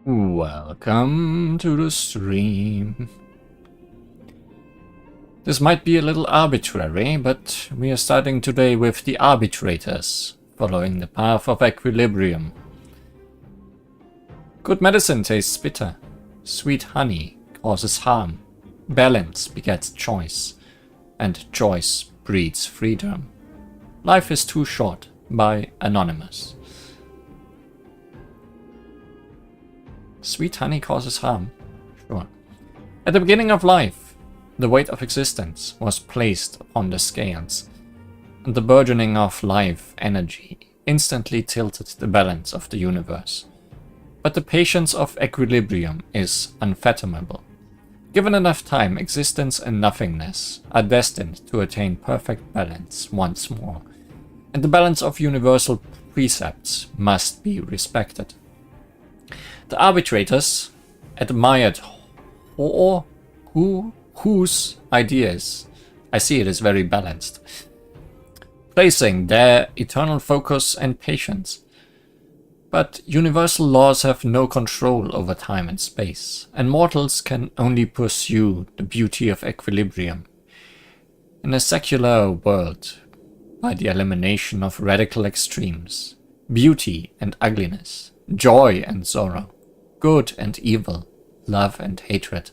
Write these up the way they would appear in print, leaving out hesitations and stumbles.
Welcome to the stream. This might be a little arbitrary, but we are starting today with the arbitrators, following the path of equilibrium. Good medicine tastes bitter. Sweet honey causes harm. Balance begets choice. And choice breeds freedom. Life is too short, by Anonymous. Sweet honey causes harm. Sure. At the beginning of life, the weight of existence was placed upon the scales, and the burgeoning of life energy instantly tilted the balance of the universe. But the patience of equilibrium is unfathomable. Given enough time, existence and nothingness are destined to attain perfect balance once more, and the balance of universal precepts must be respected. The arbitrators admired whose ideas, I see it is very balanced, placing their eternal focus and patience. But universal laws have no control over time and space, and mortals can only pursue the beauty of equilibrium. In a secular world, by the elimination of radical extremes, beauty and ugliness, joy and sorrow, good and evil, love and hatred,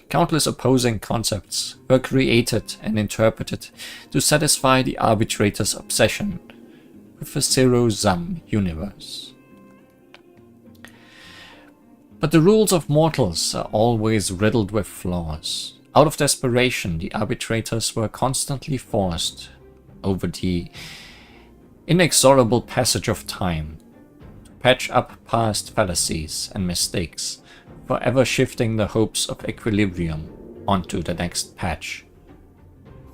countless opposing concepts were created and interpreted to satisfy the arbitrator's obsession with a zero-sum universe. But the rules of mortals are always riddled with flaws. Out of desperation, the arbitrators were constantly forced over the inexorable passage of time to patch up past fallacies and mistakes, forever shifting the hopes of equilibrium onto the next patch.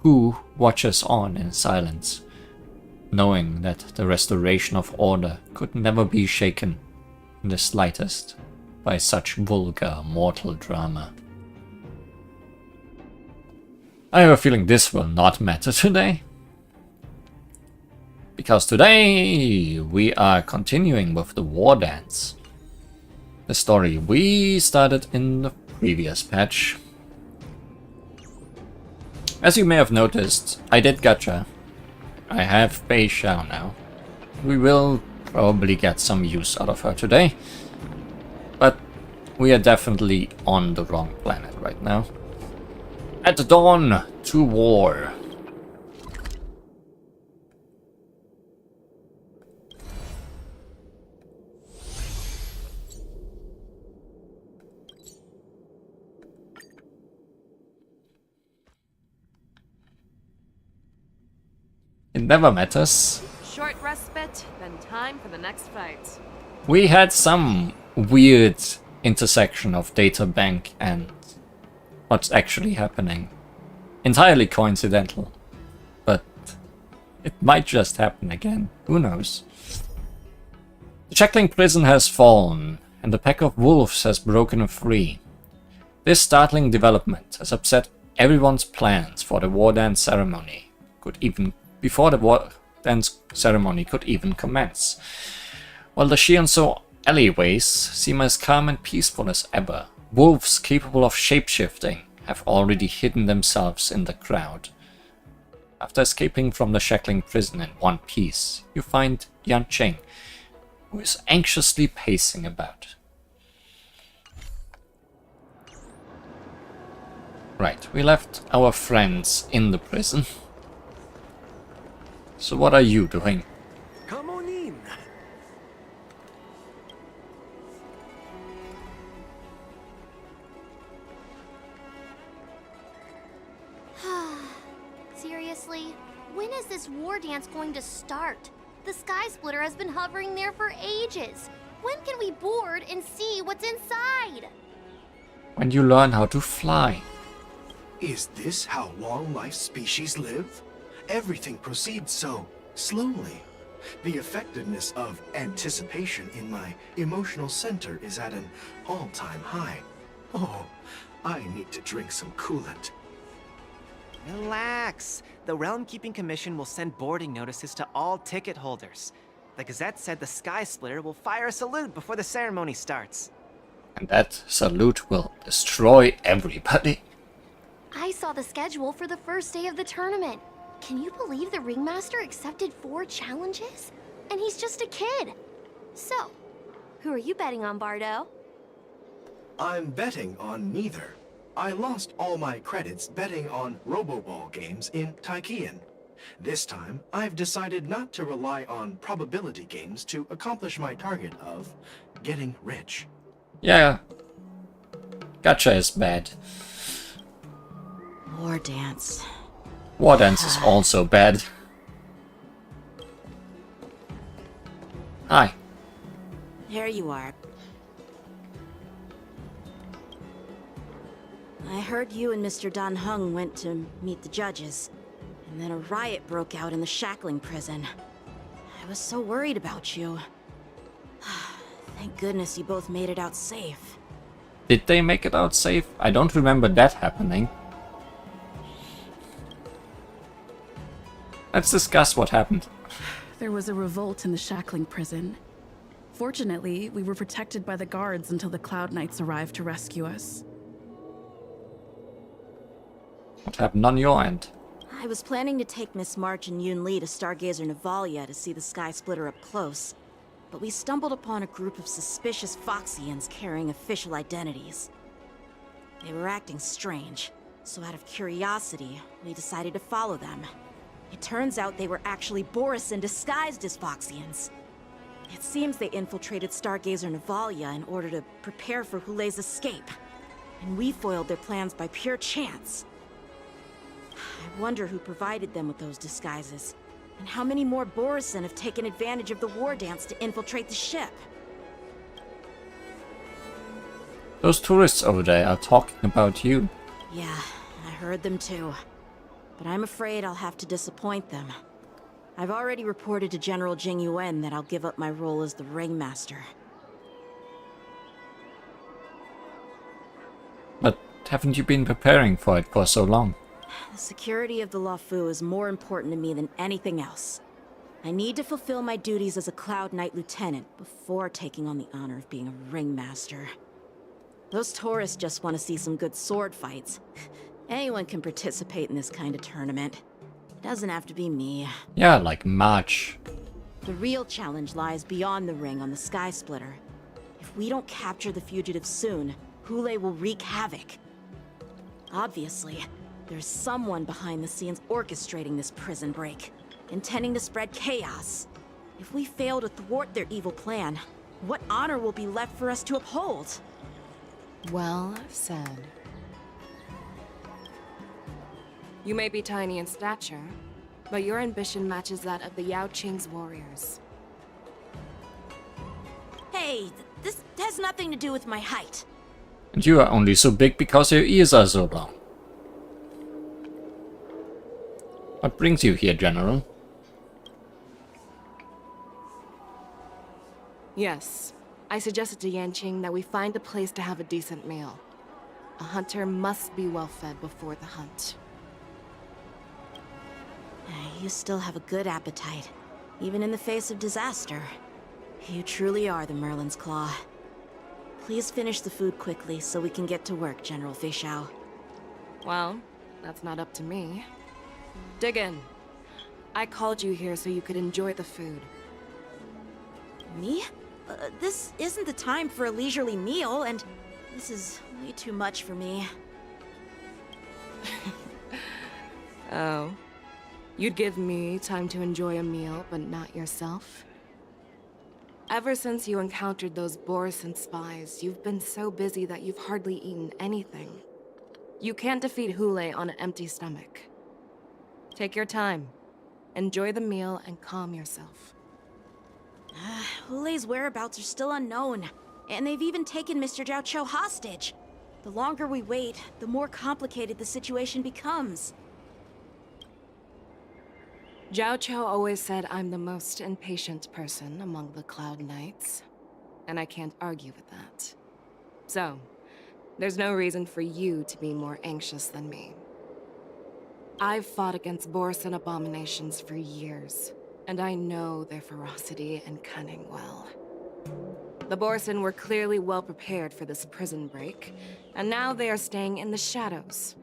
Who watches on in silence, knowing that the restoration of order could never be shaken in the slightest by such vulgar mortal drama? I have a feeling this will not matter today. Because today we are continuing with the War Dance. The story we started in the previous patch. As you may have noticed, I did gacha. I have Bei Xiao now. We will probably get some use out of her today. But we are definitely on the wrong planet right now. At dawn, to war. It never matters. Short respite, then time for the next fight. We had some weird intersection of data bank and what's actually happening. Entirely coincidental. But it might just happen again. Who knows? The Shackling prison has fallen, and the pack of wolves has broken free. This startling development has upset everyone's plans for the War Dance ceremony. Before the War Dance ceremony could even commence. While the Shianso alleyways seem as calm and peaceful as ever, wolves capable of shapeshifting have already hidden themselves in the crowd. After escaping from the Shackling prison in one piece, you find Yan Cheng, who is anxiously pacing about. Right, we left our friends in the prison. So what are you doing? Come on in. Seriously? When is this war dance going to start? The Sky Splitter has been hovering there for ages. When can we board and see what's inside? When you learn how to fly. Is this how long-life species live? Everything proceeds so slowly. The effectiveness of anticipation in my emotional center is at an all-time high. Oh, I need to drink some coolant. Relax. The Realm Keeping Commission will send boarding notices to all ticket holders. The Gazette said the Sky Splitter will fire a salute before the ceremony starts. And that salute will destroy everybody. I saw the schedule for the first day of the tournament. Can you believe the ringmaster accepted 4 challenges? And he's just a kid. So, who are you betting on, Bardo? I'm betting on neither. I lost all my credits betting on Roboball games in Taikian. This time, I've decided not to rely on probability games to accomplish my target of getting rich. Yeah. Gacha is bad. War dance. War dance is also bad. Hi. There you are. I heard you and Mr. Dan Heng went to meet the judges, and then a riot broke out in the shackling prison. I was so worried about you. Thank goodness you both made it out safe. Did they make it out safe? I don't remember that happening. Let's discuss what happened. There was a revolt in the shackling prison. Fortunately, we were protected by the guards until the Cloud Knights arrived to rescue us. What happened on your end? I was planning to take Miss March and Yoon Lee to Stargazer Navalia to see the Sky Splitter up close, but we stumbled upon a group of suspicious Foxians carrying official identities. They were acting strange, so out of curiosity, we decided to follow them. It turns out they were actually Borisin disguised as Foxians. It seems they infiltrated Stargazer Navalia in order to prepare for Hulei's escape, and we foiled their plans by pure chance. I wonder who provided them with those disguises, and how many more Borisin have taken advantage of the war dance to infiltrate the ship. Those tourists over there are talking about you. Yeah, I heard them too. But I'm afraid I'll have to disappoint them. I've already reported to General Jing Yuan that I'll give up my role as the ringmaster. But haven't you been preparing for it for so long? The security of the Luofu is more important to me than anything else. I need to fulfill my duties as a Cloud Knight Lieutenant before taking on the honor of being a ringmaster. Those tourists just want to see some good sword fights. Anyone can participate in this kind of tournament. It doesn't have to be me. Yeah, like March. The real challenge lies beyond the ring on the Sky Splitter. If we don't capture the fugitives soon, Hulei will wreak havoc. Obviously, there's someone behind the scenes orchestrating this prison break, intending to spread chaos. If we fail to thwart their evil plan, what honor will be left for us to uphold? Well said. You may be tiny in stature, but your ambition matches that of the Yao Qing's warriors. Hey, this has nothing to do with my height. And you are only so big because your ears are so long. What brings you here, General? Yes, I suggested to Yanqing that we find a place to have a decent meal. A hunter must be well fed before the hunt. You still have a good appetite, even in the face of disaster. You truly are the Merlin's Claw. Please finish the food quickly so we can get to work, General Feixiao. Well, that's not up to me. Dig in. I called you here so you could enjoy the food. Me? This isn't the time for a leisurely meal, and this is way too much for me. Oh. You'd give me time to enjoy a meal, but not yourself? Ever since you encountered those Borisin spies, you've been so busy that you've hardly eaten anything. You can't defeat Hulei on an empty stomach. Take your time. Enjoy the meal and calm yourself. Hulei's whereabouts are still unknown, and they've even taken Mr. Zhao Cho hostage. The longer we wait, the more complicated the situation becomes. Zhao Cho always said I'm the most impatient person among the Cloud Knights, and I can't argue with that. So, there's no reason for you to be more anxious than me. I've fought against Borisin abominations for years, and I know their ferocity and cunning well. The Borson were clearly well prepared for this prison break, and now they are staying in the shadows.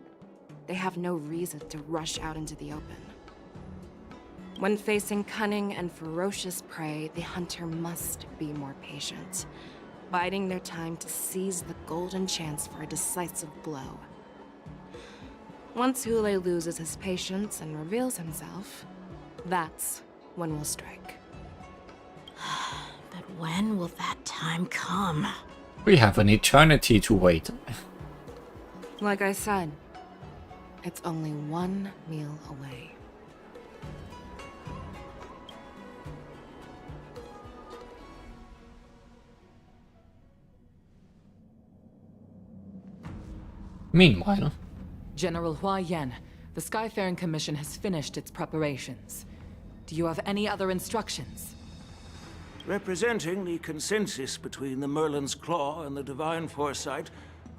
They have no reason to rush out into the open. When facing cunning and ferocious prey, the hunter must be more patient, biding their time to seize the golden chance for a decisive blow. Once Hule loses his patience and reveals himself, that's when we'll strike. But when will that time come? We have an eternity to wait. Like I said, it's only one meal away. Meanwhile, General Hua Yen, the Skyfaring Commission has finished its preparations. Do you have any other instructions? Representing the consensus between the Merlin's Claw and the Divine Foresight,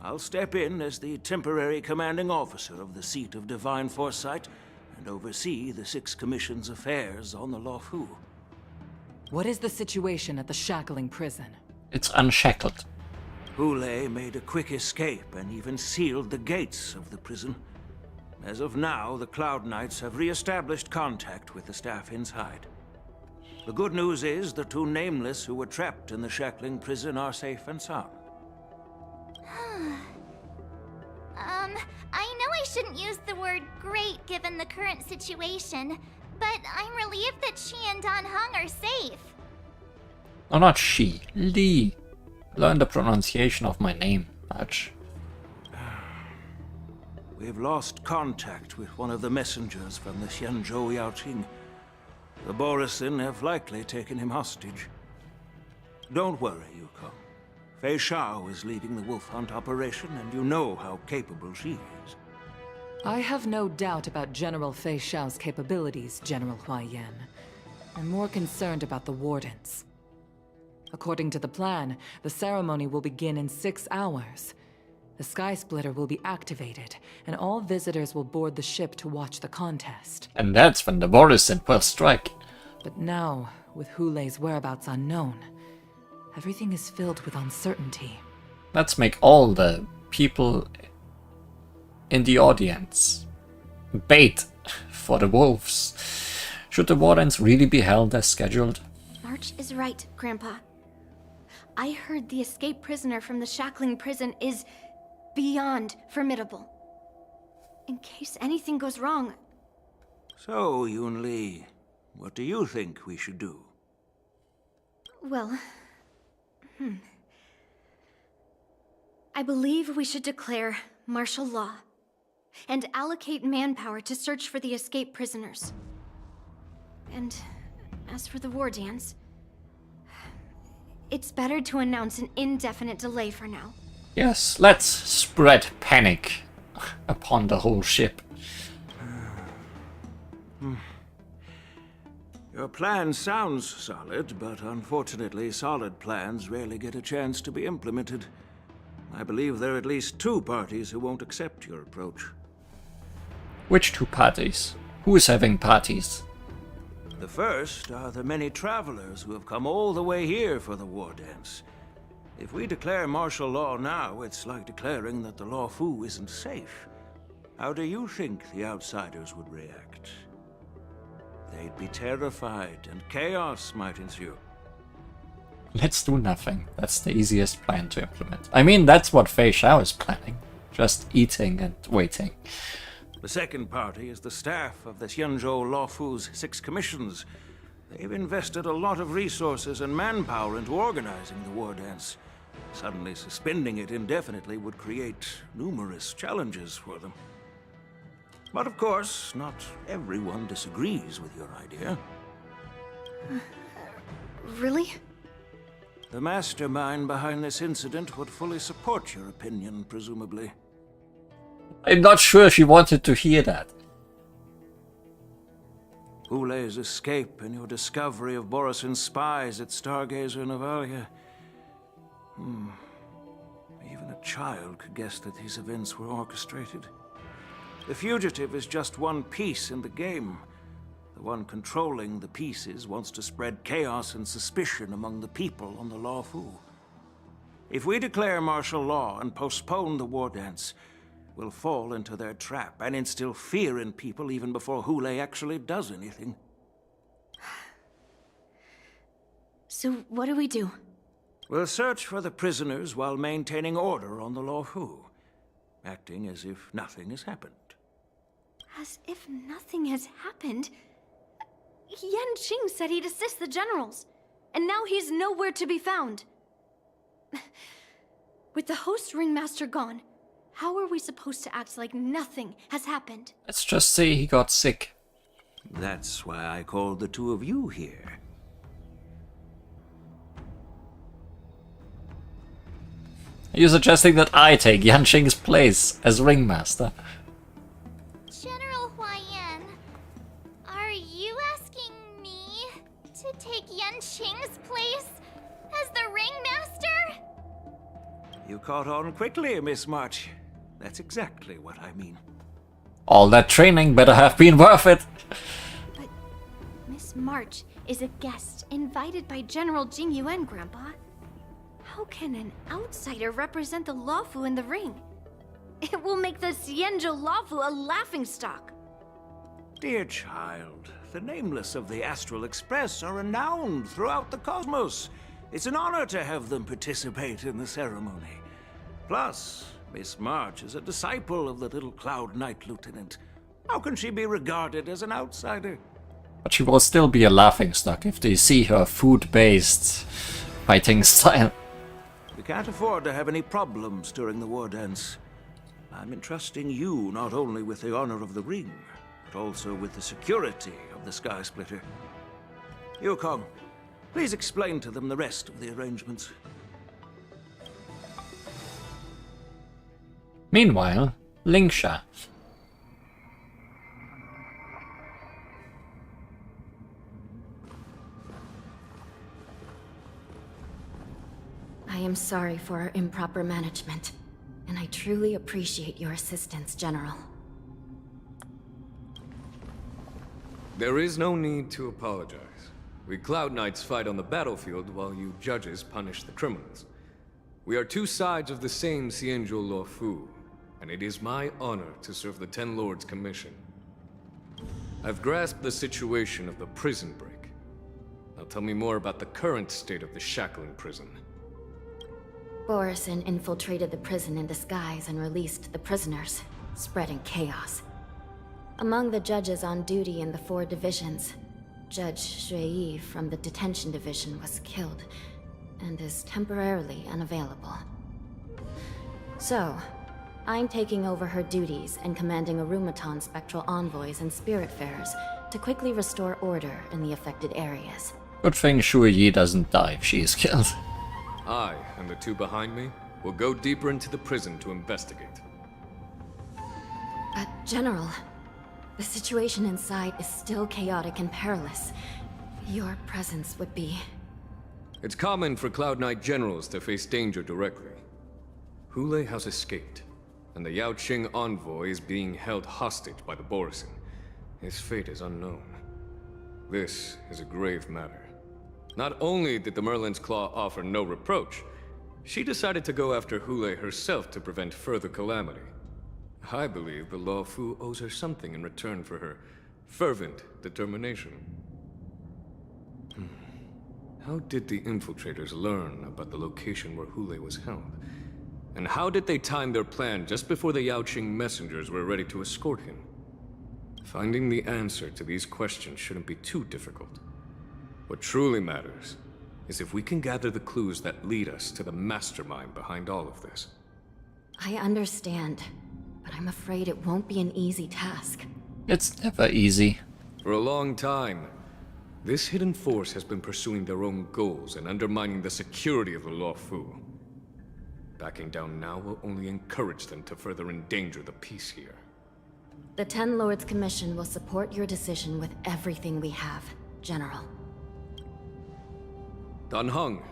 I'll step in as the temporary commanding officer of the seat of Divine Foresight and oversee the Six Commission's affairs on the Luofu. What is the situation at the Shackling prison? it's unshackled. Hule made a quick escape and even sealed the gates of the prison. As of now, the Cloud Knights have re-established contact with the staff inside. The good news is the two Nameless who were trapped in the Shackling prison are safe and sound. I know I shouldn't use the word great given the current situation, but I'm relieved that she and Don Hung are safe. Oh, not she. Lee. Learn the pronunciation of my name, Badge. We've lost contact with one of the messengers from the Xianzhou Yaoqing. The Borisin have likely taken him hostage. Don't worry, Yukong. Fei Shao is leading the wolf hunt operation, and you know how capable she is. I have no doubt about General Fei Shao's capabilities, General Hua Yen. I'm more concerned about the Wardens. According to the plan, the ceremony will begin in 6 hours. The Sky Splitter will be activated, and all visitors will board the ship to watch the contest. And that's when the Borisin will strike. But now, with Hule's whereabouts unknown, everything is filled with uncertainty. Let's make all the people in the audience bait for the wolves. Should the Wardens really be held as scheduled? March is right, Grandpa. I heard the escaped prisoner from the Shackling prison is beyond formidable. In case anything goes wrong... So, Yun Li, what do you think we should do? Well... I believe we should declare martial law and allocate manpower to search for the escaped prisoners. And as for the war dance, it's better to announce an indefinite delay for now. Yes, let's spread panic upon the whole ship. Your plan sounds solid, but unfortunately solid plans rarely get a chance to be implemented. I believe there are at least 2 parties who won't accept your approach. Which 2 parties? Who is having parties? The first are the many travelers who have come all the way here for the war dance. If we declare martial law now, it's like declaring that the Luofu isn't safe. How do you think the outsiders would react? They'd be terrified, and chaos might ensue. Let's do nothing. That's the easiest plan to implement. I mean, that's what Fei Shao is planning. Just eating and waiting. The second party is the staff of the Xianzhou Luofu's 6 commissions. They've invested a lot of resources and manpower into organizing the war dance. Suddenly suspending it indefinitely would create numerous challenges for them. But of course, not everyone disagrees with your idea. Really? The mastermind behind this incident would fully support your opinion, presumably. I'm not sure she wanted to hear that. Hule's escape and your discovery of Borisin's spies at Stargazer Navalia. Even a child could guess that these events were orchestrated. The fugitive is just one piece in the game. The one controlling the pieces wants to spread chaos and suspicion among the people on the Luofu. If we declare martial law and postpone the war dance, we'll fall into their trap and instill fear in people even before Hule actually does anything. So what do we do? We'll search for the prisoners while maintaining order on the Luofu, acting as if nothing has happened. As if nothing has happened? Yan Qing said he'd assist the generals, and now he's nowhere to be found. With the host ringmaster gone, how are we supposed to act like nothing has happened? Let's just say he got sick. That's why I called the two of you here. Are you suggesting that I take Yan Qing's place as ringmaster? General Huayan, are you asking me to take Yan Qing's place as the ringmaster? You caught on quickly, Miss March. That's exactly what I mean. All that training better have been worth it. But Miss March is a guest invited by General Jing Yuan, Grandpa. How can an outsider represent the Luofu in the ring? It will make the Xianzhou Luofu a laughingstock. Dear child, the nameless of the Astral Express are renowned throughout the cosmos. It's an honor to have them participate in the ceremony. Plus, Miss March is a disciple of the little Cloud Knight Lieutenant. How can she be regarded as an outsider? But she will still be a laughingstock if they see her food-based fighting style. We can't afford to have any problems during the war dance. I'm entrusting you not only with the honor of the ring, but also with the security of the Sky Splitter. Yukong, please explain to them the rest of the arrangements. Meanwhile, Lingsha. I am sorry for our improper management, and I truly appreciate your assistance, General. There is no need to apologize. We Cloud Knights fight on the battlefield while you judges punish the criminals. We are two sides of the same Xianzhou Luofu, and it is my honor to serve the Ten Lords' commission. I've grasped the situation of the prison break. Now tell me more about the current state of the shackling prison. Borison infiltrated the prison in disguise and released the prisoners, spreading chaos. Among the judges on duty in the 4 divisions, Judge Shui from the detention division was killed and is temporarily unavailable. So, I'm taking over her duties and commanding Arumaton spectral envoys and spiritfarers to quickly restore order in the affected areas. Good thing Shui Yi doesn't die if she is killed. I and the two behind me will go deeper into the prison to investigate. But, General, the situation inside is still chaotic and perilous. Your presence would be... It's common for Cloud Knight generals to face danger directly. Hule has escaped, and the Yao Qing envoy is being held hostage by the Borison. His fate is unknown. This is a grave matter. Not only did the Merlin's Claw offer no reproach, she decided to go after Hule herself to prevent further calamity. I believe the Luofu owes her something in return for her fervent determination. How did the infiltrators learn about the location where Hule was held? And how did they time their plan just before the Yao Qing messengers were ready to escort him? Finding the answer to these questions shouldn't be too difficult. What truly matters is if we can gather the clues that lead us to the mastermind behind all of this. I understand, but I'm afraid it won't be an easy task. It's never easy. For a long time, this hidden force has been pursuing their own goals and undermining the security of the Luofu. Backing down now will only encourage them to further endanger the peace here. The Ten Lords Commission will support your decision with everything we have, General. Dan Heng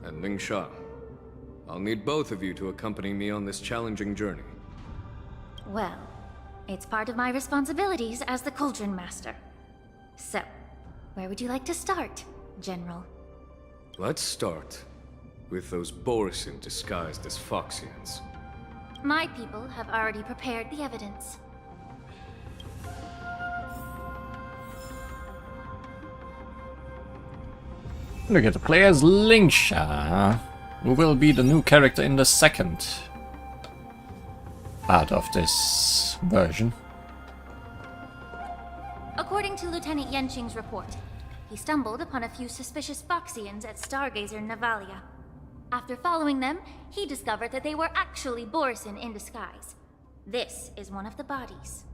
and Ling Sha, I'll need both of you to accompany me on this challenging journey. Well, it's part of my responsibilities as the Cauldron Master. So, where would you like to start, General? Let's start with those Borisin disguised as Foxians. My people have already prepared the evidence. Look at the player as Linksha, who will be the new character in the second part of this version. According to Lieutenant Yenqing's report, he stumbled upon a few suspicious Foxians at Stargazer Navalia. After following them, he discovered that they were actually Borisin in disguise. This is one of the bodies.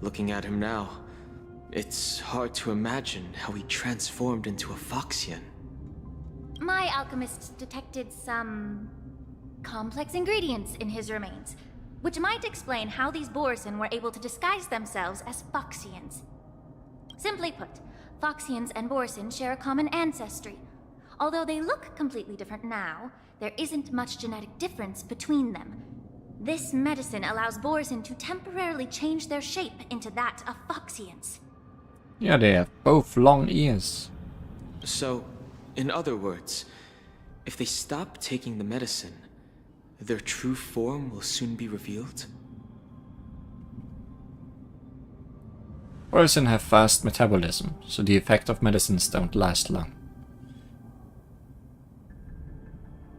Looking at him now, it's hard to imagine how he transformed into a Foxian. My alchemists detected some complex ingredients in his remains, which might explain how these Borisin were able to disguise themselves as Foxians. Simply put, Foxians and Borisin share a common ancestry. Although they look completely different now, there isn't much genetic difference between them. This medicine allows Borisin to temporarily change their shape into that of Foxians. Yeah, they have both long ears. So, in other words, if they stop taking the medicine, their true form will soon be revealed? Borisin have fast metabolism, so the effect of medicines don't last long.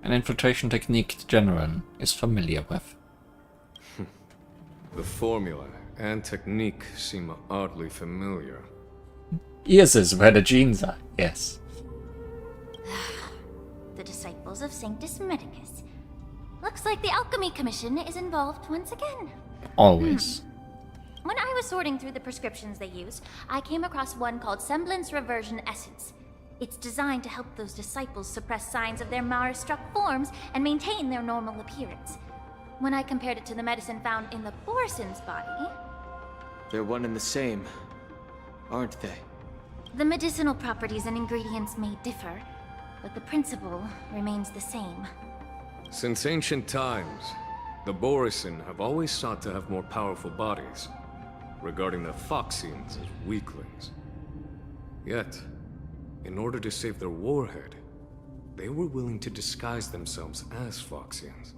An infiltration technique the General is familiar with. The formula and technique seem oddly familiar. Ears is where the genes are, yes. The disciples of Sanctus Medicus. Looks like the Alchemy Commission is involved once again. Always. When I was sorting through the prescriptions they use, I came across one called Semblance Reversion Essence. It's designed to help those disciples suppress signs of their Mara-struck forms and maintain their normal appearance. When I compared it to the medicine found in the Borisin's body... They're one and the same, aren't they? The medicinal properties and ingredients may differ, but the principle remains the same. Since ancient times, the Borisin have always sought to have more powerful bodies, regarding the Foxians as weaklings. Yet, in order to save their warhead, they were willing to disguise themselves as Foxians.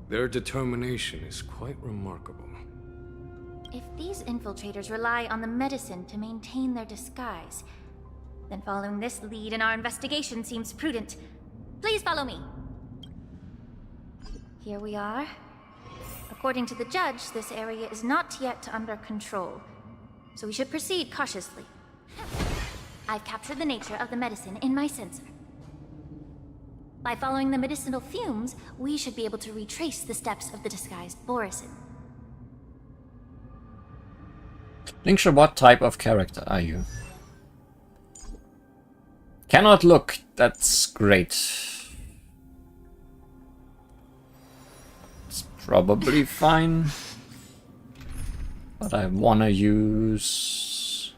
Their determination is quite remarkable. If these infiltrators rely on the medicine to maintain their disguise, then following this lead in our investigation seems prudent. Please follow me. Here we are. According to the judge, this area is not yet under control, so we should proceed cautiously. I've captured the nature of the medicine in my sensor. By following the medicinal fumes, we should be able to retrace the steps of the disguised Borisin. Linksha, what type of character are you? Cannot look, that's great. It's probably fine. But I wanna use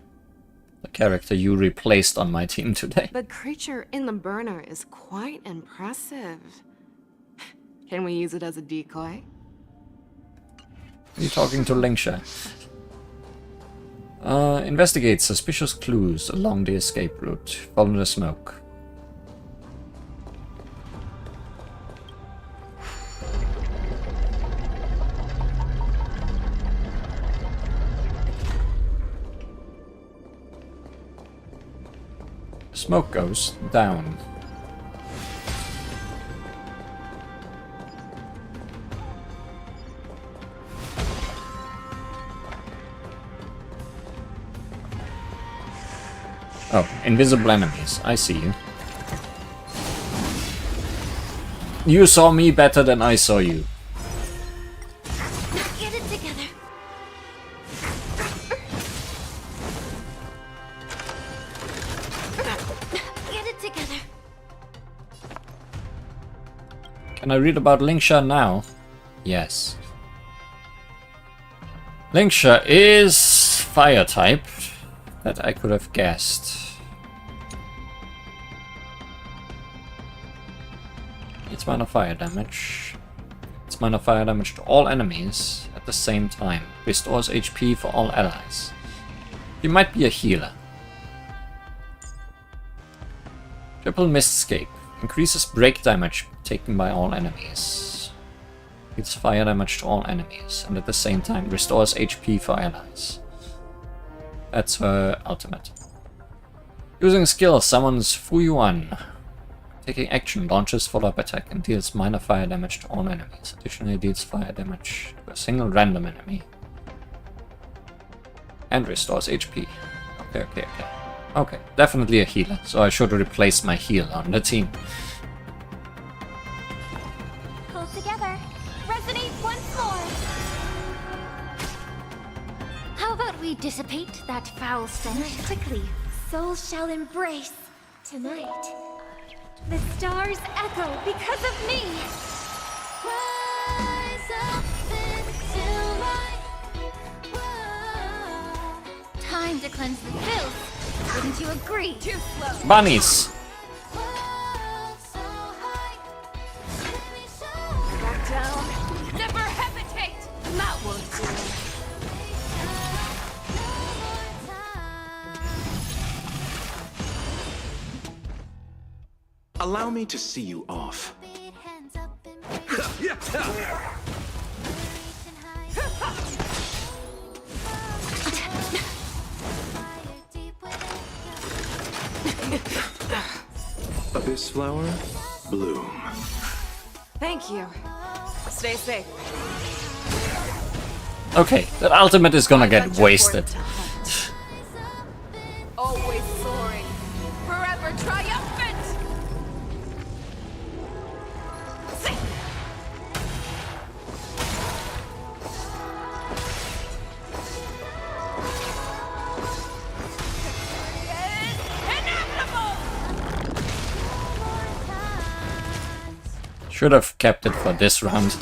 the character you replaced on my team today. The creature in the burner is quite impressive. Can we use it as a decoy? Are you talking to Linksha? Investigate suspicious clues along the escape route. Follow the smoke. Smoke goes down. Oh, invisible enemies. I see you. You saw me better than I saw you. Get it together. Get it together. Can I read about Linksha now? Yes. Linksha is fire type. That I could have guessed. It's minor fire damage. It's minor fire damage to all enemies at the same time. Restores HP for all allies. You might be a healer. Triple Mistscape. Increases break damage taken by all enemies. Deals fire damage to all enemies, and at the same time restores HP for allies. That's her ultimate. Using skill summons Fuyuan. Taking action launches follow-up attack and deals minor fire damage to all enemies. Additionally deals fire damage to a single random enemy. And restores HP. Okay. Okay, definitely a healer, so I should replace my heal on the team. Pull together. Resonate once more. How about we dissipate that foul stench quickly? Souls shall embrace tonight. The stars echo because of me. Rise up into my time to cleanse the filth. Wouldn't you agree? Too slow. Bunnies! Back down. Never hesitate. That won't do. Allow me to see you off. Abyss flower, bloom. Thank you. Stay safe. Okay, that ultimate is gonna get wasted. Always soaring. Forever triumphant. Should have kept it for this round.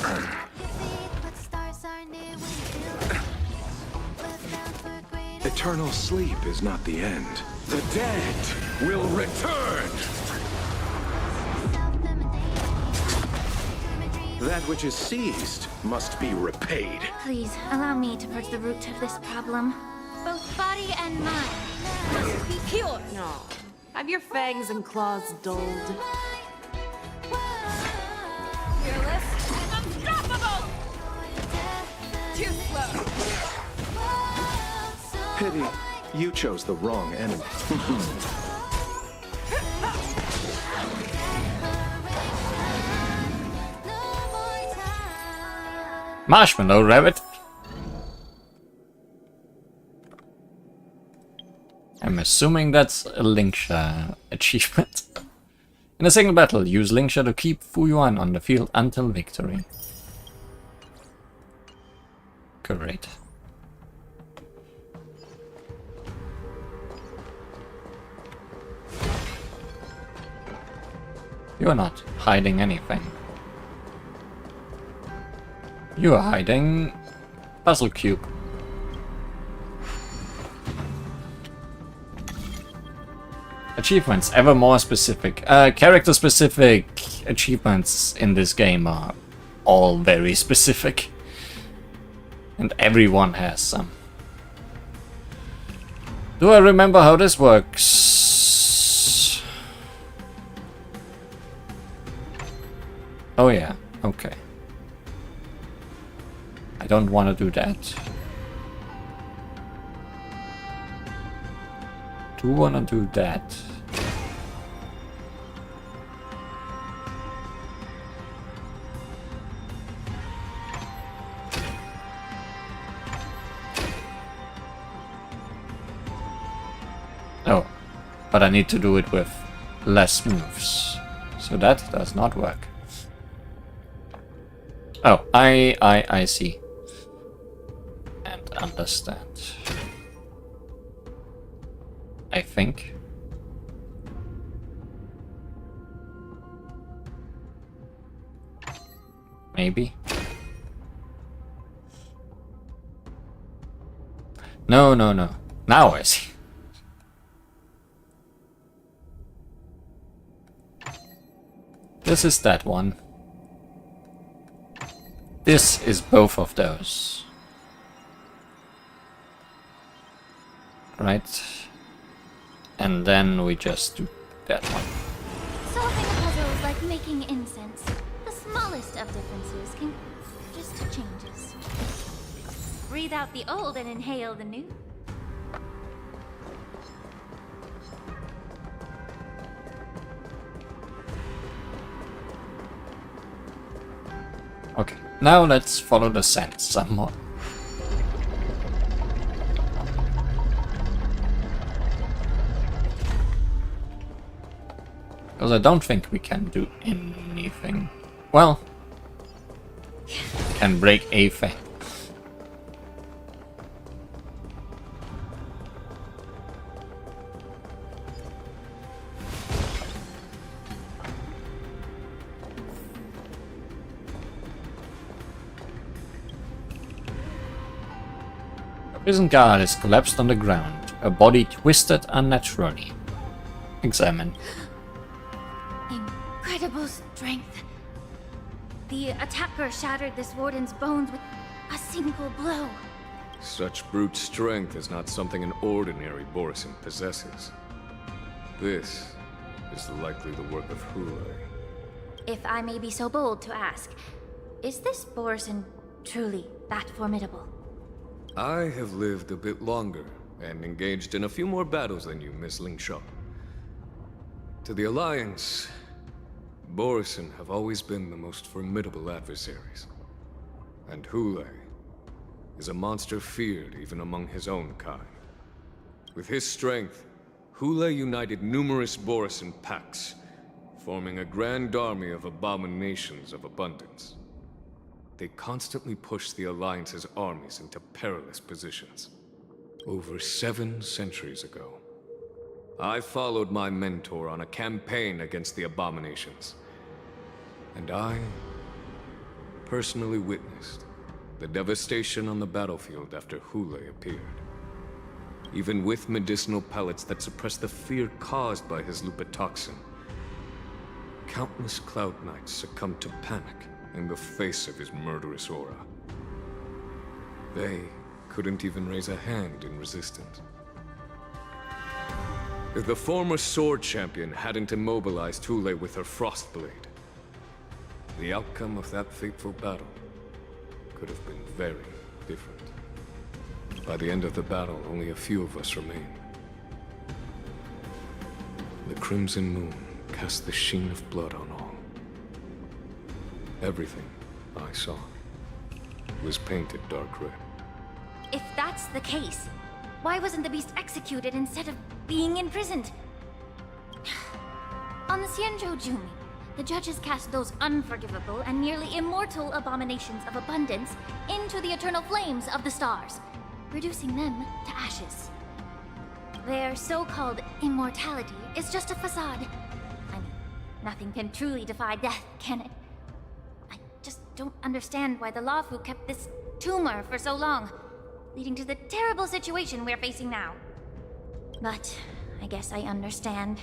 Eternal sleep is not the end. The dead will return! That which is seized must be repaid. Please, allow me to purge the root of this problem. Both body and mind must be pure. No. Have your fangs and claws dulled. Fearless and unstoppable! Too slow. Pity, you chose the wrong enemy. Marshmallow Rabbit. I'm assuming that's a Linksha achievement. In a single battle, use Linksha to keep Fuyuan on the field until victory. Great. You're not hiding anything. You are hiding puzzle cube. Achievements, ever more specific. Character specific achievements in this game are all very specific. And everyone has some. Do I remember how this works? Oh yeah, okay. I don't want to do that. Do want to do that. Oh, but I need to do it with less moves. So that does not work. Oh, I see. And understand. I think. Maybe. No. Now I see. This is that one. This is both of those. Right? And then we just do that one. making incense. The smallest of differences can just changes. Breathe out the old and inhale the new. Okay, now let's follow the scent some more. Because I don't think we can do anything. Well, can break a thing. A prison guard is collapsed on the ground, her body twisted unnaturally. Examine. Incredible strength. The attacker shattered this warden's bones with a single blow. Such brute strength is not something an ordinary Borisin possesses. This is likely the work of Hule. If I may be so bold to ask, is this Borisin truly that formidable? I have lived a bit longer and engaged in a few more battles than you, Miss Lingshaw. To the Alliance, Borisin have always been the most formidable adversaries. And Hule is a monster feared even among his own kind. With his strength, Hule united numerous Borisin packs, forming a grand army of abominations of abundance. They constantly push the Alliance's armies into perilous positions. Over 7 centuries ago, I followed my mentor on a campaign against the abominations. And I personally witnessed the devastation on the battlefield after Hule appeared. Even with medicinal pellets that suppressed the fear caused by his lupitoxin, countless Cloud Knights succumbed to panic in the face of his murderous aura. They couldn't even raise a hand in resistance. If the former sword champion hadn't immobilized Hule with her Frostblade, the outcome of that fateful battle could have been very different. By the end of the battle, only a few of us remained. The crimson moon cast the sheen of blood on all. Everything I saw was painted dark red. If that's the case, why wasn't the beast executed instead of being imprisoned? On the Xianzhou Jumi, the judges cast those unforgivable and nearly immortal abominations of abundance into the eternal flames of the stars, reducing them to ashes. Their so-called immortality is just a facade. I mean, nothing can truly defy death, can it? I just don't understand why the Luofu kept this tumor for so long, leading to the terrible situation we're facing now. But I guess I understand.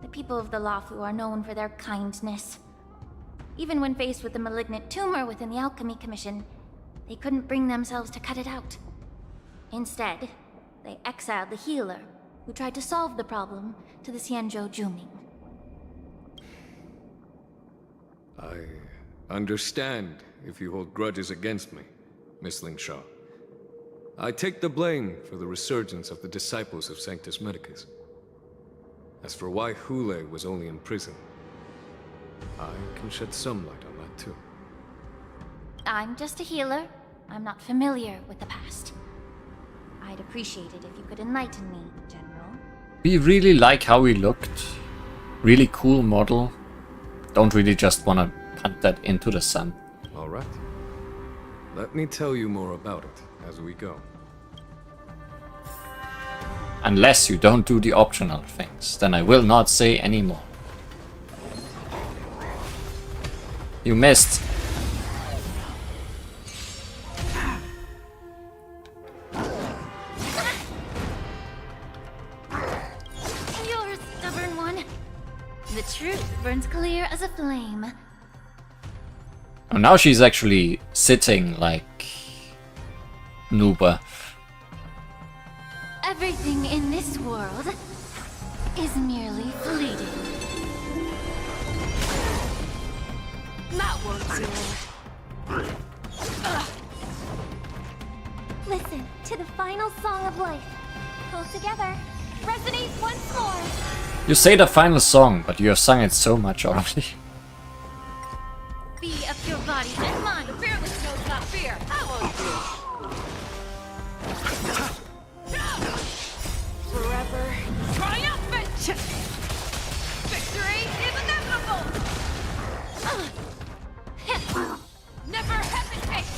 The people of the Luofu are known for their kindness. Even when faced with the malignant tumor within the Alchemy Commission, they couldn't bring themselves to cut it out. Instead, they exiled the healer, who tried to solve the problem, to the Xianzhou Jumi. I understand if you hold grudges against me, Miss Lingshaw. I take the blame for the resurgence of the disciples of Sanctus Medicus. As for why Hule was only in prison, I can shed some light on that too. I'm just a healer. I'm not familiar with the past. I'd appreciate it if you could enlighten me, General. We really like how he looked. Really cool model. Don't really just want to punt that into the sun. Alright. Let me tell you more about it as we go. Unless you don't do the optional things, then I will not say any more. You missed. You're a stubborn one. The truth burns clear as a flame. Oh, now she's actually sitting like Nuba. Everything in this world is merely fleeting. towards you. Listen to the final song of life. Pull together. Resonate once more. You say the final song, but you have sung it so much already. Be of your body and mind. The fearless knows not fear. I won't do. Forever triumphant. Victory is inevitable. Never hesitate.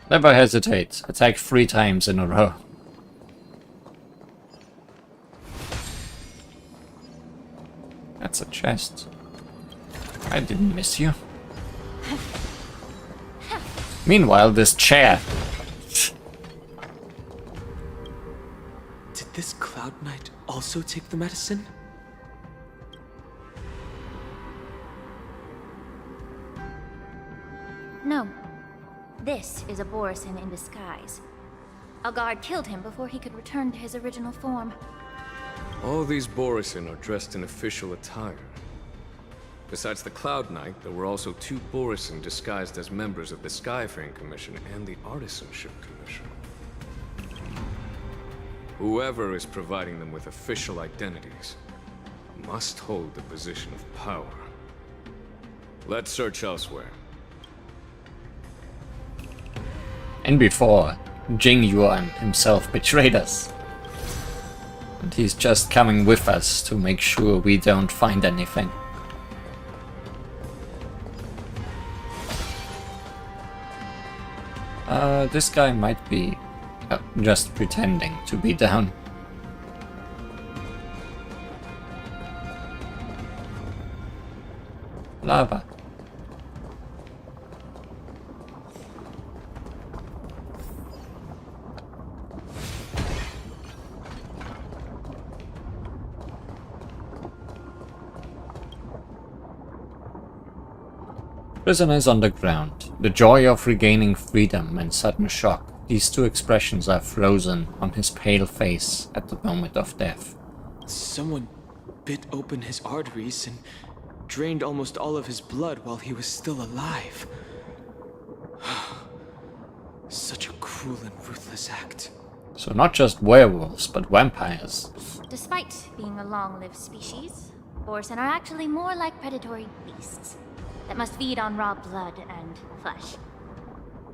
Never hesitate. Attack 3 times in a row. That's a chest. I didn't miss you. Meanwhile, this chair. Did this Cloud Knight also take the medicine? No. This is a Borisin in disguise. A guard killed him before he could return to his original form. All these Borisin are dressed in official attire. Besides the Cloud Knight, there were also 2 Borisin disguised as members of the Skyfaring Commission and the Artisanship Commission. Whoever is providing them with official identities must hold the position of power. Let's search elsewhere. And before, Jing Yuan himself betrayed us. And he's just coming with us to make sure we don't find anything. This guy might be just pretending to be down. Lava. Prisoners on the ground. The joy of regaining freedom and sudden shock. These 2 expressions are frozen on his pale face at the moment of death. Someone bit open his arteries and drained almost all of his blood while he was still alive. Such a cruel and ruthless act. So not just werewolves, but vampires. Despite being a long-lived species, Borisin are actually more like predatory beasts that must feed on raw blood and flesh.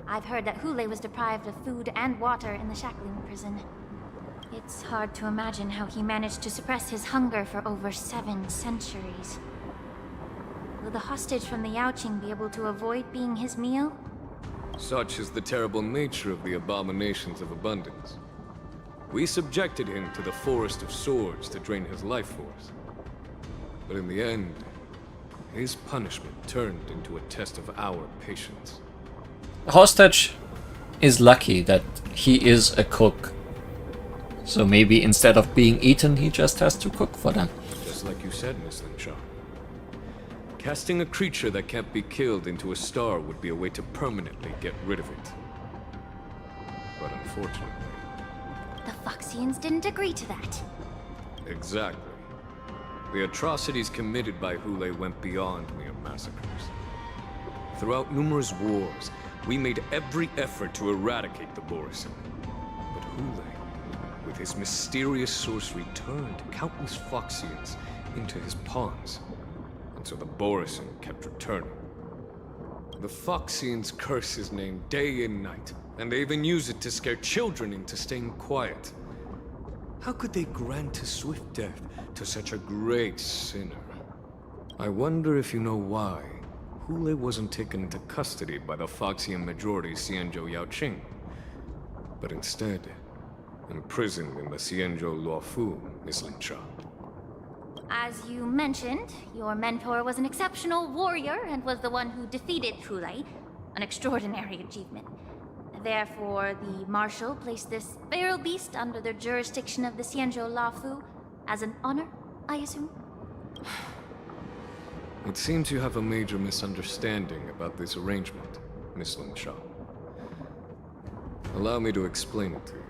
I've heard that Hule was deprived of food and water in the shackling prison. It's hard to imagine how he managed to suppress his hunger for over 7 centuries. Will the hostage from the Yaoqing be able to avoid being his meal? Such is the terrible nature of the abominations of abundance. We subjected him to the Forest of Swords to drain his life force. But in the end, his punishment turned into a test of our patience. The hostage is lucky that he is a cook. So maybe instead of being eaten, he just has to cook for them. Just like you said, Miss Linshaw. Casting a creature that can't be killed into a star would be a way to permanently get rid of it. But unfortunately... The Foxians didn't agree to that. Exactly. The atrocities committed by Hule went beyond mere massacres. Throughout numerous wars, we made every effort to eradicate the Borisin. But Hule, with his mysterious sorcery, turned countless Foxians into his pawns. And so the Borisin kept returning. The Foxians curse his name day and night, and they even use it to scare children into staying quiet. How could they grant a swift death to such a great sinner? I wonder if you know why Hule wasn't taken into custody by the Foxian majority Xianzhou Yaoqing, but instead imprisoned in the Xianzhou Luofu, Miss Linshaw. As you mentioned, your mentor was an exceptional warrior and was the one who defeated Hule, an extraordinary achievement. Therefore, the Marshal placed this feral beast under the jurisdiction of the Xianzhou Luofu as an honor, I assume? It seems you have a major misunderstanding about this arrangement, Miss Linshaw. Allow me to explain it to you.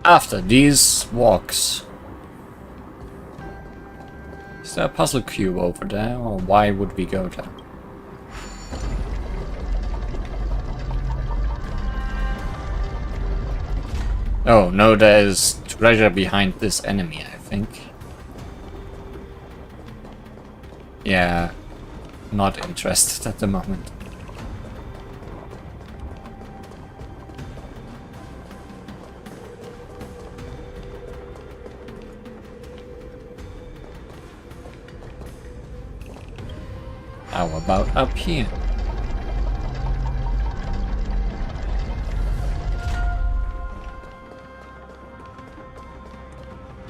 After these walks. Is there a puzzle cube over there, or why would we go there? Oh, no, there's treasure behind this enemy, I think. Yeah, not interested at the moment. How about up here?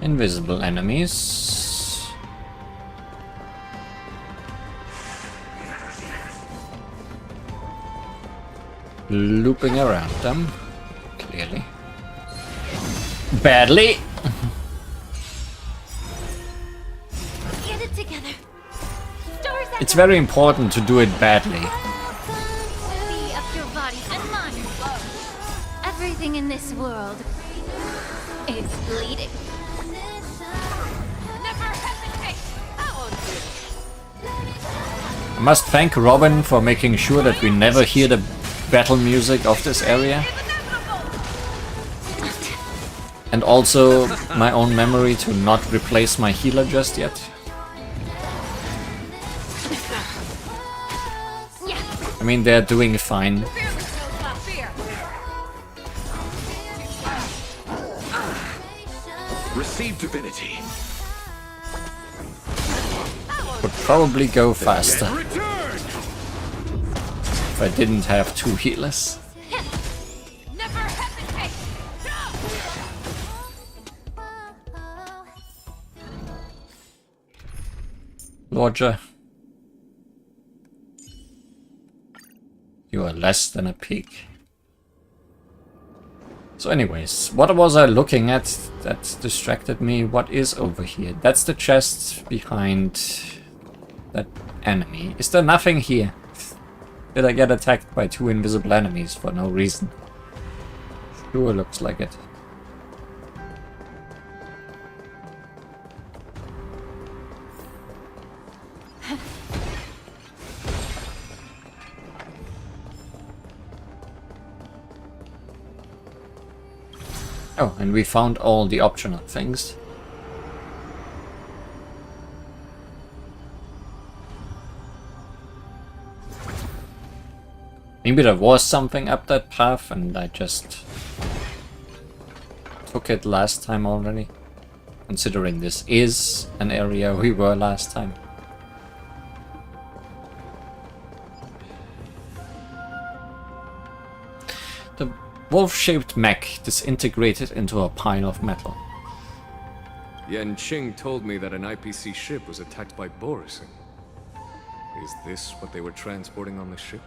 Invisible enemies. Looping around them, clearly. Badly. Get it together. It's very important to do it badly. Be up your body and mind. Everything in this world is bleeding. Never hesitate. That won't do. I must thank Robin for making sure that we never hear the battle music of this area. And also my own memory to not replace my healer just yet. I mean, they're doing fine. Receive divinity. Would probably go faster if I didn't have two healers. Lodger. You are less than a pig. So anyways, what was I looking at that distracted me? What is over here? That's the chest behind that enemy. Is there nothing here? Did I get attacked by two invisible enemies for no reason? Sure looks like it. Oh, and we found all the optional things. Maybe there was something up that path and I just took it last time already. Considering this is an area we were last time. The wolf-shaped mech disintegrated into a pile of metal. Yan Qing told me that an IPC ship was attacked by Borison. Is this what they were transporting on the ship?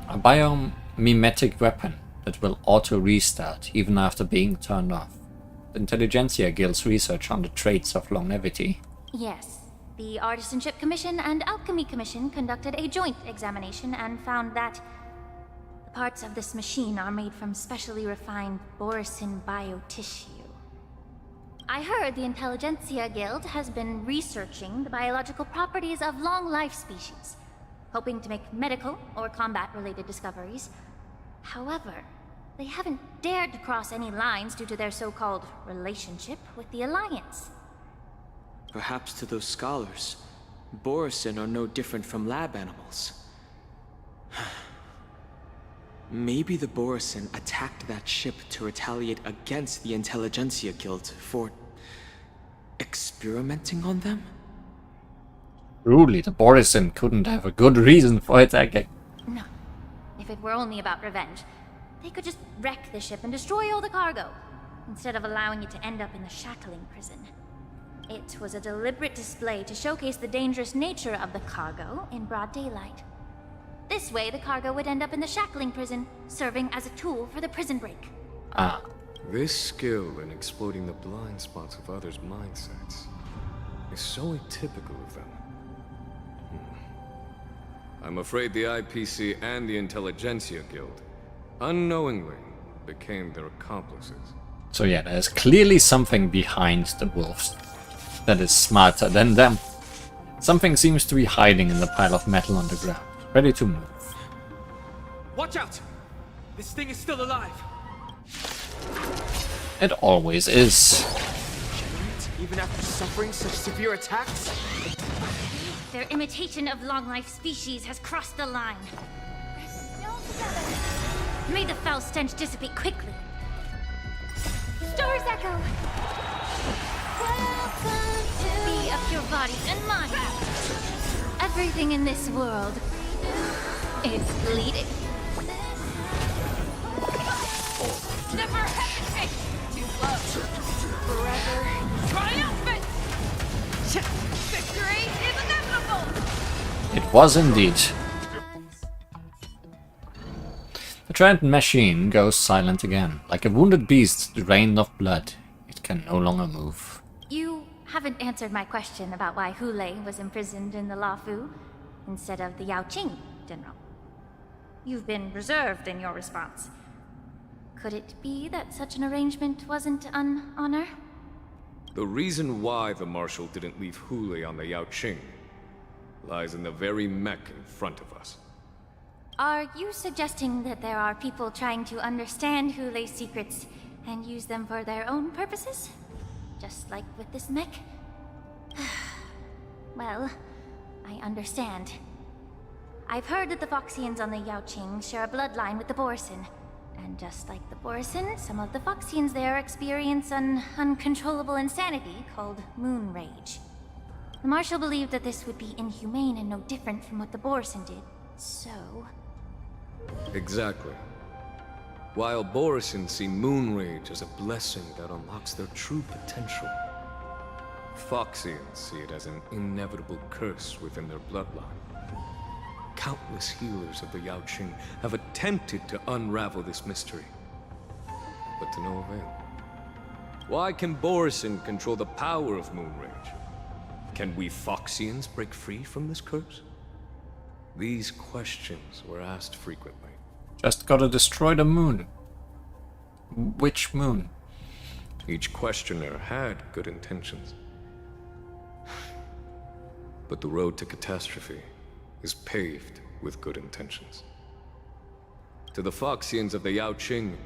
A biomimetic weapon that will auto-restart even after being turned off. The Intelligentsia Guild's research on the traits of longevity. Yes. The Artisanship Commission and Alchemy Commission conducted a joint examination and found that the parts of this machine are made from specially refined Borison biotissue. I heard the Intelligentsia Guild has been researching the biological properties of long-life species, hoping to make medical or combat-related discoveries. However, they haven't dared to cross any lines due to their so-called relationship with the Alliance. Perhaps to those scholars, Borison are no different from lab animals. Maybe the Borison attacked that ship to retaliate against the Intelligentsia Guild for experimenting on them? Truly, the Borison couldn't have a good reason for attacking. No. If it were only about revenge, they could just wreck the ship and destroy all the cargo, instead of allowing it to end up in the shackling prison. It was a deliberate display to showcase the dangerous nature of the cargo in broad daylight. This way, the cargo would end up in the shackling prison, serving as a tool for the prison break. Ah. This skill in exploiting the blind spots of others' mindsets is so atypical of them. I'm afraid the IPC and the Intelligentsia Guild, unknowingly, became their accomplices. So yeah, there's clearly something behind the wolves that is smarter than them. Something seems to be hiding in the pile of metal on the ground, ready to move. Watch out! This thing is still alive! It always is. Even after suffering such severe attacks? Their imitation of long-life species has crossed the line. May the foul stench dissipate quickly. Stars echo! Be of your body and mind. Everything in this world is bleeding. Never hesitate! Too close. Forever triumphant! Victory is inevitable! It was indeed. The giant machine goes silent again. Like a wounded beast drained of blood, it can no longer move. You haven't answered my question about why Hule was imprisoned in the Lafu instead of the Yaoqing, General. You've been reserved in your response. Could it be that such an arrangement wasn't an honor? The reason why the Marshal didn't leave Hule on the Yaoqing lies in the very mech in front of us. Are you suggesting that there are people trying to understand Hule's secrets and use them for their own purposes? Just like with this mech? Well, I understand. I've heard that the Foxians on the Yaoqing share a bloodline with the Borisin. And just like the Borisin, some of the Foxians there experience an uncontrollable insanity called moon rage. The Marshal believed that this would be inhumane and no different from what the Borisin did, so... Exactly. While Borisin see moon rage as a blessing that unlocks their true potential, Foxians see it as an inevitable curse within their bloodline. Countless healers of the Yaoqing have attempted to unravel this mystery, but to no avail. Why can Borisin control the power of moon rage? Can we Foxians break free from this curse? These questions were asked frequently. Just gotta destroy the moon. Which moon? Each questioner had good intentions. But the road to catastrophe is paved with good intentions. To the Foxians of the Yaoqing,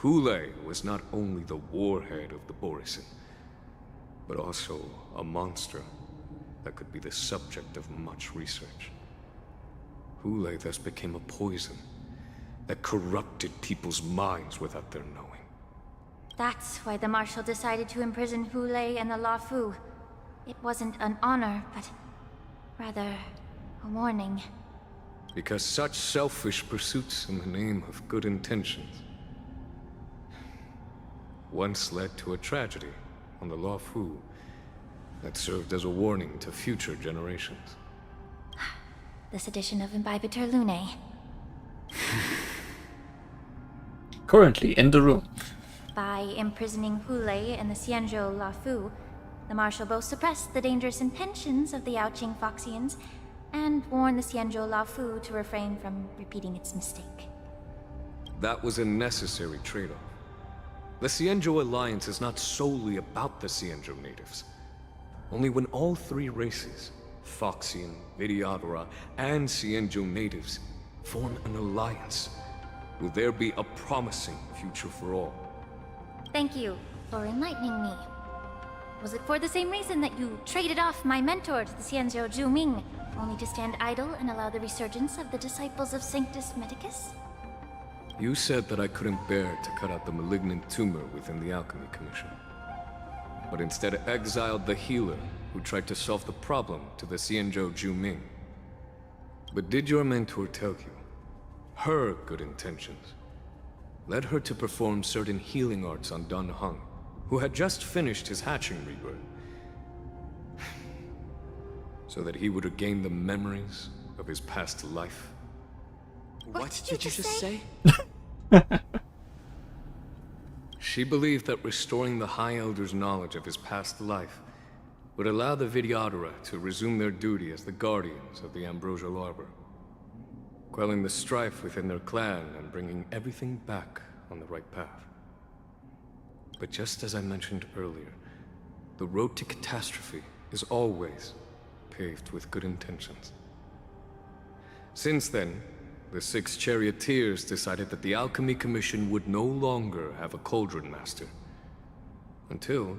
Hule was not only the warhead of the Borisin, but also a monster that could be the subject of much research. Hule thus became a poison that corrupted people's minds without their knowing. That's why the Marshal decided to imprison Hule and the Lafu. It wasn't an honor, but rather a warning. Because such selfish pursuits in the name of good intentions once led to a tragedy on the Lafu that served as a warning to future generations. This edition of Imbibitor Lunae. Currently in the room. By imprisoning Hule and the Xianzhou Lafu, the Marshal both suppressed the dangerous intentions of the Yaoqing Foxians and warned the Xianzhou Lafu to refrain from repeating its mistake. That was a necessary trade-off. The Xianzhou alliance is not solely about the Xianzhou natives. Only when all three races, Foxian, Vidyadhara, and Xianzhou natives, form an alliance, will there be a promising future for all. Thank you for enlightening me. Was it for the same reason that you traded off my mentor to the Xianzhou Zhuming, only to stand idle and allow the resurgence of the disciples of Sanctus Medicus? You said that I couldn't bear to cut out the malignant tumor within the Alchemy Commission, but instead exiled the healer who tried to solve the problem to the Xianzhou Zhuming. But did your mentor tell you her good intentions led her to perform certain healing arts on Dun Hung, who had just finished his hatching rebirth, so that he would regain the memories of his past life? What did you just say? She believed that restoring the High Elder's knowledge of his past life would allow the Vidyadhara to resume their duty as the guardians of the Ambrosial Arbor, quelling the strife within their clan and bringing everything back on the right path. But just as I mentioned earlier, the road to catastrophe is always paved with good intentions. Since then, the 6 charioteers decided that the Alchemy Commission would no longer have a cauldron master. Until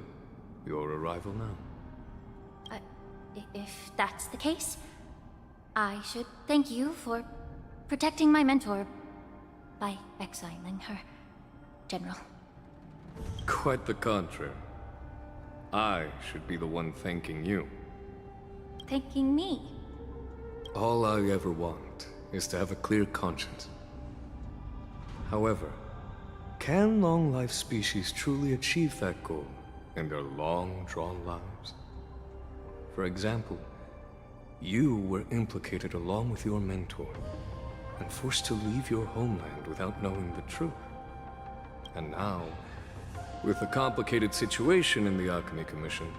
your arrival now. If that's the case, I should thank you for protecting my mentor by exiling her, General. Quite the contrary. I should be the one thanking you. Thanking me? All I ever want is to have a clear conscience. However, can long-life species truly achieve that goal in their long-drawn lives? For example, you were implicated along with your mentor, and forced to leave your homeland without knowing the truth. And now, with the complicated situation in the Alchemy Commission,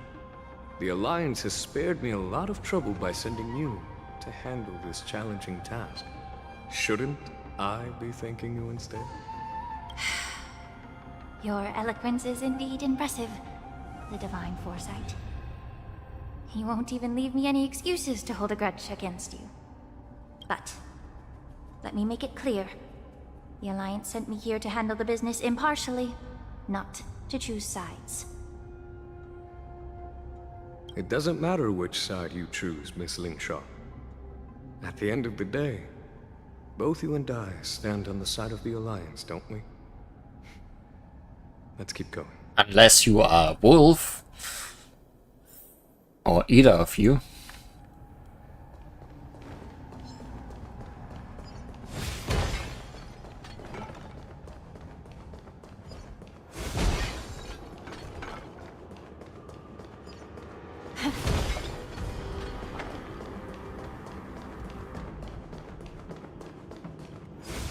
the Alliance has spared me a lot of trouble by sending you to handle this challenging task. Shouldn't I be thanking you instead? Your eloquence is indeed impressive, the divine foresight. You won't even leave me any excuses to hold a grudge against you. But let me make it clear. The Alliance sent me here to handle the business impartially, not to choose sides. It doesn't matter which side you choose, Miss Lingshaw. At the end of the day, both you and I stand on the side of the Alliance, don't we? Let's keep going. Unless you are a wolf. Or either of you.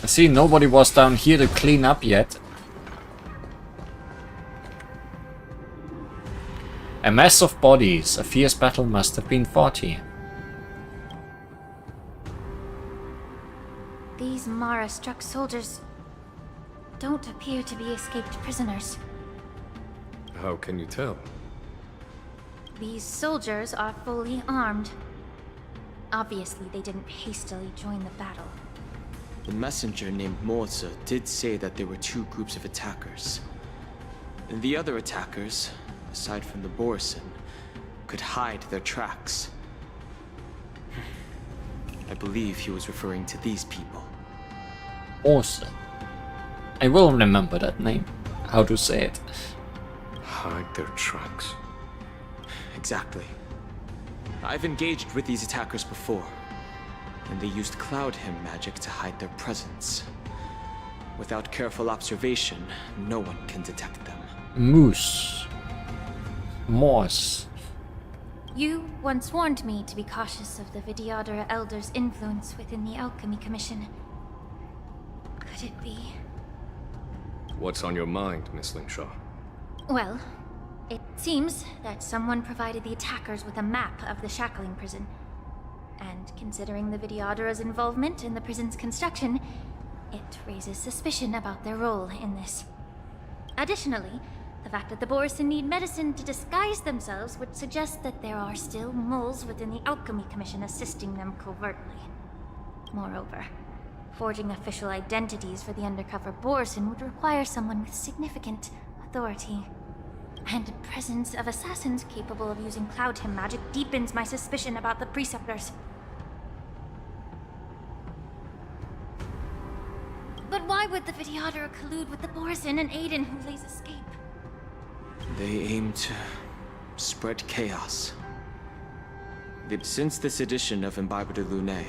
I see nobody was down here to clean up yet. A mass of bodies. A fierce battle must have been fought here. These Mara-struck soldiers don't appear to be escaped prisoners. How can you tell? These soldiers are fully armed. Obviously, they didn't hastily join the battle. The messenger named Morza did say that there were 2 groups of attackers. And the other attackers, aside from the Borison, could hide their tracks. I believe he was referring to these people. Awesome. I will remember that name. How to say it. Hide their tracks. Exactly. I've engaged with these attackers before, and they used Cloud Hymn magic to hide their presence. Without careful observation, no one can detect them. Moose. Morse. You once warned me to be cautious of the Vidyadhara Elder's influence within the Alchemy Commission. Could it be? What's on your mind, Miss Lingshaw? Well, it seems that someone provided the attackers with a map of the shackling prison. And considering the Vidyadhara's involvement in the prison's construction, it raises suspicion about their role in this. Additionally, the fact that the Borison need medicine to disguise themselves would suggest that there are still moles within the Alchemy Commission assisting them covertly. Moreover, forging official identities for the undercover Borison would require someone with significant authority. And the presence of assassins capable of using Cloud Hymn magic deepens my suspicion about the Preceptors. But why would the Vidyadhara collude with the Borison and aid in Hulei's escape? They aim to spread chaos. Since this edition of Imbibe de Lune,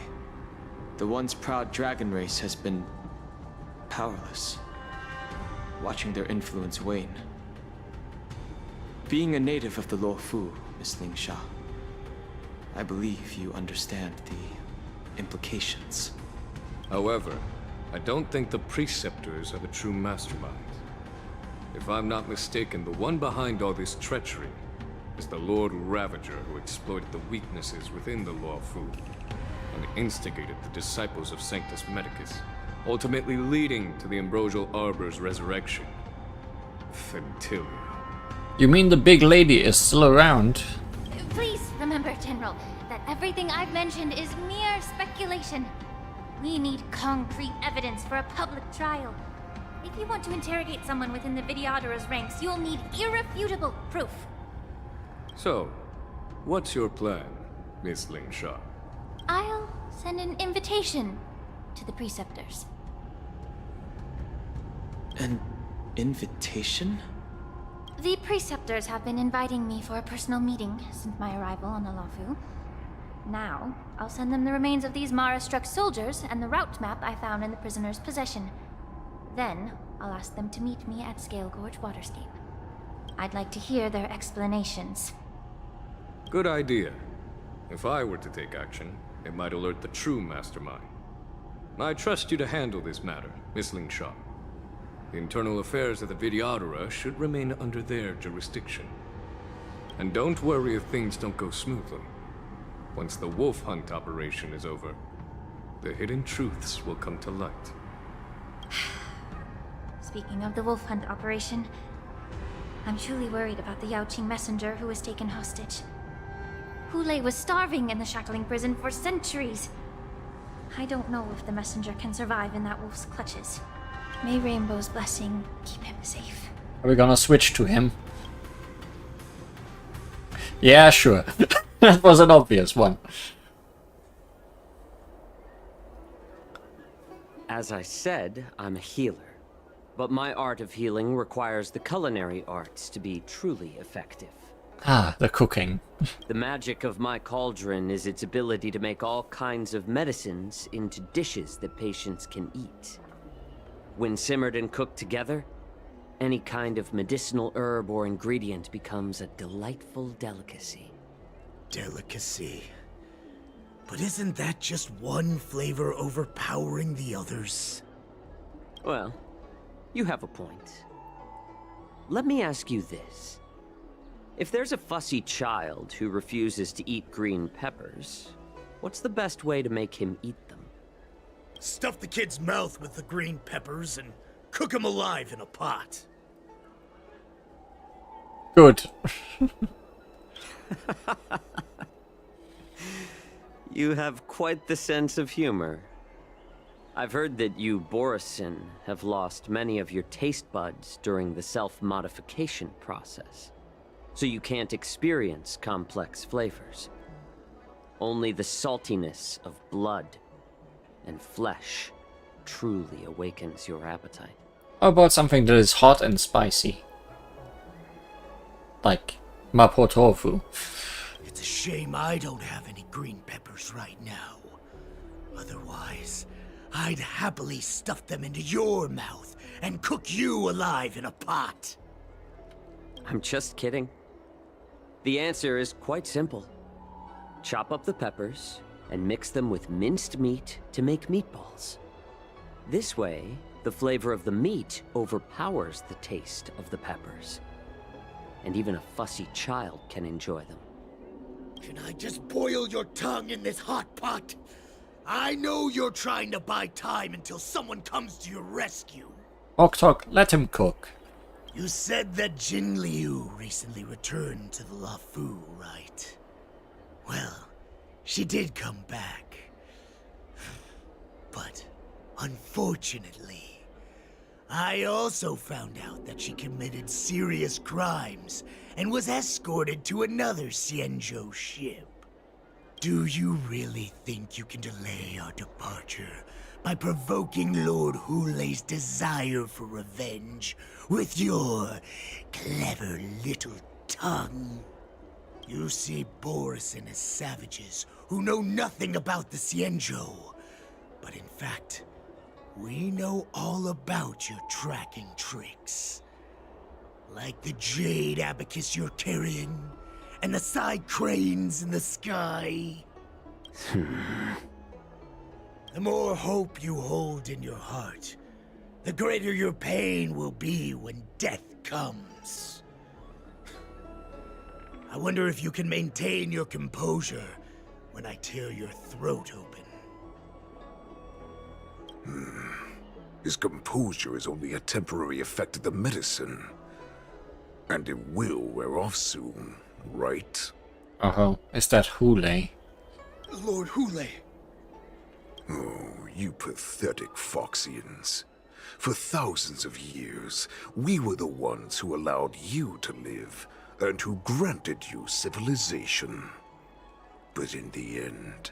the once proud dragon race has been powerless, watching their influence wane. Being a native of the Luofu, Miss Lingshaw, I believe you understand the implications. However, I don't think the Preceptors are the true masterminds. If I'm not mistaken, the one behind all this treachery is the Lord Ravager who exploited the weaknesses within the Luofu and instigated the disciples of Sanctus Medicus ultimately leading to the Ambrosial Arbor's resurrection. Fentilia. You mean the big lady is still around? Please remember, General, that everything I've mentioned is mere speculation. We need concrete evidence for a public trial. If you want to interrogate someone within the Videodor's ranks, you'll need irrefutable proof. So, what's your plan, Miss Lingshaw? I'll send an invitation to the Preceptors. An invitation? The Preceptors have been inviting me for a personal meeting since my arrival on Alafu. Now, I'll send them the remains of these Mara-struck soldiers and the route map I found in the prisoner's possession. Then, I'll ask them to meet me at Scale Gorge Waterscape. I'd like to hear their explanations. Good idea. If I were to take action, it might alert the true mastermind. I trust you to handle this matter, Miss Lingshaw. The internal affairs of the Videodora should remain under their jurisdiction. And don't worry if things don't go smoothly. Once the wolf hunt operation is over, the hidden truths will come to light. Speaking of the wolf hunt operation, I'm truly worried about the Yaoqing messenger who was taken hostage. Hulei was starving in the shackling prison for centuries. I don't know if the messenger can survive in that wolf's clutches. May Rainbow's blessing keep him safe. Are we gonna switch to him? Yeah, sure. That was an obvious one. As I said, I'm a healer. But my art of healing requires the culinary arts to be truly effective. Ah, the cooking. The magic of my cauldron is its ability to make all kinds of medicines into dishes that patients can eat. When simmered and cooked together, any kind of medicinal herb or ingredient becomes a delightful delicacy. Delicacy. But isn't that just one flavor overpowering the others? Well, you have a point. Let me ask you this. If there's a fussy child who refuses to eat green peppers, what's the best way to make him eat them? Stuff the kid's mouth with the green peppers and cook him alive in a pot. Good. You have quite the sense of humor. I've heard that you, Borisin, have lost many of your taste buds during the self-modification process. So you can't experience complex flavors. Only the saltiness of blood and flesh truly awakens your appetite. How about something that is hot and spicy? Like mapo tofu. It's a shame I don't have any green peppers right now. Otherwise, I'd happily stuff them into your mouth and cook you alive in a pot. I'm just kidding. The answer is quite simple. Chop up the peppers and mix them with minced meat to make meatballs. This way, the flavor of the meat overpowers the taste of the peppers. And even a fussy child can enjoy them. Can I just boil your tongue in this hot pot? I know you're trying to buy time until someone comes to your rescue. Oktok, let him cook. You said that Jin Liu recently returned to the Lafu, right? Well, she did come back. But, unfortunately, I also found out that she committed serious crimes and was escorted to another Xianzhou ship. Do you really think you can delay our departure by provoking Lord Hulei's desire for revenge with your clever little tongue? You see Borisin as savages who know nothing about the Xianzhou. But in fact, we know all about your tracking tricks. Like the jade abacus you're carrying, and the side cranes in the sky. The more hope you hold in your heart, the greater your pain will be when death comes. I wonder if you can maintain your composure when I tear your throat open. His composure is only a temporary effect of the medicine. And it will wear off soon, right? Uh-huh. Is that Hule? Lord Hule. Oh, you pathetic Foxians. For thousands of years, we were the ones who allowed you to live, and who granted you civilization. But in the end,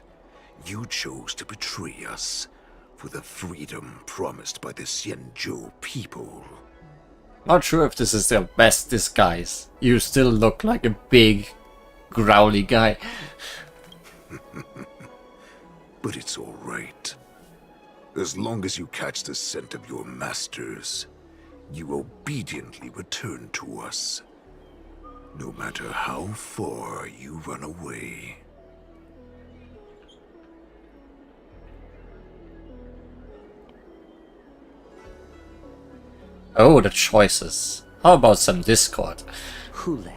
you chose to betray us for the freedom promised by the Xianzhou people. Not sure if this is their best disguise. You still look like a big, growly guy. But it's all right. As long as you catch the scent of your masters, you obediently return to us. No matter how far you run away. Oh, the choices. How about some Discord? Hule.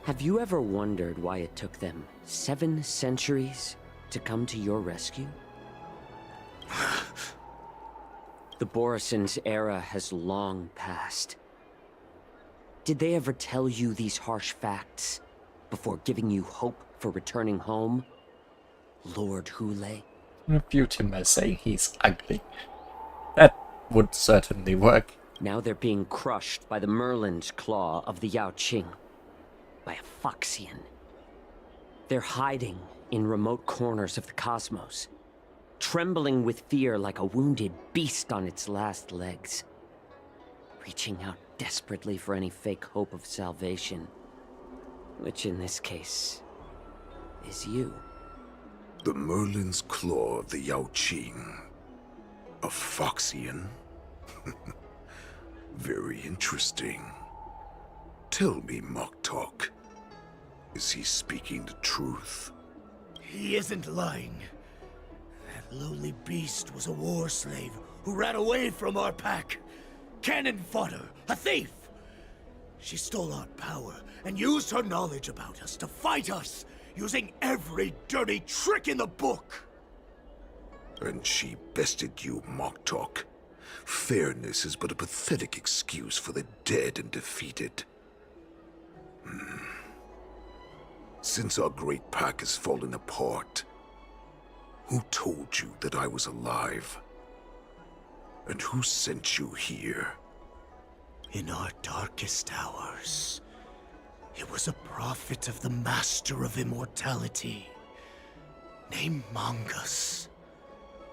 Have you ever wondered why it took them 7 centuries to come to your rescue? The Borison's era has long passed. Did they ever tell you these harsh facts before giving you hope for returning home, Lord Hule? Refute him by saying he's ugly. That would certainly work. Now they're being crushed by the Merlin's claw of the Yao Qing. By a Foxian. They're hiding in remote corners of the cosmos, trembling with fear like a wounded beast on its last legs, reaching out desperately for any fake hope of salvation, which in this case is you. The Merlin's claw of the Yao Qing. A Foxian? Very interesting. Tell me, Moktok, is he speaking the truth? He isn't lying. That lowly beast was a war slave who ran away from our pack. Cannon fodder, a thief. She stole our power and used her knowledge about us to fight us, using every dirty trick in the book. And she bested you, Moktok. Fairness is but a pathetic excuse for the dead and defeated. Since our great pack has fallen apart, who told you that I was alive? And who sent you here? In our darkest hours, it was a prophet of the Master of Immortality, named Mongus,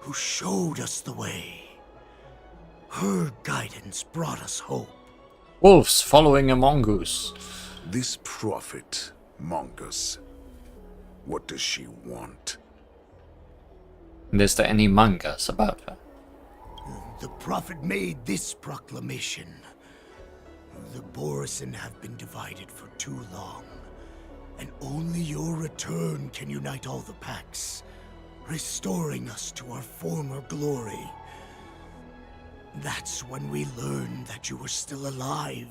who showed us the way. Her guidance brought us hope. Wolves following a mongoose. This prophet, Mongus, what does she want? And is there any mangas about her? The prophet made this proclamation. The Borison have been divided for too long, and only your return can unite all the packs, restoring us to our former glory. That's when we learned that you were still alive.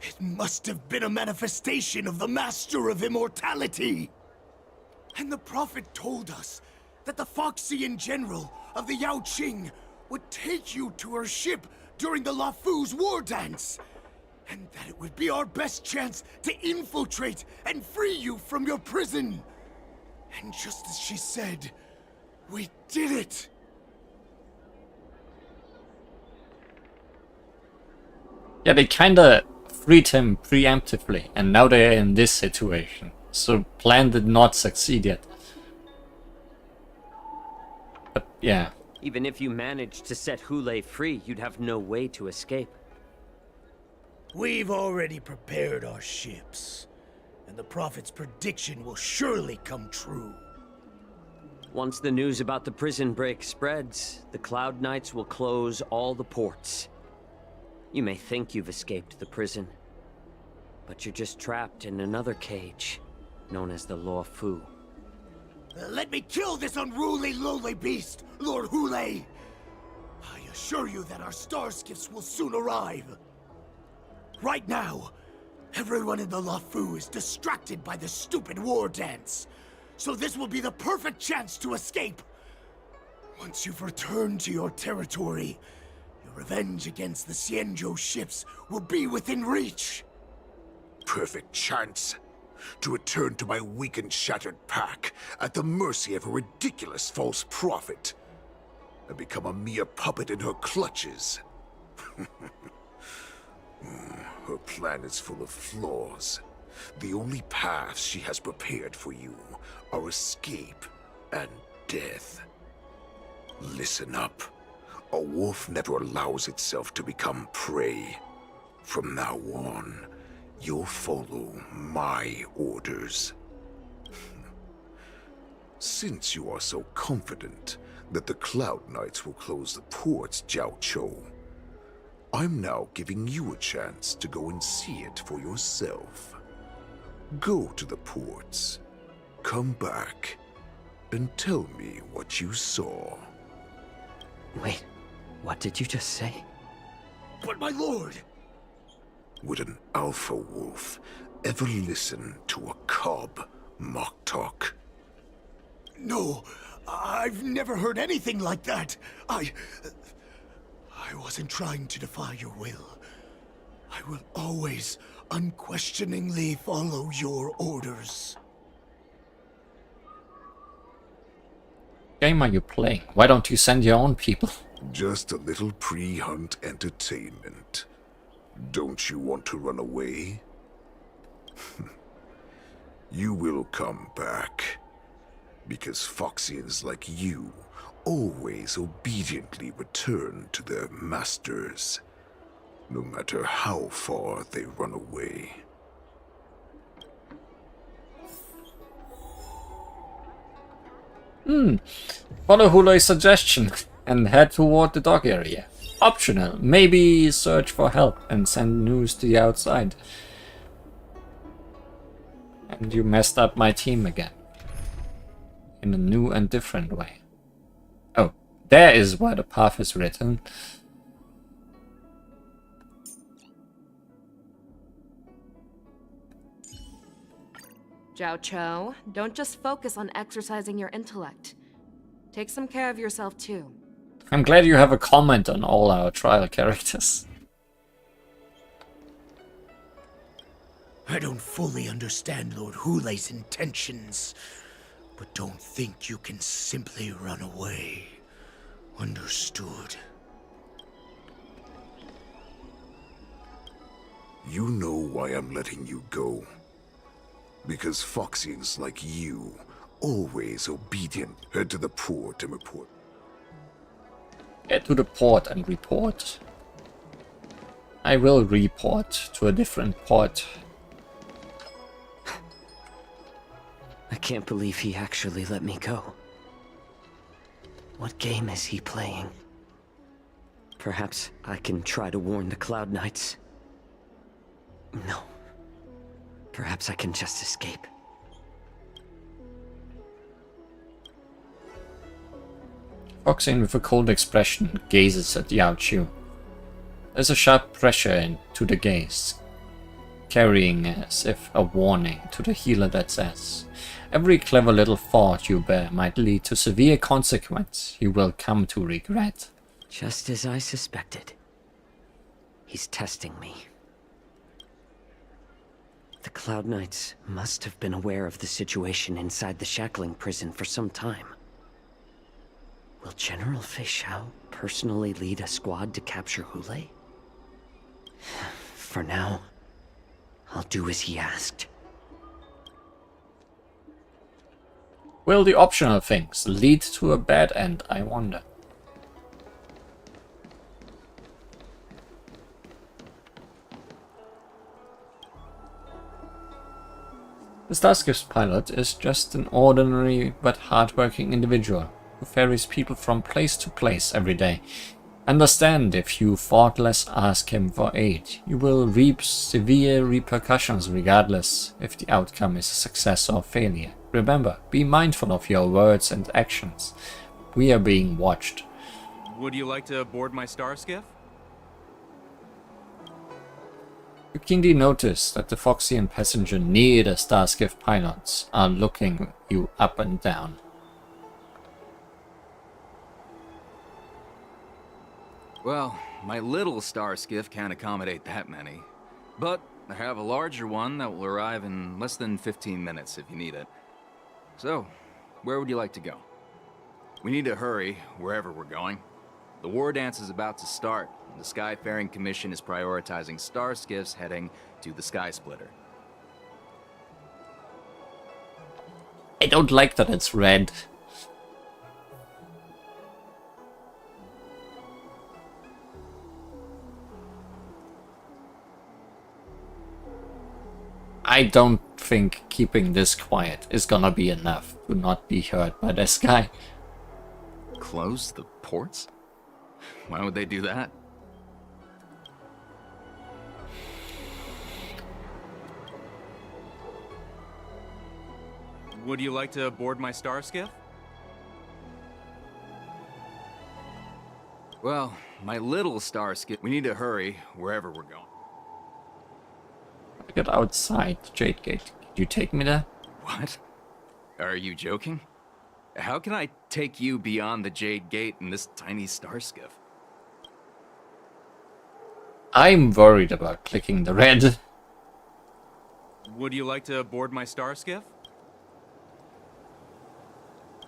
It must have been a manifestation of the Master of Immortality. And the prophet told us that the Foxian general of the Yao Qing would take you to her ship during the Lafu's war dance, and that it would be our best chance to infiltrate and free you from your prison. And just as she said, we did it! Yeah, they kinda freed him preemptively, and now they're in this situation. So plan did not succeed yet. But yeah. Even if you managed to set Hule free, you'd have no way to escape. We've already prepared our ships, and the Prophet's prediction will surely come true. Once the news about the prison break spreads, the Cloud Knights will close all the ports. You may think you've escaped the prison, but you're just trapped in another cage, known as the Law Fu. Let me kill this unruly, lowly beast, Lord Hule! I assure you that our star skiffs will soon arrive. Right now, everyone in the Lafu is distracted by the stupid war dance, so this will be the perfect chance to escape. Once you've returned to your territory, your revenge against the Xianzhou ships will be within reach. Perfect chance to return to my weak and shattered pack at the mercy of a ridiculous false prophet and become a mere puppet in her clutches. Her plan is full of flaws. The only paths she has prepared for you are escape and death. Listen up. A wolf never allows itself to become prey. From now on, you'll follow my orders. Since you are so confident that the Cloud Knights will close the ports, Jiao Chou, I'm now giving you a chance to go and see it for yourself. Go to the ports, come back, and tell me what you saw. Wait, what did you just say? But my lord! Would an alpha wolf ever listen to a cub, Moktok? No, I've never heard anything like that. I wasn't trying to defy your will. I will always unquestioningly follow your orders. Game are you playing? Why don't you send your own people? Just a little pre-hunt entertainment. Don't you want to run away? You will come back. Because Foxians like you always obediently return to their masters, no matter how far they run away. Follow Huloi's suggestion and head toward the dock area. Optional. Maybe search for help and send news to the outside. And you messed up my team again. In a new and different way. Oh, there is where the path is written. Jiao Chou, don't just focus on exercising your intellect. Take some care of yourself too. I'm glad you have a comment on all our trial characters. I don't fully understand Lord Hulei's intentions, but don't think you can simply run away. Understood. You know why I'm letting you go. Because Foxians like you, always obedient, head to the port and report. Get to the port and report. I will report to a different port. I can't believe he actually let me go. What game is he playing? Perhaps I can try to warn the Cloud Knights. No. Perhaps I can just escape. Foxian with a cold expression gazes at Yao Chu. There's a sharp pressure into the gaze, carrying as if a warning to the healer that says, every clever little thought you bear might lead to severe consequence you will come to regret. Just as I suspected. He's testing me. The Cloud Knights must have been aware of the situation inside the shackling prison for some time. Will General Fei Xiao personally lead a squad to capture Hulei? For now, I'll do as he asked. Will the optional things lead to a bad end, I wonder? The Starship's pilot is just an ordinary but hardworking individual who ferries people from place to place every day. Understand, if you thoughtless ask him for aid, you will reap severe repercussions regardless if the outcome is a success or failure. Remember, be mindful of your words and actions. We are being watched. Would you like to board my star skiff? You keenly notice that the Foxian passenger near the Starskiff pilots are looking you up and down. Well, my little star skiff can't accommodate that many. But I have a larger one that will arrive in less than 15 minutes if you need it. So, where would you like to go? We need to hurry wherever we're going. The war dance is about to start, and the Skyfaring Commission is prioritizing star skiffs heading to the Sky Splitter. I don't like that it's red. I don't think keeping this quiet is gonna be enough to not be heard by this guy. Close the ports? Why would they do that? Would you like to board my star skiff? Well, my little star skiff. We need to hurry wherever we're going. I got outside Jade Gate. Could you take me there? What? Are you joking? How can I take you beyond the Jade Gate in this tiny star skiff? I'm worried about clicking the red. Would you like to board my star skiff?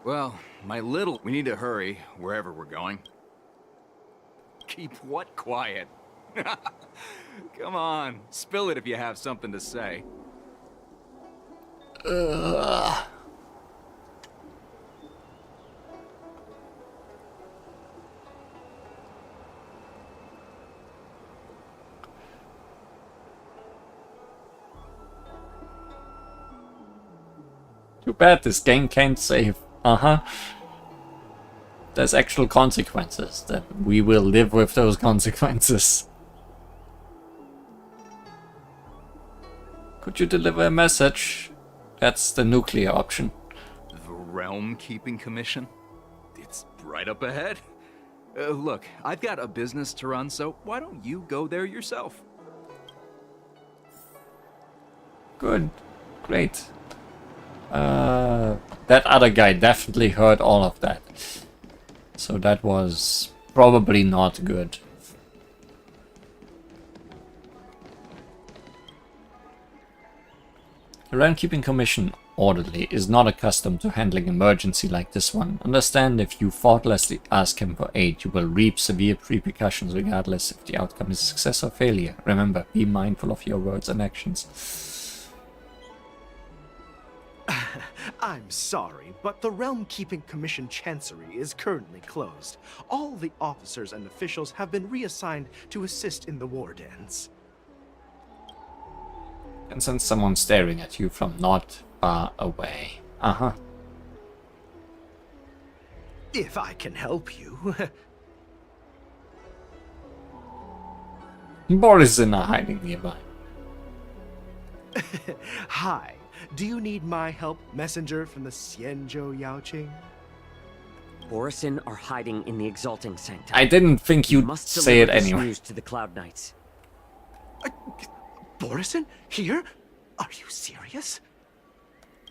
Well, my little... We need to hurry wherever we're going. Keep what quiet? Come on, spill it if you have something to say. Too bad this game can't save. There's actual consequences, then we will live with those consequences. Could you deliver a message? That's the nuclear option. The Realm Keeping Commission? It's right up ahead. Look, I've got a business to run, so why don't you go there yourself? Good. Great. That other guy definitely heard all of that. So that was probably not good. The Realm Keeping Commission orderly is not accustomed to handling emergency like this one. Understand, if you thoughtlessly ask him for aid, you will reap severe repercussions regardless if the outcome is success or failure. Remember, be mindful of your words and actions. I'm sorry, but the Realm Keeping Commission Chancery is currently closed. All the officers and officials have been reassigned to assist in the war dance. And sense someone staring at you from not far away. If I can help you. Boris and I are hiding nearby. Hi. Do you need my help, messenger from the Xianzhou Yaoqing? Borisin are hiding in the Exalting Sanctum. I didn't think you'd say it anyway. News to the Cloud Knights. Borisin? Here? Are you serious?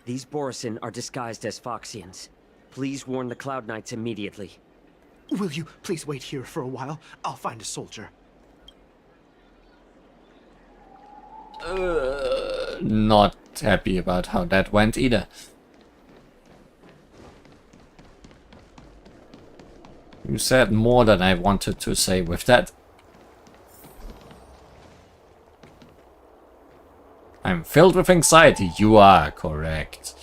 These Borisin are disguised as Foxians. Please warn the Cloud Knights immediately. Will you please wait here for a while? I'll find a soldier. Not happy about how that went either. You said more than I wanted to say with that. I'm filled with anxiety. You are correct.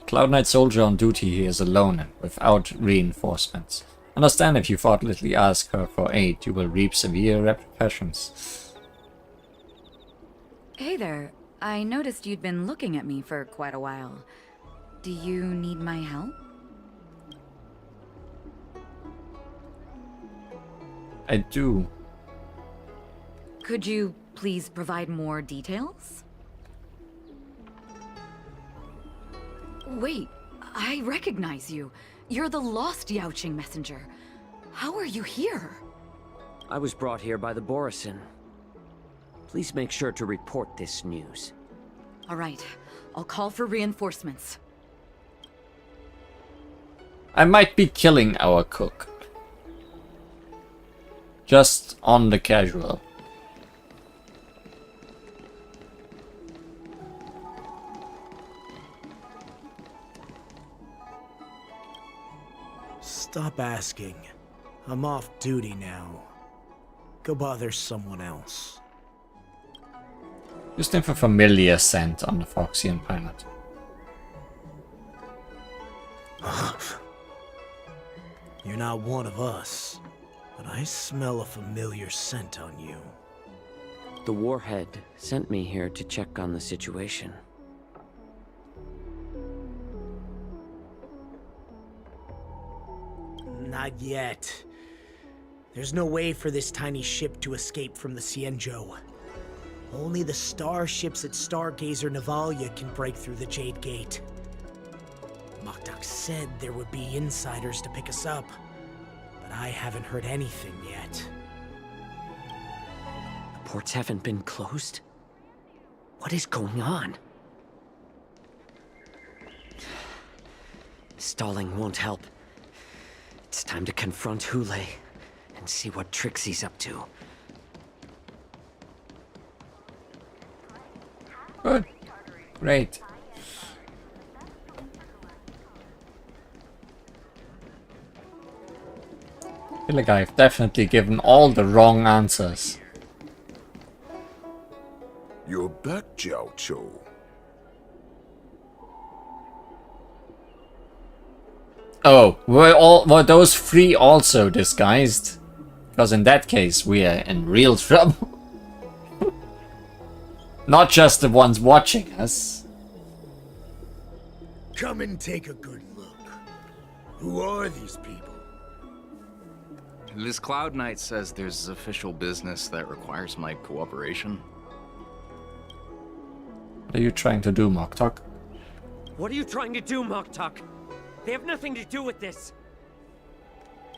Cloud Knight soldier on duty here is alone and without reinforcements. Understand, if you thoughtlessly ask her for aid, you will reap severe repercussions. Hey there. I noticed you'd been looking at me for quite a while. Do you need my help? I do. Could you please provide more details? Wait, I recognize you. You're the lost Yaoqing messenger. How are you here? I was brought here by the Borisin. Please make sure to report this news. All right, I'll call for reinforcements. I might be killing our cook. Just on the casual. Stop asking. I'm off duty now. Go bother someone else. Just for familiar scent on the Foxian planet. You're not one of us, but I smell a familiar scent on you. The warhead sent me here to check on the situation. Not yet. There's no way for this tiny ship to escape from the Xianzhou. Only the starships at Stargazer Navalia can break through the Jade Gate. Moktok said there would be insiders to pick us up, but I haven't heard anything yet. The ports haven't been closed? What is going on? Stalling won't help. It's time to confront Hule and see what tricks he's up to. Good. Great. I feel like I've definitely given all the wrong answers. You're back, Jiao Cho. Oh, were those three also disguised? Because in that case, we are in real trouble. Not just the ones watching us. Come and take a good look. Who are these people? This Cloud Knight says there's official business that requires my cooperation. What are you trying to do, Moktok? What are you trying to do, Moktok? They have nothing to do with this.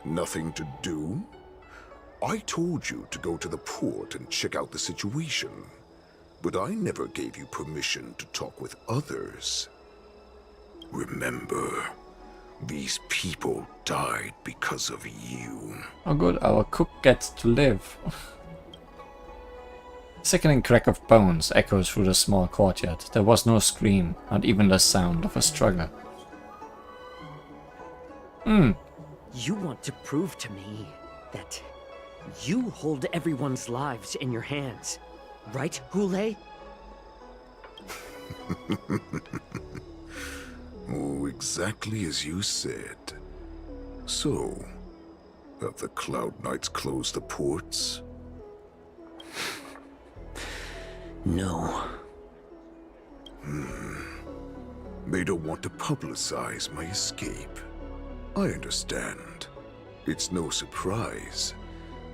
Nothing to do? I told you to go to the port and check out the situation. But I never gave you permission to talk with others. Remember, these people died because of you. Oh good, our cook gets to live. Sickening crack of bones echoes through the small courtyard. There was no scream, not even the sound of a struggle. You want to prove to me that you hold everyone's lives in your hands, right, Hule? Oh, exactly as you said. So, have the Cloud Knights closed the ports? No. They don't want to publicize my escape. I understand. It's no surprise,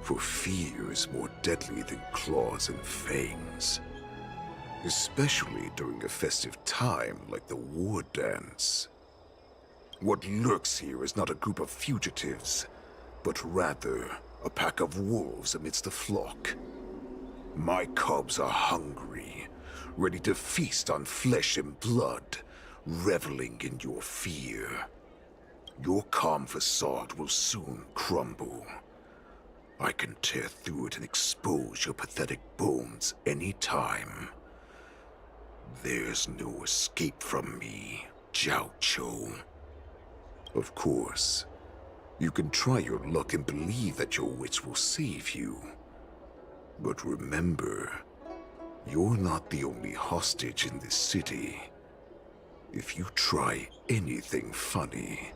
for fear is more deadly than claws and fangs. Especially during a festive time like the war dance. What lurks here is not a group of fugitives, but rather a pack of wolves amidst the flock. My cubs are hungry, ready to feast on flesh and blood, reveling in your fear. Your calm facade will soon crumble. I can tear through it and expose your pathetic bones any time. There's no escape from me, Jiao Cho. Of course, you can try your luck and believe that your wits will save you. But remember, you're not the only hostage in this city. If you try anything funny,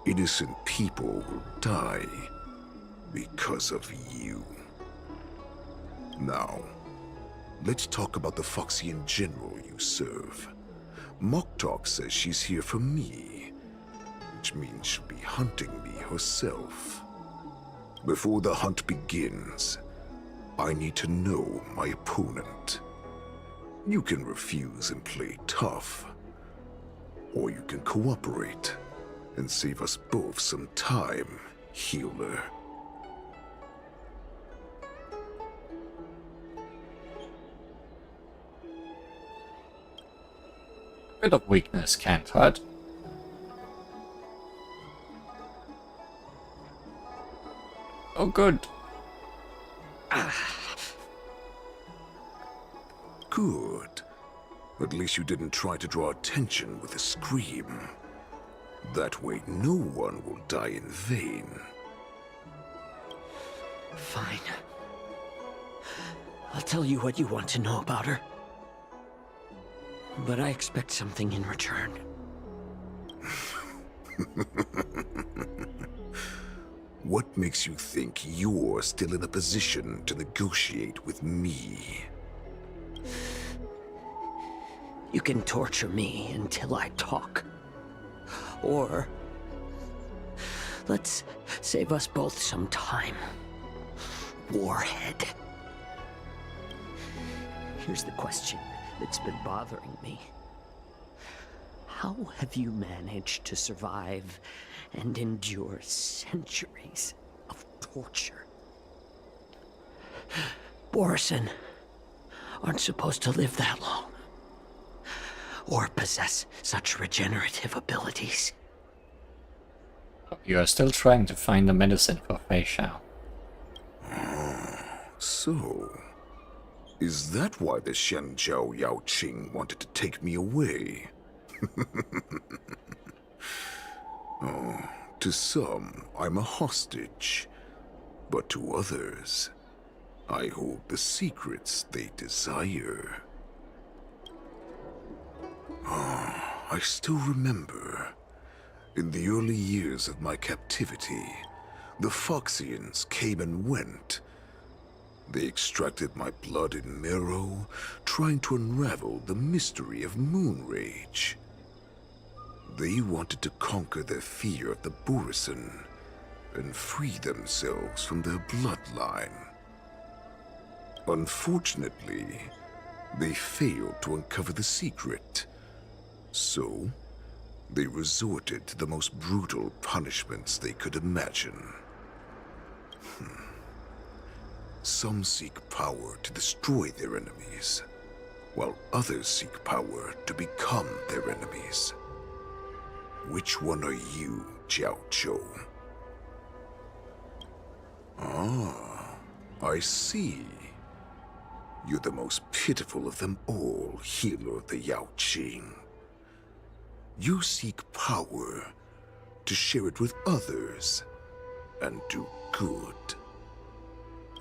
innocent people will die because of you. Now, let's talk about the Foxian general you serve. Moktok says she's here for me, which means she'll be hunting me herself. Before the hunt begins, I need to know my opponent. You can refuse and play tough, or you can cooperate and save us both some time, healer. Bit of weakness can't hurt. Oh, good. Good. At least you didn't try to draw attention with a scream. That way no one will die in vain. Fine. I'll tell you what you want to know about her. But I expect something in return. What makes you think you're still in a position to negotiate with me? You can torture me until I talk. Or let's save us both some time. Warhead. Here's the question that's been bothering me. How have you managed to survive and endure centuries of torture? Borison aren't supposed to live that long. Or possess such regenerative abilities. You are still trying to find a medicine for Fei Xiao. So, is that why the Xianzhou Yaoqing wanted to take me away? Oh, to some, I'm a hostage. But to others, I hold the secrets they desire. I still remember. In the early years of my captivity, the Foxians came and went. They extracted my blood and marrow, trying to unravel the mystery of moon rage. They wanted to conquer their fear of the Borison and free themselves from their bloodline. Unfortunately, they failed to uncover the secret. So, they resorted to the most brutal punishments they could imagine. Some seek power to destroy their enemies, while others seek power to become their enemies. Which one are you, Jiao Zhou? Ah, I see. You're the most pitiful of them all, healer of the Yaoqing. You seek power to share it with others and do good.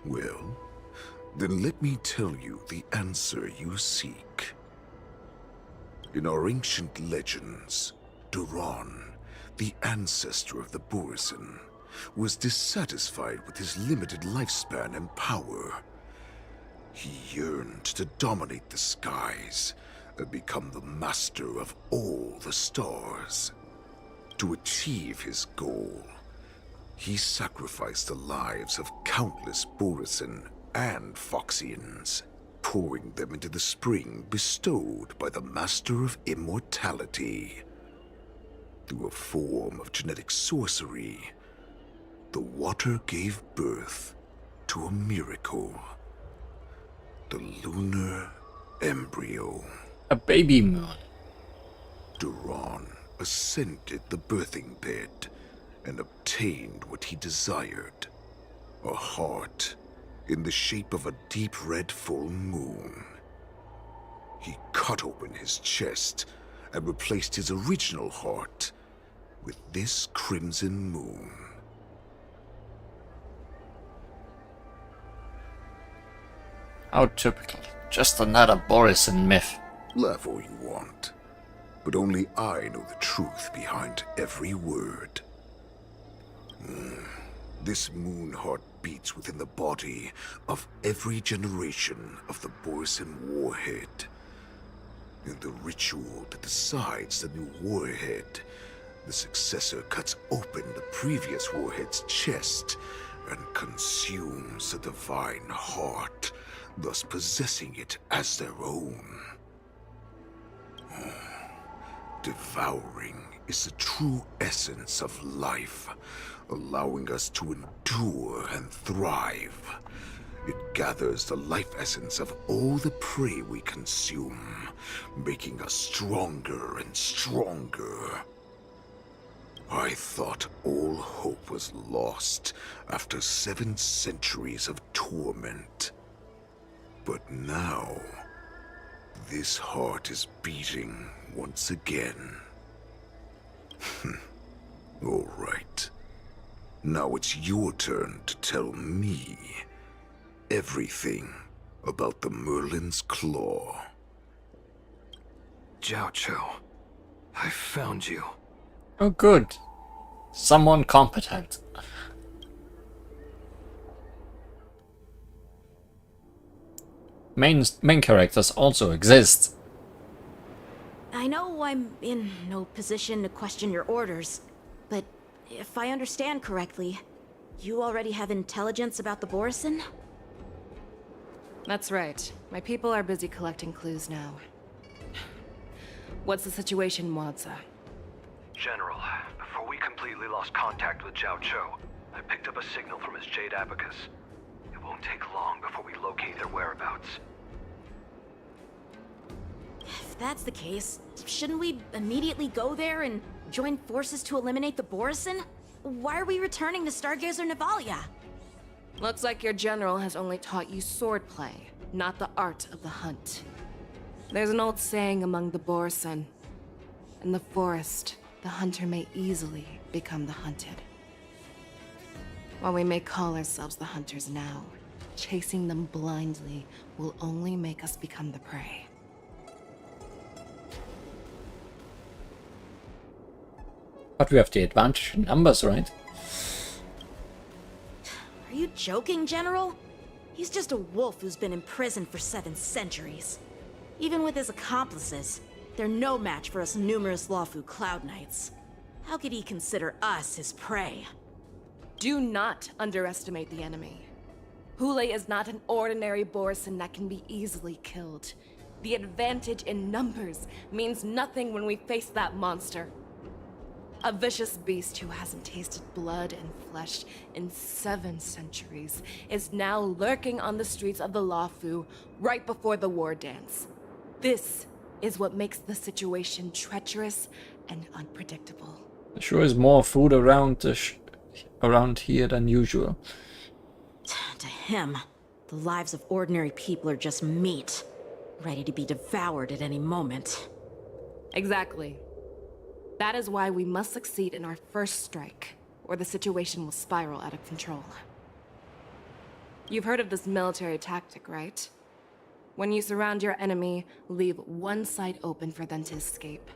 Well, then let me tell you the answer you seek. In our ancient legends, Duran, the ancestor of the Borison, was dissatisfied with his limited lifespan and power. He yearned to dominate the skies and become the master of all the stars. To achieve his goal, he sacrificed the lives of countless Borison and Foxians, pouring them into the spring bestowed by the Master of Immortality. Through a form of genetic sorcery, the water gave birth to a miracle. The lunar embryo. A baby moon. Duran ascended the birthing bed and obtained what he desired. A heart in the shape of a deep red full moon. He cut open his chest and replaced his original heart with this crimson moon. How typical. Just another Borison myth. Laugh all you want, but only I know the truth behind every word. This moon heart beats within the body of every generation of the Borison warhead. In the ritual that decides the new warhead, the successor cuts open the previous warhead's chest and consumes the divine heart, thus possessing it as their own. Devouring is the true essence of life, allowing us to endure and thrive. It gathers the life essence of all the prey we consume, making us stronger and stronger. I thought all hope was lost after 7 centuries of torment. But now, this heart is beating once again. All right. Now it's your turn to tell me everything about the Merlin's Claw. Jiao Cho, I found you. Oh, good. Someone competent. Main characters also exist. I know I'm in no position to question your orders, but if I understand correctly, you already have intelligence about the Borison? That's right. My people are busy collecting clues now. What's the situation, Wadza? General, before we completely lost contact with Jiao Cho, I picked up a signal from his Jade Abacus. It won't take long before we locate their whereabouts. If that's the case, shouldn't we immediately go there and join forces to eliminate the Borison? Why are we returning to Stargazer Navalia? Looks like your general has only taught you swordplay, not the art of the hunt. There's an old saying among the Borison. In the forest, the hunter may easily become the hunted. While we may call ourselves the hunters now, chasing them blindly will only make us become the prey. But we have the advantage in numbers, right? Are you joking, General? He's just a wolf who's been imprisoned for 7 centuries. Even with his accomplices, they're no match for us numerous Lawfu Cloud Knights. How could he consider us his prey? Do not underestimate the enemy. Hule is not an ordinary Borison that can be easily killed. The advantage in numbers means nothing when we face that monster. A vicious beast who hasn't tasted blood and flesh in 7 centuries is now lurking on the streets of the Lawfu right before the war dance. This is what makes the situation treacherous and unpredictable. There sure is more food around around here than usual. To him, the lives of ordinary people are just meat, ready to be devoured at any moment. Exactly. That is why we must succeed in our first strike, or the situation will spiral out of control. You've heard of this military tactic, right? When you surround your enemy, leave one side open for them to escape.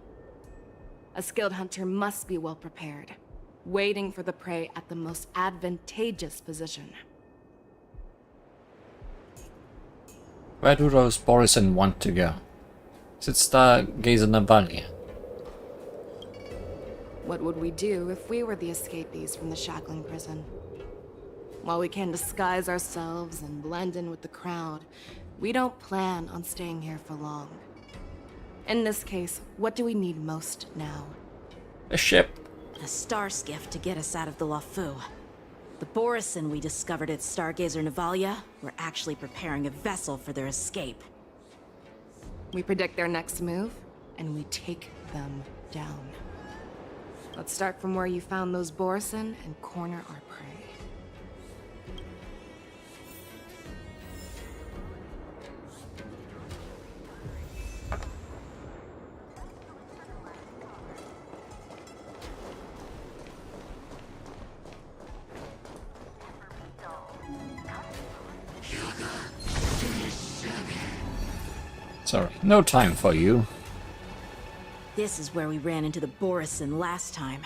A skilled hunter must be well prepared, waiting for the prey at the most advantageous position. Where do those Borison want to go? Is it Stargazer Navalia? What would we do if we were the escapees from the shackling prison? While we can disguise ourselves and blend in with the crowd, we don't plan on staying here for long. In this case, what do we need most now? A ship. A star skiff to get us out of the Lawfu. The Borison we discovered at Stargazer Navalia were actually preparing a vessel for their escape. We predict their next move, and we take them down. Let's start from where you found those Borison and corner our prey. Sorry, no time for you. This is where we ran into the Borison last time.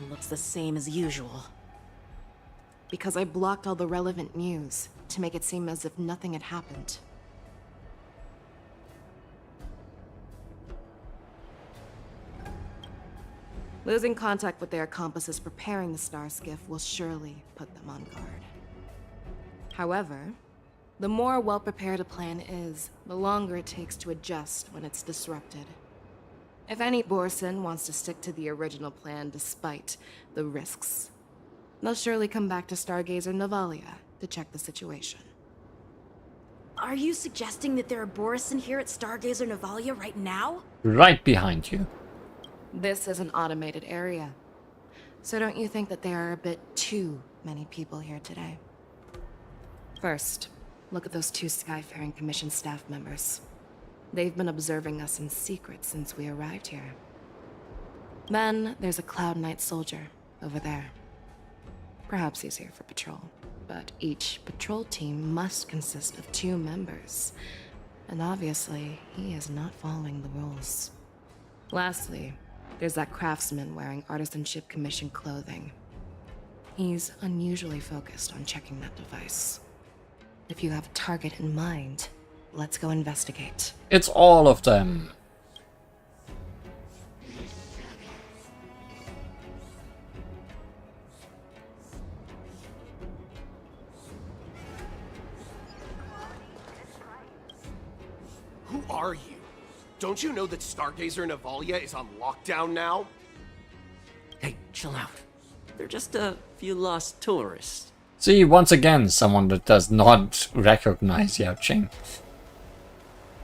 It looks the same as usual. Because I blocked all the relevant news to make it seem as if nothing had happened. Losing contact with their accomplices preparing the star skiff will surely put them on guard. However, the more well-prepared a plan is, the longer it takes to adjust when it's disrupted. If any Borison wants to stick to the original plan despite the risks, they'll surely come back to Stargazer Navalia to check the situation. Are you suggesting that there are Borison here at Stargazer Navalia right now? Right behind you. This is an automated area. So don't you think that there are a bit too many people here today? First, look at those 2 Skyfaring Commission staff members. They've been observing us in secret since we arrived here. Then, there's a Cloud Knight soldier over there. Perhaps he's here for patrol, but each patrol team must consist of 2 members. And obviously, he is not following the rules. Lastly, there's that craftsman wearing Artisanship Commission clothing. He's unusually focused on checking that device. If you have a target in mind, let's go investigate. It's all of them. Who are you? Don't you know that Stargazer Navalia is on lockdown now? Hey, chill out. They're just a few lost tourists. See, once again, someone that does not recognize Yao Qing.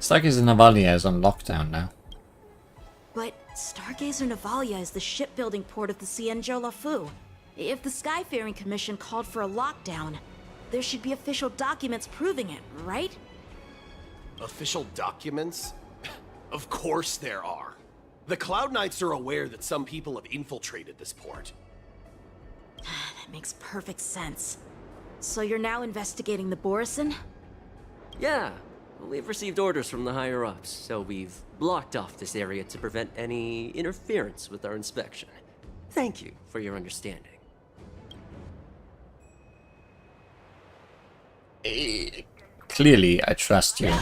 Stargazer Navalia is on lockdown now. But Stargazer Navalia is the shipbuilding port of the Xianzhou Lafu. If the Skyfaring Commission called for a lockdown, there should be official documents proving it, right? Official documents? Of course there are. The Cloud Knights are aware that some people have infiltrated this port. That makes perfect sense. So you're now investigating the Borison? Yeah, we've received orders from the higher-ups, so we've blocked off this area to prevent any interference with our inspection. Thank you for your understanding. Clearly, I trust you.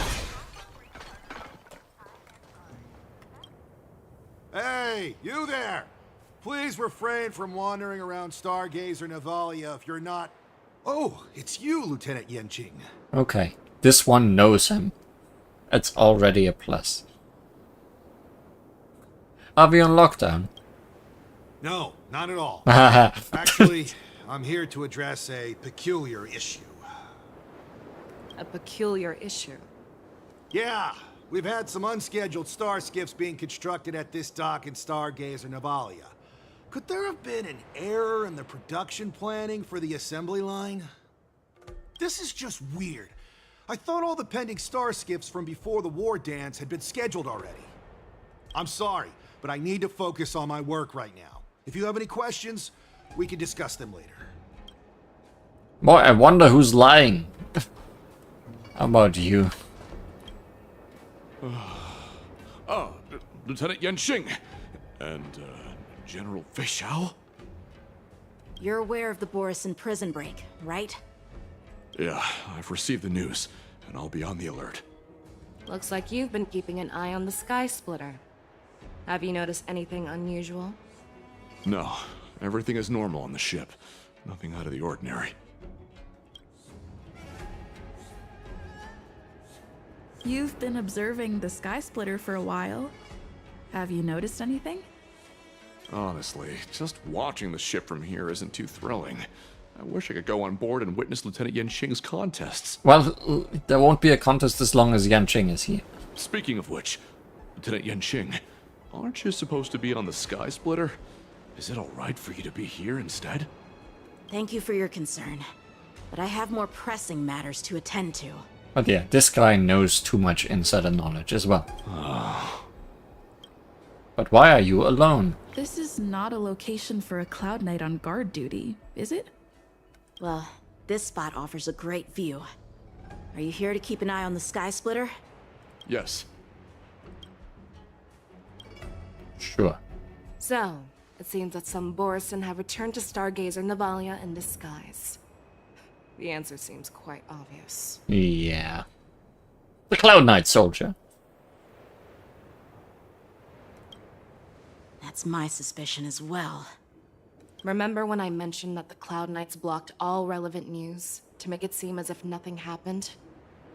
Hey, you there! Please refrain from wandering around Stargazer Navalia if you're not... Oh, it's you, Lieutenant Yanqing. Okay, this one knows him. It's already a plus. Are we on lockdown? No, not at all. Actually, I'm here to address a peculiar issue. A peculiar issue? Yeah, we've had some unscheduled star skiffs being constructed at this dock in Stargazer Navalia. Could there have been an error in the production planning for the assembly line? This is just weird. I thought all the pending star skiffs from before the war dance had been scheduled already. I'm sorry, but I need to focus on my work right now. If you have any questions, we can discuss them later. Boy, I wonder who's lying. How about you? Lieutenant Yanqing and General Fei Xiao? You're aware of the Borison prison break, right? Yeah, I've received the news, and I'll be on the alert. Looks like you've been keeping an eye on the Sky Splitter. Have you noticed anything unusual? No, everything is normal on the ship. Nothing out of the ordinary. You've been observing the Sky Splitter for a while. Have you noticed anything? Honestly, just watching the ship from here isn't too thrilling. I wish I could go on board and witness Lieutenant Yanqing's contests. Well, there won't be a contest as long as Yanqing is here. Speaking of which, Lieutenant Yanqing, aren't you supposed to be on the Sky Splitter? Is it alright for you to be here instead? Thank you for your concern, but I have more pressing matters to attend to. But yeah, this guy knows too much insider knowledge as well. But why are you alone? This is not a location for a Cloud Knight on guard duty, is it? Well, this spot offers a great view. Are you here to keep an eye on the Sky Splitter? Yes. Sure. So, it seems that some Borison have returned to Stargazer Navalia in disguise. The answer seems quite obvious. Yeah. The Cloud Knight soldier. That's my suspicion as well. Remember when I mentioned that the Cloud Knights blocked all relevant news to make it seem as if nothing happened?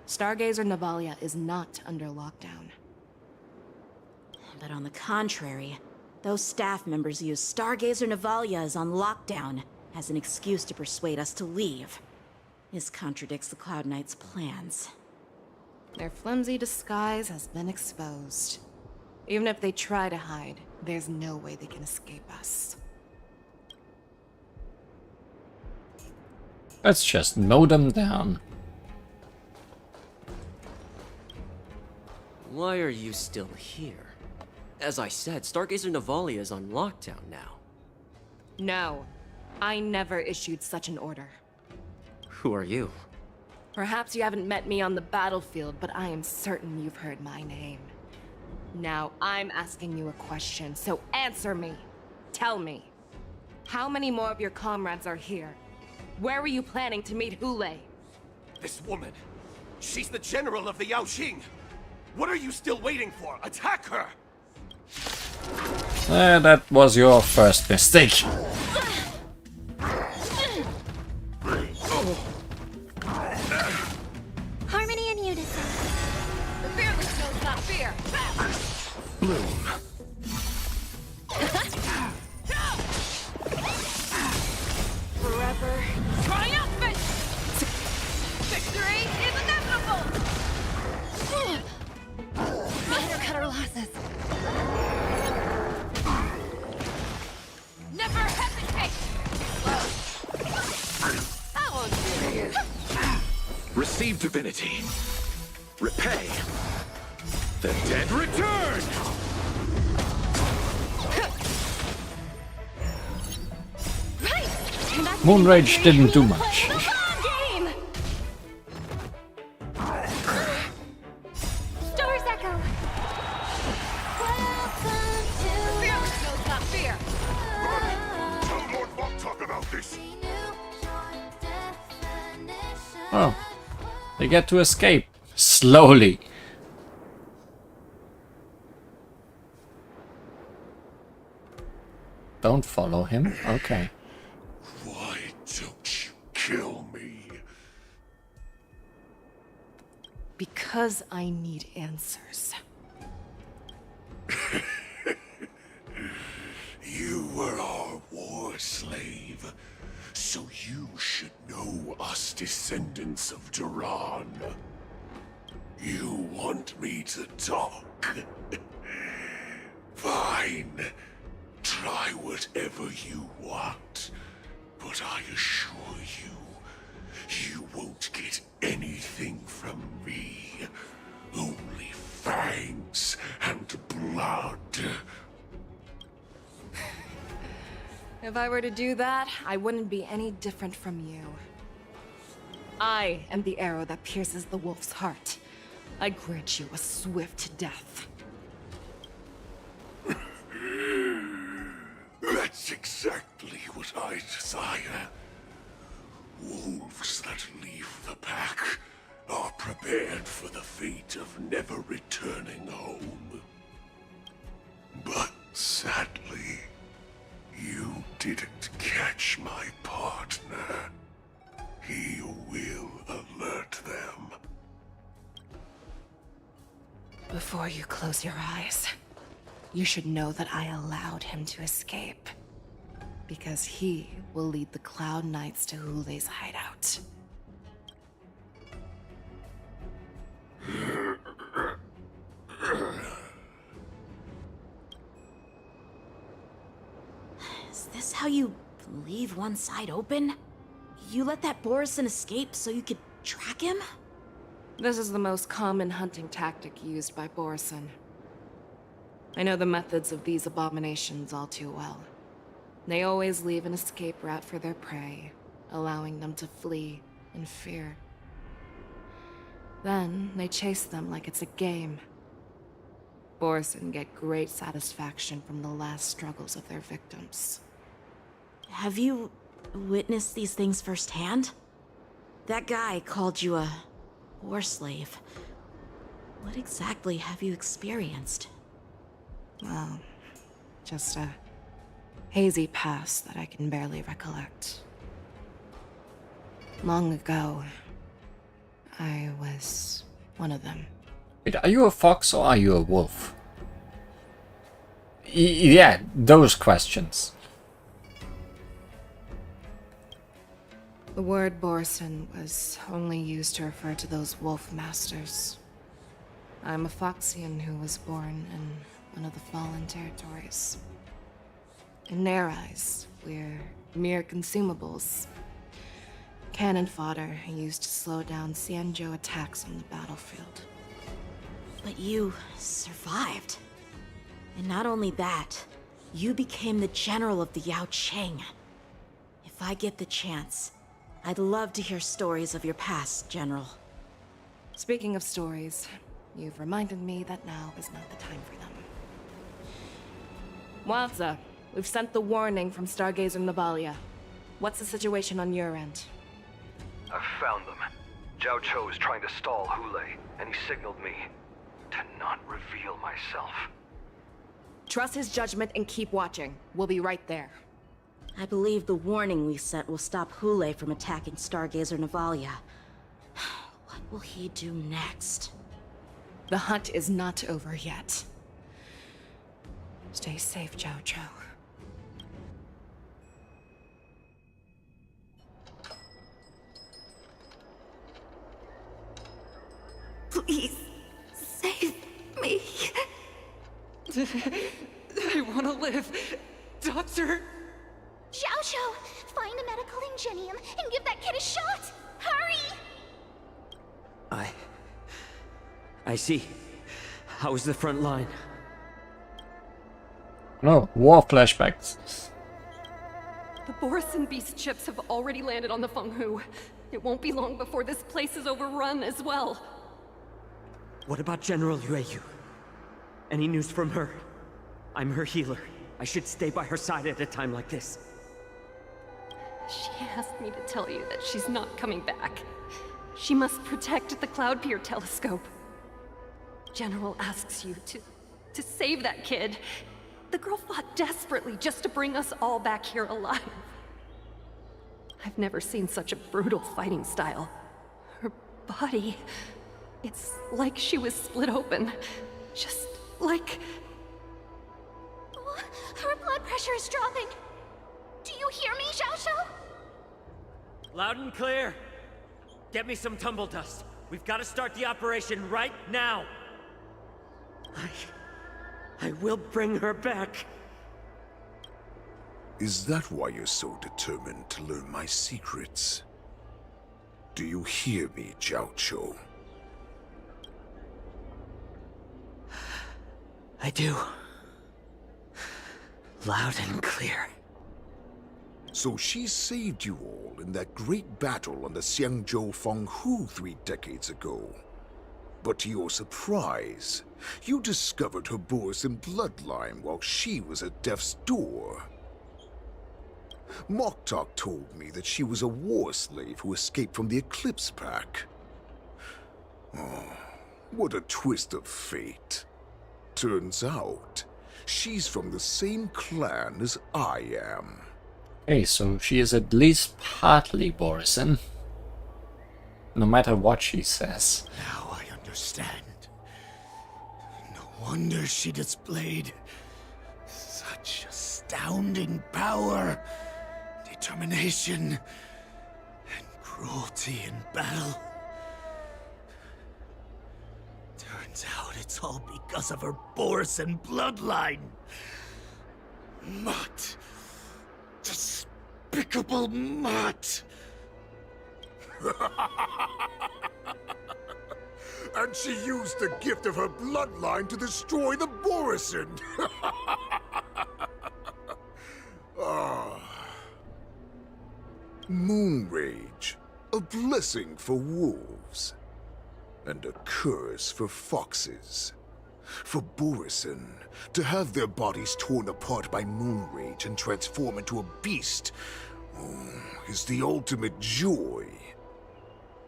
Stargazer Navalia is not under lockdown. But on the contrary, those staff members use Stargazer Navalia is on lockdown as an excuse to persuade us to leave. This contradicts the Cloud Knights' plans. Their flimsy disguise has been exposed. Even if they try to hide, there's no way they can escape us. Let's just mow them down. Why are you still here? As I said, Stargazer Navalia is on lockdown now. No, I never issued such an order. Who are you? Perhaps you haven't met me on the battlefield, but I am certain you've heard my name. Now, I'm asking you a question, so answer me. Tell me, how many more of your comrades are here? Where were you planning to meet Hule? This woman, she's the general of the Yaoxing. What are you still waiting for? Attack her! That was your first mistake. Harmony and unison. The fearless knows not fear. Bloom. Forever triumphant! Victory is inevitable! Better cut our losses. Never hesitate! That won't do you. Receive divinity. Repay. The dead return! Moonrage didn't do much. Star's Echo. Tell Lord Boktok about this. Oh, they get to escape slowly. Don't follow him. Okay. Why don't you kill me? Because I need answers. You were our war slave, so you should know us descendants of Duran. You want me to talk? Fine. Try whatever you want, but I assure you, you won't get anything from me. Only fangs and blood. If I were to do that, I wouldn't be any different from you. I am the arrow that pierces the wolf's heart. I grant you a swift death. That's exactly what I desire. Wolves that leave the pack are prepared for the fate of never returning home. But sadly, you didn't catch my partner. He will alert them. Before you close your eyes, you should know that I allowed him to escape. Because he will lead the Cloud Knights to Hule's hideout. Is this how you leave one side open? You let that Borison escape so you could track him? This is the most common hunting tactic used by Borison. I know the methods of these abominations all too well. They always leave an escape route for their prey, allowing them to flee in fear. Then they chase them like it's a game. Borison get great satisfaction from the last struggles of their victims. Have you witnessed these things firsthand? That guy called you a war slave. What exactly have you experienced? Well, just a hazy past that I can barely recollect. Long ago, I was one of them. Wait, are you a fox or are you a wolf? Yeah, those questions. The word Borison was only used to refer to those wolf masters. I'm a Foxian who was born in one of the fallen territories. In their eyes, we're mere consumables. Cannon fodder used to slow down Xianzhou attacks on the battlefield. But you survived. And not only that, you became the general of the Yaoqing. If I get the chance, I'd love to hear stories of your past, General. Speaking of stories, you've reminded me that now is not the time for them. Waza, we've sent the warning from Stargazer Navalia. What's the situation on your end? I've found them. Zhao Cho is trying to stall Hule, and he signaled me to not reveal myself. Trust his judgment and keep watching. We'll be right there. I believe the warning we sent will stop Hule from attacking Stargazer Navalia. What will he do next? The hunt is not over yet. Stay safe, Zhao Cho. Please, save me. I want to live. Doctor! Xiao, find a medical ingenium and give that kid a shot! Hurry! I see. How is the front line? No, war flashbacks. The Borisin beast chips have already landed on the Fenghu. It won't be long before this place is overrun as well. What about General Yueyu? Any news from her? I'm her healer. I should stay by her side at a time like this. She asked me to tell you that she's not coming back. She must protect the Cloud Pier telescope. General asks you to save that kid. The girl fought desperately just to bring us all back here alive. I've never seen such a brutal fighting style. Her body... it's like she was split open. Just like... Oh, her blood pressure is dropping. Do you hear me, Xiao? Loud and clear. Get me some tumble dust. We've got to start the operation right now. I will bring her back. Is that why you're so determined to learn my secrets? Do you hear me, Zhao Cho? I do. Loud and clear. So she saved you all in that great battle on the Xianzhou Fenghu 3 decades ago. But to your surprise, you discovered her Borisin bloodline while she was at death's door. Moktok told me that she was a war slave who escaped from the Eclipse Pack. Oh, what a twist of fate. Turns out, she's from the same clan as I am. Okay, so she is at least partly Borisin. No matter what she says. Now I understand. No wonder she displayed such astounding power, determination, and cruelty in battle. Turns out it's all because of her Borisin bloodline. Mutt. Despicable mutt. And she used the gift of her bloodline to destroy the Borisin. Moon Rage, a blessing for wolves, and a curse for foxes. For Borisin, to have their bodies torn apart by Moon Rage and transform into a beast is the ultimate joy.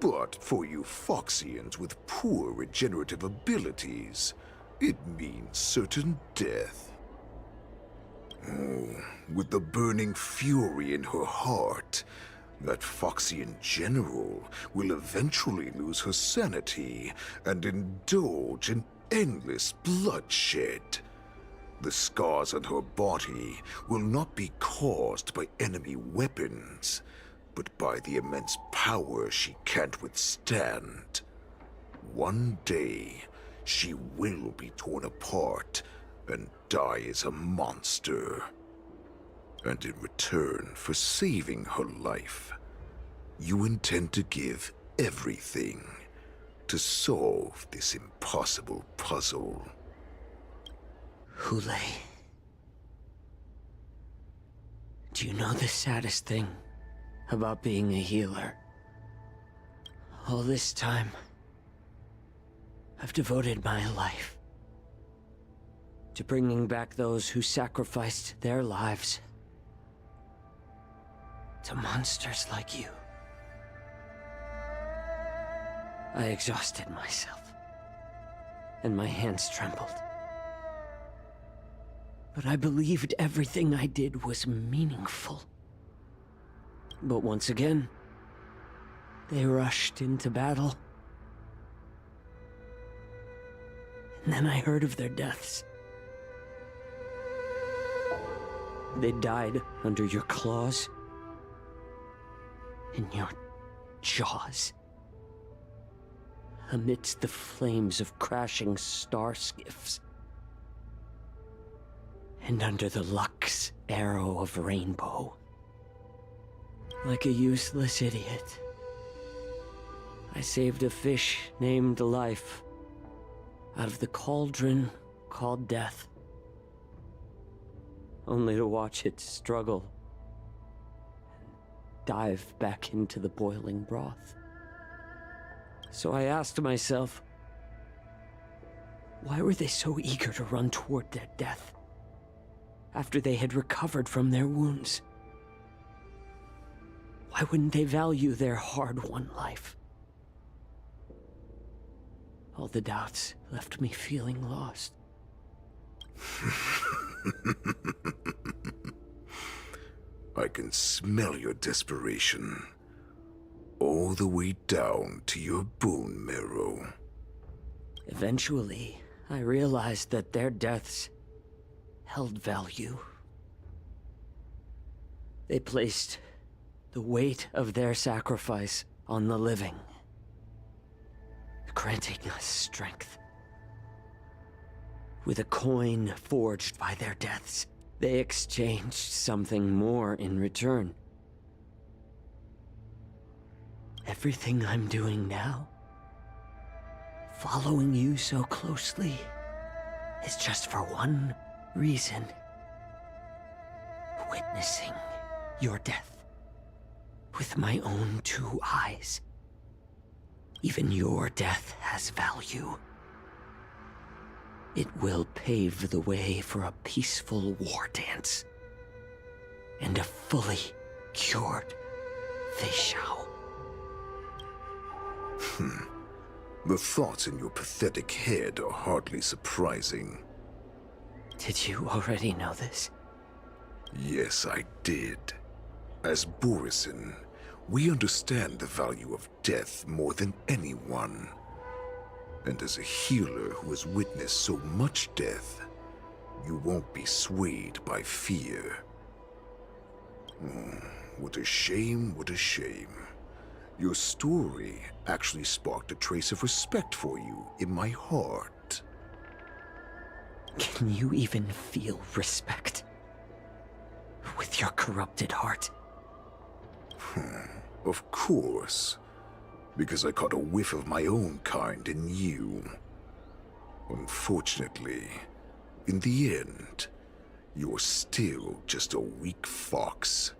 But for you Foxians with poor regenerative abilities, it means certain death. With the burning fury in her heart, that Foxian general will eventually lose her sanity and indulge in endless bloodshed. The scars on her body will not be caused by enemy weapons, but by the immense power she can't withstand. One day, she will be torn apart and die as a monster. And in return for saving her life, You intend to give everything to solve this impossible puzzle. Hule. Do you know the saddest thing about being a healer? All this time, I've devoted my life to bringing back those who sacrificed their lives to monsters like you. I exhausted myself, and my hands trembled. But I believed everything I did was meaningful. But once again, they rushed into battle. And then I heard of their deaths. They died under your claws, in your jaws, amidst the flames of crashing star skiffs, and under the Lux arrow of Rainbow. Like a useless idiot, I saved a fish named Life out of the cauldron called Death, only to watch it struggle and dive back into the boiling broth. So I asked myself, why were they so eager to run toward their death after they had recovered from their wounds? Why wouldn't they value their hard-won life? All the doubts left me feeling lost. I can smell your desperation, all the way down to your bone marrow. Eventually, I realized that their deaths held value. They placed the weight of their sacrifice on the living, granting us strength. With a coin forged by their deaths, they exchanged something more in return. Everything I'm doing now, following you so closely, is just for one reason: witnessing your death with my own 2 eyes. Even your death has value. It will pave the way for a peaceful war dance and a fully cured Feishao. The thoughts in your pathetic head are hardly surprising. Did you already know this? Yes, I did. As Borisin, we understand the value of death more than anyone. And as a healer who has witnessed so much death, you won't be swayed by fear. What a shame, what a shame. Your story actually sparked a trace of respect for you in my heart. Can you even feel respect with your corrupted heart? Of course. Because I caught a whiff of my own kind in you. Unfortunately, in the end, you're still just a weak fox.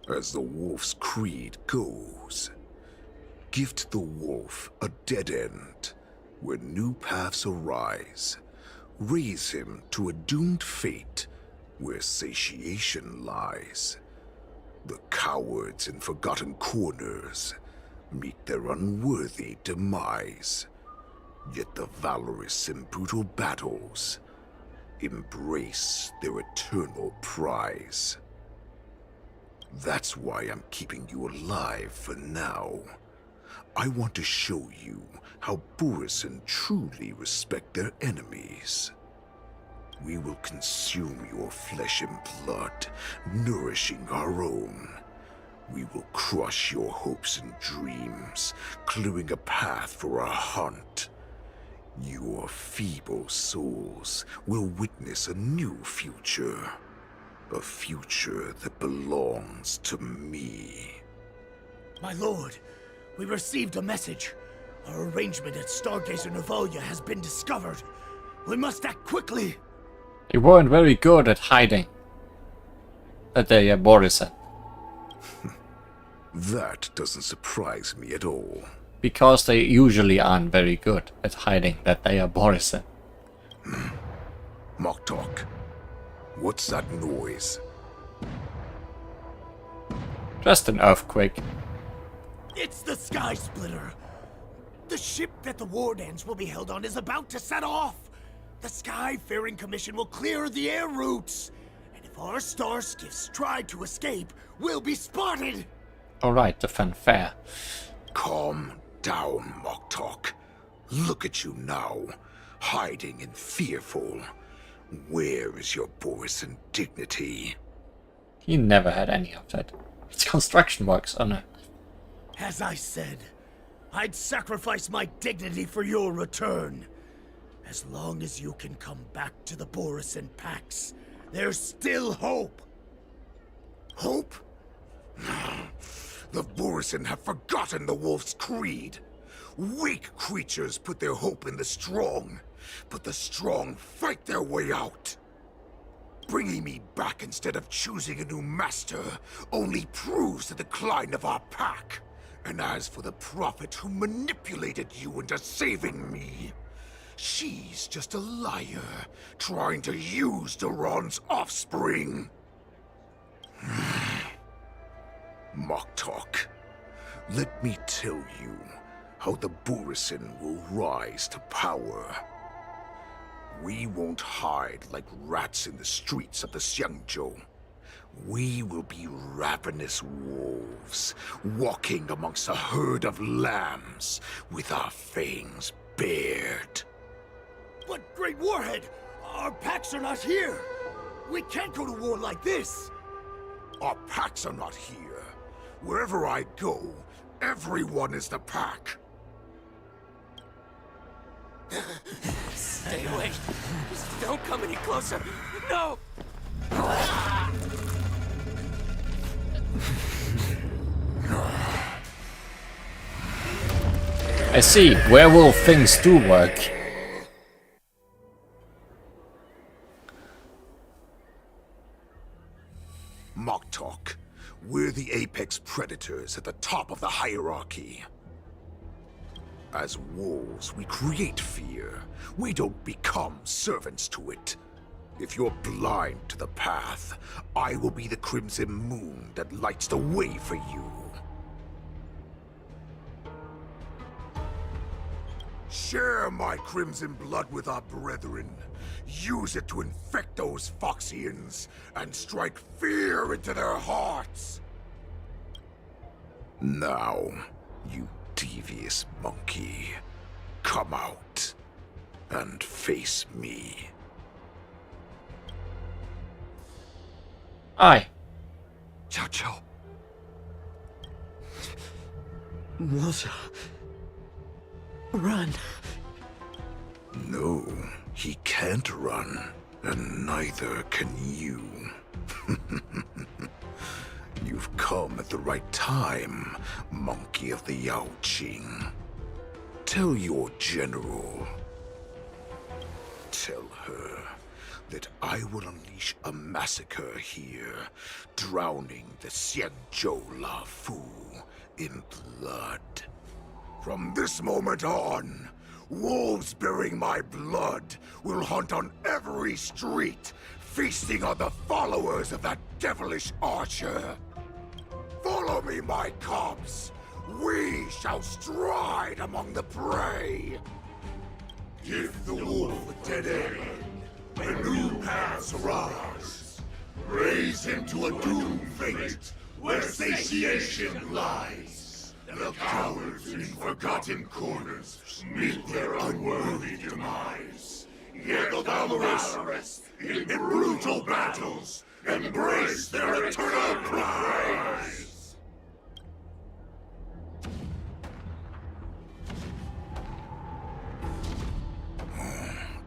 As the wolf's creed goes, gift the wolf a dead end where new paths arise. Raise him to a doomed fate where satiation lies. The cowards in forgotten corners meet their unworthy demise. Yet the valorous in brutal battles embrace their eternal prize. That's why I'm keeping you alive for now. I want to show you how Borisin truly respect their enemies. We will consume your flesh and blood, nourishing our own. We will crush your hopes and dreams, clearing a path for our hunt. Your feeble souls will witness a new future. A future that belongs to me. My lord, we received a message. Our arrangement at Stargazer Navalia has been discovered. We must act quickly. They weren't very good at hiding that they are Borison. That doesn't surprise me at all. Because they usually aren't very good at hiding that they are Borison. Moktok, what's that noise? Just an earthquake. It's the Sky Splitter. The ship that the Wardens will be held on is about to set off. The Skyfaring Commission will clear the air routes. And if our star skiffs try to escape, we'll be spotted. Alright, the fanfare. Calm down, Moktok. Look at you now, hiding and fearful. Where is your Borison dignity? He never had any of that. It's construction works, oh no. As I said, I'd sacrifice my dignity for your return. As long as you can come back to the Borison Pax, there's still hope. Hope? The Borison have forgotten the wolf's creed. Weak creatures put their hope in the strong, but the strong fight their way out. Bringing me back instead of choosing a new master only proves the decline of our pack. And as for the prophet who manipulated you into saving me, she's just a liar trying to use Duran's offspring. Moktok, let me tell you how the Borison will rise to power. We won't hide like rats in the streets of the Xiangzhou. We will be ravenous wolves, walking amongst a herd of lambs with our fangs bared. But Great Warhead, our packs are not here. We can't go to war like this. Our packs are not here. Wherever I go, everyone is the pack. Stay away. Just don't come any closer. No! I see, werewolf things do work. Moktok, we're the apex predators at the top of the hierarchy. As wolves, we create fear. We don't become servants to it. If you're blind to the path, I will be the crimson moon that lights the way for you. Share my crimson blood with our brethren. Use it to infect those Foxians and strike fear into their hearts. Now, you devious monkey, come out and face me. Aye. Xiao. Moza. Run. No, he can't run, and neither can you. You've come at the right time, monkey of the Yao Qing. Tell your general. Tell her that I will unleash a massacre here, drowning the Xianzhou La Fu in blood. From this moment on, wolves bearing my blood will hunt on every street, feasting on the followers of that devilish archer. Follow me, my cubs. We shall stride among the prey. Give the wolf a dead end, and new paths arise. Raise him to a doomed fate, where satiation lies. The cowards in forgotten corners meet their unworthy demise. Yet the valorous, in brutal battles, embrace their eternal prize.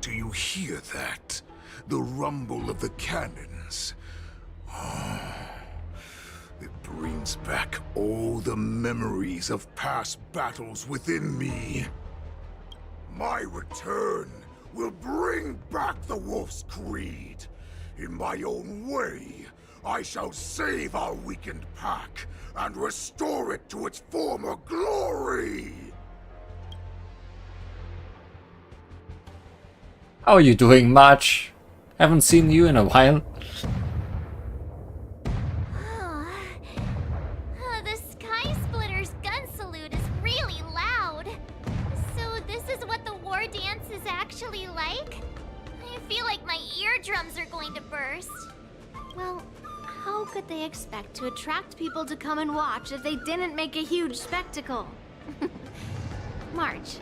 Do you hear that? The rumble of the cannons. It brings back all the memories of past battles within me. My return will bring back the Wolf's Creed. In my own way, I shall save our weakened pack and restore it to its former glory! How are you doing, March? Haven't seen you in a while. The Sky Splitter's gun salute is really loud. So this is what the war dance is actually like? I feel like my eardrums are going to burst. Well, how could they expect to attract people to come and watch if they didn't make a huge spectacle? March,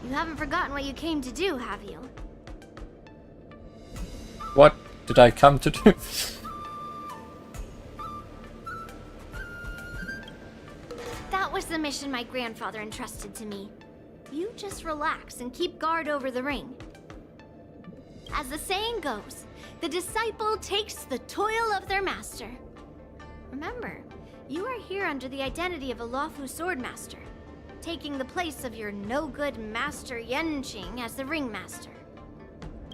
you haven't forgotten what you came to do, have you? What did I come to do? That was the mission my grandfather entrusted to me. You just relax and keep guard over the ring. As the saying goes, the disciple takes the toil of their master. Remember, you are here under the identity of a lawful swordmaster, taking the place of your no-good master Yenqing as the ringmaster.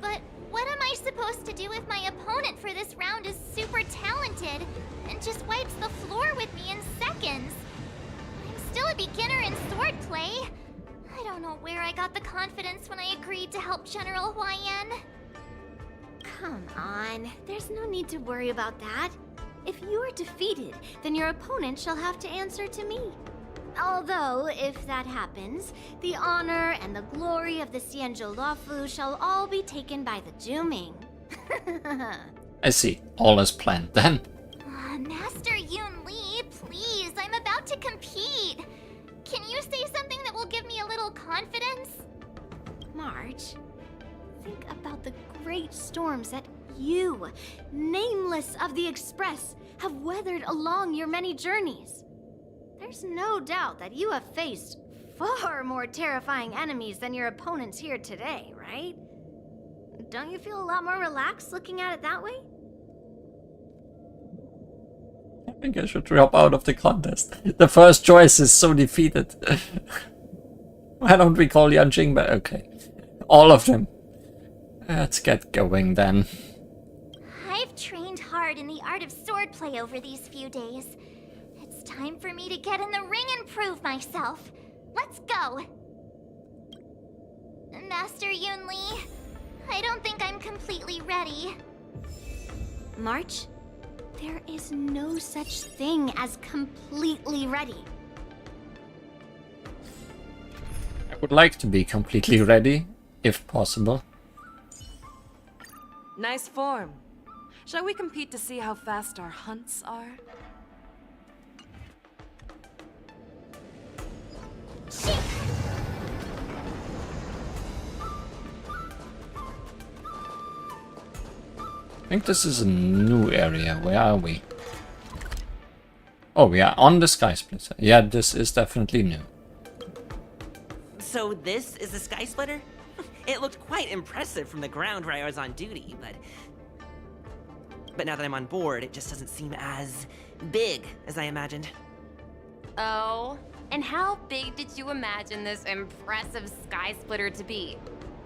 But what am I supposed to do if my opponent for this round is super talented and just wipes the floor with me in seconds? I'm still a beginner in swordplay. I don't know where I got the confidence when I agreed to help General Huaiyan. Come on, there's no need to worry about that. If you are defeated, then your opponent shall have to answer to me. Although, if that happens, the honor and the glory of the Xianzhou Luofu shall all be taken by the Zhuming. I see. All is planned then. Master Yunli, please, I'm about to compete. Can you say something that will give me a little confidence? March, think about the great storms that you, nameless of the Express, have weathered along your many journeys. There's no doubt that you have faced far more terrifying enemies than your opponents here today, right? Don't you feel a lot more relaxed looking at it that way? I think I should drop out of the contest. The first choice is so defeated. Why don't we call Yanqing back? Okay. All of them. Let's get going then. I've trained hard in the art of swordplay over these few days. It's time for me to get in the ring and prove myself. Let's go! Master Yunli, I don't think I'm completely ready. March, there is no such thing as completely ready. I would like to be completely ready, if possible. Nice form. Shall we compete to see how fast our hunts are? I think this is a new area. Where are we? Oh, we are on the Sky Splitter. Yeah, this is definitely new. So this is the Sky Splitter? It looked quite impressive from the ground where I was on duty, but now that I'm on board, it just doesn't seem as big as I imagined. Oh, and how big did you imagine this impressive Sky Splitter to be?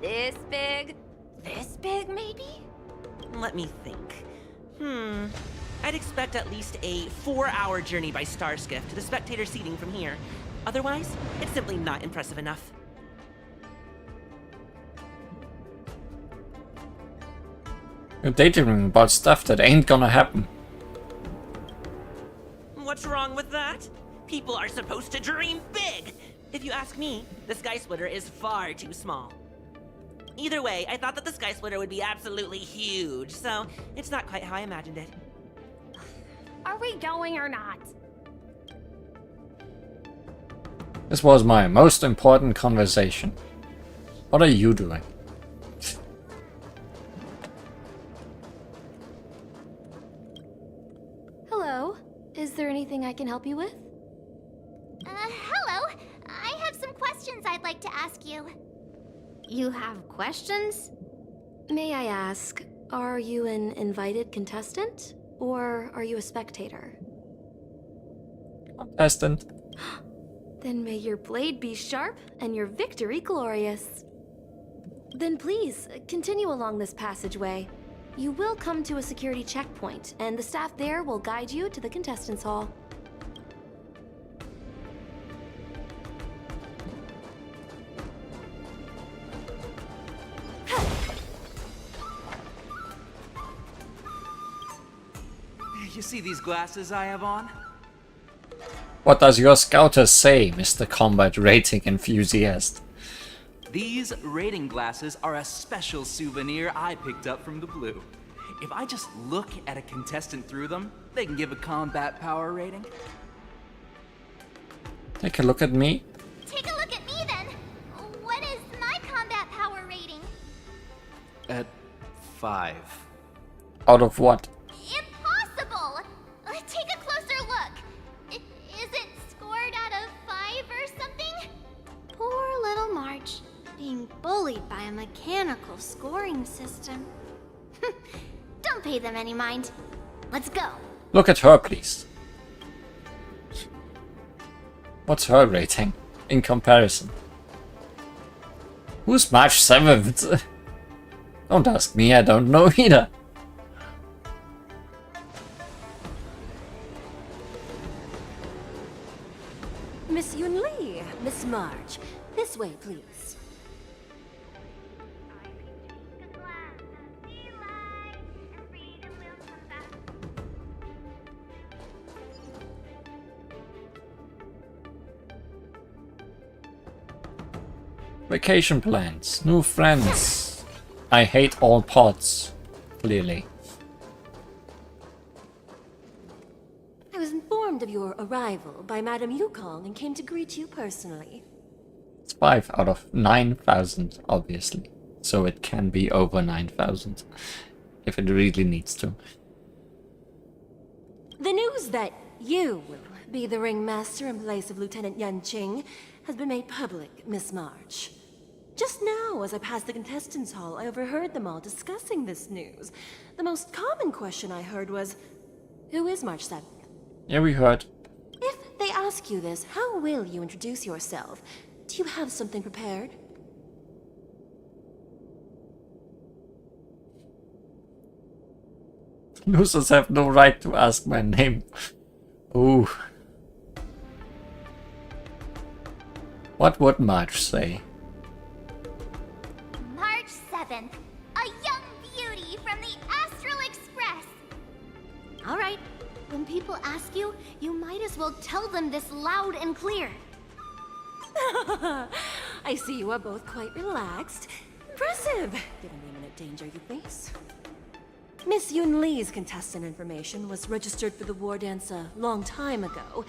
This big? This big, maybe? Let me think. I'd expect at least a 4-hour journey by Starskiff to the spectator seating from here. Otherwise, it's simply not impressive enough. You're daydreaming about stuff that ain't gonna happen. What's wrong with that? People are supposed to dream big! If you ask me, the Sky Splitter is far too small. Either way, I thought that the Sky Splitter would be absolutely huge, so it's not quite how I imagined it. Are we going or not? This was my most important conversation. What are you doing? Hello. Is there anything I can help you with? Hello. I have some questions I'd like to ask you. You have questions? May I ask, are you an invited contestant? Or are you a spectator? contestant. Then may your blade be sharp and your victory glorious. Then please, continue along this passageway. You will come to a security checkpoint, and the staff there will guide you to the contestants' hall. You see these glasses I have on? What does your scouter say, Mr. Combat Rating Enthusiast? These rating glasses are a special souvenir I picked up from the Blue. If I just look at a contestant through them, they can give a combat power rating. Take a look at me. Take a look at me then. What is my combat power rating? At 5. Out of what? Impossible! Take a closer look. Is it scored out of 5 or something? Poor little March, being bullied by a mechanical scoring system. Don't pay them any mind. Let's go. Look at her, please. What's her rating in comparison? Who's March 7th? Don't ask me, I don't know either. Miss Yunli, Miss March, this way, please. Vacation plans, new friends. I hate all pods, clearly. I was informed of your arrival by Madame Yukong and came to greet you personally. It's 5 out of 9,000, obviously. So it can be over 9,000, if it really needs to. The news that you will be the ringmaster in place of Lieutenant Yan Qing has been made public, Miss March. Just now, as I passed the contestants' hall, I overheard them all discussing this news. The most common question I heard was, who is March 7th? Yeah, we heard. If they ask you this, how will you introduce yourself? Do you have something prepared? Losers have no right to ask my name. Ooh. What would March say? March 7th, a young beauty from the Astral Express. All right, when people ask you, you might as well tell them this loud and clear. I see you are both quite relaxed. Impressive, given the imminent danger you face. Miss Yun Li's contestant information was registered for the war dance a long time ago.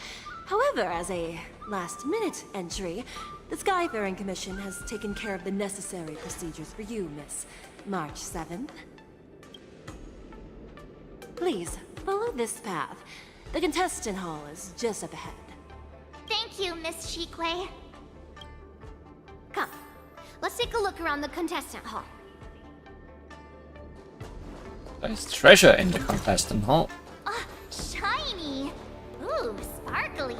However, as a last-minute entry, the Skyfaring Commission has taken care of the necessary procedures for you, Miss March 7th. Please, follow this path. The contestant hall is just up ahead. Thank you, Miss Shikwe. Come, let's take a look around the contestant hall. There's treasure in the contestant hall. Ah, shiny! Ooh, sparkly.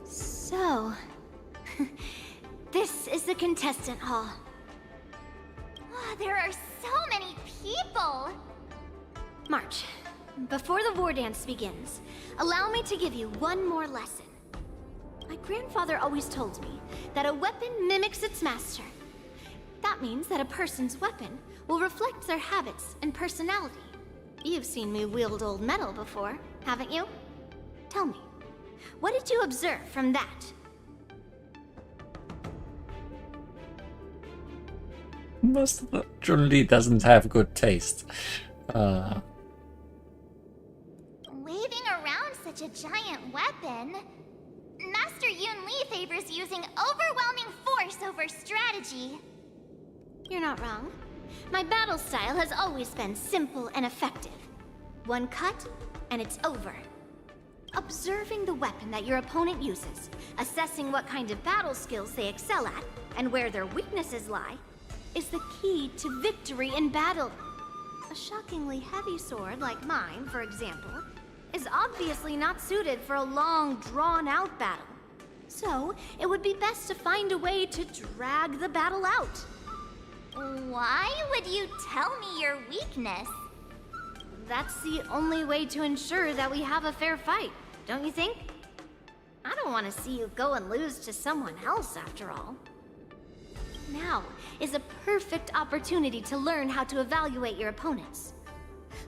So, this is the contestant hall. Ah, there are so many people! March, before the war dance begins, allow me to give you one more lesson. My grandfather always told me that a weapon mimics its master. That means that a person's weapon will reflect their habits and personality. You've seen me wield old metal before, haven't you? Tell me, what did you observe from that? Chun-Li doesn't have good taste. Waving around such a giant weapon? Master Yun Li favors using overwhelming force over strategy. You're not wrong. My battle style has always been simple and effective. One cut, and it's over. Observing the weapon that your opponent uses, assessing what kind of battle skills they excel at, and where their weaknesses lie, is the key to victory in battle. A shockingly heavy sword like mine, for example, is obviously not suited for a long, drawn-out battle. So, it would be best to find a way to drag the battle out. Why would you tell me your weakness? That's the only way to ensure that we have a fair fight, don't you think? I don't want to see you go and lose to someone else, after all. Now is a perfect opportunity to learn how to evaluate your opponents.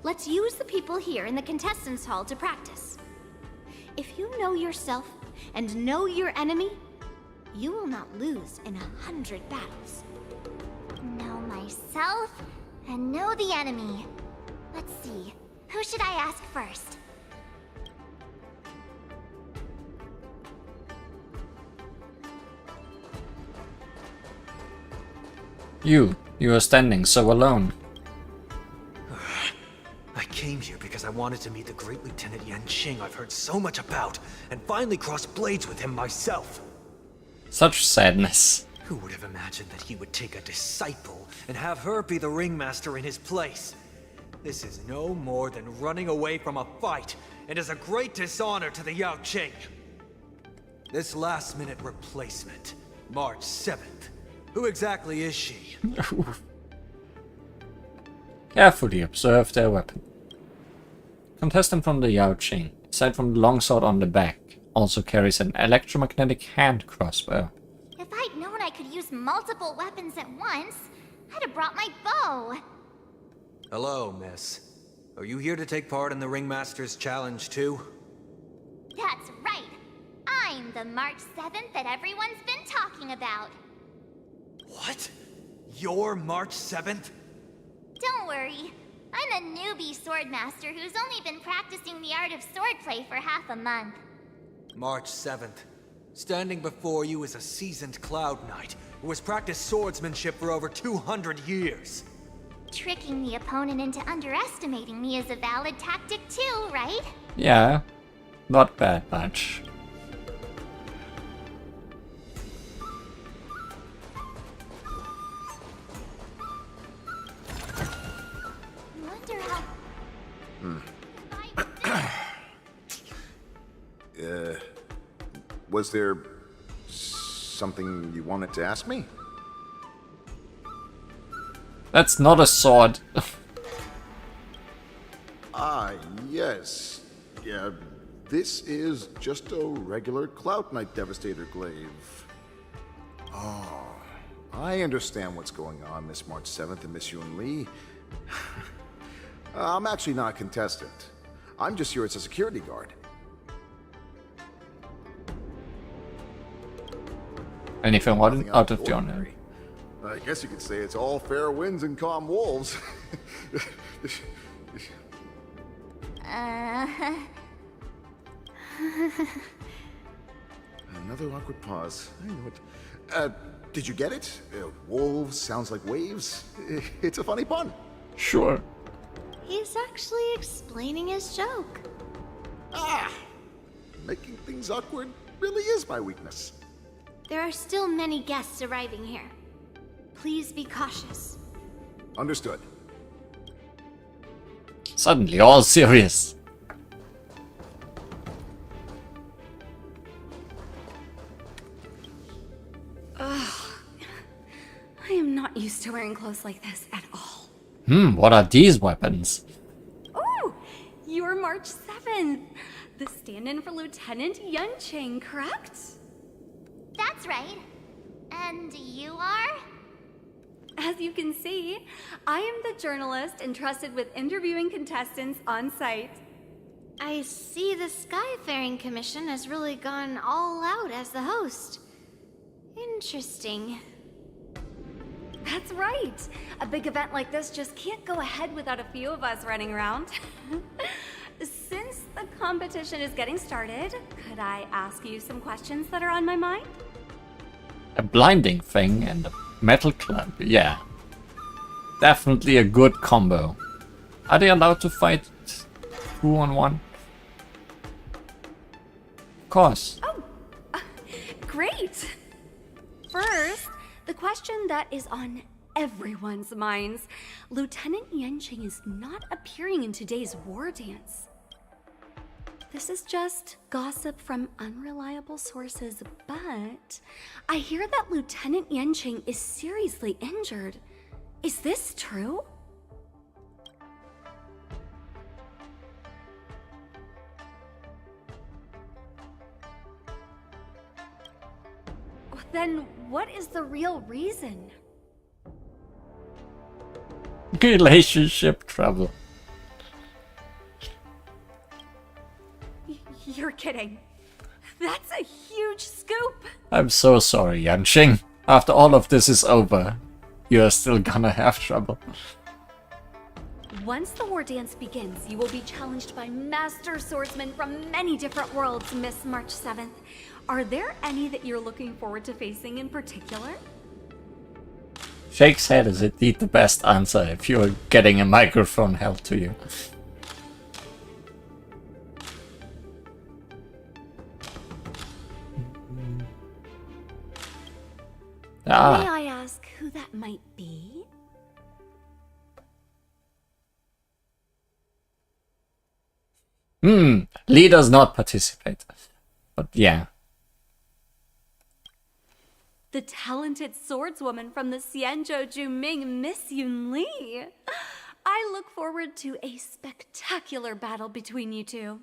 Let's use the people here in the contestants hall to practice. If you know yourself and know your enemy, you will not lose in 100 battles. Know myself and know the enemy. Let's see, who should I ask first? You are standing so alone. I came here because I wanted to meet the great Lieutenant Yanqing I've heard so much about, and finally cross blades with him myself. Such sadness. Who would have imagined that he would take a disciple and have her be the ringmaster in his place? This is no more than running away from a fight, and is a great dishonor to the Yaoqing. This last-minute replacement, March 7th. Who exactly is she? Carefully observe their weapon. Contestant from the Yaoqing, aside from the longsword on the back, also carries an electromagnetic hand crossbow. If I'd known I could use multiple weapons at once, I'd have brought my bow. Hello, miss. Are you here to take part in the Ringmaster's Challenge too? That's right. I'm the March 7th that everyone's been talking about. What? You're March 7th? Don't worry. I'm a newbie swordmaster who's only been practicing the art of swordplay for half a month. March 7th. Standing before you is a seasoned Cloud Knight who has practiced swordsmanship for over 200 years. Tricking the opponent into underestimating me is a valid tactic too, right? Yeah, not bad much. Wonder how... Was there something you wanted to ask me? That's not a sword. Yes. Yeah, this is just a regular Cloud Knight Devastator glaive. Oh, I understand what's going on, Miss March 7th and Miss Yun Li. I'm actually not a contestant. I'm just here as a security guard. Anything out of the ordinary. I guess you could say it's all fair winds and calm wolves. Another awkward pause. I know it. Did you get it? Wolves sounds like waves. It's a funny pun. Sure. He's actually explaining his joke. Making things awkward really is my weakness. There are still many guests arriving here. Please be cautious. Understood. Suddenly all serious. Ugh. I am not used to wearing clothes like this at all. What are these weapons? Oh, you're March 7th. The stand-in for Lieutenant Yanqing, correct? That's right. And you are? As you can see, I am the journalist entrusted with interviewing contestants on site. I see the Skyfaring Commission has really gone all out as the host. Interesting. That's right. A big event like this just can't go ahead without a few of us running around. Since the competition is getting started, could I ask you some questions that are on my mind? A blinding thing and a metal club. Yeah. Definitely a good combo. Are they allowed to fight 2-on-1? Of course. Oh, great. First, the question that is on everyone's minds. Lieutenant Yanqing is not appearing in today's war dance. This is just gossip from unreliable sources, but I hear that Lieutenant Yanqing is seriously injured. Is this true? Then what is the real reason? Relationship trouble. You're kidding. That's a huge scoop. I'm so sorry, Yanqing. After all of this is over, you're still gonna have trouble. Once the war dance begins, you will be challenged by master swordsmen from many different worlds, Miss March 7th. Are there any that you're looking forward to facing in particular? Shake's head is indeed the best answer if you're getting a microphone held to you. May I ask who that might be? Lee does not participate. But yeah. The talented swordswoman from the Xianzhou Juming, Miss Yunli. I look forward to a spectacular battle between you two.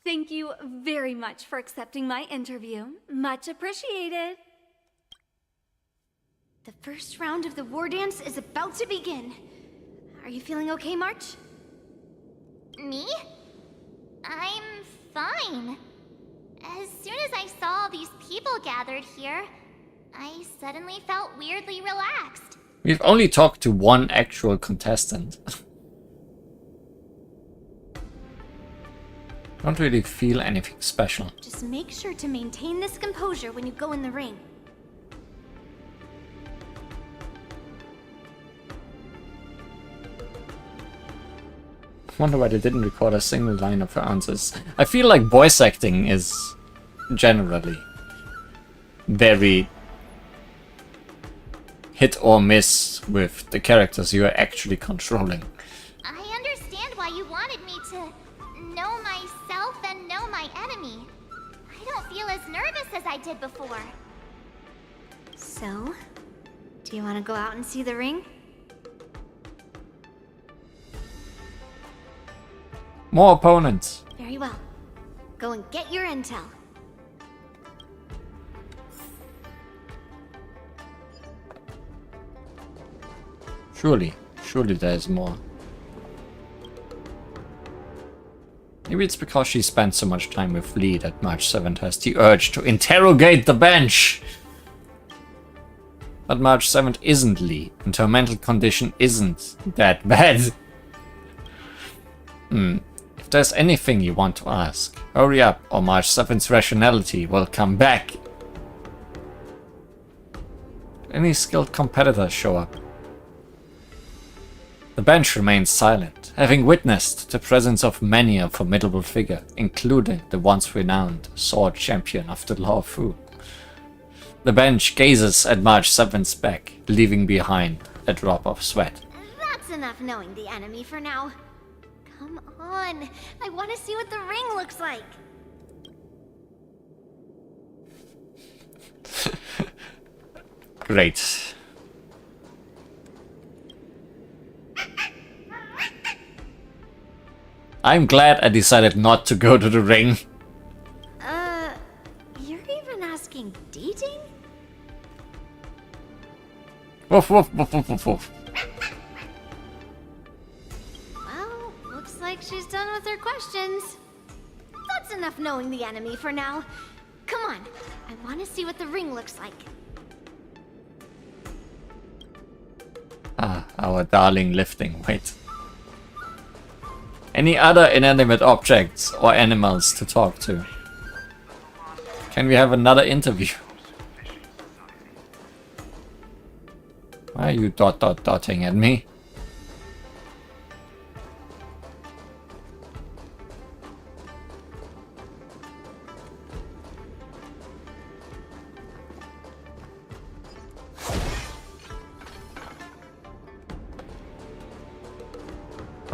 Thank you very much for accepting my interview. Much appreciated. The first round of the war dance is about to begin. Are you feeling okay, March? Me? I'm fine. As soon as I saw all these people gathered here, I suddenly felt weirdly relaxed. We've only talked to one actual contestant. Don't really feel anything special. Just make sure to maintain this composure when you go in the ring. Wonder why they didn't record a single line of her answers. I feel like voice acting is generally very hit or miss with the characters you are actually controlling. I understand why you wanted me to know myself and know my enemy. I don't feel as nervous as I did before. So, do you want to go out and see the ring? More opponents. Very well. Go and get your intel. Surely there's more. Maybe it's because she spent so much time with Lee that March 7th has the urge to interrogate the bench. But March 7th isn't Lee, and her mental condition isn't that bad. If there's anything you want to ask, hurry up or March 7th's rationality will come back. Any skilled competitors show up? The bench remains silent, having witnessed the presence of many a formidable figure, including the once renowned sword champion of the Law Fu. The bench gazes at March 7th's back, leaving behind a drop of sweat. That's enough knowing the enemy for now. Come on, I want to see what the ring looks like. Great. I'm glad I decided not to go to the ring. You're even asking dating? Woof woof woof woof woof woof. Well, looks like she's done with her questions. That's enough knowing the enemy for now. Come on, I want to see what the ring looks like. Ah, our darling lifting weight. Any other inanimate objects or animals to talk to? Can we have another interview? Why are you dotting at me?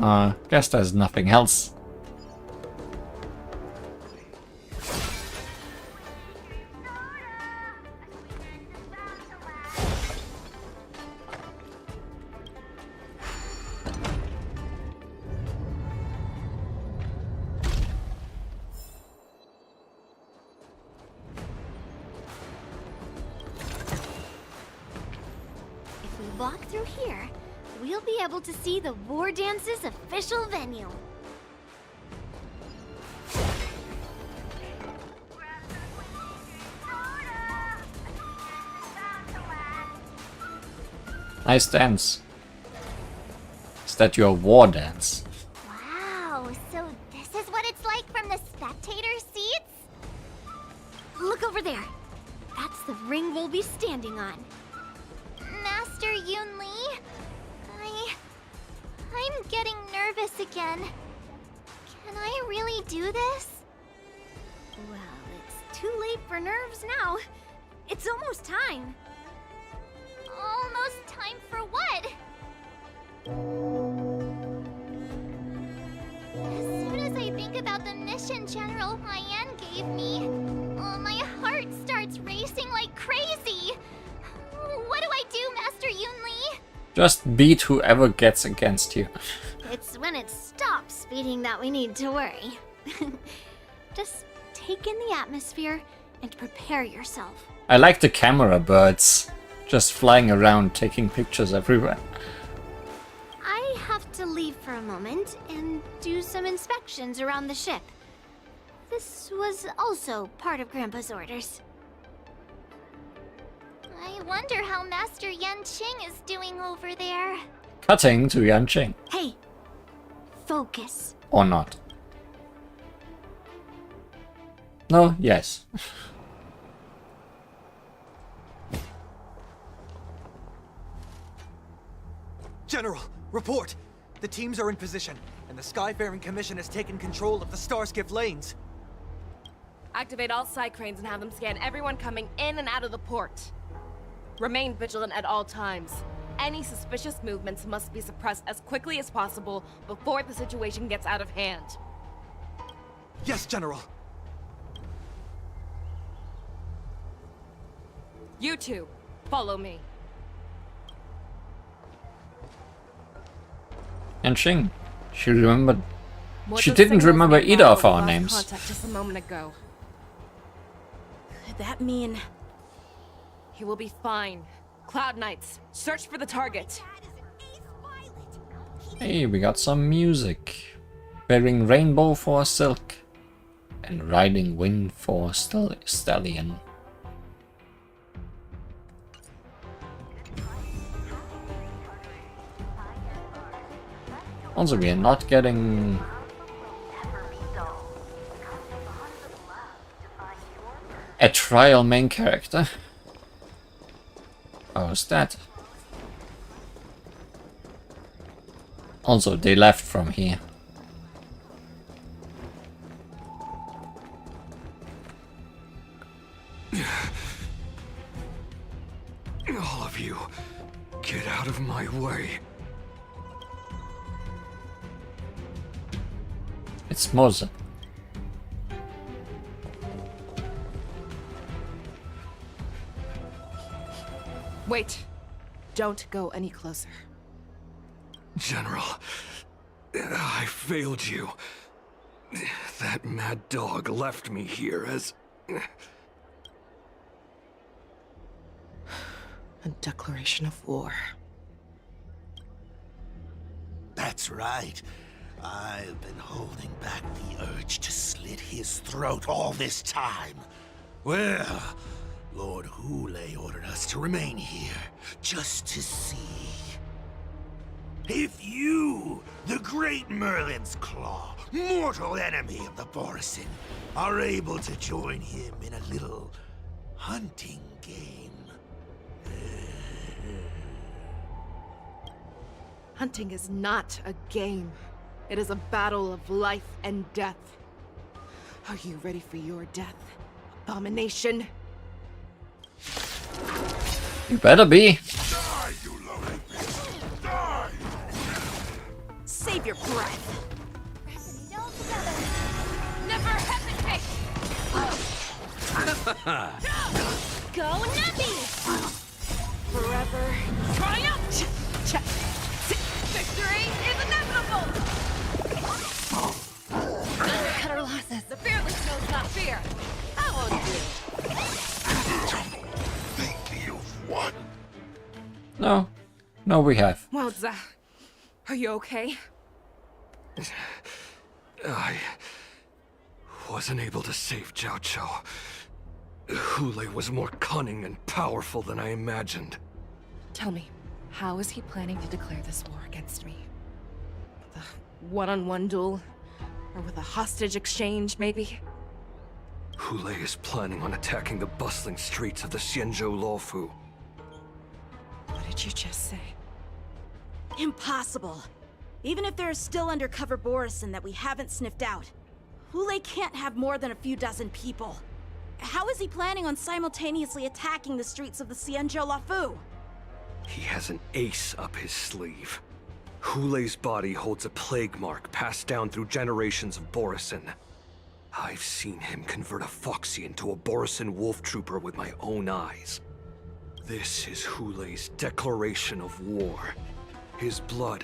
Guess there's nothing else. If we walk through here, we'll be able to see the War Dance's official venue. Nice dance. Is that your war dance? Wow, so this is what it's like from the spectator seats? Look over there. That's the ring we'll be standing on. Master Yunli, I'm getting nervous again. Can I really do this? Well, it's too late for nerves now. It's almost time. Almost time for what? As soon as I think about the mission General Hyan gave me, my heart starts racing like crazy. What do I do, Master Yunli? Just beat whoever gets against you. It's when it stops beating that we need to worry. Just take in the atmosphere and prepare yourself. I like the camera birds. Just flying around, taking pictures everywhere. I have to leave for a moment and do some inspections around the ship. This was also part of Grandpa's orders. I wonder how Master Yanqing is doing over there. Cutting to Yanqing. Hey, focus. Or not. No, yes. General, report! The teams are in position, and the Skyfaring Commission has taken control of the Starskiff lanes. Activate all side cranes and have them scan everyone coming in and out of the port. Remain vigilant at all times. Any suspicious movements must be suppressed as quickly as possible before the situation gets out of hand. Yes, General. You two, follow me. Yanqing. She remembered. What She those didn't signals remember mean either now of our lost names. Contact just a moment ago. Could that mean... He will be fine. Cloud Knights, search for the target. Hey, we got some music. Bearing rainbow for a silk. And riding wind for a stallion. Also, we are not getting... a trial main character. Oh, is that? Also, they left from here. All of you, get out of my way. It's Mose. Wait. Don't go any closer. General, I failed you. That mad dog left me here as... A declaration of war. That's right. I've been holding back the urge to slit his throat all this time. Well, Lord Hule ordered us to remain here, just to see. If you, the great Merlin's Claw, mortal enemy of the Borisin, are able to join him in a little hunting game. Hunting is not a game. It is a battle of life and death. Are you ready for your death, abomination? You better be. Save your breath. Never hesitate! Go Nappy! Forever. Triumph! Victory is inevitable! Cut our losses. The fearless knows not fear. I won't do. What? No. No, we have. Wowza. Are you okay? I wasn't able to save Jiao Chou. Hule was more cunning and powerful than I imagined. Tell me, how is he planning to declare this war against me? With a one-on-one duel? Or with a hostage exchange, maybe? Hule is planning on attacking the bustling streets of the Xianzhou Luofu. What did you just say? Impossible. Even if there are still undercover Borisin that we haven't sniffed out, Hule can't have more than a few dozen people. How is he planning on simultaneously attacking the streets of the Xianzhou Luofu? He has an ace up his sleeve. Hule's body holds a plague mark passed down through generations of Borisin. I've seen him convert a Foxian to a Borisin wolf trooper with my own eyes. This is Hule's declaration of war. His blood.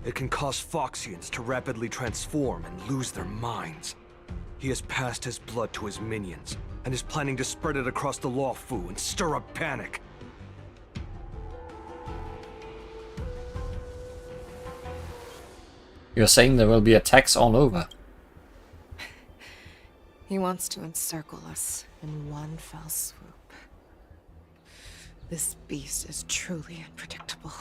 It can cause Foxians to rapidly transform and lose their minds. He has passed his blood to his minions, and is planning to spread it across the Luofu and stir up panic. You're saying there will be attacks all over? He wants to encircle us in one fell swoop. This beast is truly unpredictable.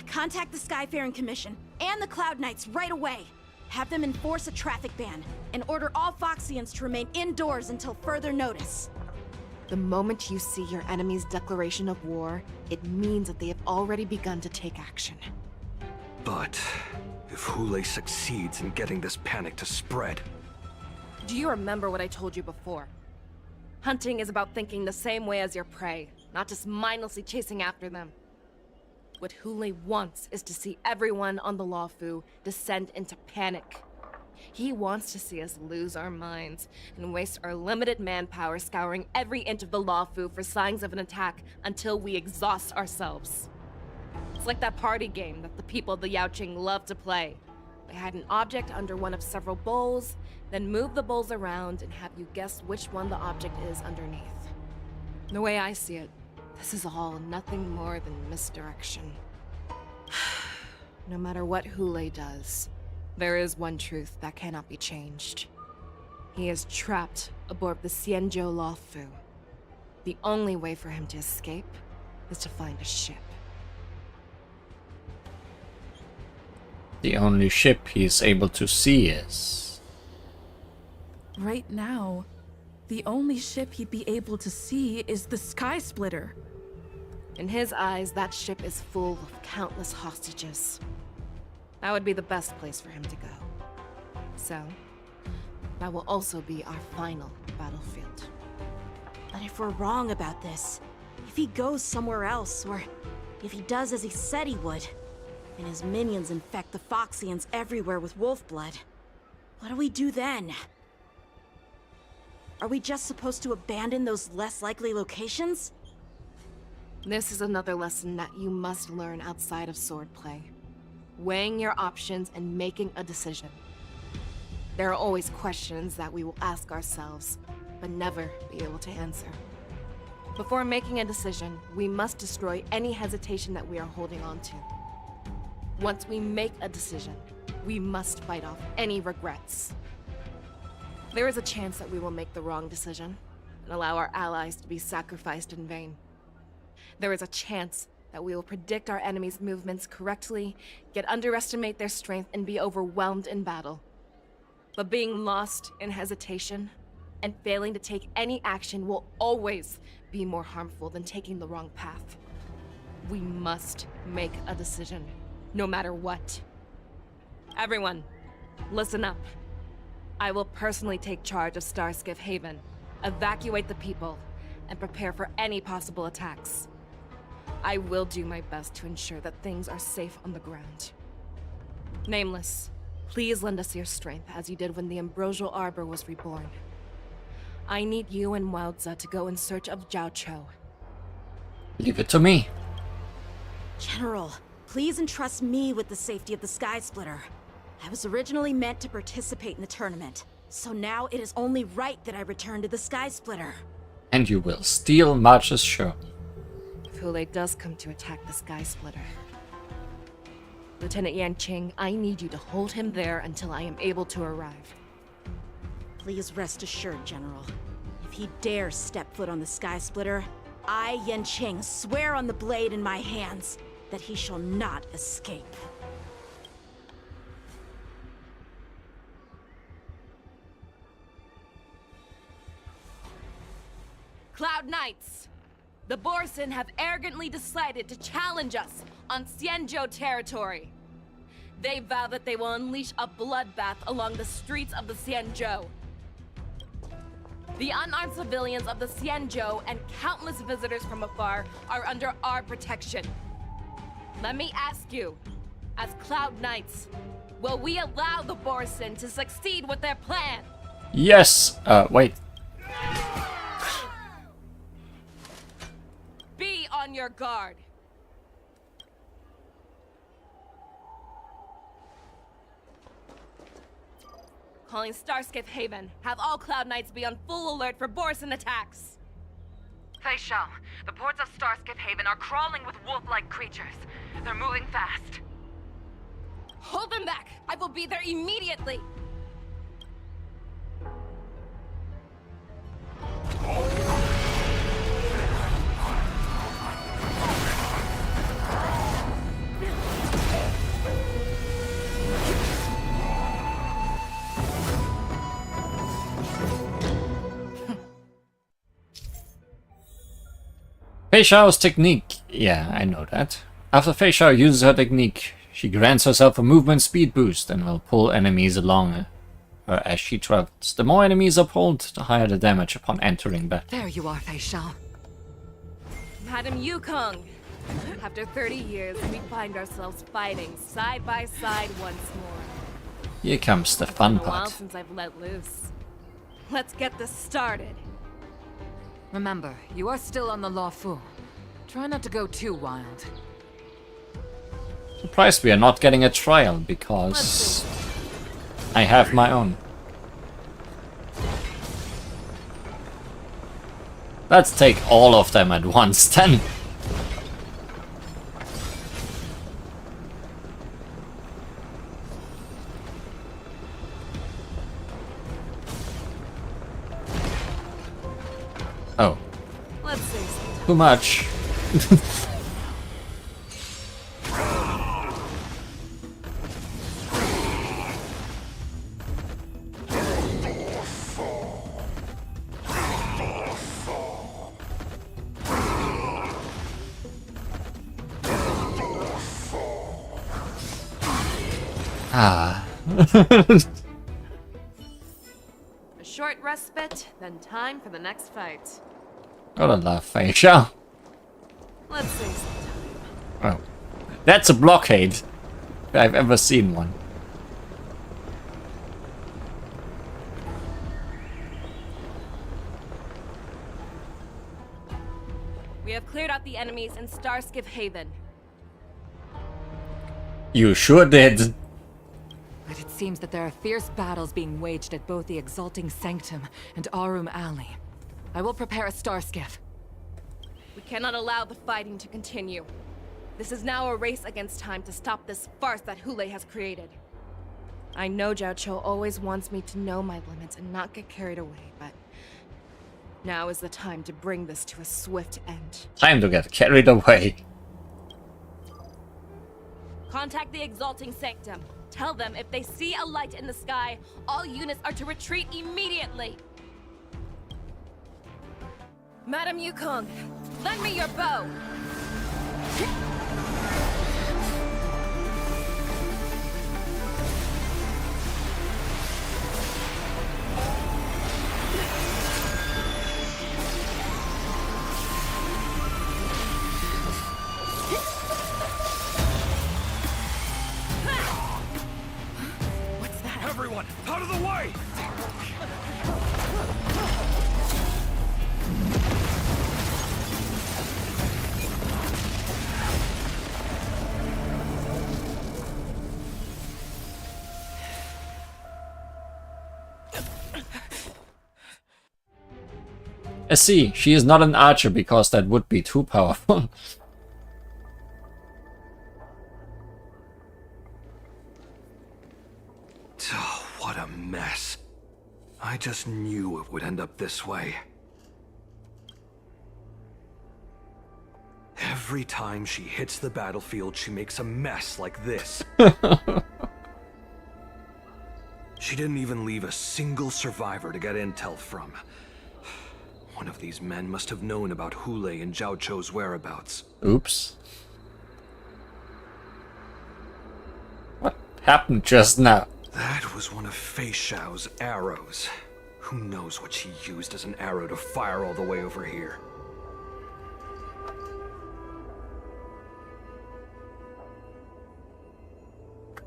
Contact the Skyfaring Commission and the Cloud Knights right away. Have them enforce a traffic ban and order all Foxians to remain indoors until further notice. The moment you see your enemy's declaration of war, it means that they have already begun to take action. But if Hule succeeds in getting this panic to spread... Do you remember what I told you before? Hunting is about thinking the same way as your prey, not just mindlessly chasing after them. What Hule wants is to see everyone on the Luofu descend into panic. He wants to see us lose our minds and waste our limited manpower scouring every inch of the Luofu for signs of an attack until we exhaust ourselves. It's like that party game that the people of the Yaoqing love to play. They hide an object under one of several bowls, then move the bowls around and have you guess which one the object is underneath. The way I see it, this is all nothing more than misdirection. No matter what Hule does, there is one truth that cannot be changed. He is trapped aboard the Xianzhou Luofu. The only way for him to escape is to find a ship. The only ship he is able to see is... Right now, the only ship he'd be able to see is the Sky Splitter. In his eyes, that ship is full of countless hostages. That would be the best place for him to go. So, that will also be our final battlefield. But if we're wrong about this, if he goes somewhere else, or if he does as he said he would, and his minions infect the Foxians everywhere with wolf blood, what do we do then? Are we just supposed to abandon those less likely locations? This is another lesson that you must learn outside of swordplay. Weighing your options and making a decision. There are always questions that we will ask ourselves, but never be able to answer. Before making a decision, we must destroy any hesitation that we are holding on to. Once we make a decision, we must fight off any regrets. There is a chance that we will make the wrong decision and allow our allies to be sacrificed in vain. There is a chance that we will predict our enemy's movements correctly, yet underestimate their strength and be overwhelmed in battle. But being lost in hesitation and failing to take any action will always be more harmful than taking the wrong path. We must make a decision, no matter what. Everyone, listen up. I will personally take charge of Starskiff Haven, evacuate the people, and prepare for any possible attacks. I will do my best to ensure that things are safe on the ground. Nameless, please lend us your strength as you did when the Ambrosial Arbor was reborn. I need you and Wildza to go in search of Jiao Cho. Leave it to me. General, please entrust me with the safety of the Sky Splitter. I was originally meant to participate in the tournament, so now it is only right that I return to the Sky Splitter. And you will steal March's show. If Hulei does come to attack the Sky Splitter, Lieutenant Yanqing, I need you to hold him there until I am able to arrive. Please rest assured, General. If he dares step foot on the Sky Splitter, I, Yanqing, swear on the blade in my hands that he shall not escape. Cloud Knights! The Borson have arrogantly decided to challenge us on Xianzhou territory. They vow that they will unleash a bloodbath along the streets of the Xianzhou. The unarmed civilians of the Xianzhou and countless visitors from afar are under our protection. Let me ask you, as Cloud Knights, will we allow the Borson to succeed with their plan? Yes! Wait. Be on your guard. Calling Starskip Haven. Have all Cloud Knights be on full alert for Borson attacks. Fei Shao, the ports of Starskip Haven are crawling with wolf-like creatures. They're moving fast. Hold them back! I will be there immediately! Fei Shao's technique. Yeah, I know that. After Fei Shao uses her technique, she grants herself a movement speed boost and will pull enemies along her as she travels. The more enemies are pulled, the higher the damage upon entering battle. There you are, Fei Shao. Madam Yukong, after 30 years, we find ourselves fighting side by side once more. Here comes the fun It's been a while part. since I've let loose. Let's get this started. Remember, you are still on the Lawfu. Try not to go too wild. Surprised we are not getting a trial because I have my own. Let's take all of them at once then. Oh. Let's see. Too much. Ah. A short respite, then time for the next fight. Gotta love Fei Shao. Let's see. Oh. That's a blockade. If I've ever seen one. We have cleared out the enemies in Starskip Haven. You sure did. But it seems that there are fierce battles being waged at both the Exalting Sanctum and Arum Alley. I will prepare a star skiff. We cannot allow the fighting to continue. This is now a race against time to stop this farce that Hulei has created. I know Jiao Cho always wants me to know my limits and not get carried away, but now is the time to bring this to a swift end. Time to get carried away. Contact the Exalting Sanctum. Tell them if they see a light in the sky, all units are to retreat immediately. Madam Yukong, lend me your bow. I see, she is not an archer because that would be too powerful. Oh, what a mess. I just knew it would end up this way. Every time she hits the battlefield, she makes a mess like this. She didn't even leave a single survivor to get intel from. One of these men must have known about Hule and Zhao Chou's whereabouts. Oops. What happened just now? That was one of Fei Xiao's arrows. Who knows what she used as an arrow to fire all the way over here?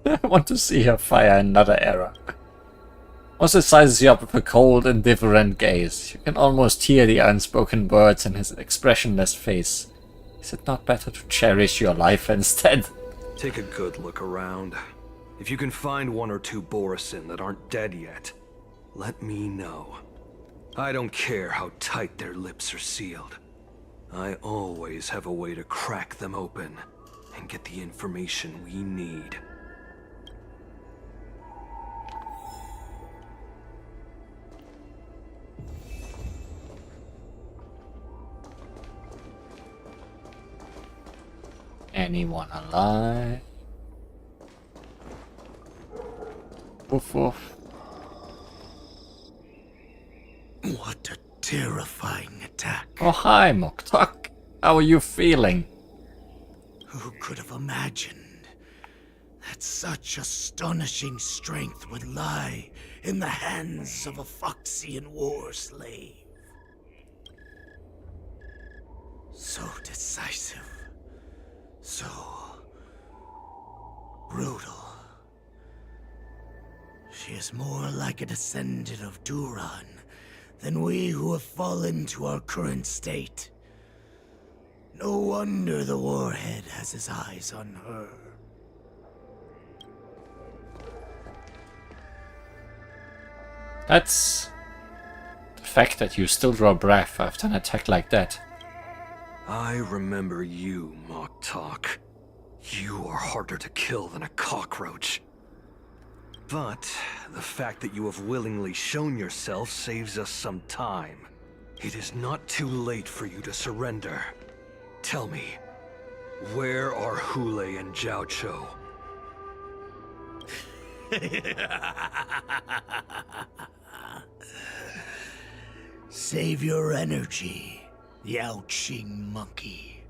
I want to see her fire another arrow. Also sizes you up with a cold, indifferent gaze. You can almost hear the unspoken words in his expressionless face. Is it not better to cherish your life instead? Take a good look around. If you can find one or two Borisin that aren't dead yet, let me know. I don't care how tight their lips are sealed. I always have a way to crack them open and get the information we need. Anyone alive? Woof woof. What a terrifying attack. Oh hi, Moktok. How are you feeling? Who could have imagined that such astonishing strength would lie in the hands of a Foxian war slave? So decisive. So brutal. She is more like a descendant of Duran than we who have fallen to our current state. No wonder the Warhead has his eyes on her. That's the fact that you still draw breath after an attack like that. I remember you, Moktok. You are harder to kill than a cockroach. But the fact that you have willingly shown yourself saves us some time. It is not too late for you to surrender. Tell me, where are Hule and Zhao Chou? Save your energy, Yao Qing monkey.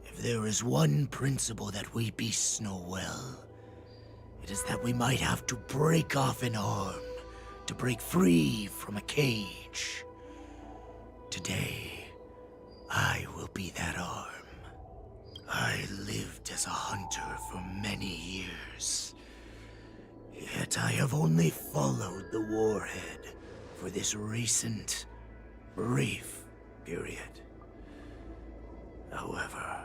If there is one principle that we beasts know well, it is that we might have to break off an arm to break free from a cage. Today, I will be that arm. I lived as a hunter for many years, yet I have only followed the Warhead for this recent, brief period. However,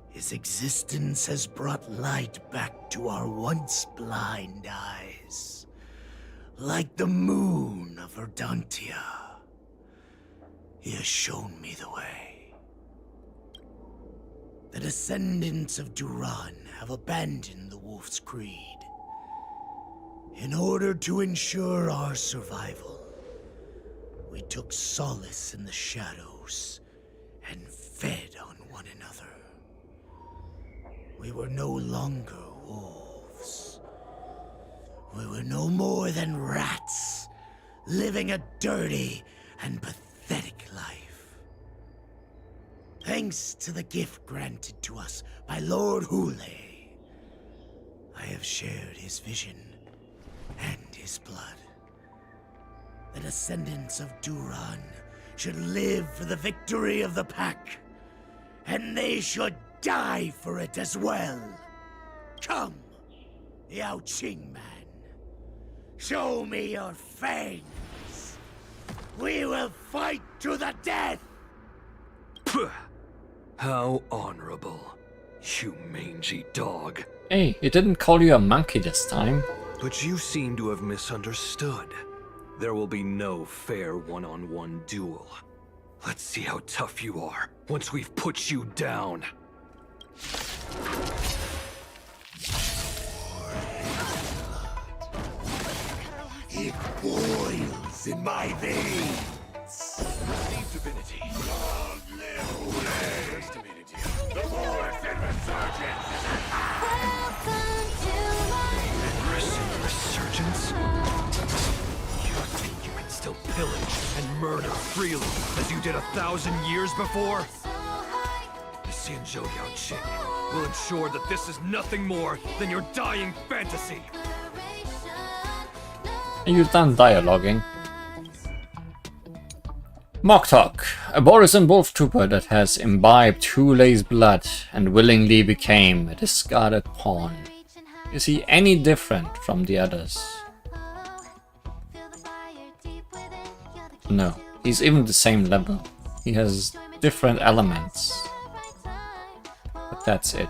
his existence has brought light back to our once blind eyes, like the moon of Verdantia. He has shown me the way. The descendants of Duran have abandoned the Wolf's Creed. In order to ensure our survival, we took solace in the shadows and fed on one another. We were no longer wolves. We were no more than rats, living a dirty and pathetic life. Thanks to the gift granted to us by Lord Hule, I have shared his vision and his blood. The descendants of Duran should live for the victory of the Pack, and they should die for it as well. Come, Yao Qing man. Show me your fangs. We will fight to the death! How honorable, you mangy dog. Hey, he didn't call you a monkey this time. But you seem to have misunderstood. There will be no fair one-on-one duel. Let's see how tough you are once we've put you down. It boils in my veins. Deep divinity. Long live Hule! Underestimated you. The force and resurgence is at Resurgence? You think you can still pillage and murder freely as you did 1,000 years before? The Xianzhou Yaoqing will ensure that this is nothing more than your dying fantasy. Are you done dialoguing? Moktok, a Borisan wolf trooper that has imbibed Hulei's blood and willingly became a discarded pawn. Is he any different from the others? No, he's even the same level. He has different elements. But that's it.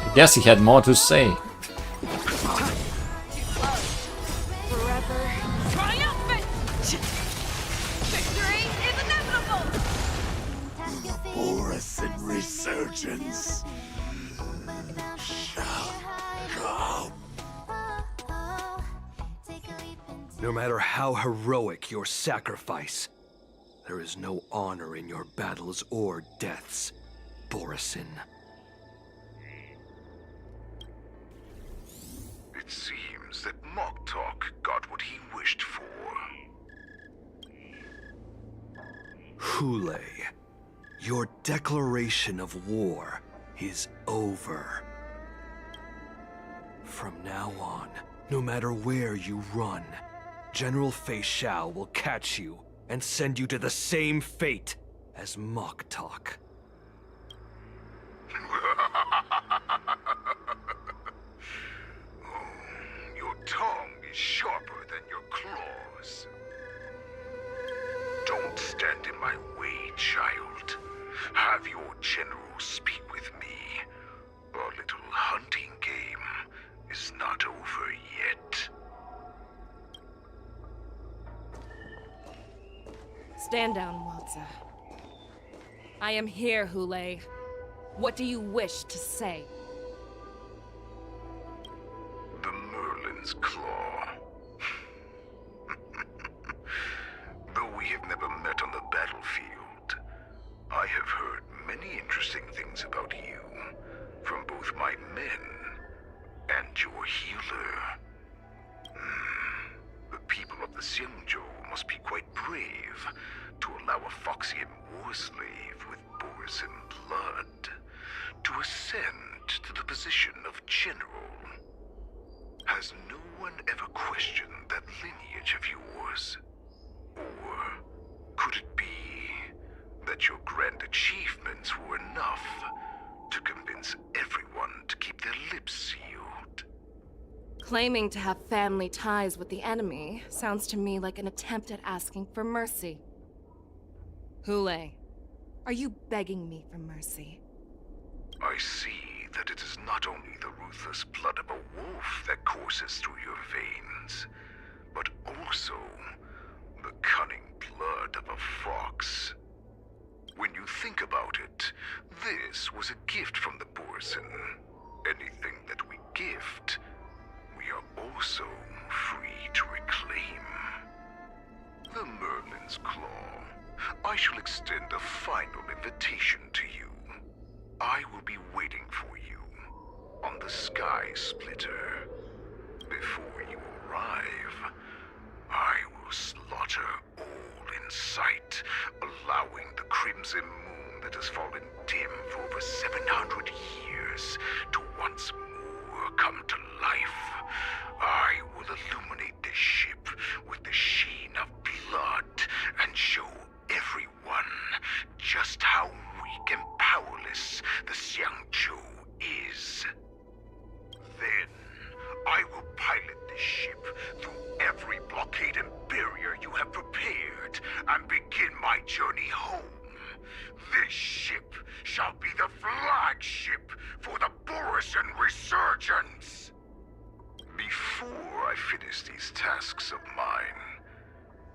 I guess he had more to say. Borisan resurgence shall come. No matter how heroic your sacrifice, there is no honor in your battles or deaths, Borisan. It seems that Moktok got what he wished for. Hule, your declaration of war is over. From now on, no matter where you run, General Fei Xiao will catch you and send you to the same fate as Moktok. Your tongue is sharper than your claws. Don't stand in my way, child. Have your general speak with me. Our little hunting game is not over yet. Stand down, Waltzer. I am here, Hule. What do you wish to say? The Merlin's Claw. Though we have never met on the battlefield, I have heard many interesting things about you from both my men and your healer. The people of the Xianzhou must be quite brave to allow a Foxian war slave with Borisan blood to ascend to the position of general. Has no one ever questioned that lineage of yours? Or could it be that your grand achievements were enough to convince everyone to keep their lips sealed? Claiming to have family ties with the enemy sounds to me like an attempt at asking for mercy. Hule, are you begging me for mercy? I see that it is not only the ruthless blood of a wolf that courses through your veins, but also the cunning blood of a fox. When you think about it, this was a gift from the Borisan. Anything that we gift, we are also free to reclaim. The Merlin's Claw. I shall extend a final invitation to you. I will be waiting for you on the Sky Splitter. Before you arrive, I will slaughter all in sight, allowing the crimson moon that has fallen dim for over 700 years to once more come to life. I will illuminate this ship with the sheen of blood and show everyone just how weak and powerless the Xianzhou is. Then my journey home. This ship shall be the flagship for the Borisan resurgence. Before I finish these tasks of mine,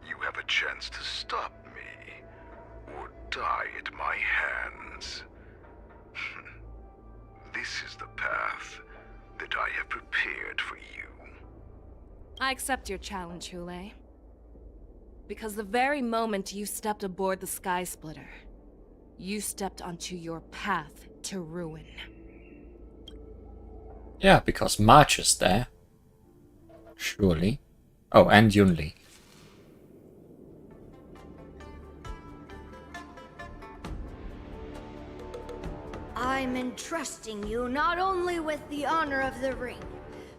you have a chance to stop me, or die at my hands. This is the path that I have prepared for you. I accept your challenge, Hule. Because the very moment you stepped aboard the Sky Splitter, you stepped onto your path to ruin. Yeah, because March is there. Surely. Oh, and Yunli. I'm entrusting you not only with the honor of the ring,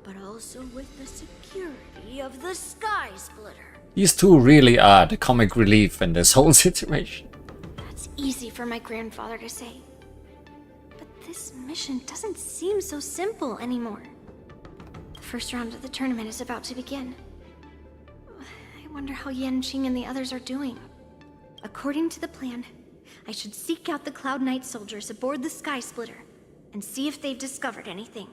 but also with the security of the Sky Splitter. These two really are the comic relief in this whole situation. That's easy for my grandfather to say. But this mission doesn't seem so simple anymore. The first round of the tournament is about to begin. I wonder how Yanqing and the others are doing. According to the plan, I should seek out the Cloud Knight soldiers aboard the Sky Splitter and see if they've discovered anything.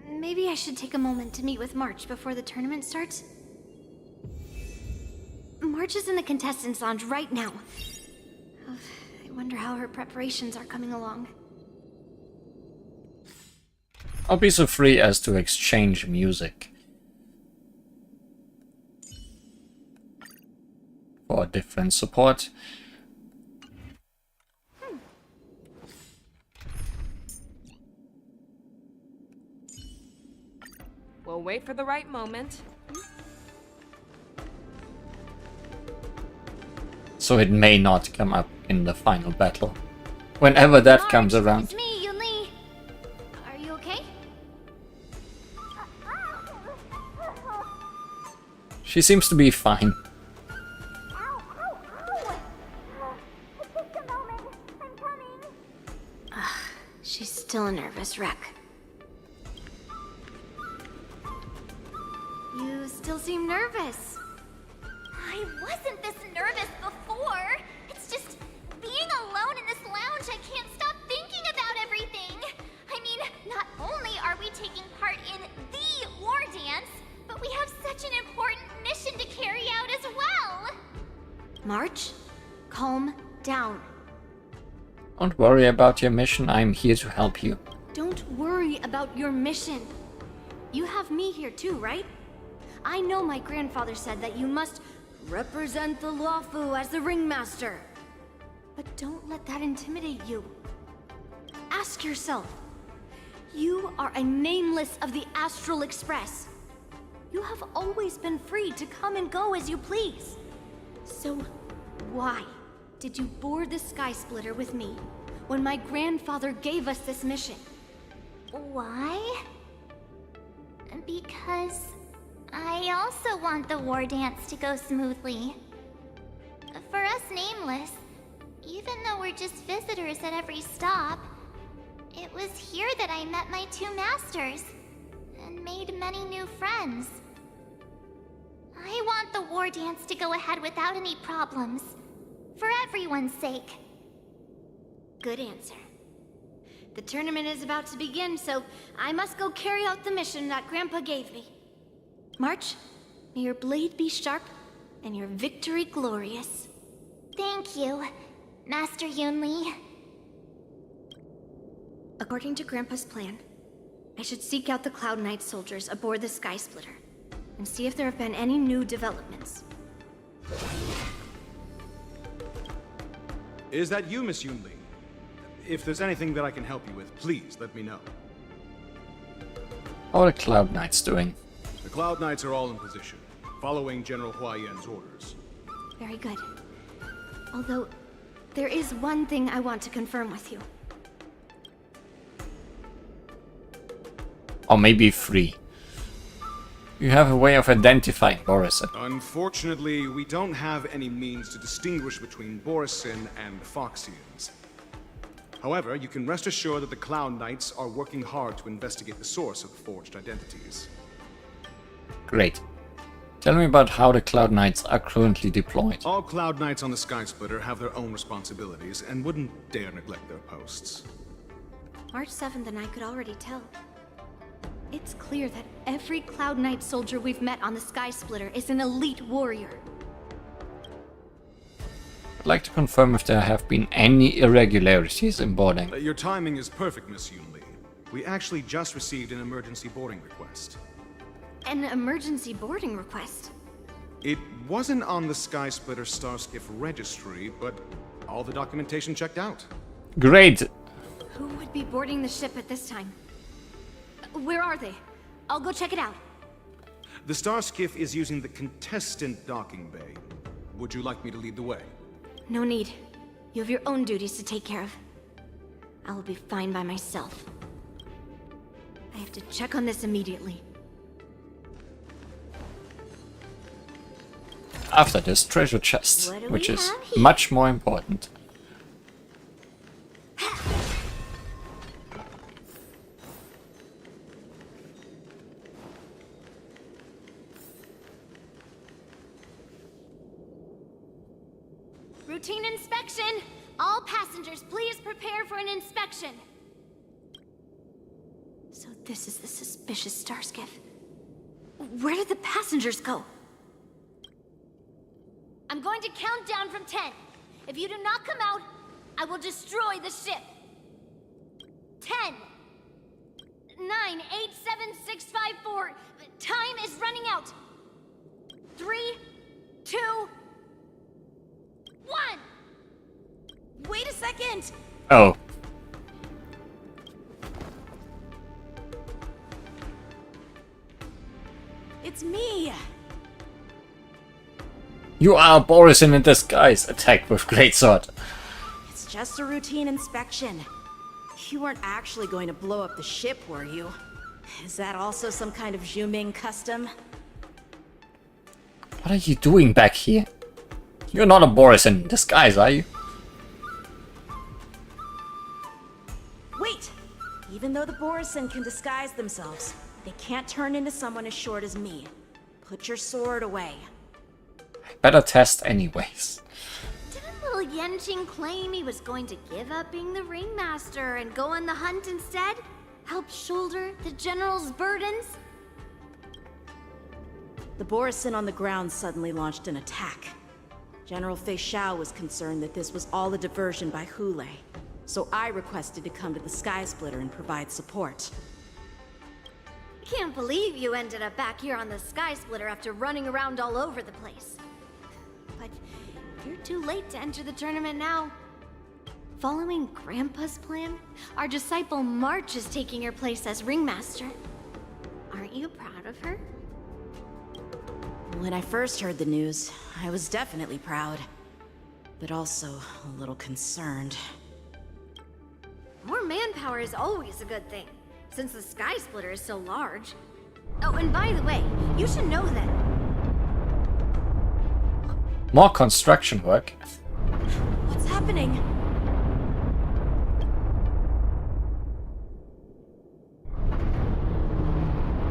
Maybe I should take a moment to meet with March before the tournament starts. March is in the contestants' lounge right now. I wonder how her preparations are coming along. I'll be so free as to exchange music for different support. We'll wait for the right moment. So it may not come up in the final battle. Whenever that comes around. It's me, Yunli. Are you okay? She seems to be fine. She's still a nervous wreck. You still seem nervous. I wasn't this nervous before. It's just being alone in this lounge, I can't stop thinking about everything. I mean, not only are we taking part in the war dance, but we have such an important mission to carry out as well. March, calm down. Don't worry about your mission, I'm here to help you. Don't worry about your mission. You have me here too, right? I know my grandfather said that you must represent the Luofu as the ringmaster. But don't let that intimidate you. Ask yourself, you are a nameless of the Astral Express. You have always been free to come and go as you please. So why did you board the Sky Splitter with me when my grandfather gave us this mission? Why? Because I also want the war dance to go smoothly. For us Nameless, even though we're just visitors at every stop, it was here that I met my two masters and made many new friends. I want the war dance to go ahead without any problems, for everyone's sake. Good answer. The tournament is about to begin, so I must go carry out the mission that Grandpa gave me. March, may your blade be sharp and your victory glorious. Thank you, Master Yunli. According to Grandpa's plan, I should seek out the Cloud Knight soldiers aboard the Sky Splitter and see if there have been any new developments. Is that you, Miss Yunli? If there's anything that I can help you with, please let me know. How are the Cloud Knights doing? The Cloud Knights are all in position, following General Huayan's orders. Very good. Although, there is one thing I want to confirm with you. Or maybe free. You have a way of identifying Borisin. Unfortunately, we don't have any means to distinguish between Borisin and Foxians. However, you can rest assured that the Cloud Knights are working hard to investigate the source of the forged identities. Great. Tell me about how the Cloud Knights are currently deployed. All Cloud Knights on the Sky Splitter have their own responsibilities and wouldn't dare neglect their posts. March 7th and I could already tell. It's clear that every Cloud Knight soldier we've met on the Sky Splitter is an elite warrior. I'd like to confirm if there have been any irregularities in boarding. Your timing is perfect, Miss Yoon Lee. We actually just received an emergency boarding request. An emergency boarding request? It wasn't on the Sky Splitter Starskiff registry, but all the documentation checked out. Great! Who would be boarding the ship at this time? Where are they? I'll go check it out. The Starskiff is using the contestant docking bay. Would you like me to lead the way? No need. You have your own duties to take care of. I will be fine by myself. I have to check on this immediately. After this, treasure chest, What do which we is have here? much more important. Routine inspection! All passengers, please prepare for an inspection! So this is the suspicious Starskiff. Where did the passengers go? I'm going to count down from 10. If you do not come out, I will destroy the ship. 10, 9, 8, 7, 6, 5, 4. Time is running out. 3, 2, 1. Wait a second. Oh. It's me! You are Boris in disguise. Attack with greatsword. It's just a routine inspection. You weren't actually going to blow up the ship, were you? Is that also some kind of Zhuming custom? What are you doing back here? You're not a Boris in disguise, are you? Wait! Even though the Borisin can disguise themselves, they can't turn into someone as short as me. Put your sword away. Better test anyways. Didn't little Yenqing claim he was going to give up being the ringmaster and go on the hunt instead? Help shoulder the general's burdens? The Borisin on the ground suddenly launched an attack. General Fei Xiao was concerned that this was all a diversion by Hule, so I requested to come to the Sky Splitter and provide support. Can't believe you ended up back here on the Sky Splitter after running around all over the place. But you're too late to enter the tournament now. Following Grandpa's plan, our disciple March is taking your place as ringmaster. Aren't you proud of her? When I first heard the news, I was definitely proud, but also a little concerned. More manpower is always a good thing, since the Sky Splitter is so large. Oh, and by the way, you should know that... More construction work. What's happening?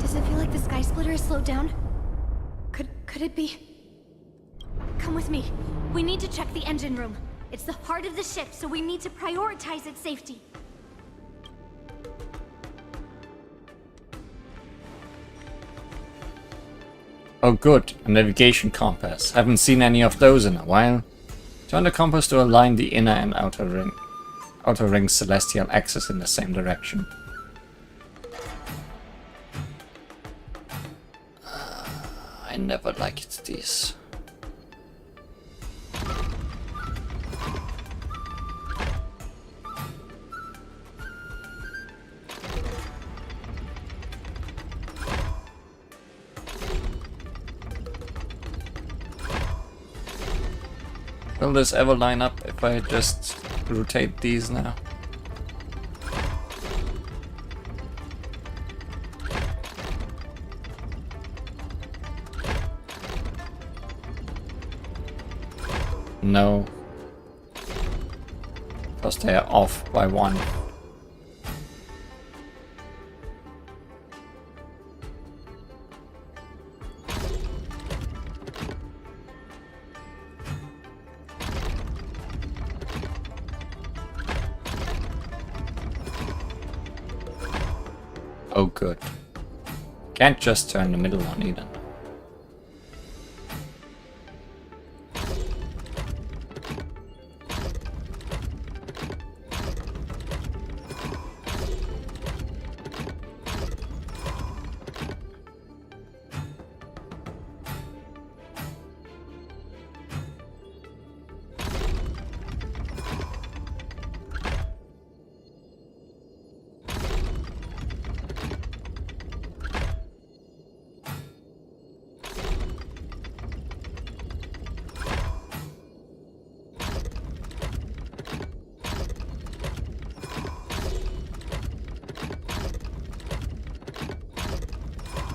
Does it feel like the Sky Splitter is slowed down? Could it be? Come with me. We need to check the engine room. It's the heart of the ship, so we need to prioritize its safety. Oh good, a navigation compass. Haven't seen any of those in a while. Turn the compass to align the inner and outer ring's celestial axis in the same direction. I never liked these. Will this ever line up if I just rotate these now? No. Because they are off by one. Oh, good. Can't just turn the middle one either.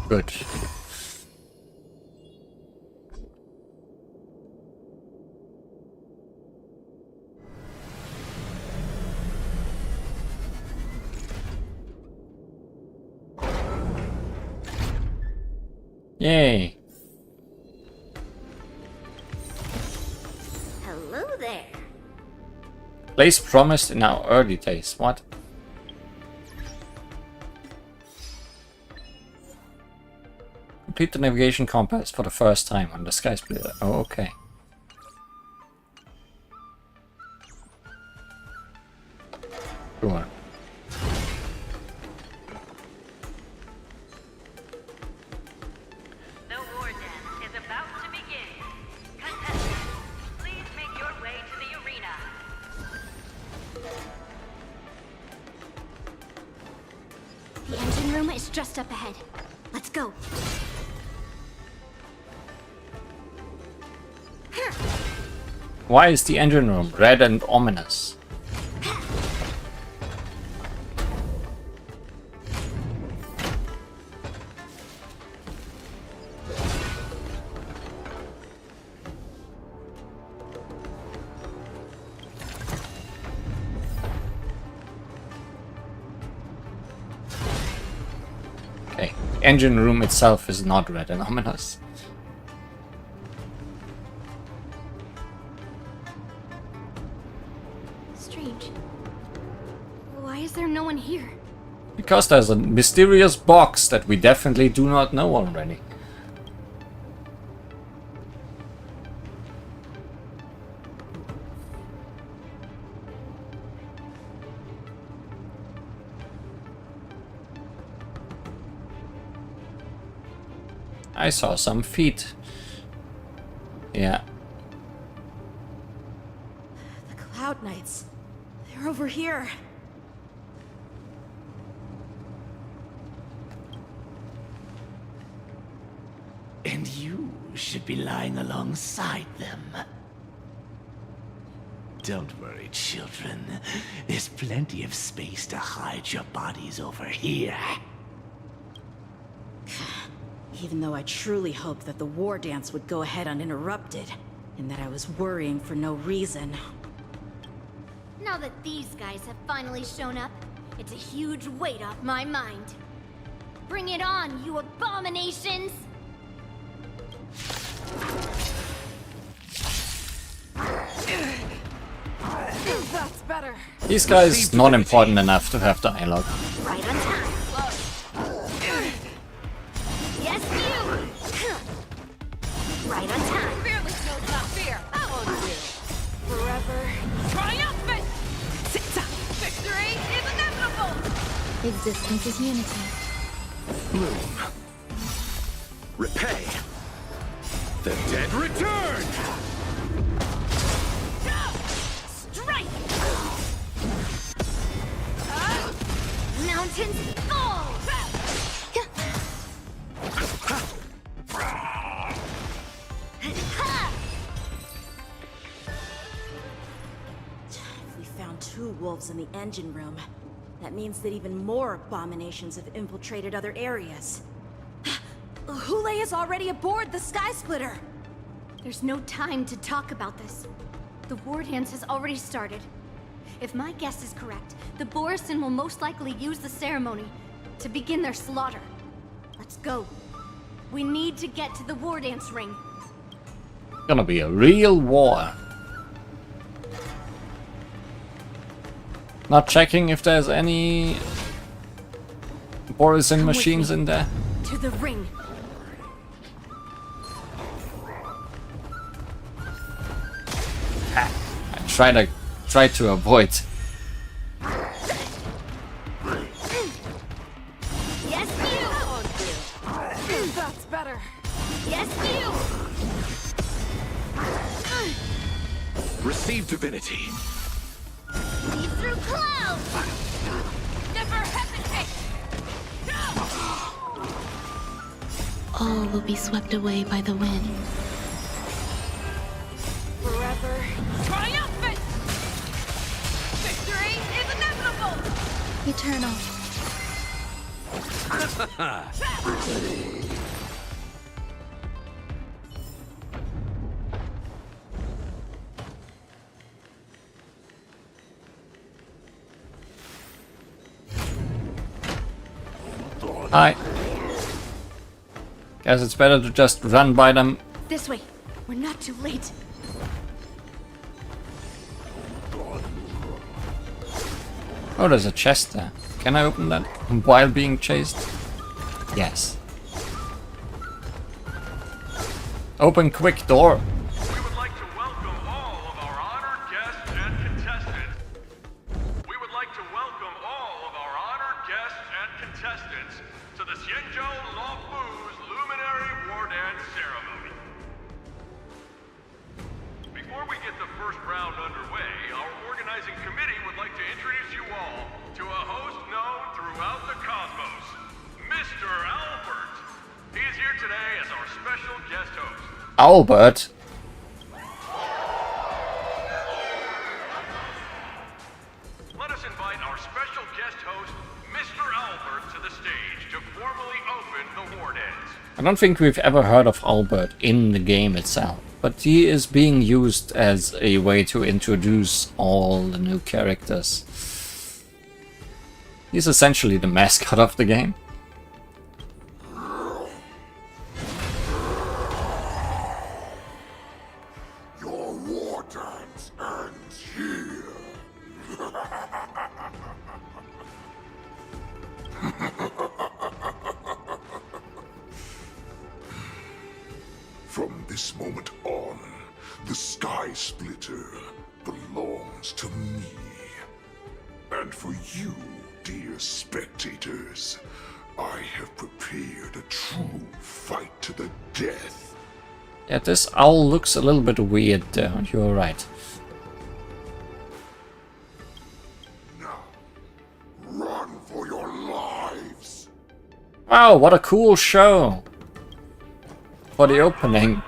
Good. Yay. Hello there. Place promised in our early days. What? Complete the navigation compass for the first time on the Sky Splitter. Oh, okay. Sure. The war dance is about to begin. Contestants, please make your way to the arena. The engine room is just up ahead. Let's go. Why is the engine room red and ominous? Okay, engine room itself is not red and ominous. Strange. Why is there no one here? Because there's a mysterious box that we definitely do not know already. I saw some feet. Yeah. The Cloud Knights. They're over here. And you should be lying alongside them. Don't worry, children. There's plenty of space to hide your bodies over here. Even though I truly hoped that the war dance would go ahead uninterrupted, and that I was worrying for no reason. Now that these guys have finally shown up, it's a huge weight off my mind. Bring it on, you abominations! That's better. These guys not important enough to have dialogue. Right on time. Yes, you! Right on time. Fearless knows not fear. On you. Forever. Triumphant! Victory is inevitable! Existence is unity. Bloom. Repay. The dead return! Strike! Mountains fall! We found 2 wolves in the engine room. That means that even more abominations have infiltrated other areas. Hule is already aboard the Sky Splitter! There's no time to talk about this. The war dance has already started. If my guess is correct, the Borisin will most likely use the ceremony to begin their slaughter. Let's go. We need to get to the war dance ring. Gonna be a real war. Not checking if there's any horizon Come with machines me. in there. To the ring. I try to avoid. Yes, you! That's better. Yes, you! Receive divinity. See through clouds! Never hesitate! All will be swept away by the wind. Forever triumphant! Victory is inevitable! Eternal. Hi. Guess it's better to just run by them. This way. We're not too late. Oh, there's a chest there. Can I open that while being chased? Yes. Open quick door. Albert. Let us invite our special guest host, Mr. Albert, to the stage to formally open the War Dance. I don't think we've ever heard of Albert in the game itself, but he is being used as a way to introduce all the new characters. He's essentially the mascot of the game. Your war dance ends here. From this moment on, the Sky Splitter belongs to me. And for you, dear spectators, I have prepared a true fight to the death. Yeah, this owl looks a little bit weird though, you're right. Run for your lives! Wow, what a cool show! For the opening.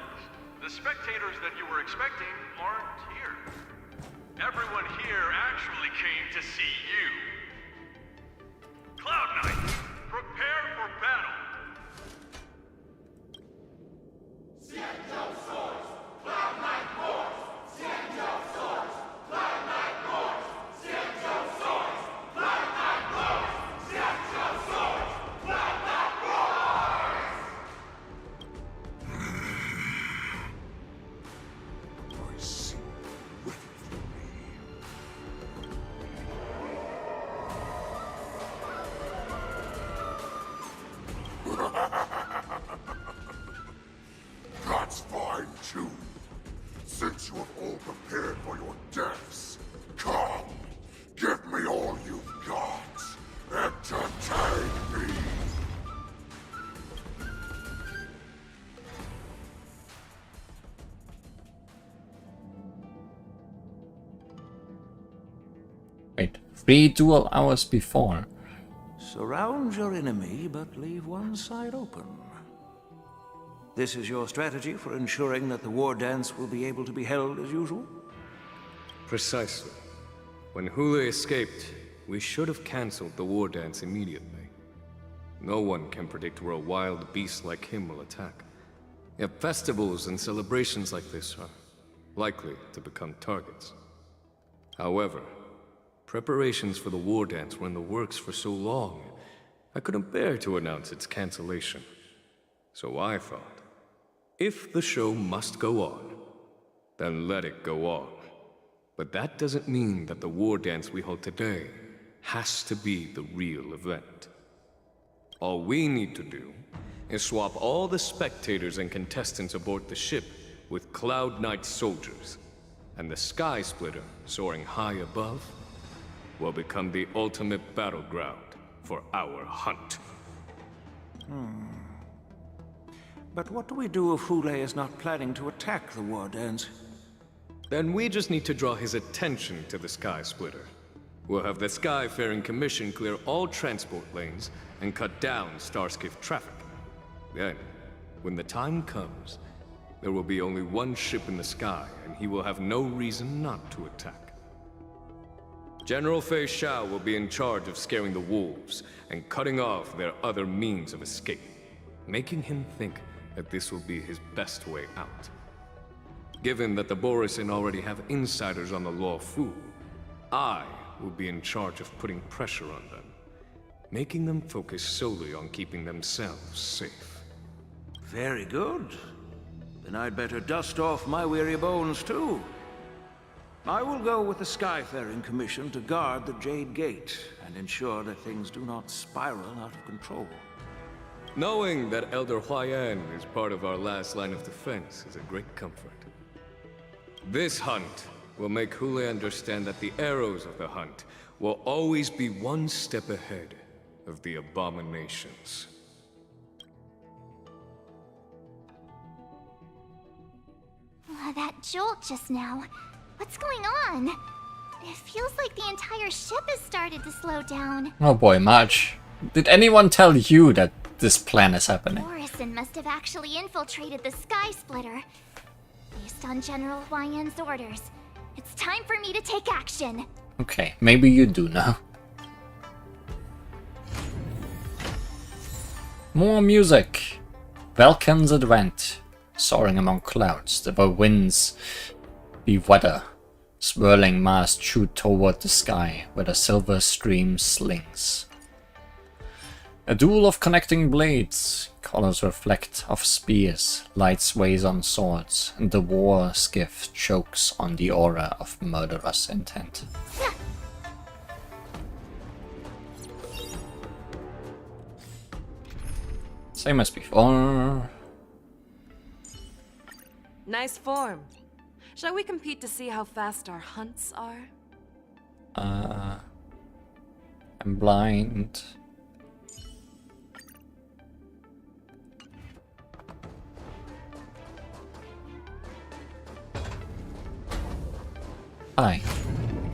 The spectators that you were expecting aren't here. Everyone here actually came to see you. Cloud Knight, prepare for battle. That's fine too. Since you have all prepared for your deaths, come, give me all you've got. Entertain me. Wait, 3 dual hours before. Surround your enemy, but leave one side open. This is your strategy for ensuring that the war dance will be able to be held as usual? Precisely. When Hule escaped, we should have cancelled the war dance immediately. No one can predict where a wild beast like him will attack. Yet festivals and celebrations like this are likely to become targets. However, preparations for the war dance were in the works for so long, I couldn't bear to announce its cancellation. So I thought, if the show must go on, then let it go on. But that doesn't mean that the war dance we hold today has to be the real event. All we need to do is swap all the spectators and contestants aboard the ship with Cloud Knight soldiers, and the Sky Splitter, soaring high above, will become the ultimate battleground for our hunt. But what do we do if Hule is not planning to attack the War Dance? Then we just need to draw his attention to the Sky Splitter. We'll have the Skyfaring Commission clear all transport lanes and cut down Starskiff traffic. Then, when the time comes, there will be only one ship in the sky, and he will have no reason not to attack. General Fei Xiao will be in charge of scaring the wolves and cutting off their other means of escape, making him think that this will be his best way out. Given that the Borisin already have insiders on the Law Fu, I will be in charge of putting pressure on them, making them focus solely on keeping themselves safe. Very good. Then I'd better dust off my weary bones too. I will go with the Skyfaring Commission to guard the Jade Gate and ensure that things do not spiral out of control. Knowing that Elder Huayan is part of our last line of defense is a great comfort. This hunt will make Hule understand that the arrows of the hunt will always be one step ahead of the abominations. That jolt just now. What's going on? It feels like the entire ship has started to slow down. Oh boy, Marge. Did anyone tell you that this plan is happening? Morrison must have actually infiltrated the Sky Splitter. Based on General Huayan's orders, it's time for me to take action. Okay, maybe you do now. More music. Vulcan's Advent. Soaring among clouds, the winds be weather. Swirling masts shoot toward the sky, where the silver stream slings. A duel of connecting blades. Colors reflect off spears, light sways on swords, and the war skiff chokes on the aura of murderous intent. Same as before. Nice form. Shall we compete to see how fast our hunts are? I'm blind. Hi.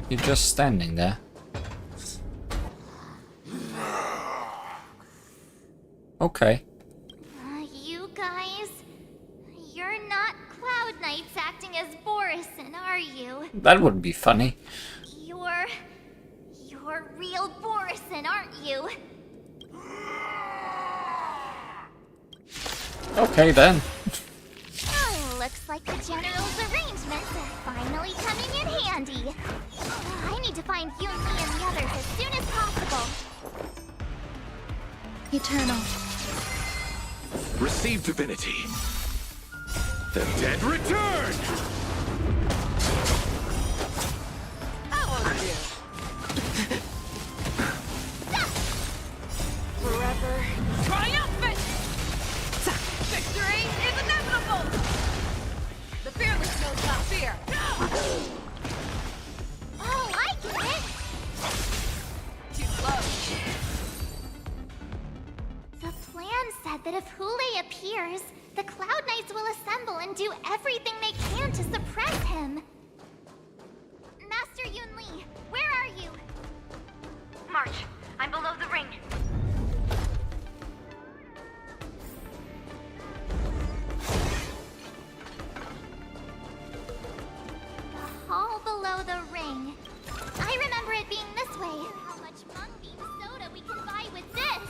You're just standing there. Okay. You guys, you're not Cloud Knights acting as Borisin, are you? That would be funny. You're real Borisin, aren't you? Okay then. Oh, looks like the General's arrangements are finally coming in handy. I need to find Yun Li and the others as soon as possible. Eternal. Receive divinity. The dead return! Forever triumphant! Victory is inevitable! The fearless knows not fear. Oh, I get it! Too close. The plan said that if Hule appears, the Cloud Knights will assemble and do everything they can to suppress him. Master Yun Li, where are you? March, I'm below the ring. The hall below the ring. I remember it being this way. How much mung bean soda we can buy with this?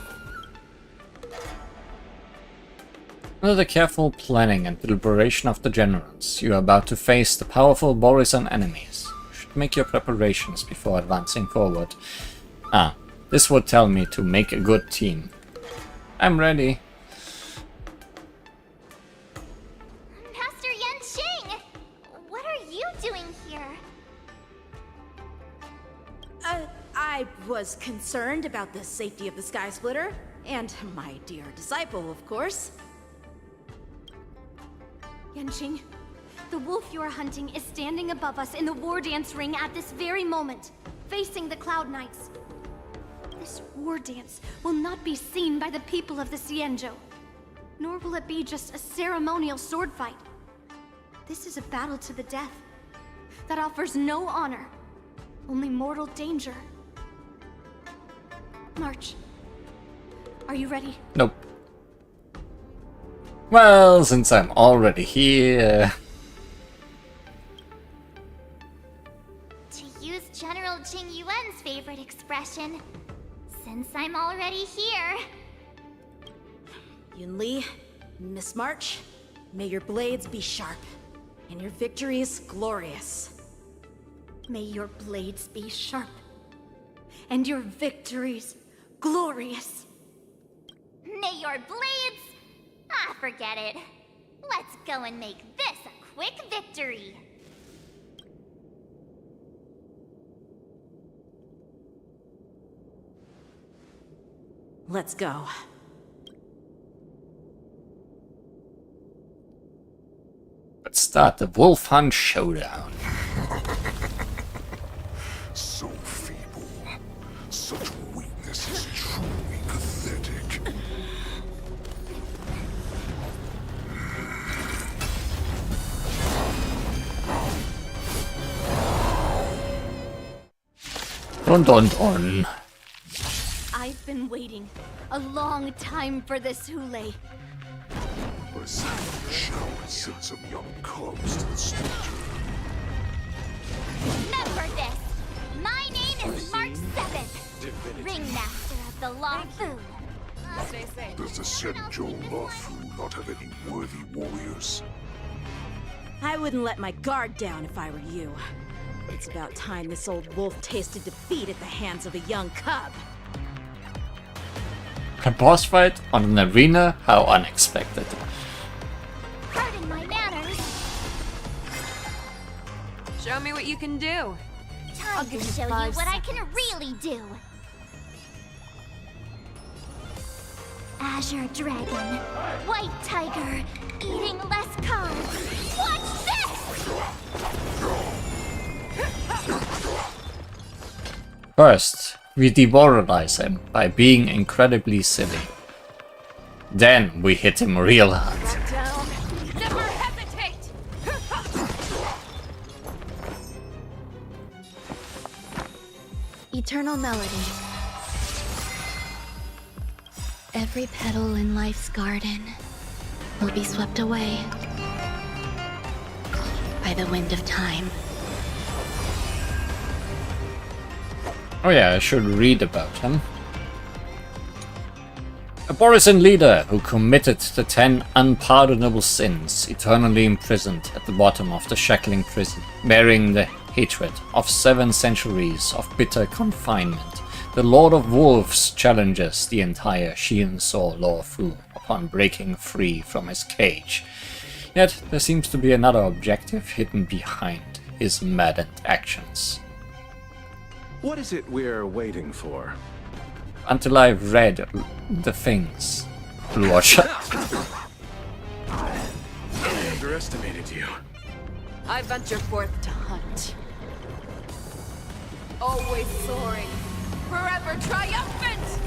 Under the careful planning and deliberation of the generals, you are about to face the powerful Borisan enemies. You should make your preparations before advancing forward. This would tell me to make a good team. I'm ready. Master Yanqing! What are you doing here? I was concerned about the safety of the Sky Splitter. And my dear disciple, of course. Yanqing, the wolf you are hunting is standing above us in the war dance ring at this very moment, facing the Cloud Knights. This war dance will not be seen by the people of the Xianzhou, nor will it be just a ceremonial sword fight. This is a battle to the death that offers no honor, only mortal danger. March. Are you ready? Nope. Well, since I'm already here... To use General Jing Yuan's favorite expression, since I'm already here. Yunli, Miss March, may your blades be sharp, and your victories glorious. May your blades be sharp, and your victories glorious. May your blades... Ah, forget it. Let's go and make this a quick victory. Let's go. Let's start the Wolf Hunt Showdown. So feeble. Such weakness is truly pathetic. Dun dun dun. I've been waiting a long time for this, Hule. Shall we send some young cubs to the slaughter? Remember this! My name is March 7th, Ringmaster of the Long Fu. Stay safe. Does the Xianzhou Luofu not have any worthy warriors? I wouldn't let my guard down if I were you. It's about time this old wolf tasted defeat at the hands of a young cub. A boss fight on an arena? How unexpected. Pardon my manners. Show me what you can do. Time to show you what I can really do. Azure Dragon, White Tiger, eating less carbs. Watch this! First, we demoralize him by being incredibly silly. Then we hit him real hard. Never hesitate! Eternal melody. Every petal in life's garden will be swept away by the wind of time. Oh yeah, I should read about him. A Borisan leader who committed the 10 unpardonable sins, eternally imprisoned at the bottom of the shackling prison, bearing the hatred of 7 centuries of bitter confinement. The Lord of Wolves challenges the entire Xianzhou Luofu upon breaking free from his cage. Yet there seems to be another objective hidden behind his maddened actions. What is it we're waiting for? Until I've read the things, Lordship. I underestimated you. I venture forth to hunt. Always soaring, forever triumphant!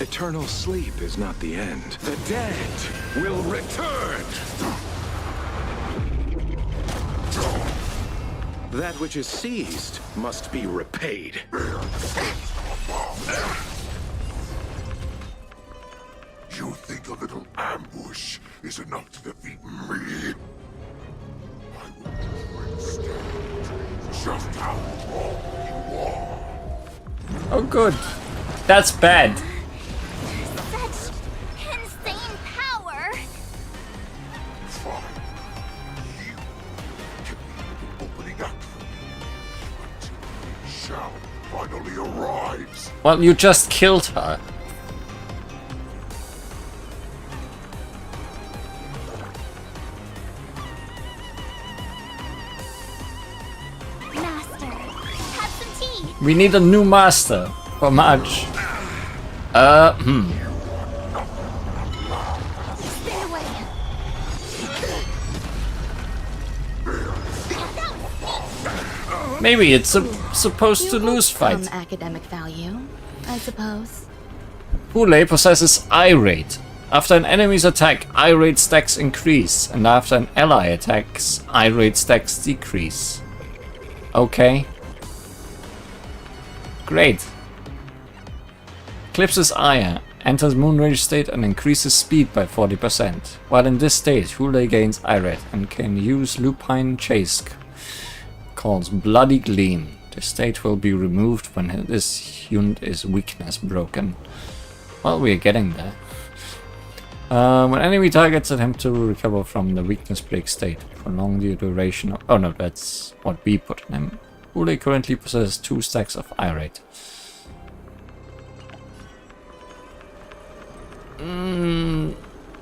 Eternal sleep is not the end. The dead will return! That which is seized must be repaid. You think a little ambush is enough to defeat me? I will demonstrate just how wrong you are. Oh good. That's bad. Such insane power! Fine. You can be the opening act for me until Shao finally arrives. Well, you just killed her. We need a new master for March. Maybe it's supposed to lose fight. Some academic value, I suppose. Hule possesses Irate. After an enemy's attack, Irate stacks increase, and after an ally attacks, Irate stacks decrease. Okay. Great. Eclipses Ire, enters Moonrage state and increases speed by 40%. While in this state, Hule gains Irate and can use Lupine Chase called Bloody Gleam. The state will be removed when this unit is weakness broken. Well, we're getting there. When enemy targets attempt to recover from the weakness break state, prolong the duration of... Oh no, that's what we put in him. Hule currently possesses 2 stacks of Irate.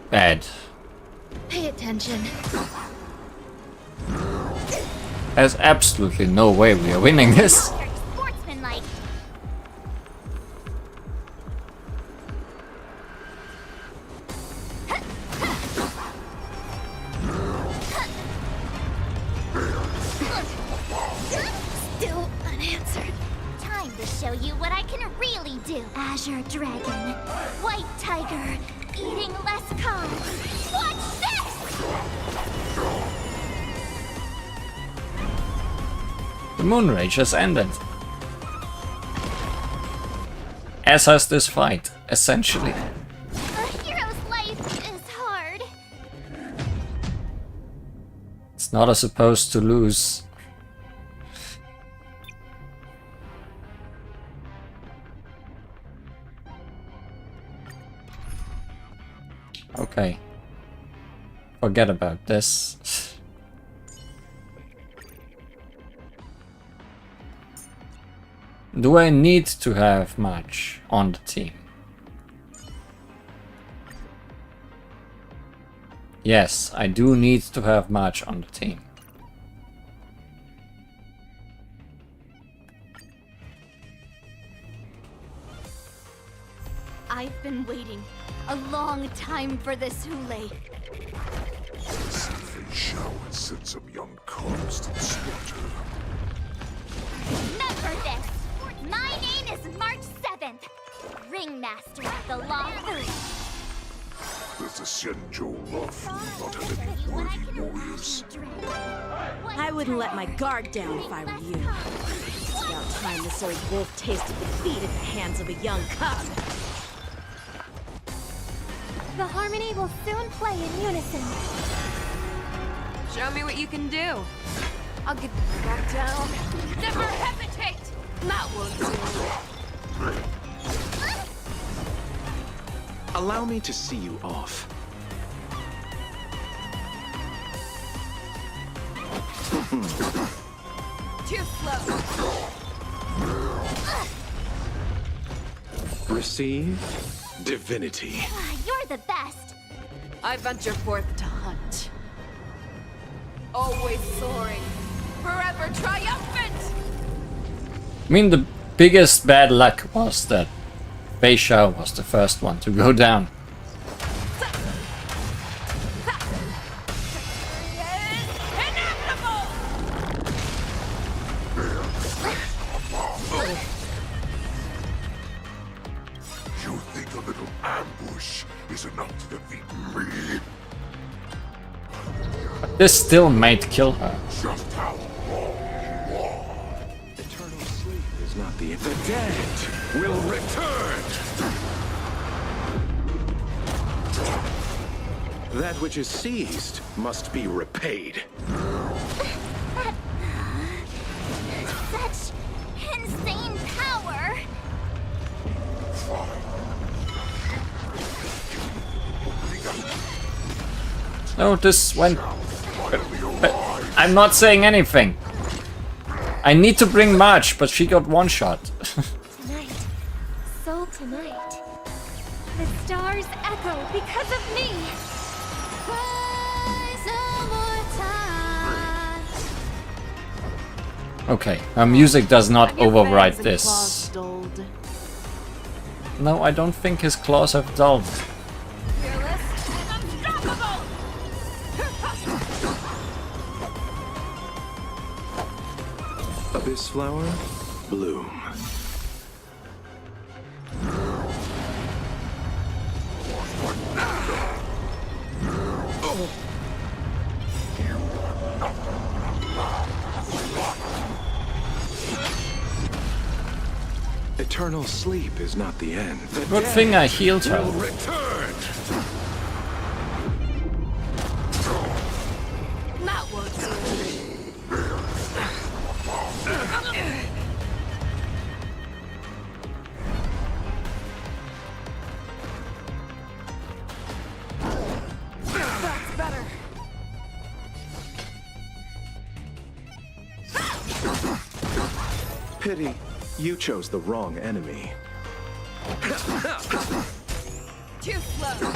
Bad. Pay attention. There's absolutely no way we are winning this. Sportsmanlike. Still unanswered. Time to show you what I can really do. Azure Dragon, White Tiger, eating less carbs. Watch this! The Moonrage has ended. As has this fight, essentially. A hero's life is hard. It's not supposed to lose. Okay. Forget about this. Do I need to have much on the team? Yes, I do need to have much on the team. I've been waiting a long time for this, Hule. Shower sent some young cubs to slaughter. Remember this! My name is March 7th, Ringmaster of the Law 3. Does the Xianzhou Law 3 not have any worthy warriors? I wouldn't let my guard down if I were you. It's about time this old wolf tasted defeat at the hands of a young cub. The harmony will soon play in unison. Show me what you can do. I'll get the back down. Never hesitate! That won't do. Allow me to see you off. Too slow. Receive divinity. You're the best. I venture forth to hunt. Always soaring. Forever triumphant! I mean, the biggest bad luck was that Fei Shao was the first one to go down. You think a little ambush is enough to defeat me? This still might kill her. Just how long you are. Eternal sleep is not the end. The dead will return! That which is seized must be repaid. Such insane power. No, this went... I'm not saying anything. I need to bring March, but she got one shot. Tonight. So tonight. The stars echo because of me. Okay, her music does not Have your override fangs and this. claws dulled? No, I don't think his claws have dulled. Abyss flower, bloom. Eternal sleep is not the end. The Good thing I healed her. will return. That won't do. That's better. Pity, you chose the wrong enemy. Too slow.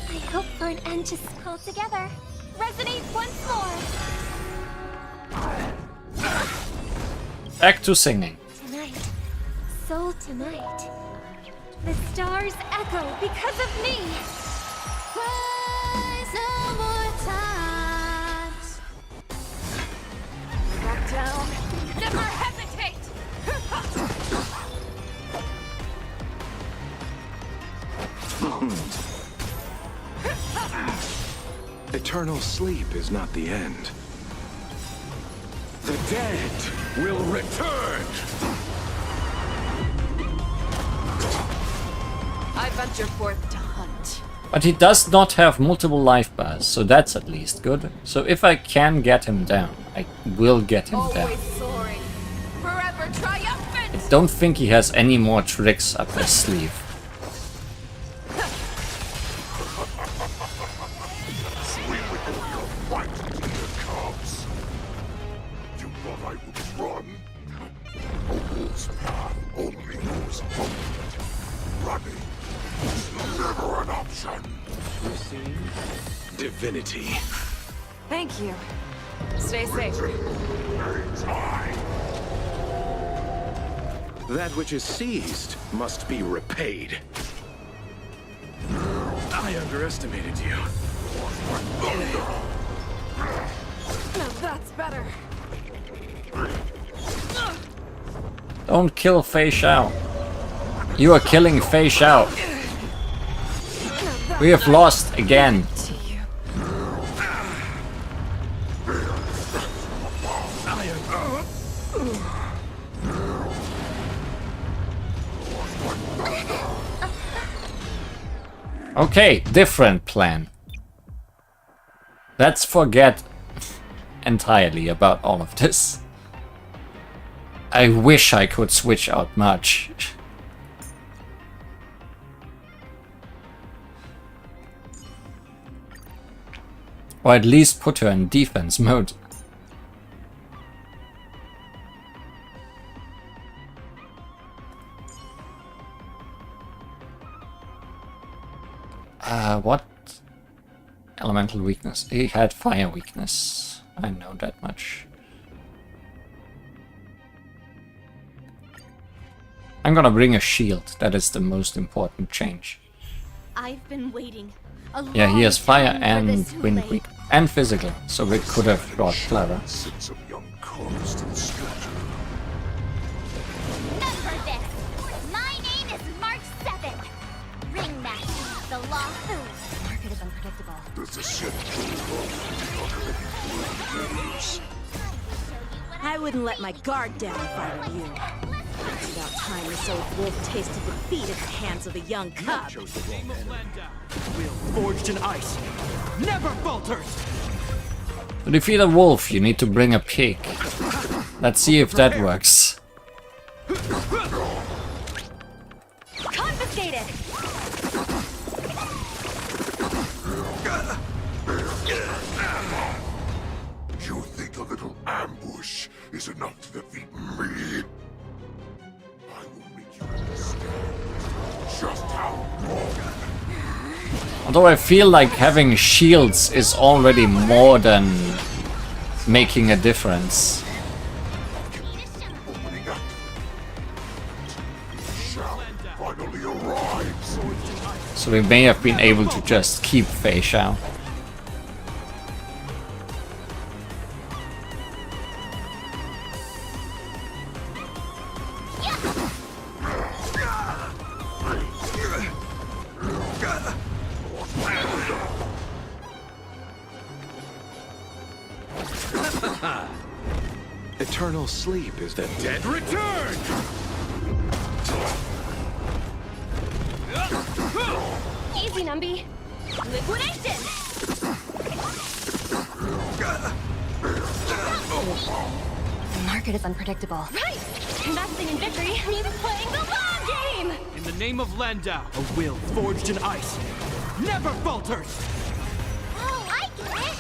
I hope for an end to all together. Resonate once more. Back to singing. Tonight. So tonight. The stars echo because of me. Rise no more times. Back down. Never hesitate. Eternal sleep is not the end. The dead will return. I venture forth to hunt. But he does not have multiple life bars, so that's at least good. So if I can get him down, I will get him down. Always soaring. Forever triumphant. I don't think he has any more tricks up his sleeve. Divinity. Thank you. Stay safe. That which is seized must be repaid. I underestimated you. Now that's better. Don't kill Fei Xiao. You are killing Fei Xiao. We have lost again. Okay, different plan. Let's forget entirely about all of this. I wish I could switch out much. Or at least put her in defense mode. What elemental weakness? He had fire weakness. I know that much. I'm gonna bring a shield. That is the most important change. I've been waiting. Yeah, he has fire and wind weak and physical, so we could have brought Clara. Remember this. My name is March 7th. Ringmaster, the law food. Market is unpredictable. I wouldn't let my guard down if I were you. It's about time this old wolf tasted defeat at the hands of a young cub. Forged in ice, never falters. To defeat a wolf, you need to bring a pig. Let's see if that works. Confiscated! You think a little ambush is enough to defeat me? I will make you understand just how wrong. Although I feel like having shields is already more than making a difference. So we may have been able to just keep Fei Xiao. Eternal sleep is the dead return! Easy, Numby. Liquidation! The market is unpredictable. Right! Investing in victory means playing the long game! In the name of Landau, a will forged in ice never falters! Oh, I get it!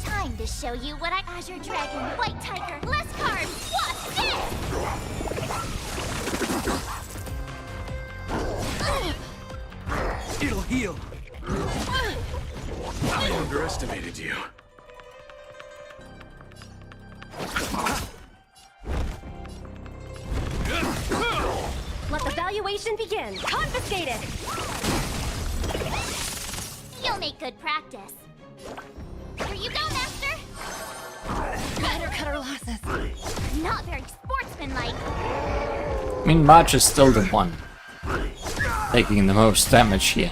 Time to show you what I Azure Dragon, White Tiger, less carbs. What's this? It'll heal. I underestimated you. Let the valuation begin. Confiscated! You'll make good practice. Here you go, Master! Better cut our losses. Not very sportsmanlike. I mean, March is still the one taking the most damage here.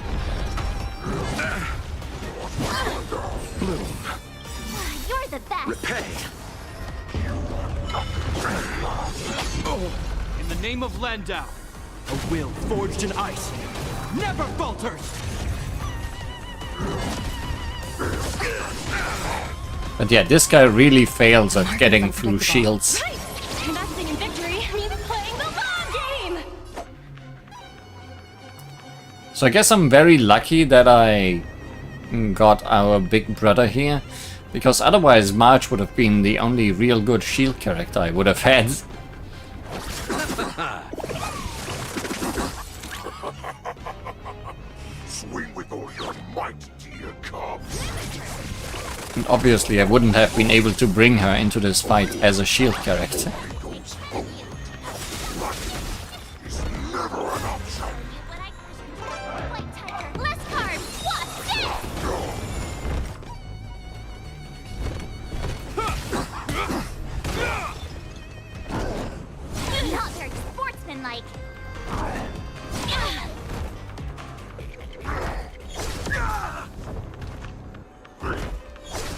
You're the best. Repay. In the name of Landau, a will forged in ice never falters! But yeah, this guy really fails at getting through shields. Right! Investing in victory means playing the long game! So I guess I'm very lucky that I got our big brother here, because otherwise March would have been the only real good shield character I would have had. Swing with all your might, dear cubs. And obviously I wouldn't have been able to bring her into this fight as a shield character. It's never an option. White Tiger, less carbs. What's this? Not very sportsmanlike.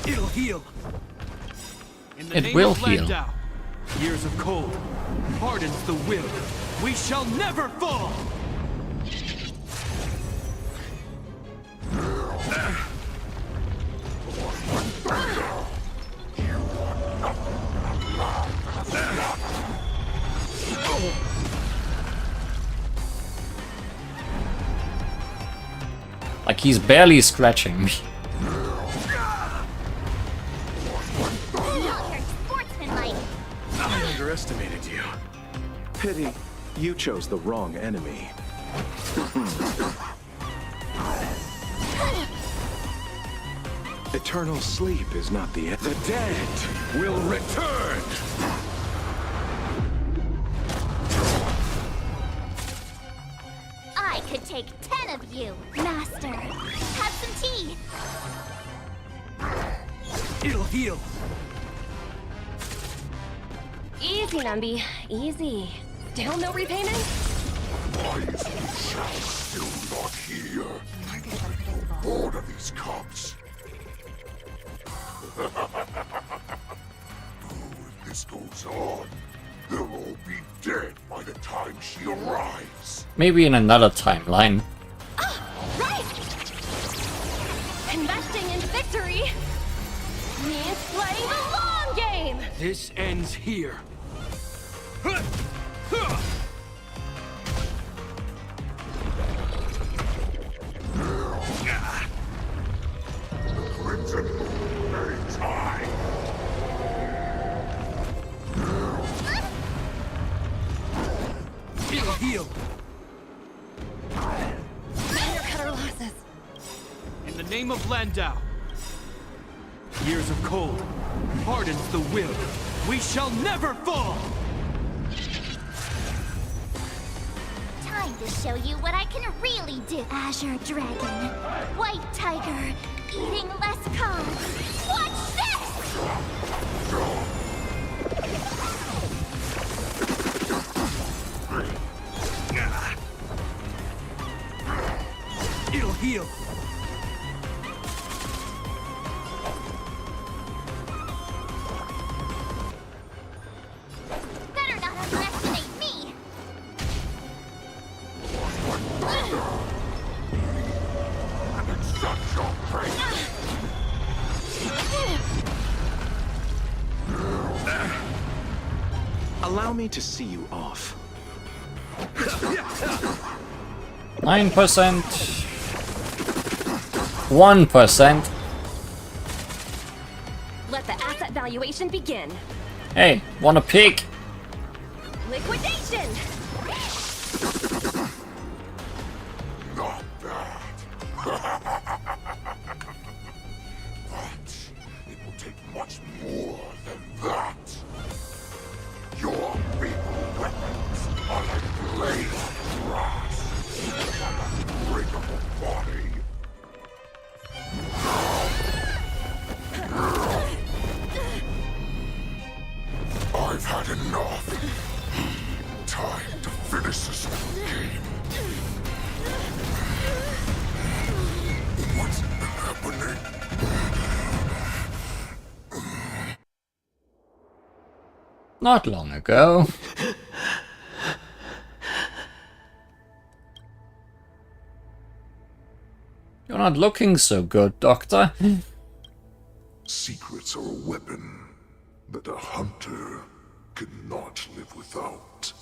It'll heal. In the It name will of heal. Landau, years of cold hardens the will. We shall never fall! Like he's barely scratching me. Sportsmanlike. I underestimated you. Pity you chose the wrong enemy. Eternal sleep is not the end. The dead will return! I could take 10 of you, Master. Have some tea. It'll heal. Easy, Numby. Easy. Still no repayment? Why is Michelle still not here? Order these cubs. If this goes on, they'll all be dead by the time she arrives. Maybe in another timeline. Right! Investing in victory means playing the long game! This ends here. Crimson Moon very high. It'll heal. Jesus. In the name of Landau, years of cold hardens the will. We shall never fall! Time to show you what I can really do. Azure Dragon, White Tiger, eating less carbs. Watch this! It'll heal. Better not underestimate me. Allow me to see you off. 9%. 1%. Let the asset valuation begin. Hey, wanna pick? Liquidation! Not bad. But it will take much more than that. Your big weapons are like blades of grass. An unbreakable body. I've had enough. Time to finish this game. What's happening? Not long ago. You're not looking so good, Doctor. Secrets are a weapon that a hunter cannot live without.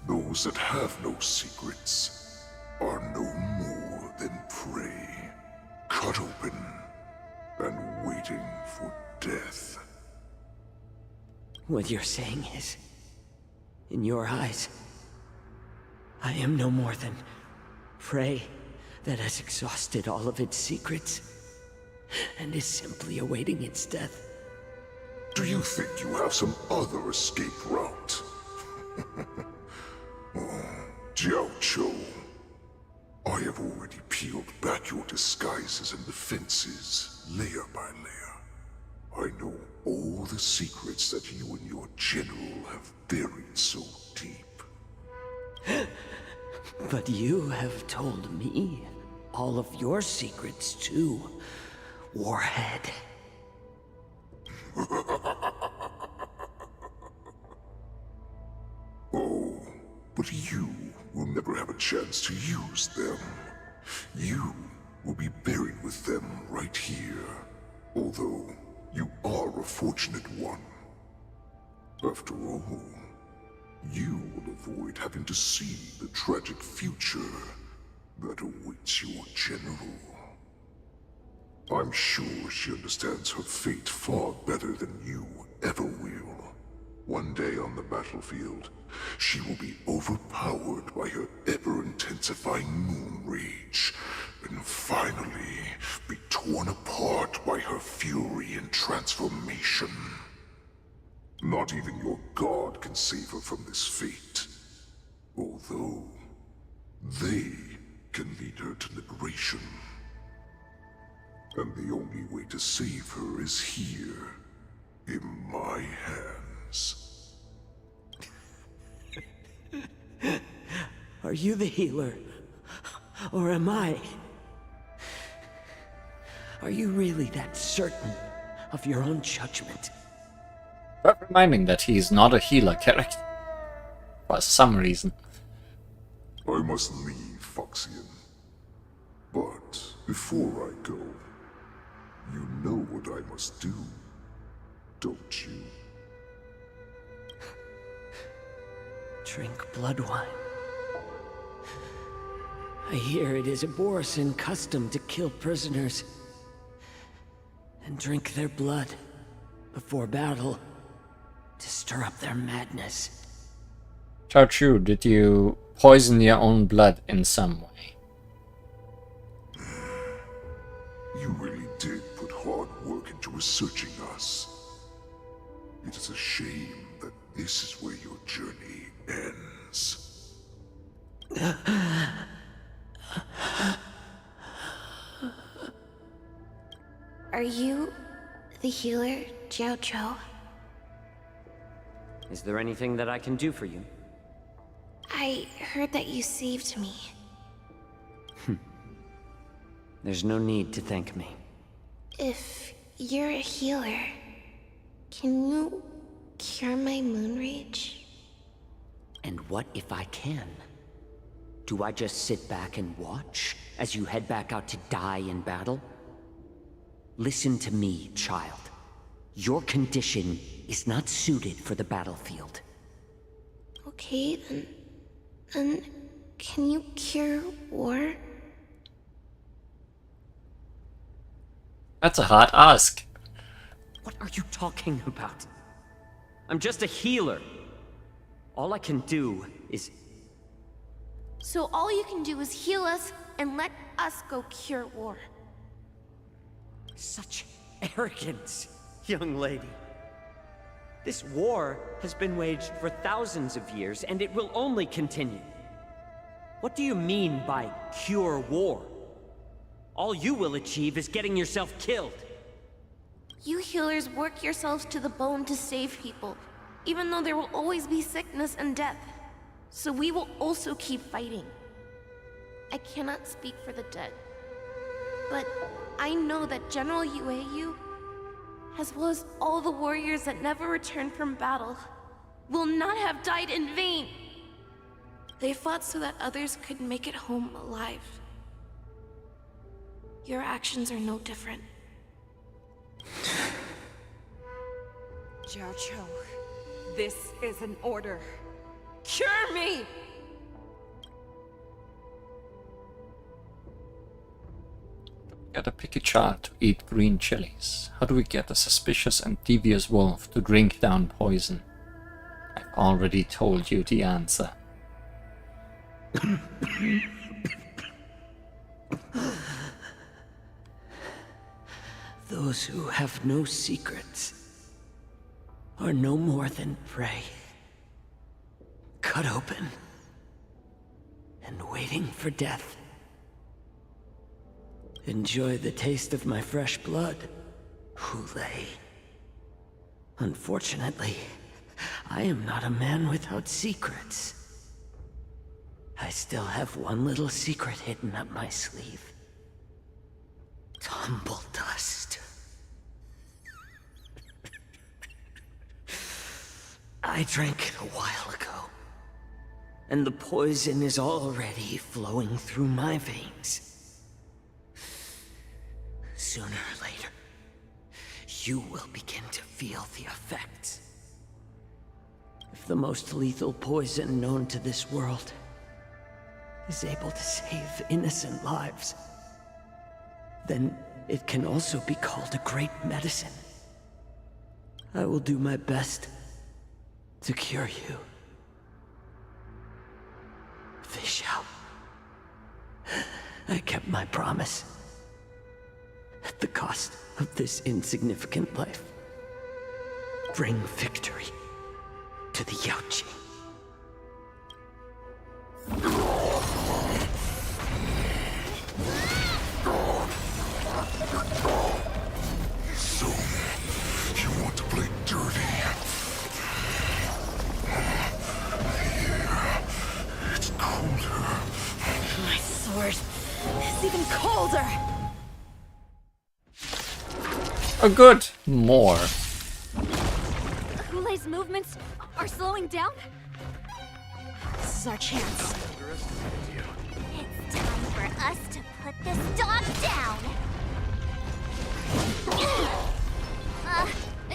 Those that have no secrets are no more than prey, cut open and waiting for death. What you're saying is, in your eyes, I am no more than prey that has exhausted all of its secrets and is simply awaiting its death. Do you think you have some other escape route? Oh, Jiao Cho, I have already peeled back your disguises and defenses, layer by layer. I know all the secrets that you and your general have buried so deep. But you have told me all of your secrets too, Warhead. Oh, but you will never have a chance to use them. You will be buried with them right here, although you are a fortunate one. After all, you will avoid having to see the tragic future that awaits your general. I'm sure she understands her fate far better than you ever will. One day on the battlefield, she will be overpowered by her ever-intensifying moon rage, and finally be torn apart by her fury and transformation. Not even your god can save her from this fate, although they can lead her to liberation. And the only way to save her is here, in my hands. Are you the healer? Or am I? Are you really that certain of your own judgment? But reminding that he's not a healer character. For some reason. I must leave, Foxian. But before I go, you know what I must do, don't you? Drink blood wine. I hear it is a Borisan custom to kill prisoners and drink their blood before battle to stir up their madness. Chao Chu, did you poison your own blood in some way? You really did put hard work into researching us. It is a shame that this is where your journey ends. Are you the healer, Jiao Zhou? Is there anything that I can do for you? I heard that you saved me. There's no need to thank me. If you're a healer, can you cure my moon rage? And what if I can? Do I just sit back and watch as you head back out to die in battle? Listen to me, child. Your condition is not suited for the battlefield. Okay, then can you cure war? That's a hard ask. What are you talking about? I'm just a healer. All I can do is... So all you can do is heal us and let us go cure war. Such arrogance, young lady. This war has been waged for thousands of years, and it will only continue. What do you mean by cure war? All you will achieve is getting yourself killed. You healers work yourselves to the bone to save people, even though there will always be sickness and death. So we will also keep fighting. I cannot speak for the dead, but I know that General Yueyu, as well as all the warriors that never returned from battle, will not have died in vain. They fought so that others could make it home alive. Your actions are no different. Jiao Zhou, this is an order. Cure me! Gotta pick a child to eat green chilies. How do we get a suspicious and devious wolf to drink down poison? I've already told you the answer. Those who have no secrets are no more than prey. Cut open and waiting for death. Enjoy the taste of my fresh blood, Hulei. Unfortunately, I am not a man without secrets. I still have one little secret hidden up my sleeve. Tumble dust. I drank it a while ago, and the poison is already flowing through my veins. Sooner or later, you will begin to feel the effects. If the most lethal poison known to this world is able to save innocent lives, then it can also be called a great medicine. I will do my best to cure you. Fish out. I kept my promise. At the cost of this insignificant life. Bring victory to the Yaoqing. So, you want to play dirty? Yeah, it's colder. My sword is even colder! Oh good! More. Hulei's movements are slowing down? This is our chance. It's time for us to put this dog down!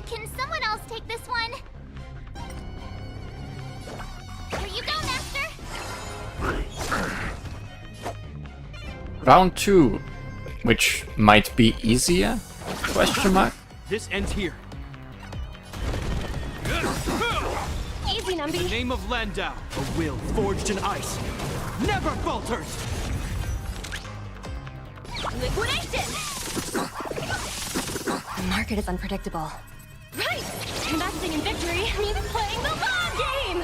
Can someone else take this one? Here you go, Master! Round 2, which might be easier? Question mark? This ends here. Easy, Numby. In the name of Landau, a will forged in ice never falters! Liquidation! The market is unpredictable. Right! Investing in victory means playing the long game!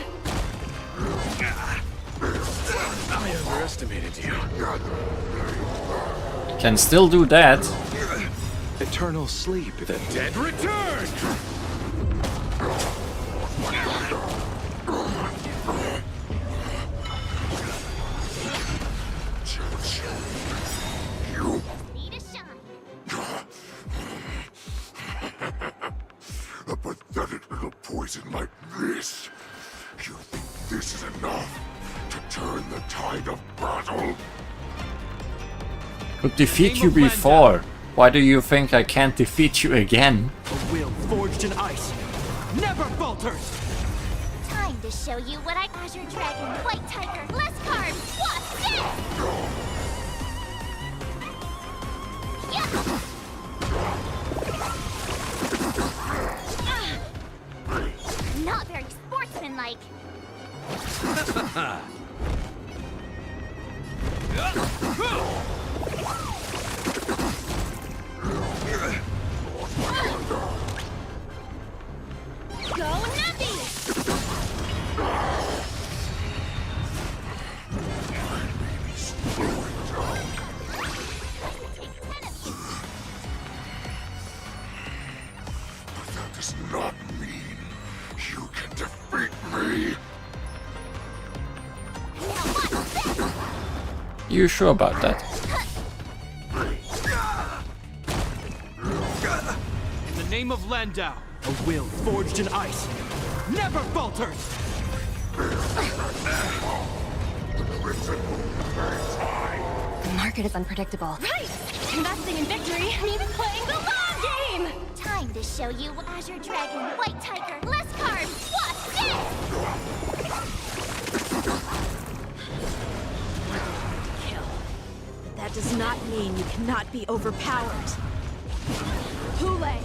I underestimated you. Can still do that. Eternal sleep. The dead Return! A pathetic little poison like this. You think this is enough to turn the tide of battle? Could defeat you before. Why do you think I can't defeat you again? A will forged in ice never falters! Time to show you what I... Azure Dragon, White Tiger, less carbs, what's this? Yeah! Not very sportsmanlike. Go Navi! But that does not mean you can defeat me. You sure about that? In the name of Landau, a will forged in ice never falters! The market is unpredictable. Right! Investing in victory means playing the long game! Time to show you what Azure Dragon, White Tiger, less carbs, what's this? That does not mean you cannot be overpowered. Hule,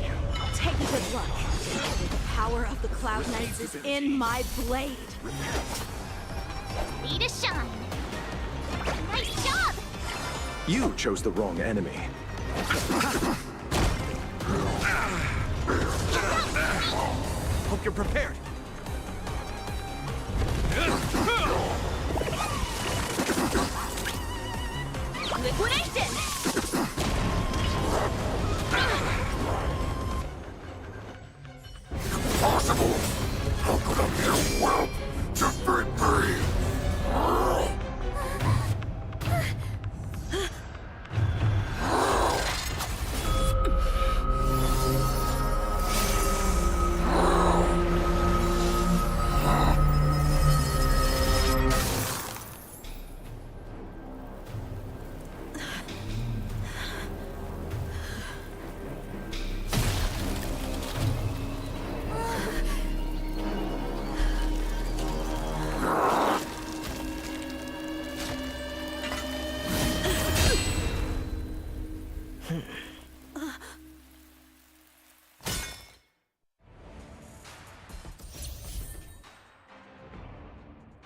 take a good look. The power of the Cloud Knights is in my blade. Be to shine. Nice job! You chose the wrong enemy. Hope you're prepared. Liquidation! Impossible! How could a mere whelp defeat me?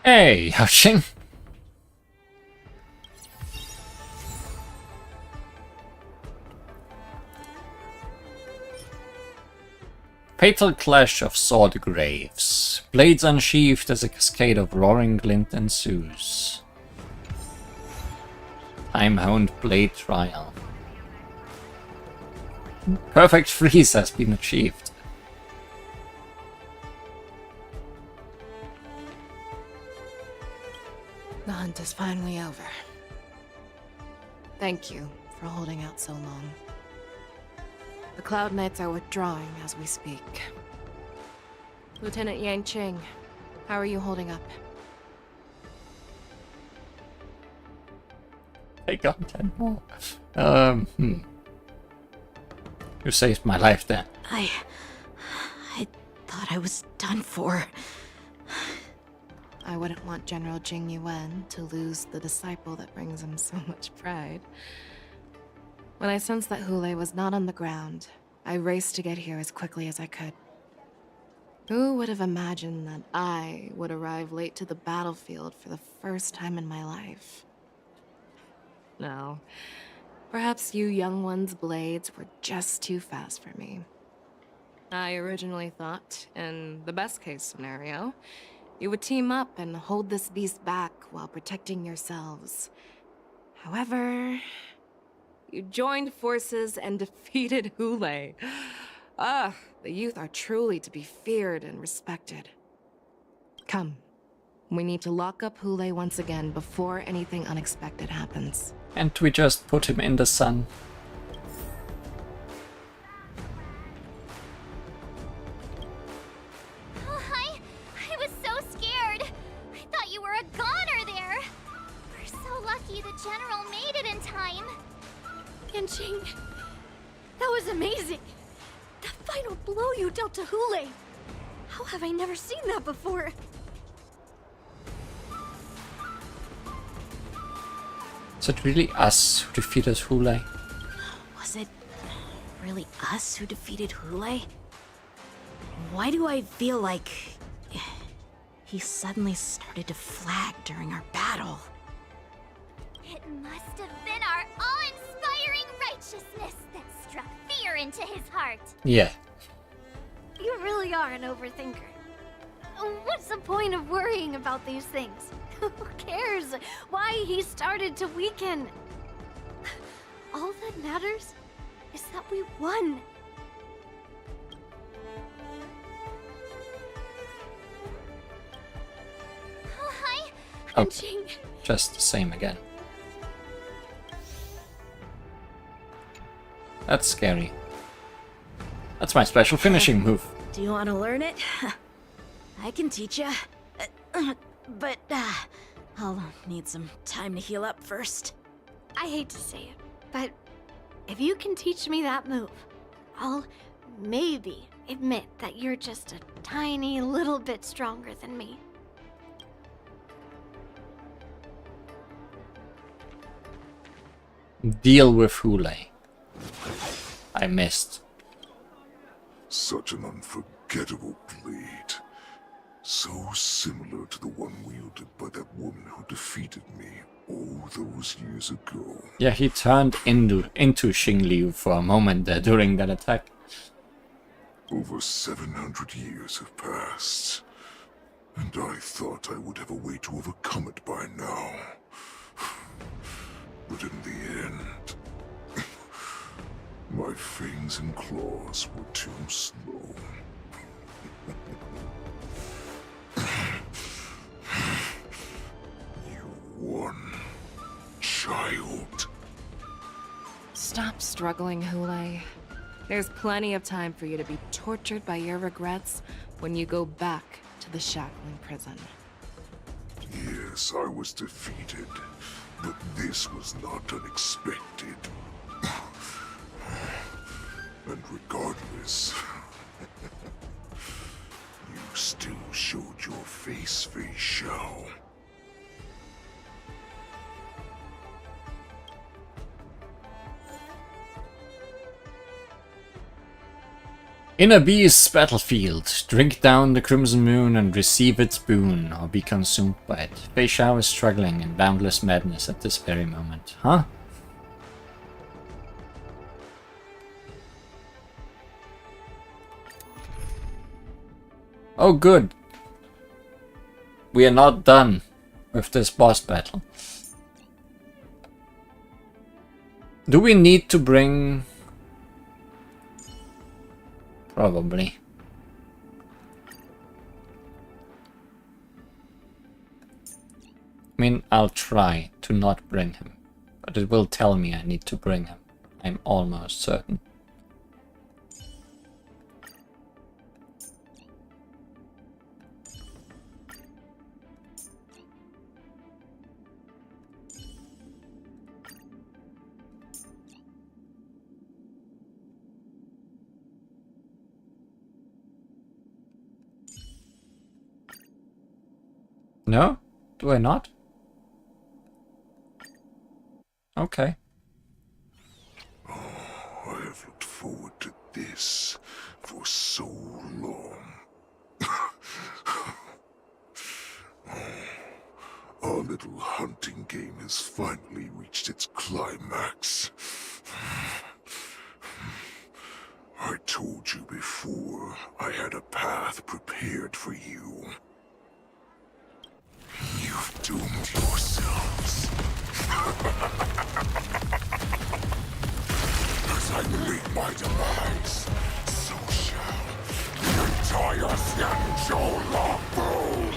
Hey, Yashin. Fatal clash of sword graves. Blades unsheathed as a cascade of roaring glint ensues. Time-hound blade trial. Perfect freeze has been achieved. The hunt is finally over. Thank you for holding out so long. The Cloud Knights are withdrawing as we speak. Lieutenant Yang Qing, how are you holding up? I got 10 more. You saved my life then. I thought I was done for. I wouldn't want General Jing Yuan to lose the disciple that brings him so much pride. When I sensed that Hule was not on the ground, I raced to get here as quickly as I could. Who would have imagined that I would arrive late to the battlefield for the first time in my life? No, Perhaps you young ones' blades were just too fast for me. I originally thought, in the best case scenario, you would team up and hold this beast back while protecting yourselves. However, you joined forces and defeated Hule. Ah, the youth are truly to be feared and respected. Come, we need to lock up Hule once again before anything unexpected happens. And we just put him in the sun. Oh, I was so scared. I thought you were a goner there. We're so lucky the General made it in time. Yanqing, that was amazing. The final blow you dealt to Hule. How have I never seen that before? Is it really us who defeated Hule? Was it really us who defeated Hule? Why do I feel like he suddenly started to flag during our battle? It must have been our awe-inspiring righteousness that struck fear into his heart. Yeah. You really are an overthinker. What's the point of worrying about these things? Who cares why he started to weaken? All that matters is that we won. Oh, hi. Oh, just the same again. That's scary. That's my special finishing move. Do you want to learn it? I can teach you. But I'll need some time to heal up first. I hate to say it, but if you can teach me that move, I'll maybe admit that you're just a tiny little bit stronger than me. Deal with Hule. I missed. Such an unforgettable blade. So similar to the one wielded by that woman who defeated me all those years ago. Yeah, he turned into Xing for a moment there during that attack. Over 700 years have passed, and I thought I would have a way to overcome it by now. But in the end, my fangs and claws were too slow. You won, child. Stop struggling, Hule. There's plenty of time for you to be tortured by your regrets when you go back to the shackling prison. Yes, I was defeated, but this was not unexpected. And regardless, you still showed your face, Fei Xiao. In a beast's battlefield, drink down the crimson moon and receive its boon, or be consumed by it. Fei Xiao is struggling in boundless madness at this very moment. Huh? Oh good. We are not done with this boss battle. Do we need to bring... Probably. I mean, I'll try to not bring him, but it will tell me I need to bring him. I'm almost certain. No? Do I not? Okay. Oh, I have looked forward to this for so long. I'll little hunting game has finally reached its climax. I told you before, I had a path prepared for you. You've doomed yourselves. As I meet my demise, so shall the entire Xianzhou longbow.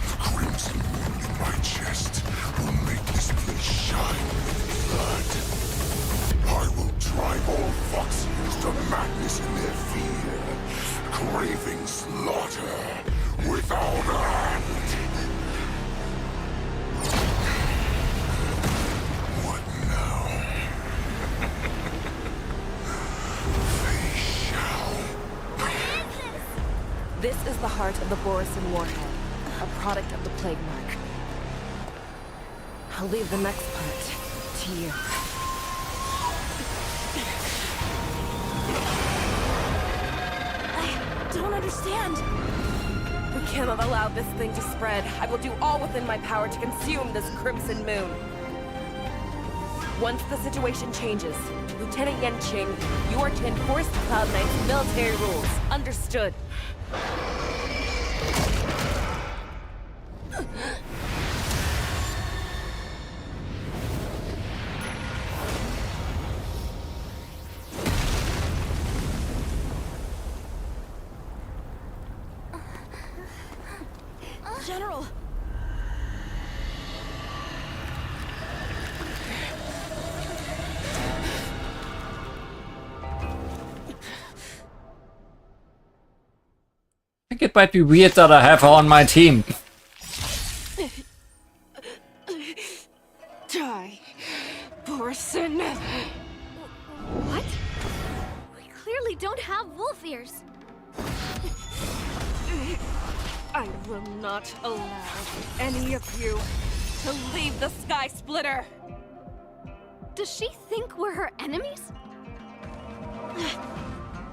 The crimson wound in my chest will make this place shine with blood. I will drive all Foxians to madness in their fear, craving slaughter without end. What now? They shall. This is the heart of the Borisin warhead, a product of the Plague Mark. I'll leave the next part to you. I don't understand. We cannot allow this thing to spread. I will do all within my power to consume this Crimson Moon. Once the situation changes, Lieutenant Yanqing, you are to enforce the Cloud Knight's military rules. Understood. General! I think it might be weird that I have her on my team. Die, Borisin. What? We clearly don't have wolf ears. I will not allow any of you to leave the Sky Splitter. Does she think we're her enemies?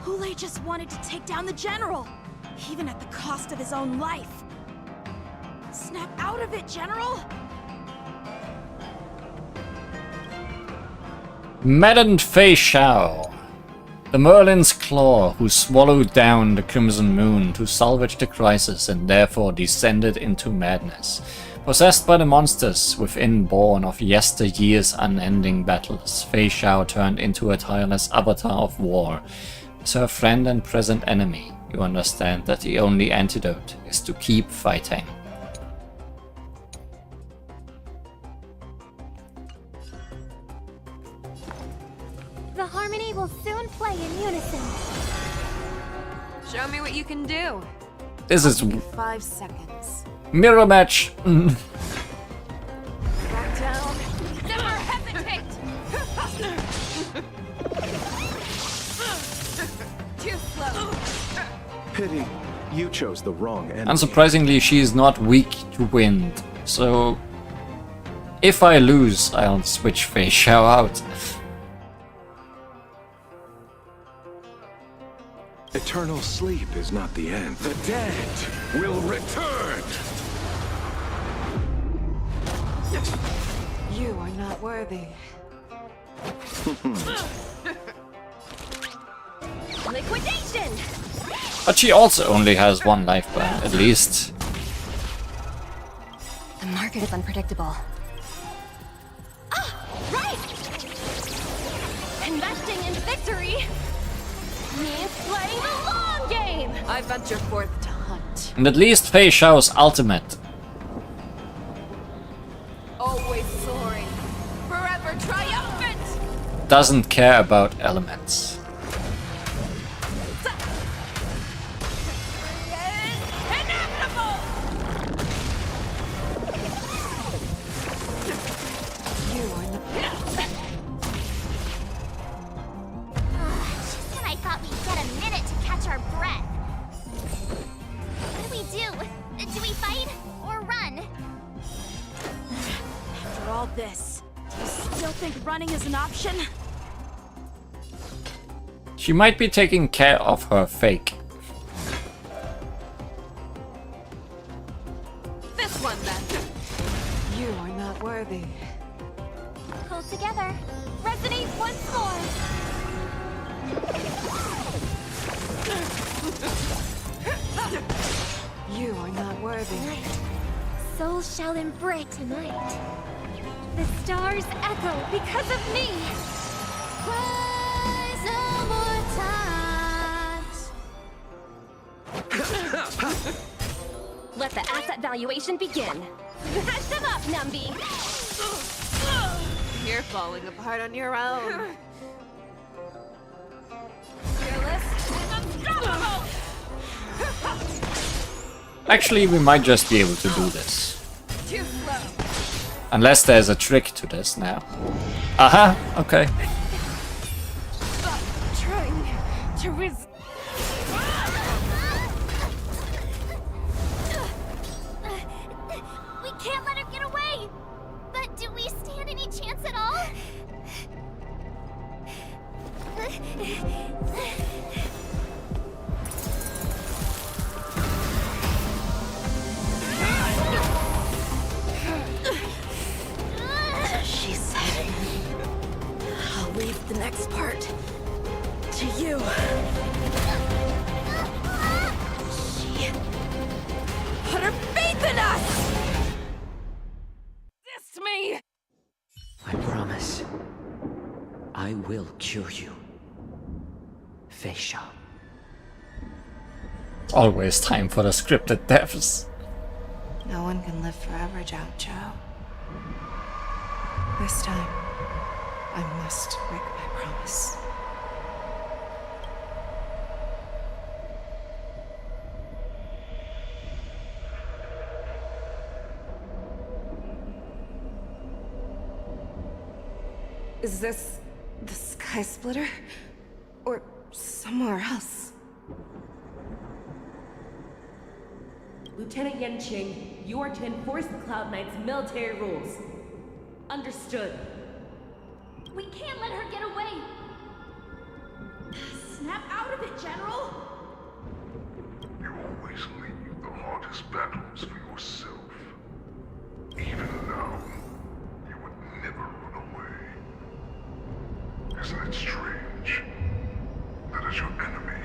Hule just wanted to take down the General, even at the cost of his own life. Snap out of it, General! Maddened Fei Xiao. The Merlin's Claw, who swallowed down the Crimson Moon to salvage the crisis and therefore descended into madness. Possessed by the monsters within born of yesteryear's unending battles, Fei Xiao turned into a tireless avatar of war. As her friend and present enemy, you understand that the only antidote is to keep fighting. The harmony will soon play in unison. Show me what you can do. This is 5 seconds. mirror match. Back down. Never hesitate! Too slow. Pity, you chose the wrong enemy. Unsurprisingly, she is not weak to wind, so if I lose, I'll switch Fei Xiao out. Eternal sleep is not the end. The dead will return! You are not worthy. Liquidation! But she also only has one life bar, at least. The market is unpredictable. Right! Investing in victory means playing the long game! I venture forth to hunt. And at least Fei Xiao's ultimate Always soaring. Forever triumphant! doesn't care about elements. I thought we'd get a minute to catch our breath. What do we do? Do we fight or run? After all this, do you still think running is an option? She might be taking care of her fake. This one then. You not worthy. Hold together. Resonate once more. You are not worthy. Tonight, souls shall embrace tonight. The stars echo because of me. Rise no more times. Let the asset valuation begin. Hash them up, Numby. You're falling apart on your own. Fearless and unstoppable. Actually, we might just be able to do this. Too slow. Unless there's a trick to this now. Aha, okay. Trying to We can't let her get away! But do we stand any chance at all? She said, I'll leave the next part to you. She put her faith in us! resist me! I promise. I will cure you. Feisha. Always time for the scripted deaths. No one can live forever, Zhao Zhao. This time, I must break my promise. Is this the Sky Splitter? Or somewhere else? Lieutenant Yanqing, you are to enforce the Cloud Knight's military rules. Understood. We can't let her get away! Snap out of it, General! You always leave the hardest battles for yourself. Even now, you would never run away. Isn't it strange that as your enemy,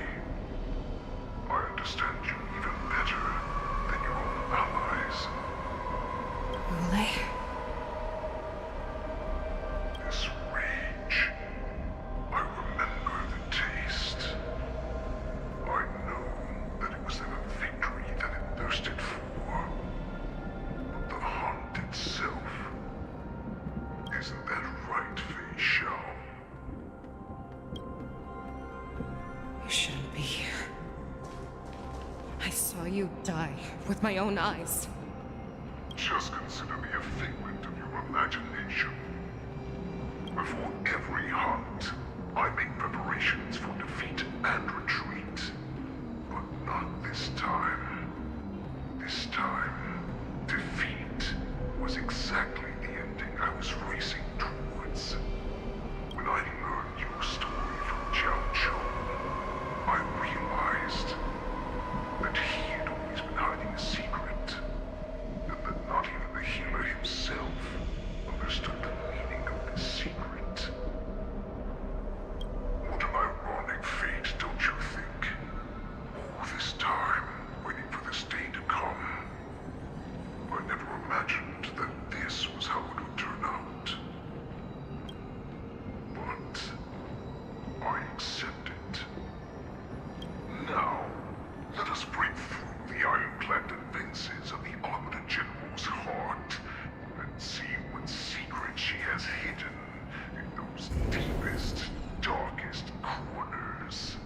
I understand you even better than your own allies? Ule? This rage, I remember the taste. I know that it was never victory that it thirsted for, but the hunt itself. Isn't that right, Fei Xiao? You shouldn't be here. I saw you die with my own eyes. Just consider me a figment of your imagination. Before every hunt, I make preparations for defeat and retreat. But not this time. This time, defeat was exactly the ending I was racing towards. When I learned your story from Jiao Chou, I realized that he had always been hiding a secret, and that not even the healer himself understood the meaning of this secret. What an ironic fate, don't you think? All this time, waiting for this day to come. I never imagined that this was how it would turn out. But I accept it. Now, let us break through the ironclad defenses of the Armored General's heart and see what secret she has hidden in those deepest, darkest corners.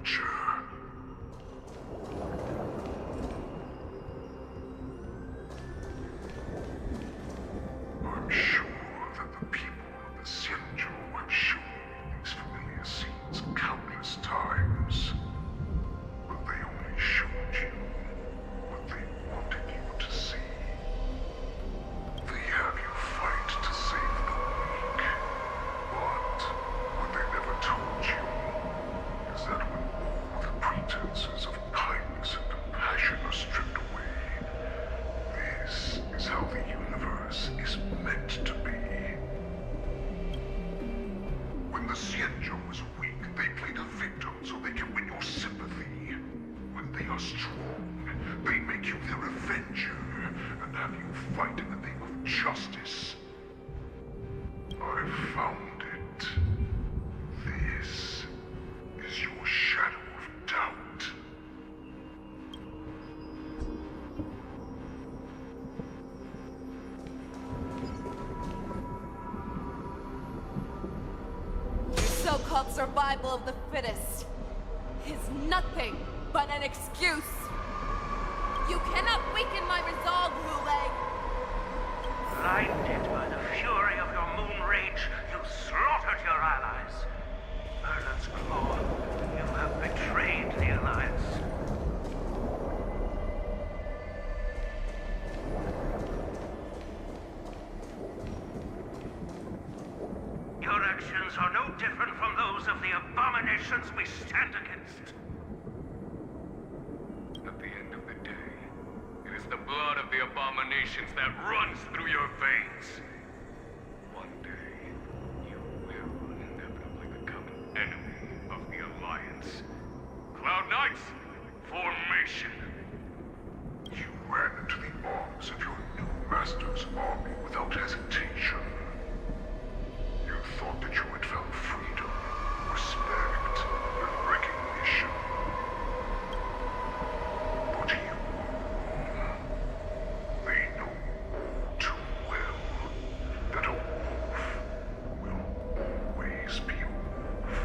future. I'm sure that the people of the Xianzhou have shown me these familiar scenes countless times. But they only showed you what they wanted you to see. They have you fight to save the weak. But what they never told you is that when all the pretenses of kindness and compassion are stripped away, this is how the universe is meant to be. When the Xianzhou is weak, they play the victim so they can win your sympathy. When they are strong, they make you their avenger and have you fight in the name of justice. I found it. This is your shadow of doubt. Your so-called survival of the fittest is nothing but an excuse. You cannot weaken my resolve, Lulei. Blinded by the fury of your moon rage, you slaughtered your allies. Merlin's Claw, you have betrayed the Alliance. Your actions are no different from those of the abominations we stand against. At the end of the day, it is the blood of the abominations that runs through your veins. One day, you will inevitably become an enemy of the Alliance. Cloud Knights, formation! You ran into the arms of your new master's army without hesitation. You thought that you had found freedom, respect, and recognition. But you were wrong. They know all too well that a wolf will always be a wolf.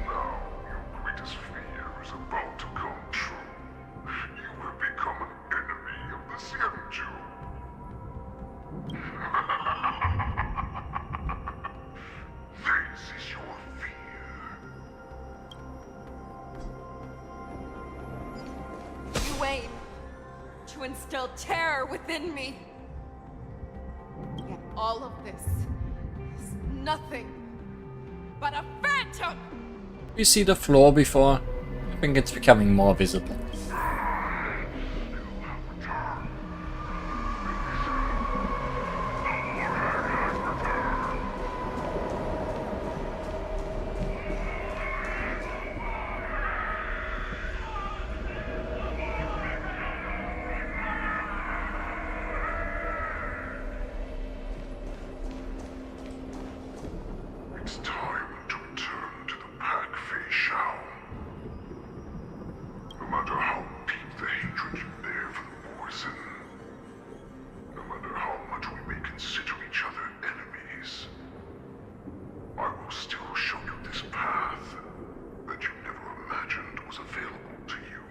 Now your greatest fear is about to come true. You have become an enemy of the Xianzhou. This is your fear. You aim to instill terror within me. Yet all of this is nothing but a phantom! You see the floor before? I think it's becoming more visible. It's time to return to the pack, Fei Shao. No matter how deep the hatred you bear for the poison, no matter how much we may consider each other enemies, I will still show you this path that you never imagined was available to you.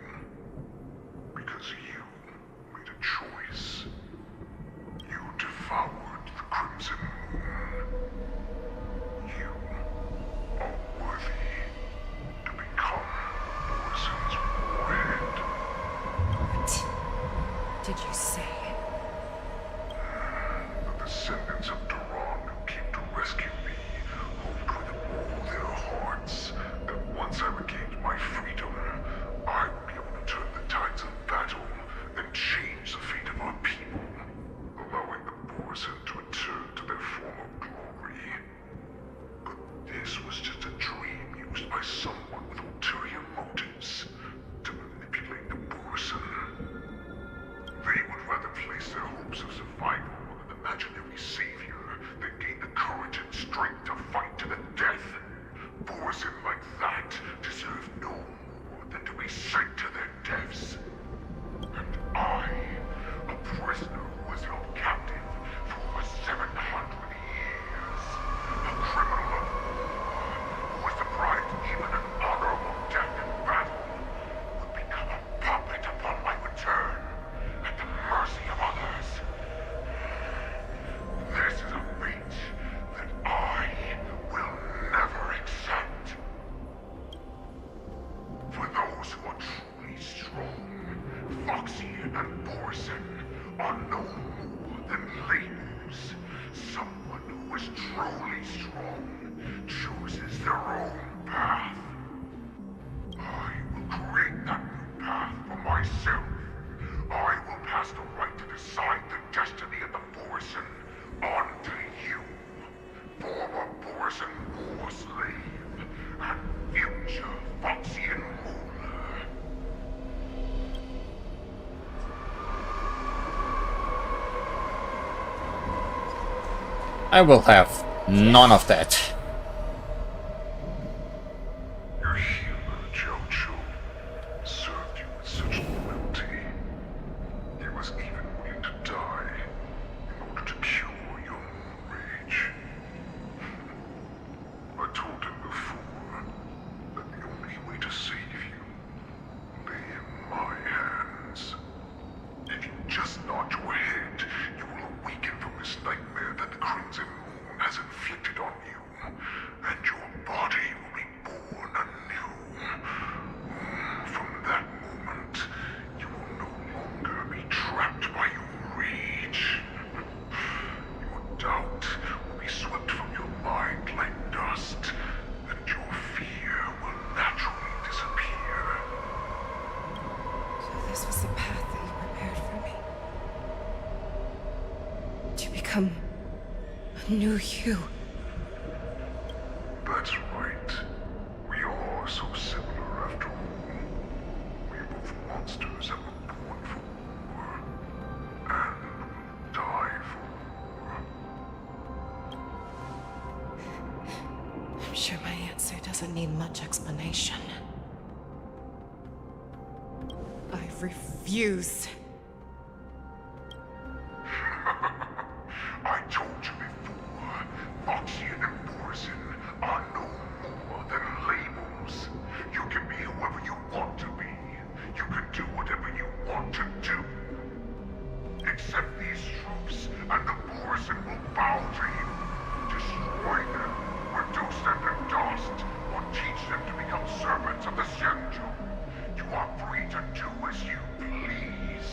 Because you made a choice. You devoured the Crimson Moon. You are worthy to I will have none of that. Your healer, Jojo, served you with such loyalty. He was even willing to die in order to cure your moon rage. I told him before that the only way to save you lay in my hands. If you just nod your head, you will awaken from this nightmare that the Crimson Moon has inflicted on you, and your body will be born anew. From that moment, you will no longer be trapped by your rage. Your doubt will be swept from your mind like dust, and your fear will naturally disappear. So this was the path that you prepared for me. To become a new you. That's right. We are so similar after all. We're both monsters that were born for war, and will die for war. I'm sure my answer doesn't need much explanation. I refuse. I told you before, Foxian and Borison are no more than labels. You can be whoever you want to be. You can do whatever you want to do. Accept these truths, and the Borison will bow to you. Destroy them, reduce them to dust, or teach them to become servants of the Shenzhou. You are free to do as you please.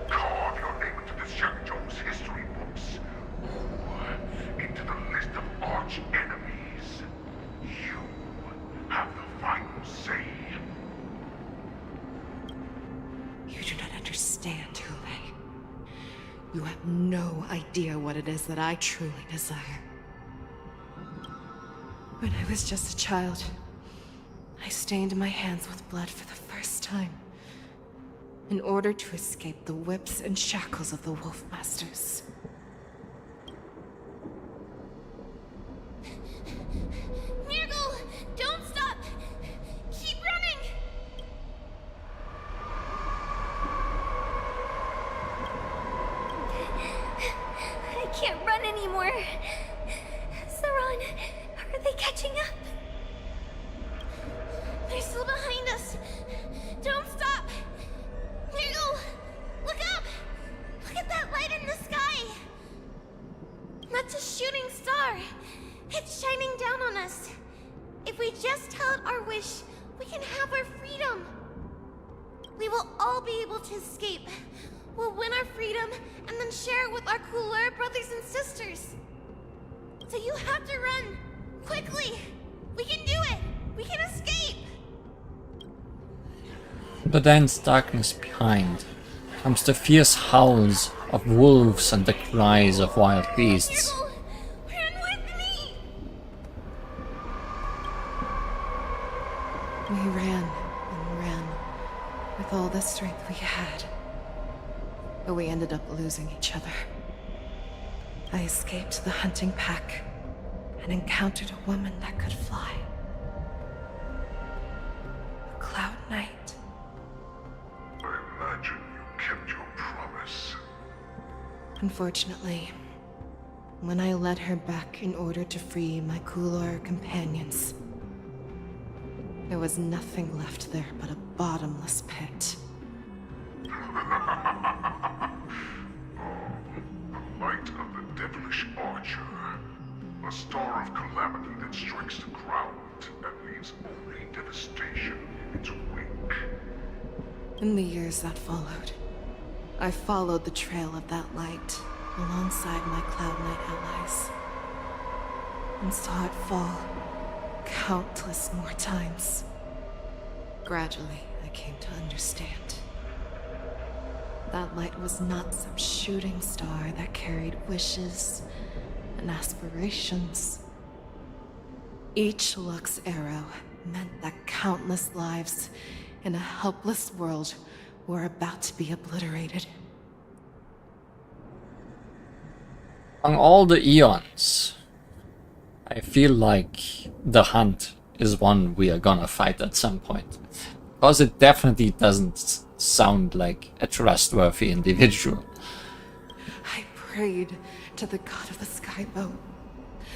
Carve your name into the Shenzhou's history books, or into the list of arch enemies. You have the final say. You do not understand, Hule. You have no idea what it is that I truly desire. When I was just a child, I stained my hands with blood for the first time, in order to escape the whips and shackles of the Wolf Masters. Nurgle, don't stop! Keep running! I can't run anymore. Saran, are they catching up? They're still behind us. Don't stop! Nurgle, look up! Look at that light in the sky! That's a shooting star. It's shining down on us. If we just tell it our wish, we can have our freedom. We will all be able to escape. We'll win our freedom and then share it with our cooler brothers and sisters. So you have to run. Quickly! We can do it! We can escape! The dense darkness behind comes the fierce howls of wolves and the cries of wild beasts. We ran and ran with all the strength we had, but we ended up losing each other. I escaped the hunting pack and encountered a woman that could fly. A Cloud Knight. I imagine you kept your promise. Unfortunately, when I led her back in order to free my Kulor companions, there was nothing left there but a bottomless pit. Light of the devilish archer. A star of calamity that strikes the ground and leaves only devastation in its wake. In the years that followed, I followed the trail of that light alongside my Cloud Knight allies, and saw it fall countless more times. Gradually, I came to understand. That light was not some shooting star that carried wishes and aspirations. Each Lux arrow meant that countless lives in a helpless world were about to be obliterated. Among all the eons, I feel like the Hunt is one we are gonna fight at some point. Because it definitely doesn't sound like a trustworthy individual. I prayed to the god of the skyboat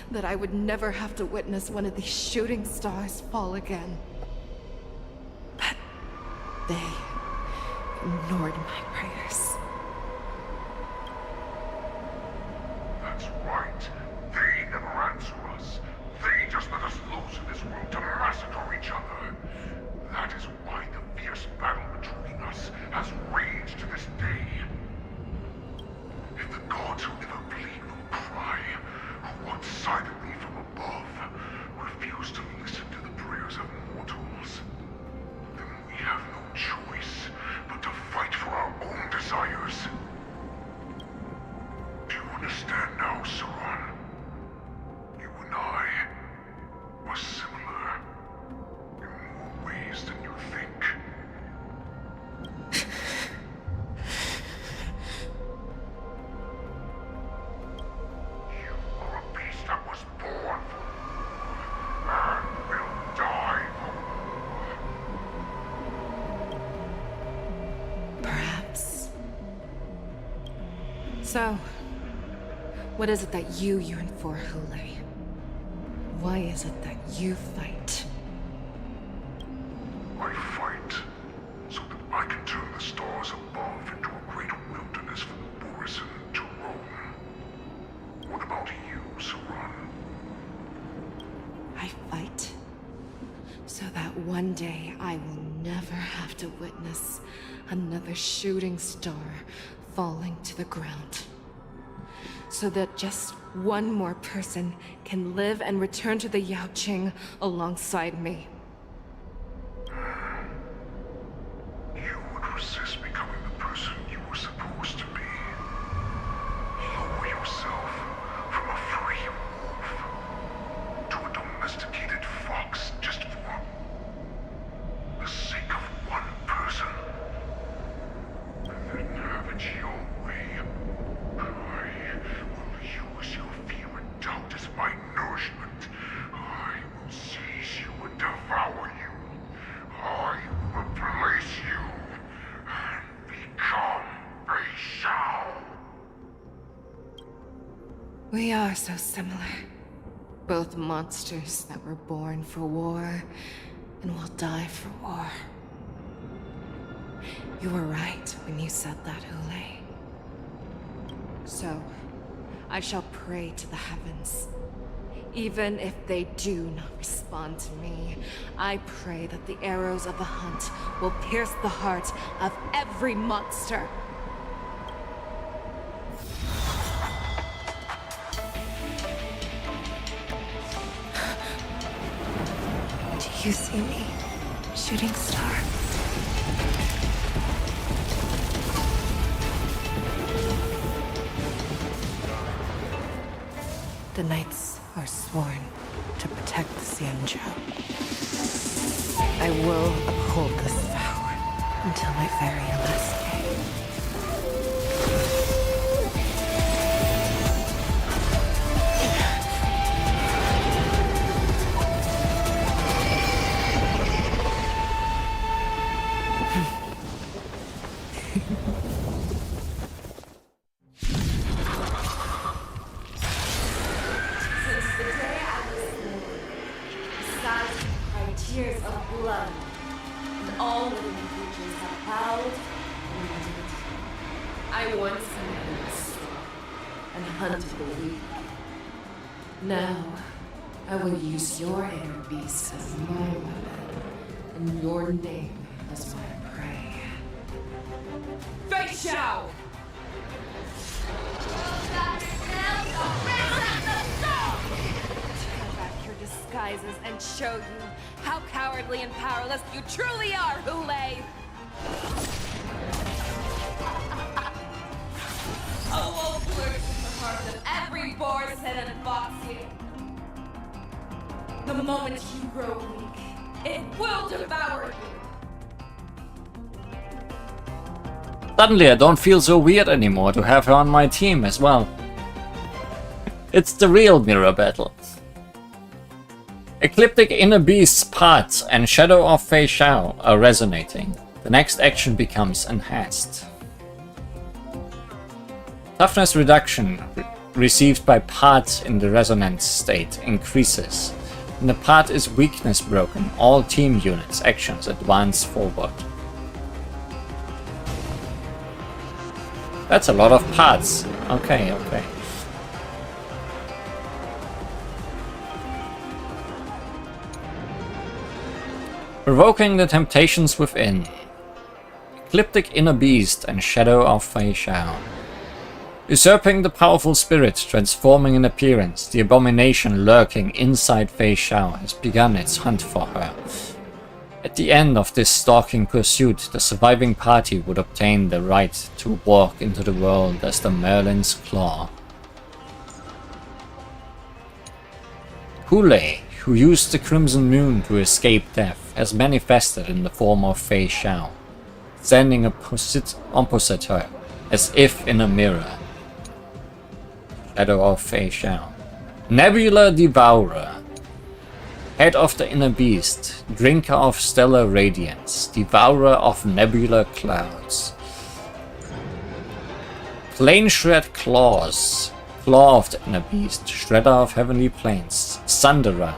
that I would never have to witness one of these shooting stars fall again. But they ignored my prayers. That's right. They never answer us. They just let us loose in this world to massacre each other. That is why the fierce battle between us has raged to this day. If the gods who never bleed will cry, who watch silently from above, refuse to listen to the prayers of mortals, then we have no choice but to fight for our own desires. Do you understand now, Saran? You and I are similar in more ways than you think. You are a beast that was born for war and will die for war. Perhaps. So, what is it that you yearn for, Hule? Why is it that you fight? I fight so that I can turn the stars above into a great wilderness for the Borisin to roam. What about you, Saran? I fight so that one day I will never have to witness another shooting star falling to the ground. So that just one more person can live and return to the Yaoqing alongside me. You would resist becoming the person you were supposed to be. Lower yourself from a free wolf to a domesticated fox just for the sake of one person. And then have it your way. I will use your fear and doubt as my nourishment. I will seize you and devour you. I will replace you and become a Shao. We are so similar. Both monsters that were born for war and will die for war. You were right when you said that, Hule. So, I shall pray to the heavens. Even if they do not respond to me, I pray that the arrows of the Hunt will pierce the heart of every monster. Do you see me, shooting star? The knights are sworn to protect the Xianzhou. I will uphold this vow until my very last day. Tears of blood, and all living creatures have bowed and hunted. I once commanded the strong and hunted the weak. Now, I will use your inner beast as my weapon, and your name as my prey. Fei Shao! Disguises and show you how cowardly and powerless you truly are, Hule! A wolf lurks in the heart of every Borisin and Foxy. The moment you grow weak, it will devour you. Suddenly I don't feel so weird anymore to have her on my team as well. It's the real mirror battle. Ecliptic Inner Beast's part and Shadow of Fei Xiao are resonating. The next action becomes enhanced. Toughness reduction received by part in the resonance state increases. When the part is weakness broken, all team units' actions advance forward. That's a lot of parts. Okay, okay. Provoking the temptations within. Ecliptic Inner Beast and Shadow of Fei Xiao. Usurping the powerful spirit, transforming in appearance, the abomination lurking inside Fei Xiao has begun its hunt for her. At the end of this stalking pursuit, the surviving party would obtain the right to walk into the world as the Merlin's Claw. Hule, who used the Crimson Moon to escape death, has manifested in the form of Fei Xiao, standing opposite her, as if in a mirror. Shadow of Fei Xiao. Nebula Devourer. Head of the Inner Beast, Drinker of Stellar Radiance, Devourer of Nebular Clouds. Plane Shred Claws. Claw of the Inner Beast, Shredder of Heavenly Planes, Sunderer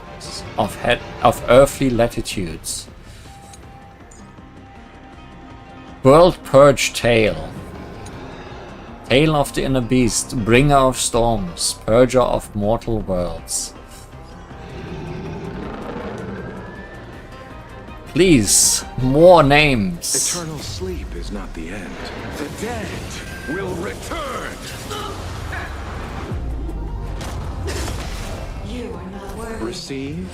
of Earthly Latitudes. World Purge Tail. Tail of the Inner Beast, Bringer of Storms, Purger of Mortal Worlds. Please, more names. Eternal sleep is not the end. The dead will return. You are not worthy. Receive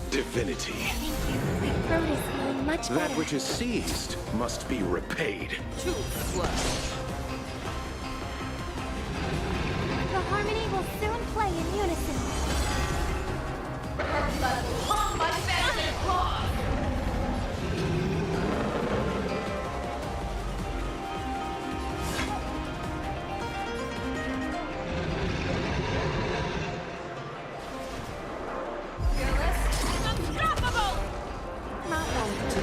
divinity. Thank you. My throat is feeling much better. That which is seized must be repaid. Too slow. The harmony will soon play in unison. My family claws! Not won't do.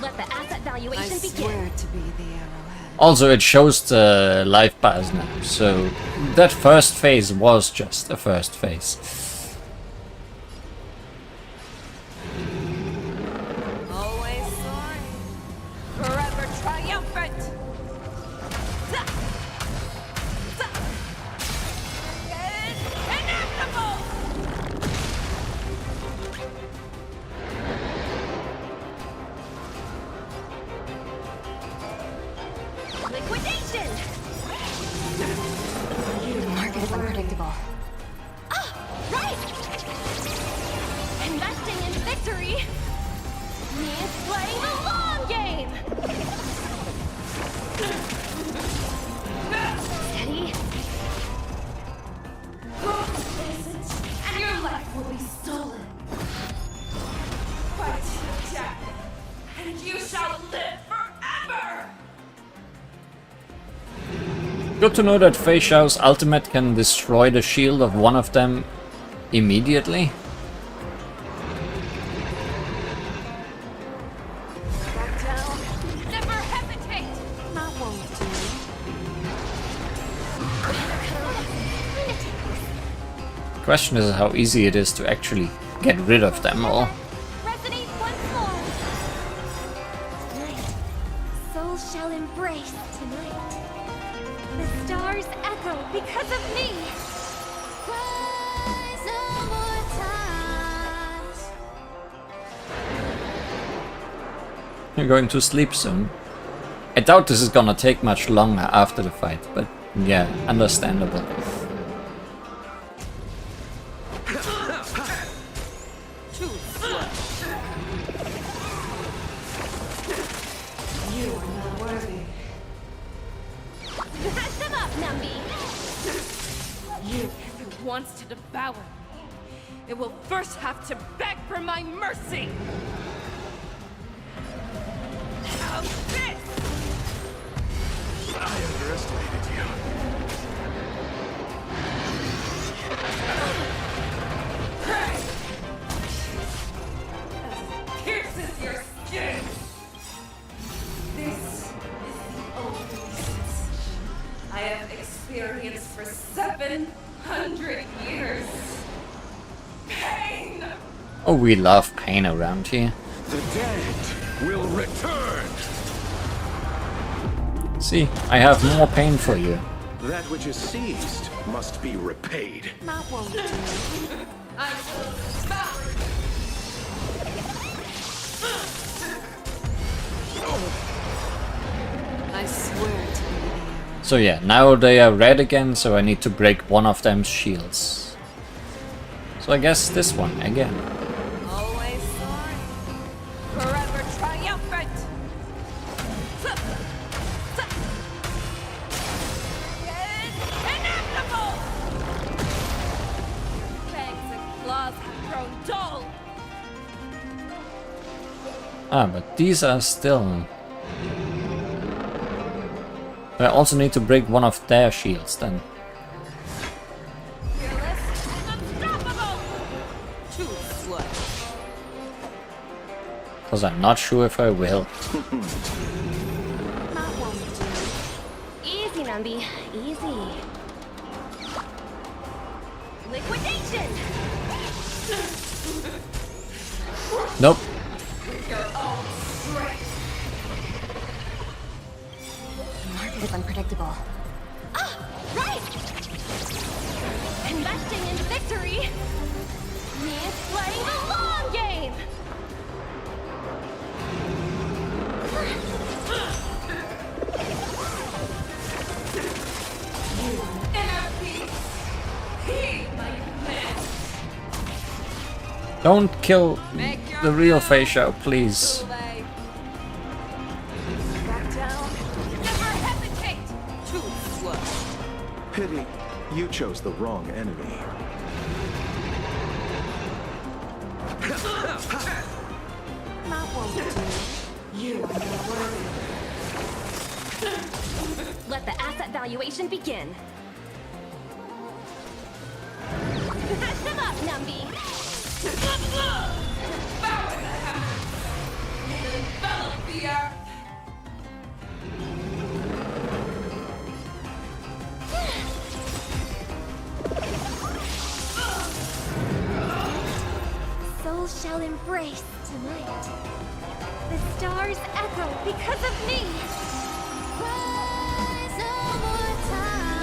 Let the asset valuation I begin. swear to be the arrowhead. Also, it shows the life bars now, so that first phase was just a first phase. Always soaring. Forever triumphant. Inevitable! Liquidation! Market is unpredictable. Ah, right! Investing in victory means playing the long game! Steady. And your life will be stolen. Fight to death, and you shall live forever! Good to know that Fei Xiao's ultimate can destroy the shield of one of them immediately. Back down. Never hesitate! Not won't do. The question is how easy it is to actually get rid of them all. Resonate once more. Tonight, souls shall embrace tonight. The stars echo because of me. Rise no more times. You're going to sleep soon. I doubt this is gonna take much longer after the fight, but yeah, understandable. You are not worthy. Pass them up, Numby! You who wants to devour me, it will first have to beg for my mercy! I underestimated you. Pierces your skin. This is the only sensation I have experienced for 700 years. Pain! Oh, we love pain around here. The dead will return. See, I have more pain for you. That which is seized must be repaid. That won't do. I will devour you. I swear to you. So yeah, now they are red again, so I need to break one of them's shields. So I guess this one again. Always soaring. Forever triumphant. Inevitable! Fangs and claws have grown dull. Ah, but these are still... I also need to break one of their shields then. Fearless and unstoppable. Too slow. Because I'm not sure if I will. That won't do. Easy, Numby. Easy. Liquidation! Nope. Your own strength. The market is unpredictable. Ah! Right! Investing in victory means playing the long game! Inner peace. Heed my command. Don't kill the real Facia, please. Back down. Never hesitate. Too slow. Pity, you chose the wrong enemy. That won't do. You are not worthy. Let the asset valuation begin. Smash them up, Numby! Bow in the house. Envelop the earth. Souls shall embrace tonight. The stars echo because of me.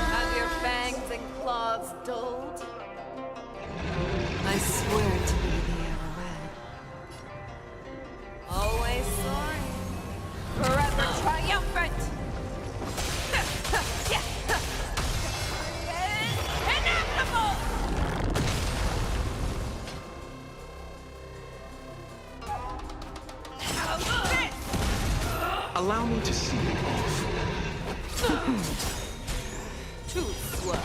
Have your fangs and claws dulled? I swear to be the arrowhead. Always soaring. Forever triumphant. Inevitable! How's this? Allow me to see it off. Too slow.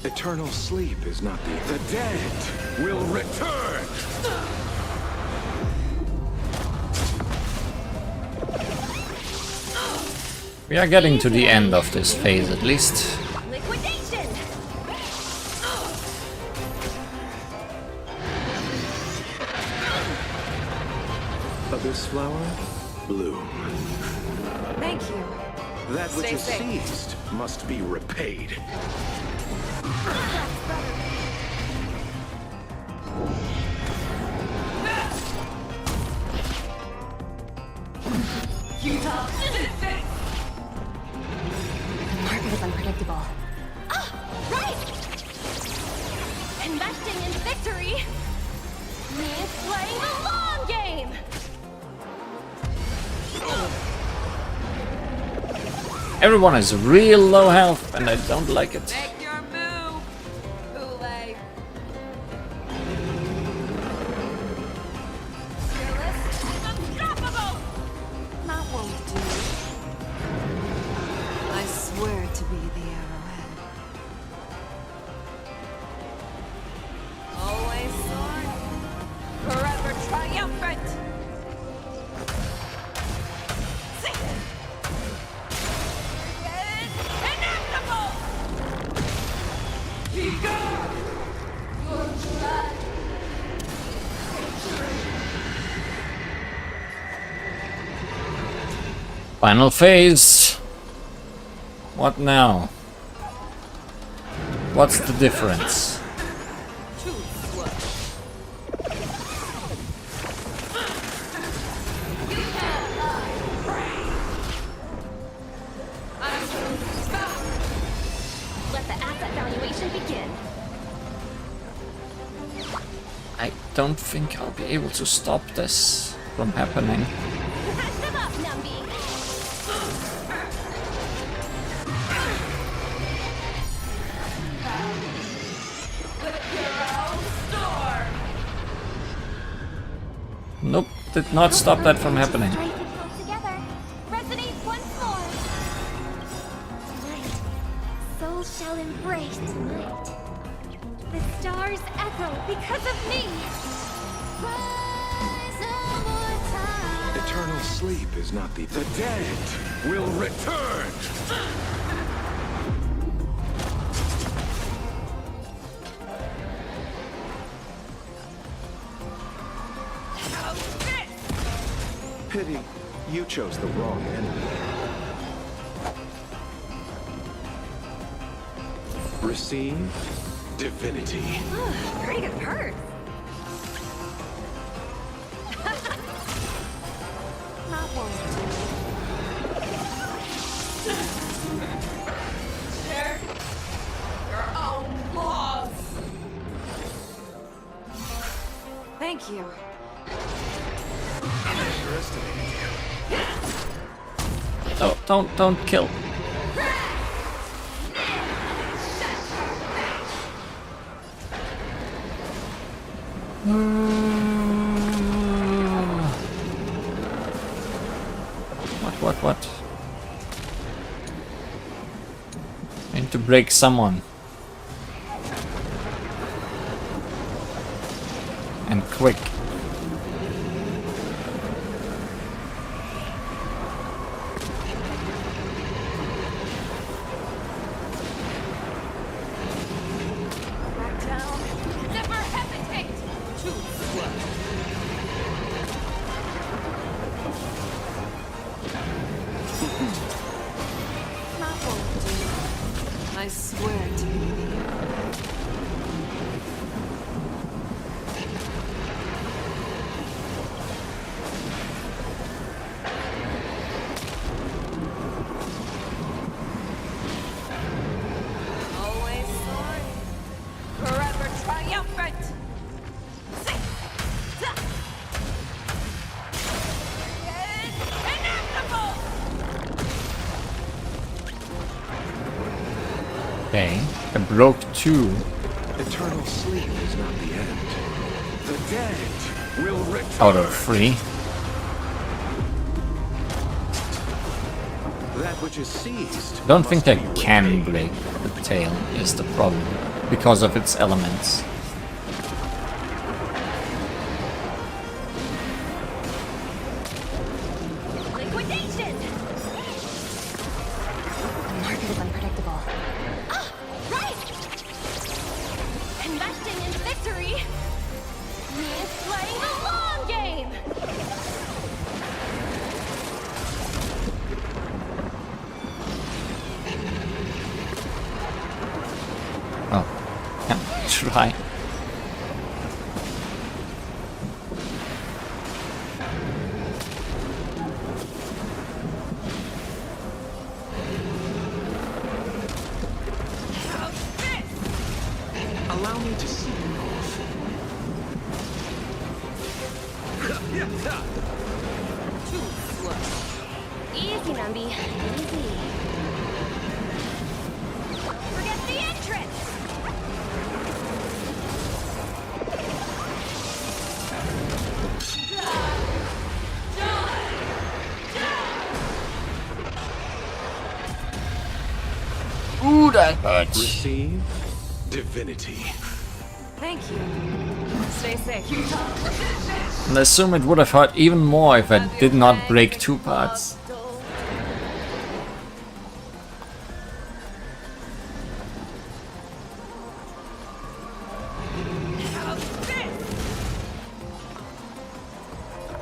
Eternal sleep is not the dead will return. We are getting to the end of this phase at least. Liquidation! Abyss flower, bloom. Thank you. That which Stay is safe. seized must be repaid. Utah. The market is unpredictable. Ah! Right! Investing in victory means playing the long game! Everyone is real low health and I don't like it. Make your move, Kool-Aid. Fearless and unstoppable. That won't do. I swear to be the arrowhead. Always soaring. Forever triumphant. Final phase. What now? What's the difference? Let the asset valuation begin. I don't think I'll be able to stop this from happening. Catch them up, Numby. Nope, did not stop that from happening. Together, resonate once more. Tonight, souls shall embrace tonight. The stars echo because of me. Eternal sleep is not the dead will return. Pity, you chose the wrong enemy. Receive divinity. Pretty good purse. Not one. Your own laws. Thank you. Oh, don't kill. What? I need to break someone. And quick. Back down. Never hesitate. Too slow. Not one. I swear to you. Always soaring. Forever triumphant. Inevitable. Okay, I broke two. Eternal sleep is not the end. The dead will return. Out of 3. That which is seized. I don't think I can break the tail is the problem, because of its elements. Liquidation! Market is unpredictable. Ah, right! Investing in victory means playing the long game! Oh, can try. Allow me to see you off. Too slow. Easy, Numby. Easy. Forget the entrance! Ooh, that hurts. Receive divinity. Thank you. Stay safe. And I assume it would have hurt even more if I did not break 2 parts.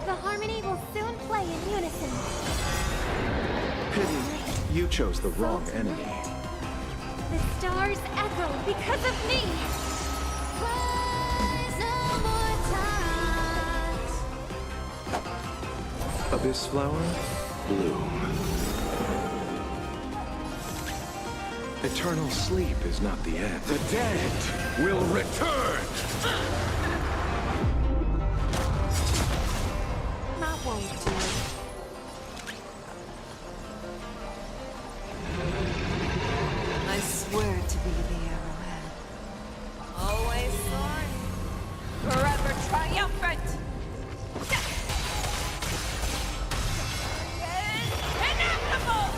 The harmony will soon play in unison. chose the wrong enemy. The stars echo because of me! Abyss flower, bloom. Eternal sleep is not the end. The dead will return! That won't do. I swear to be the arrowhead. Always soaring. Forever triumphant. Inevitable!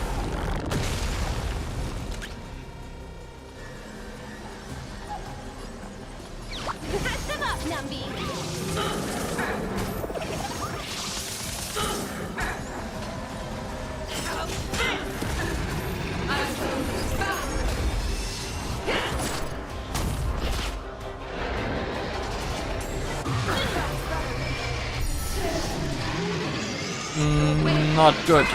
Pack them up, Numby! Not good.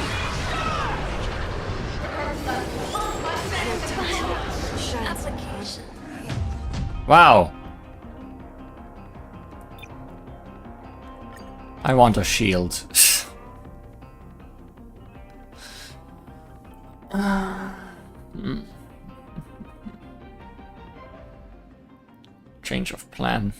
Wow. I want a shield. Change of plan.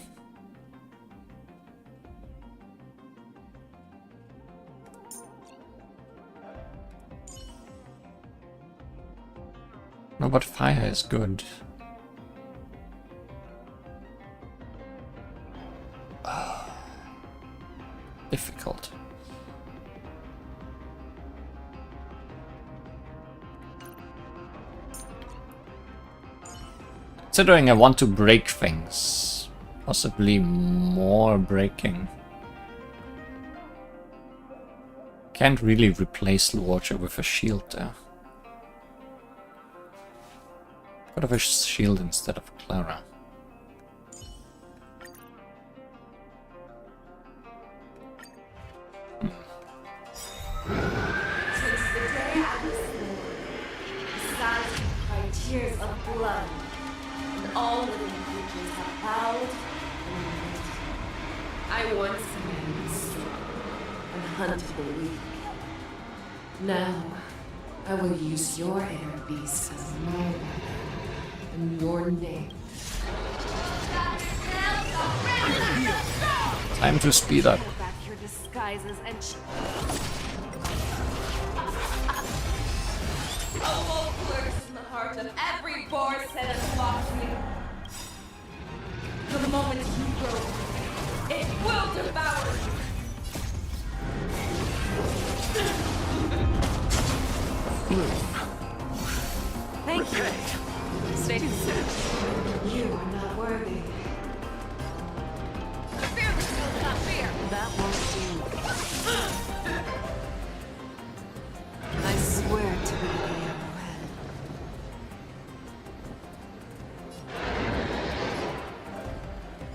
No, but fire is good. Difficult. Considering I want to break things. Possibly more breaking. Can't really replace Lorcha with a shield there. Could have a shield instead of Clara. Since the day I was born, the skies have cried tears of blood, and all living creatures have bowed and lamented. I once remained strong and hunted the weak. Now, I will use your air beasts as my weapon in your name. Time to speed up. Pull back your disguises and A wolf lurks in the heart of every boar set and foxy. The moment you grow, it will devour you. thank you. Stay tuned. You are not worthy. Fear the shield, not fear. That won't do. I swear to be the arrowhead.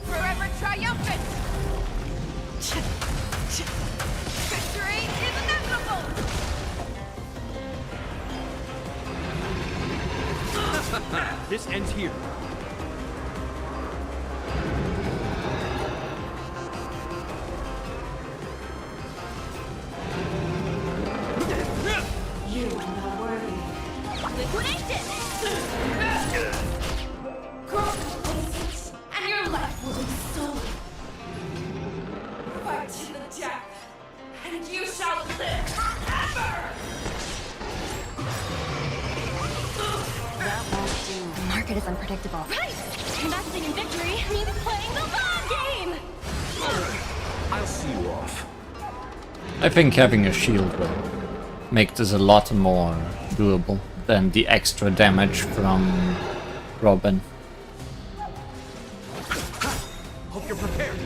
Forever triumphant. Victory is inevitable. This ends here. You are not worthy. Liquidation. Cross places, and your life will be stolen. Fight to the death, and you shall live forever. That won't do. The market is unpredictable. Right! Investing in victory means playing the long game! I'll see you off. I think having a shield will make this a lot more doable than the extra damage from Robin. Hope you're prepared.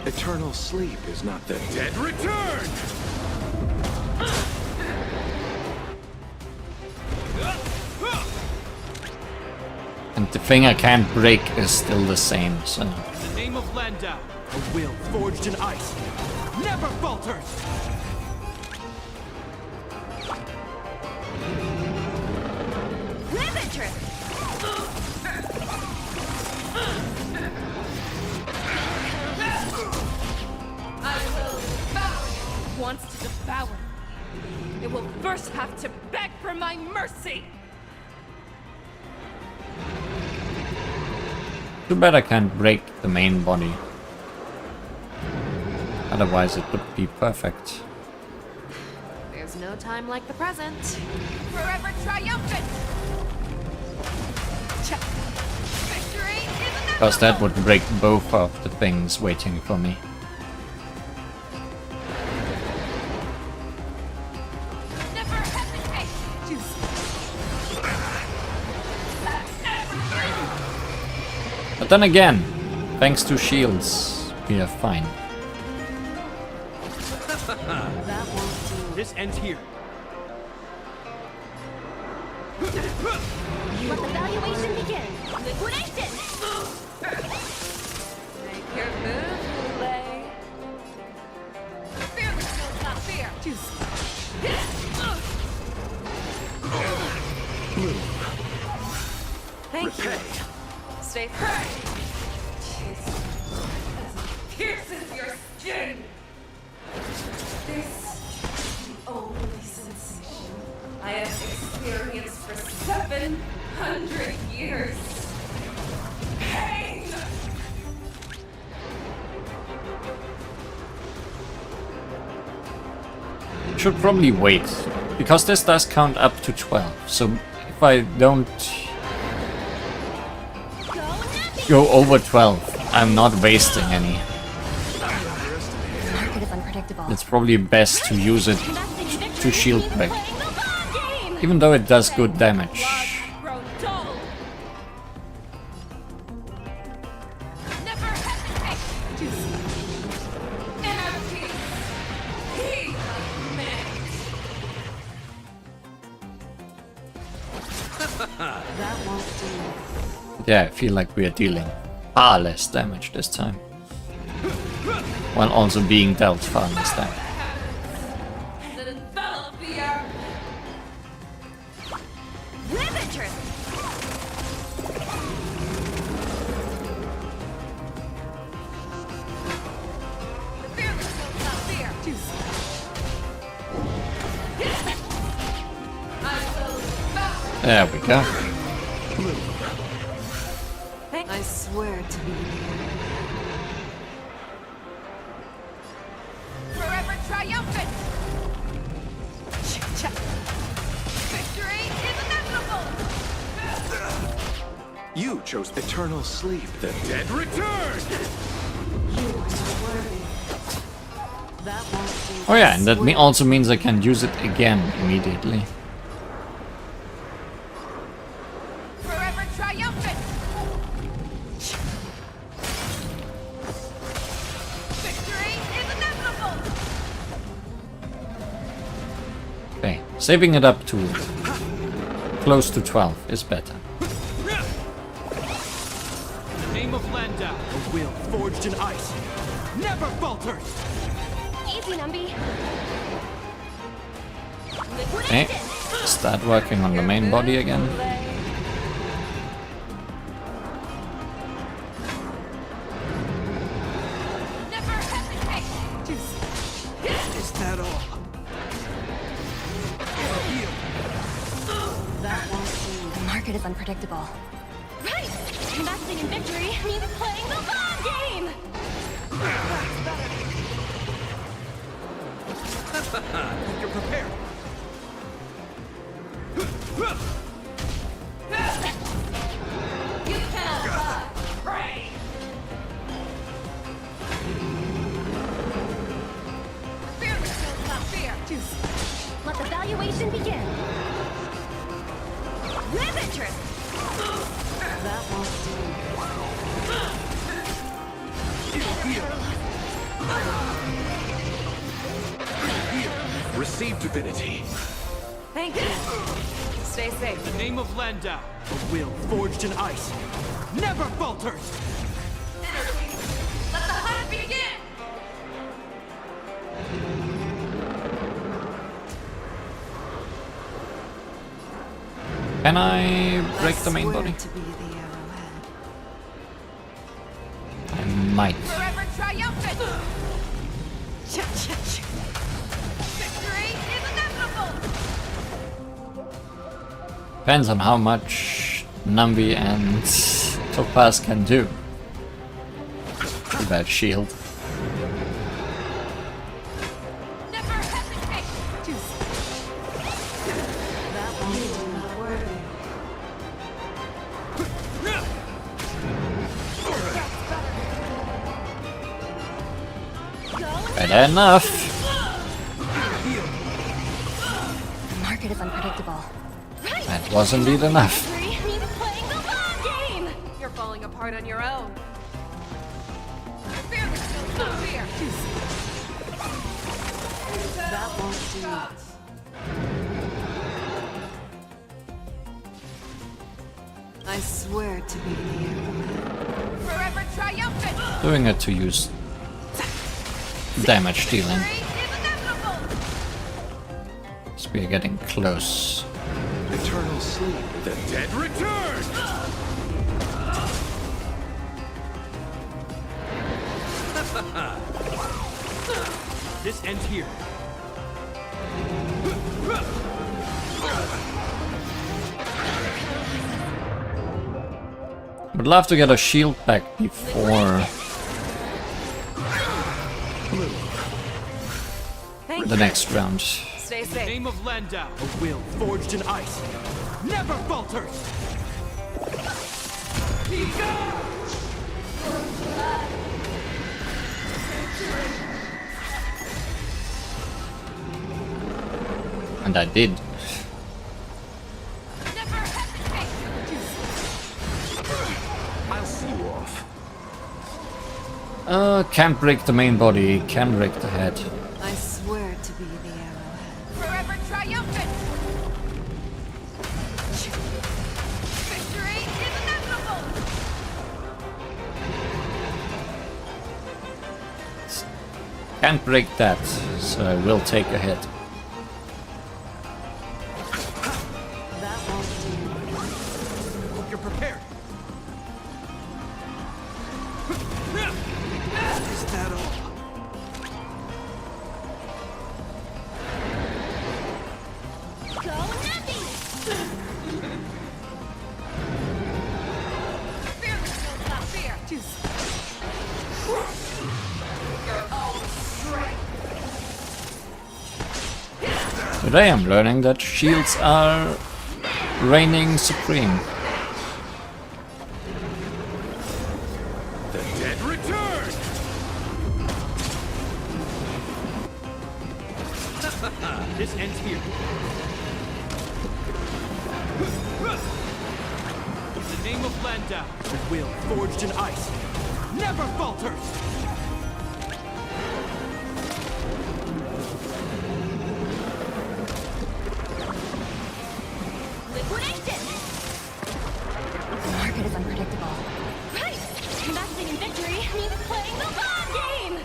Eternal sleep is not the Dead return! And the thing I can't break is still the same, so... In the name of Landau, a will forged in ice never falters! Riveter! I will devour it. Wants to devour. It will first have to beg for my mercy. Too bad I can't break the main body. Otherwise it would be perfect. There's no time like the present. Forever triumphant. Victory is inevitable. Because that would break both of the things waiting for me. Never hesitate. But then again, thanks to shields, we are fine. This ends here. Let the valuation begin. Liquidation! Make your move, Lay. Fear knows not fear. Thank you. Stay firm. Pierces your skin. This is the only sensation I have experienced for 700 years. Pain! Should probably wait, because this does count up to 12, so if I don't go over 12, I'm not wasting any. Market is unpredictable. It's probably best to use it to shield break, even though it does good damage. Yeah, I feel like we are dealing far less damage this time, while also being dealt far less damage. Riveter! There we go. I swear to be here. Forever triumphant! Victory is inevitable! You chose eternal sleep. The dead return! You are not worthy. That won't do. Oh yeah, and that also means I can use it again immediately. Forever triumphant! Victory is inevitable! Okay, saving it up to close to 12 is better. In the name of Landau, a will forged in ice never falters! Easy, Numby. Okay, start working on the main body again. Is that all? The market is unpredictable. Right! Investing in victory means playing the long game! You're prepared. You cannot run! Pray! Fear knows not fear! Let the valuation begin. Riveter! That won't Receive divinity. Thank you. Stay safe. In the name of Landau, a will forged in ice never falters! Let the hunt begin! Can I break the main body? I might. Forever triumphant! Victory is inevitable! Depends on how much Nambi and Topaz can do. Too bad shield. Never hesitate! Better enough. The market is unpredictable. That was indeed enough. You're falling apart on your own. Fear is still not fear. That won't do. I swear to be the arrowhead. Forever triumphant! Doing it to use damage dealing. So we are getting close. Eternal sleep. The dead return! This ends here. Would love to get a shield back before the next round. Stay In the name of Landau, a will forged in ice never falters! And I did. I'll see you off. Can't break the main body, can break the head. I swear to be the arrowhead. Forever triumphant! Victory is inevitable! Can't break that, so I will take a hit. That won't do. Hope you're prepared. Is that all? Go Nappy! Fear is still not fear. Your own strength. Today I'm learning that shields are reigning supreme. The dead return! This ends here. In the name of Landau, the will forged in ice never falters! Liquidation! The market is unpredictable. Right! Investing in victory means playing the long game!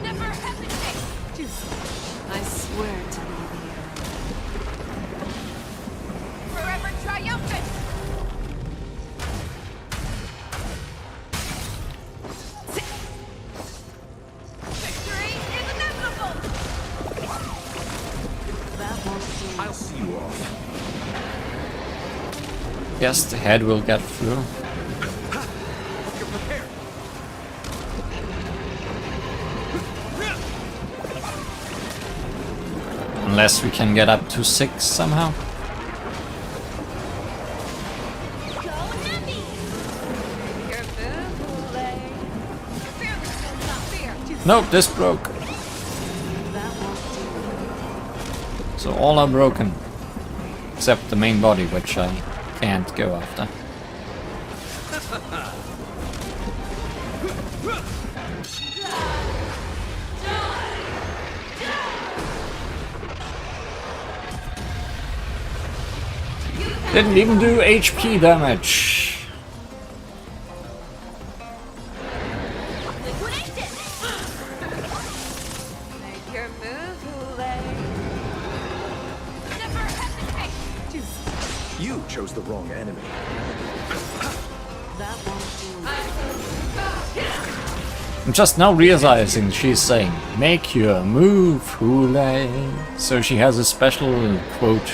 Never hesitate! I swear to be the arrowhead. Forever triumphant! Victory is inevitable! That won't do. I'll see you off. Yes, the head will get through. Hope you're prepared. Unless we can get up to 6 somehow. Go Nappy! Your move, Lay. Fear is still not fear. Nope, this broke. That won't do. So all are broken. Except the main body, which I can't go after. Didn't even do HP damage. Make your move, You chose the wrong enemy. That won't do. I'm just now realizing she's saying, "Make your move, Hule." So she has a special quote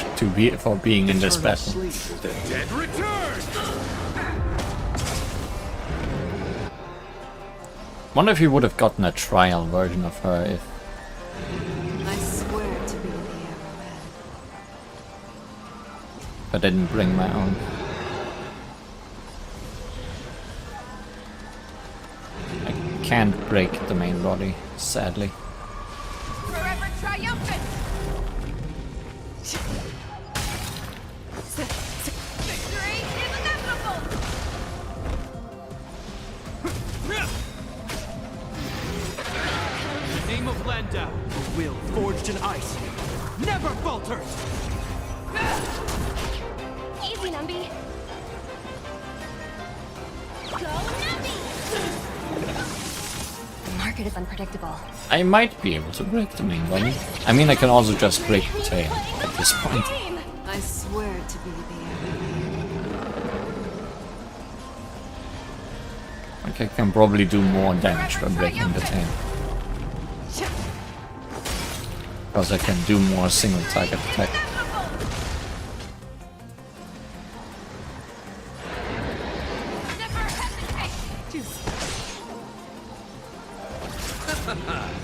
for being in this battle. The dead return! Wonder if you would have gotten a trial version of her if. I swear to be the arrowhead. If I didn't bring my own. I can't break the main body, sadly. Forever triumphant! Victory is inevitable! In the name of Landau, a will forged in ice never falters! Easy, Numby. Go, Numby! The market is unpredictable. I might be able to break the main body. I mean, I can also just break the tail at this point. I swear to be the Like, I can probably do more damage by breaking the tail. Because I can do more single target attack.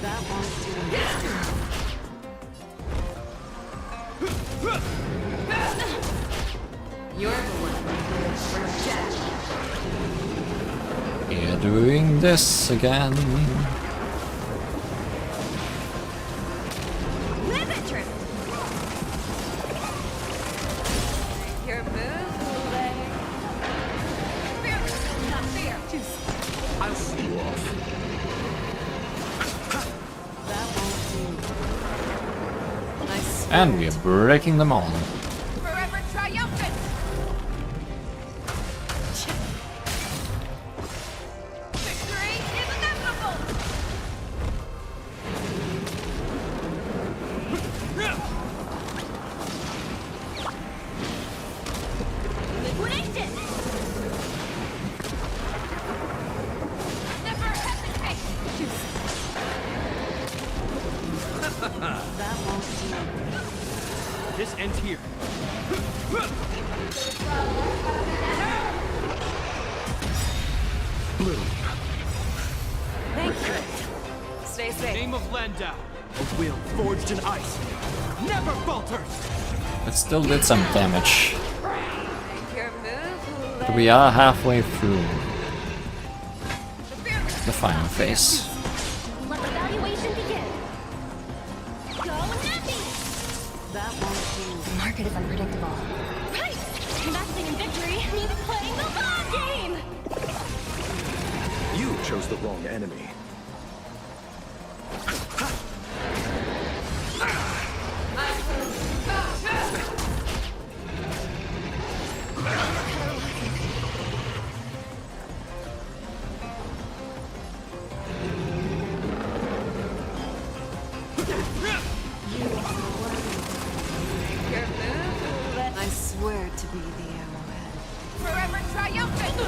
That won't do. You're the one who We're doing this again. Live it, Trip! Your move, Hule. Fear, not fear. I'll see you off. That won't do. I swear. And we're breaking them all. Forever triumphant! Victory is inevitable! Liquidation! Never hesitate! That won't do. This ends here. Bloom. Thank you. Stay In the safe. name of Landau, a will forged in ice never falters! It still did some damage. Your move, Hule. But we are halfway through the final phase. Let the evaluation begin. Go, Numby! That won't do. The market is unpredictable. Right! Investing in victory means playing the long game! You chose the wrong enemy. Your move, Hule. I swear to be the arrowhead. Forever triumphant!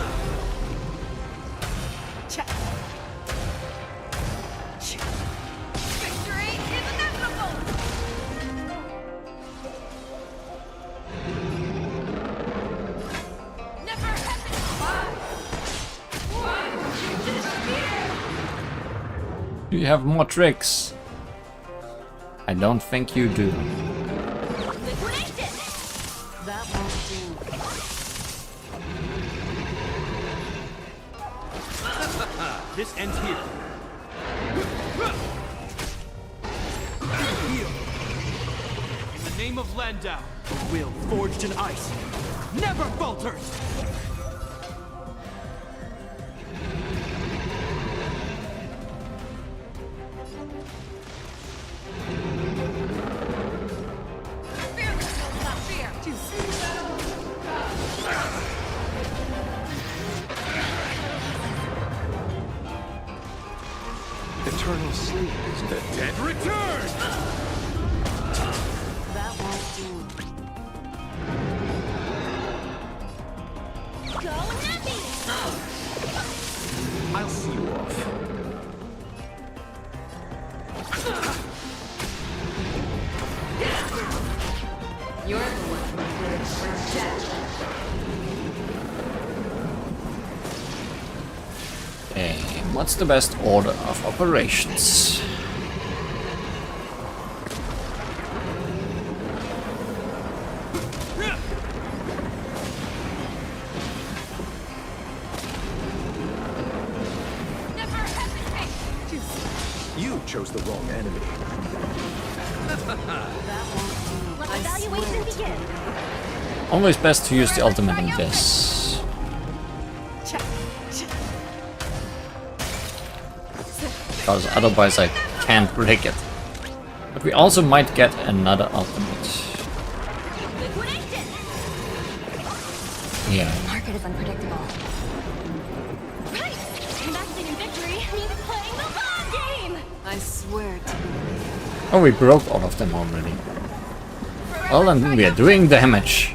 Victory is inevitable! Never hesitate! Why would you disappear? Do you have more tricks? I don't think you do. Liquidation! That won't do. This ends here. Heal. In the name of Landau, a will forged in ice never falters! Fear, not fear! Eternal sleep is the dead return! That won't do. You're the one living for death. Okay, what's the best order of operations? You chose the wrong enemy. Let evaluation begin. Always best to use the ultimate in this. Because otherwise I can't break it. But we also might get another ultimate. Yeah. The market is unpredictable. Right! Investing in victory means playing the long game! I swear to you. Oh, we broke all of them already. Well, and we are doing damage.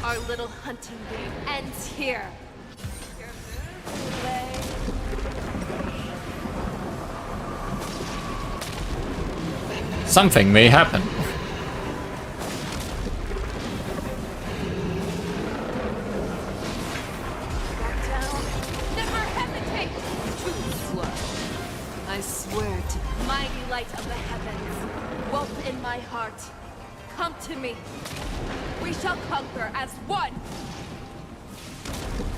Our little hunting game ends here. Something may happen. Never hesitate! Too slow. I swear to Mighty light of the heavens, woke in my heart. Come to me. We shall conquer as one.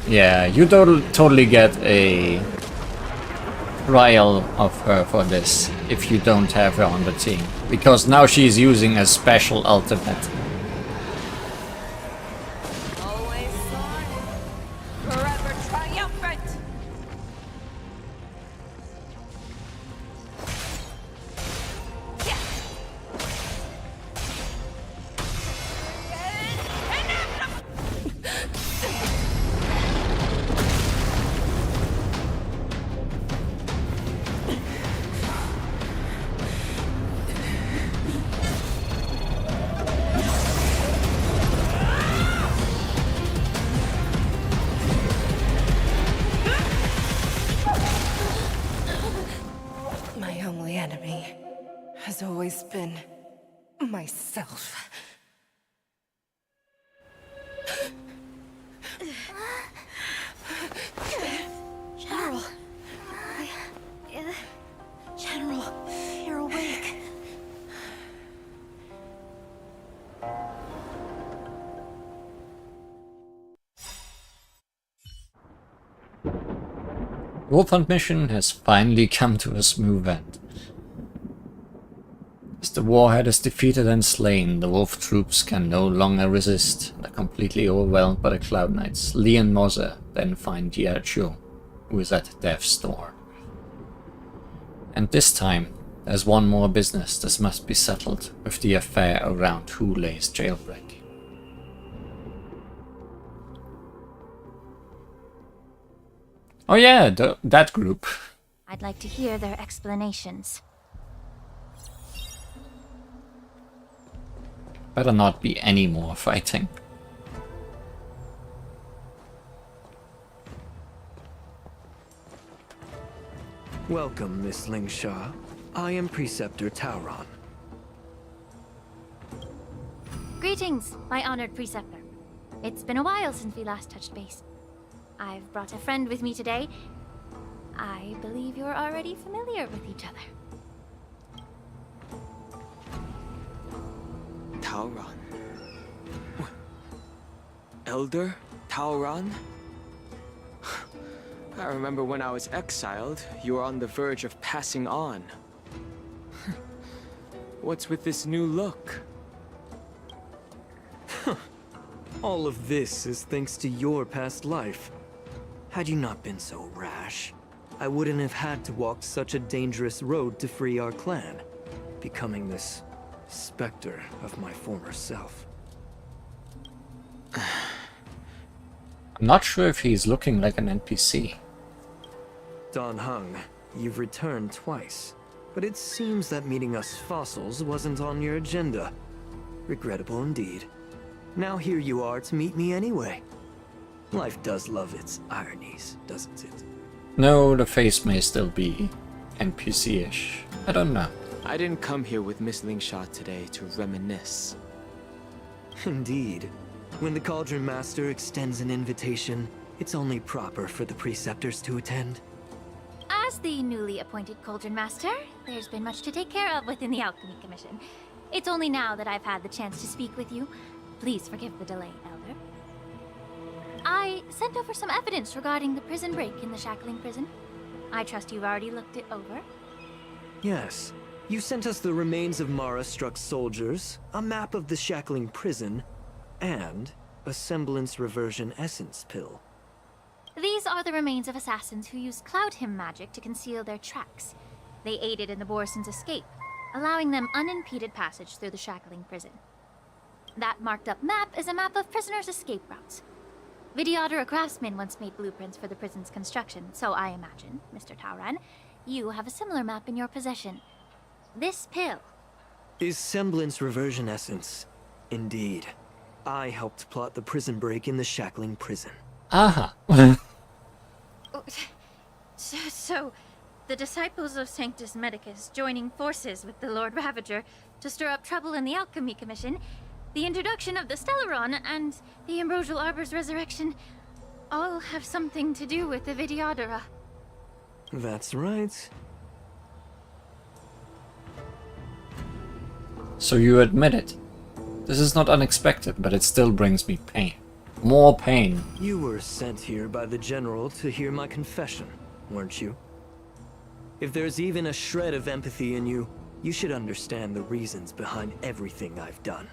Yeah, you totally get a trial of her for this if you don't have her on the team. Because now she's using a special ultimate. Always soaring, forever triumphant. My only enemy has always been myself. General. General, you're awake. Wolf Hunt mission has finally come to a smooth end. As the warhead is defeated and slain, the wolf troops can no longer resist. They're completely overwhelmed by the Cloud Knights. Lee and Moza then find Yercho, who is at death's door. And this time, there's one more business that must be settled with the affair around Hulei's jailbreak. Oh yeah, that group. I'd like to hear their explanations. Better not be any more fighting. Welcome, Miss Lingsha. I am Preceptor Tauron. Greetings, my honored preceptor. It's been a while since we last touched base. I've brought a friend with me today. I believe you're already familiar with each other. Tauron? Elder Tauron? I remember when I was exiled, you were on the verge of passing on. What's with this new look? All of this is thanks to your past life. Had you not been so rash, I wouldn't have had to walk such a dangerous road to free our clan, becoming this specter of my former self. I'm not sure if he's looking like an NPC. Don Hung, you've returned twice, but it seems that meeting us fossils wasn't on your agenda. Regrettable indeed. Now here you are to meet me anyway. Life does love its ironies, doesn't it? No, the face may still be NPC-ish. I don't know. I didn't come here with Miss Lingsha today to reminisce. Indeed. When the Cauldron Master extends an invitation, it's only proper for the preceptors to attend. As the newly appointed Cauldron Master, there's been much to take care of within the Alchemy Commission. It's only now that I've had the chance to speak with you. Please forgive the delay, Elder. I sent over some evidence regarding the prison break in the Shackling Prison. I trust you've already looked it over. Yes. You sent us the remains of Mara-struck soldiers, a map of the Shackling Prison, and a semblance reversion essence pill. These are the remains of assassins who used Cloud Hymn magic to conceal their tracks. They aided in the Borisons' escape, allowing them unimpeded passage through the Shackling Prison. That marked-up map is a map of prisoners' escape routes. Vidyadhara craftsmen once made blueprints for the prison's construction, so I imagine, Mr. Tauran, you have a similar map in your possession. This pill is semblance reversion essence. Indeed. I helped plot the prison break in the Shackling Prison. Aha. So, the disciples of Sanctus Medicus joining forces with the Lord Ravager to stir up trouble in the Alchemy Commission, the introduction of the Stellaron, and the Ambrosial Arbor's resurrection all have something to do with the Vidyadhara. That's right. So you admit it. This is not unexpected, but it still brings me pain. More pain. You were sent here by the General to hear my confession, weren't you? If there's even a shred of empathy in you, you should understand the reasons behind everything I've done.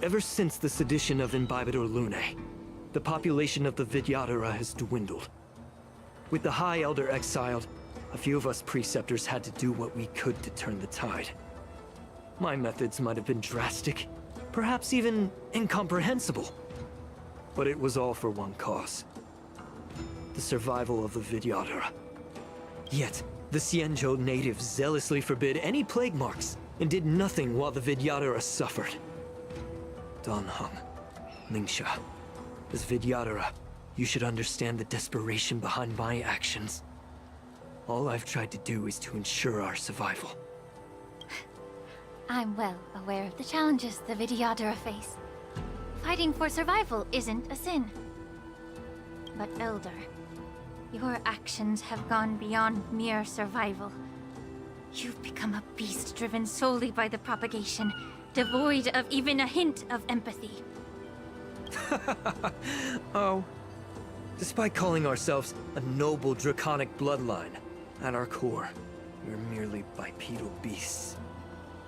Ever since the sedition of Imbibitor Lunae, the population of the Vidyadhara has dwindled. With the High Elder exiled, a few of us preceptors had to do what we could to turn the tide. My methods might have been drastic, perhaps even incomprehensible. But it was all for one cause. The survival of the Vidyadhara. Yet, the Xianzhou natives zealously forbid any plague marks and did nothing while the Vidyadhara suffered. Danheng, Lingsha, as Vidyadhara, you should understand the desperation behind my actions. All I've tried to do is to ensure our survival. I'm well aware of the challenges the Vidyadhara face. Fighting for survival isn't a sin. But Elder, your actions have gone beyond mere survival. You've become a beast driven solely by the propagation, devoid of even a hint of empathy. Oh. Despite calling ourselves a noble draconic bloodline, at our core, we're merely bipedal beasts.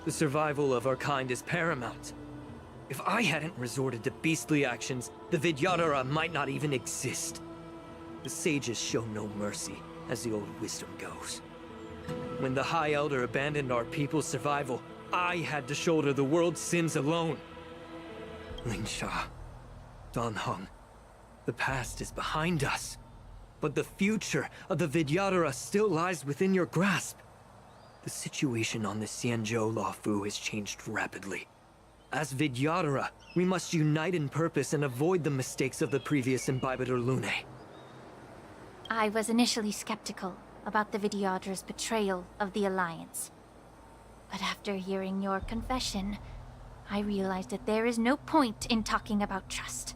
The survival of our kind is paramount. If I hadn't resorted to beastly actions, the Vidyadhara might not even exist. The sages show no mercy, as the old wisdom goes. When the High Elder abandoned our people's survival, I had to shoulder the world's sins alone. Lingsha, Danheng, the past is behind us, but the future of the Vidyadhara still lies within your grasp. The situation on the Xianzhou Luofu has changed rapidly. As Vidyadhara, we must unite in purpose and avoid the mistakes of the previous Imbibitor Lunae. I was initially skeptical about the Vidyadhara's betrayal of the Alliance. But after hearing your confession, I realized that there is no point in talking about trust.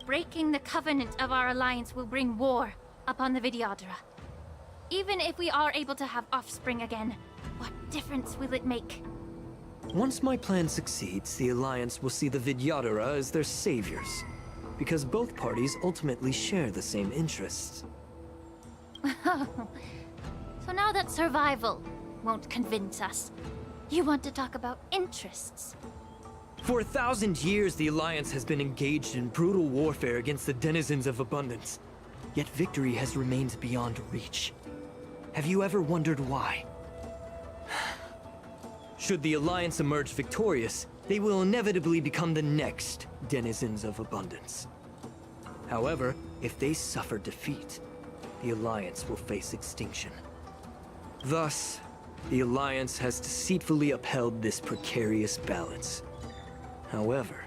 Breaking the covenant of our alliance will bring war upon the Vidyadhara. Even if we are able to have offspring again, what difference will it make? Once my plan succeeds, the Alliance will see the Vidyadhara as their saviors, because both parties ultimately share the same interests. So now that survival won't convince us, you want to talk about interests? For 1,000 years, the Alliance has been engaged in brutal warfare against the denizens of abundance. Yet victory has remained beyond reach. Have you ever wondered why? Should the Alliance emerge victorious, they will inevitably become the next denizens of abundance. However, if they suffer defeat, the Alliance will face extinction. Thus, the Alliance has deceitfully upheld this precarious balance. However,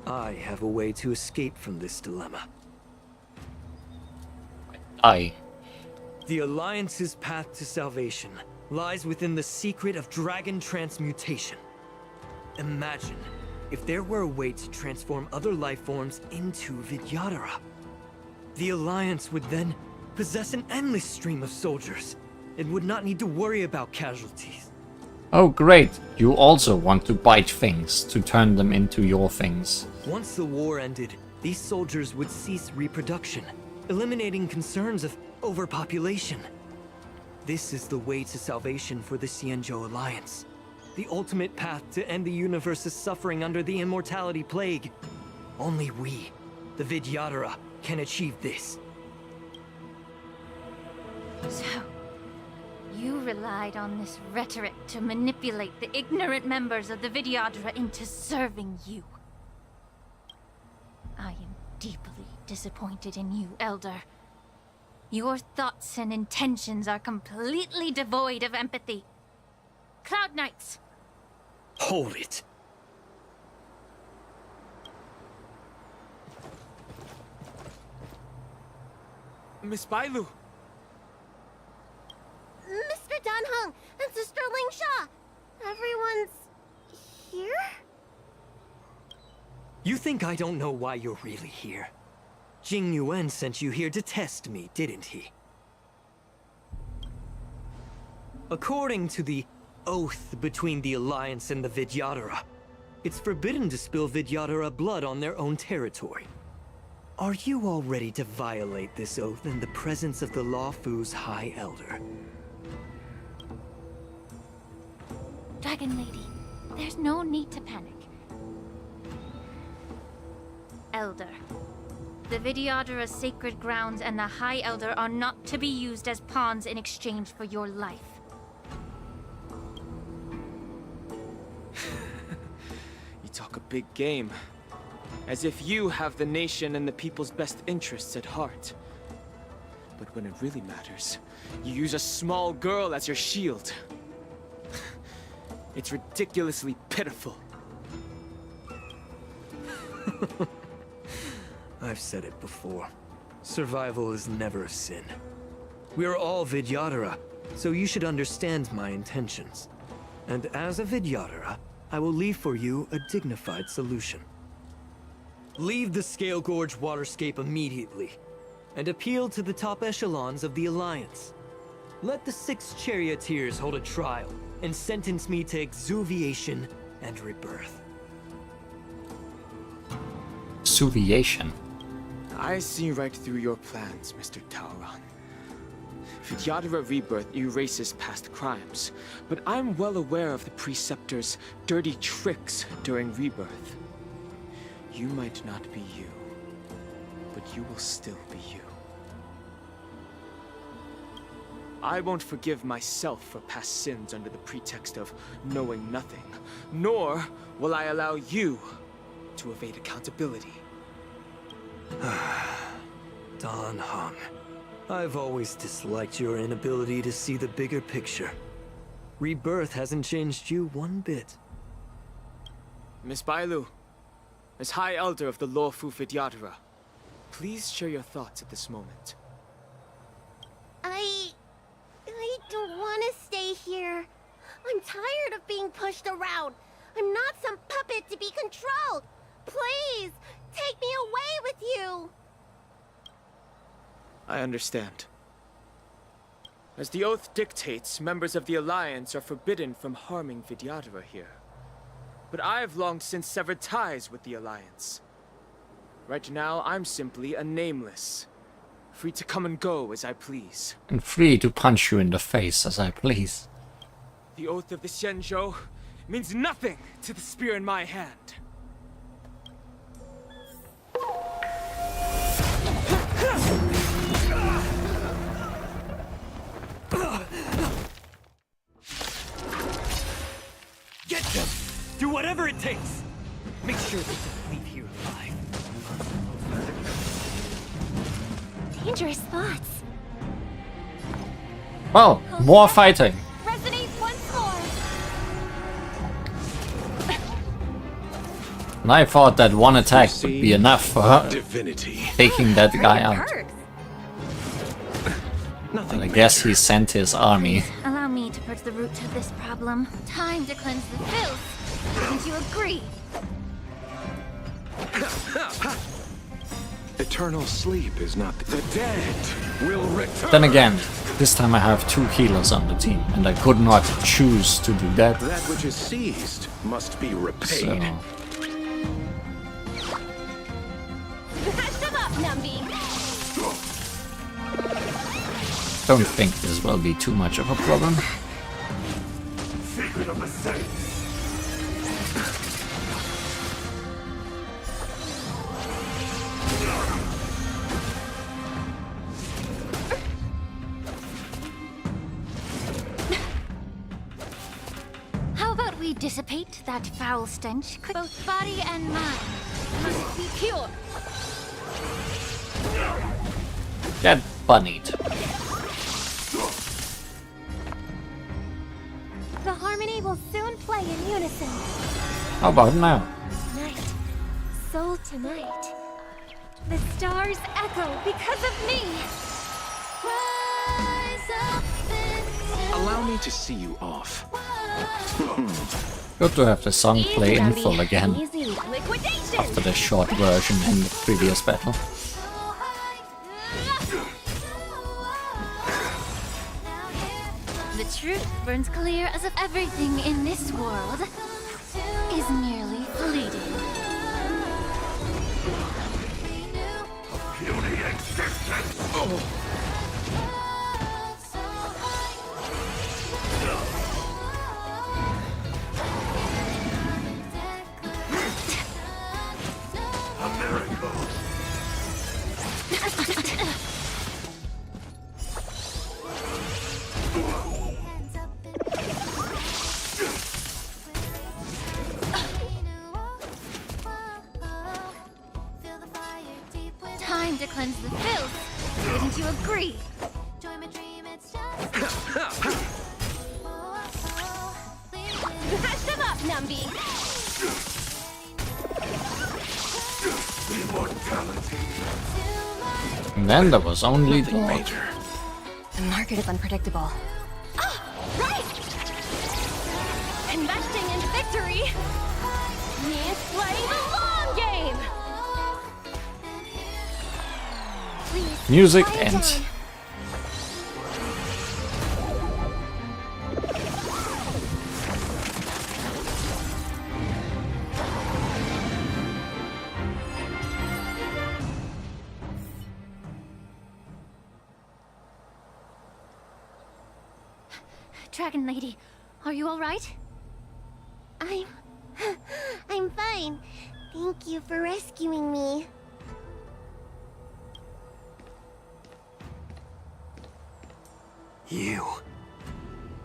I have a way to escape from this dilemma. The Alliance's path to salvation lies within the secret of dragon transmutation. Imagine if there were a way to transform other life forms into Vidyadhara. The Alliance would then possess an endless stream of soldiers and would not need to worry about casualties. Oh great, you also want to bite things to turn them into your things. Once the war ended, these soldiers would cease reproduction, eliminating concerns of overpopulation. This is the way to salvation for the Xianzhou Alliance. The ultimate path to end the universe's suffering under the immortality plague. Only we, the Vidyadhara, can achieve this. So, you relied on this rhetoric to manipulate the ignorant members of the Vidyadhara into serving you. I am deeply disappointed in you, Elder. Your thoughts and intentions are completely devoid of empathy. Cloud Knights! Hold it! Miss Bailu! Mr. Danheng and Sister Lingsha! Everyone's here? You think I don't know why you're really here? Jing Yuan sent you here to test me, didn't he? According to the oath between the Alliance and the Vidyadhara, it's forbidden to spill Vidyadhara blood on their own territory. Are you all ready to violate this oath in the presence of the Lawfu's High Elder? Dragon Lady, there's no need to panic. Elder, the Vidyadhara's sacred grounds and the High Elder are not to be used as pawns in exchange for your life. You talk a big game. As if you have the nation and the people's best interests at heart. But when it really matters, you use a small girl as your shield. It's ridiculously pitiful. I've said it before. Survival is never a sin. We're all Vidyadhara, so you should understand my intentions. And as a Vidyadhara, I will leave for you a dignified solution. Leave the Scale Gorge waterscape immediately, and appeal to the top echelons of the Alliance. Let the 6 charioteers hold a trial, and sentence me to exuviation and rebirth. Exuviation? I see right through your plans, Mr. Tauron. Vidyadhara rebirth erases past crimes, but I'm well aware of the Preceptor's dirty tricks during rebirth. You might not be you, but you will still be you. I won't forgive myself for past sins under the pretext of knowing nothing, nor will I allow you to evade accountability. Danheng, I've always disliked your inability to see the bigger picture. Rebirth hasn't changed you one bit. Miss Bailu, as High Elder of the Lawfu Vidyadhara, please share your thoughts at this moment. I don't want to stay here. I'm tired of being pushed around. I'm not some puppet to be controlled. Please, take me away with you. I understand. As the oath dictates, members of the Alliance are forbidden from harming Vidyadhara here. But I've long since severed ties with the Alliance. Right now, I'm simply a nameless. Free to come and go as I please. And free to punch you in the face as I please. The oath of the Xianzhou means nothing to the spear in my hand. Get them! Do whatever it takes! Make sure they don't leave here alive. Dangerous thoughts. Well, more fighting. Resonate once more. And I thought that one attack would be enough for her Divinity. taking that guy out. But I guess he sent his army. Allow me to purge the root of this problem. Time to cleanse the filth. Wouldn't you agree? Eternal sleep is not the dead will return. Then again, this time I have 2 healers on the team, and I could not choose to do that. That which is seized must be repaid. So. Smash them up, Numby! Don't think this will be too much of a problem. Secret of the saints. How about we dissipate that foul stench? Both body and mind must be pure. Get bunnied. The harmony will soon play in unison. How about now? Night. Soul to night. The stars echo because of me. Allow me to see you off. Good to have the song play in full again. Easy. Liquidation. After the short version in the previous battle. The truth burns clear as if everything in this world is merely fleeting. Puny existence. Oh. A miracle. Time to cleanse the filth. Wouldn't you agree? Smash them up, Numby! Immortality. And then there was only the Major. The market is unpredictable. Ah, right! Investing in victory means playing the long game! music and Dragon Lady, are you all right? I'm fine. Thank you for rescuing me.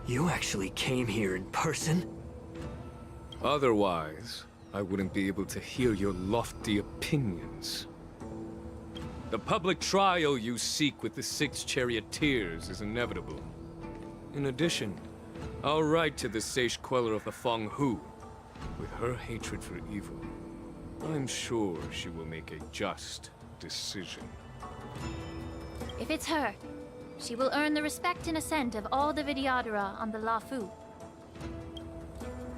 You actually came here in person? Otherwise, I wouldn't be able to hear your lofty opinions. The public trial you seek with the 6 charioteers is inevitable. In addition, our right to the sage queller of the Feng Hu, with her hatred for evil, I'm sure she will make a just decision. If it's her, she will earn the respect and assent of all the Vidyadhara on the Lafu.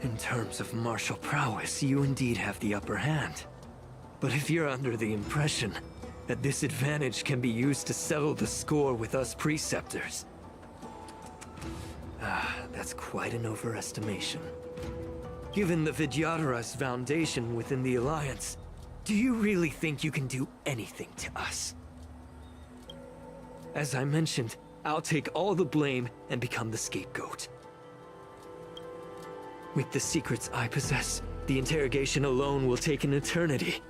In terms of martial prowess, you indeed have the upper hand. But if you're under the impression that this advantage can be used to settle the score with us preceptors, that's quite an overestimation. Given the Vidyadhara's foundation within the Alliance, do you really think you can do anything to us? As I mentioned, I'll take all the blame and become the scapegoat. With the secrets I possess, the interrogation alone will take an eternity.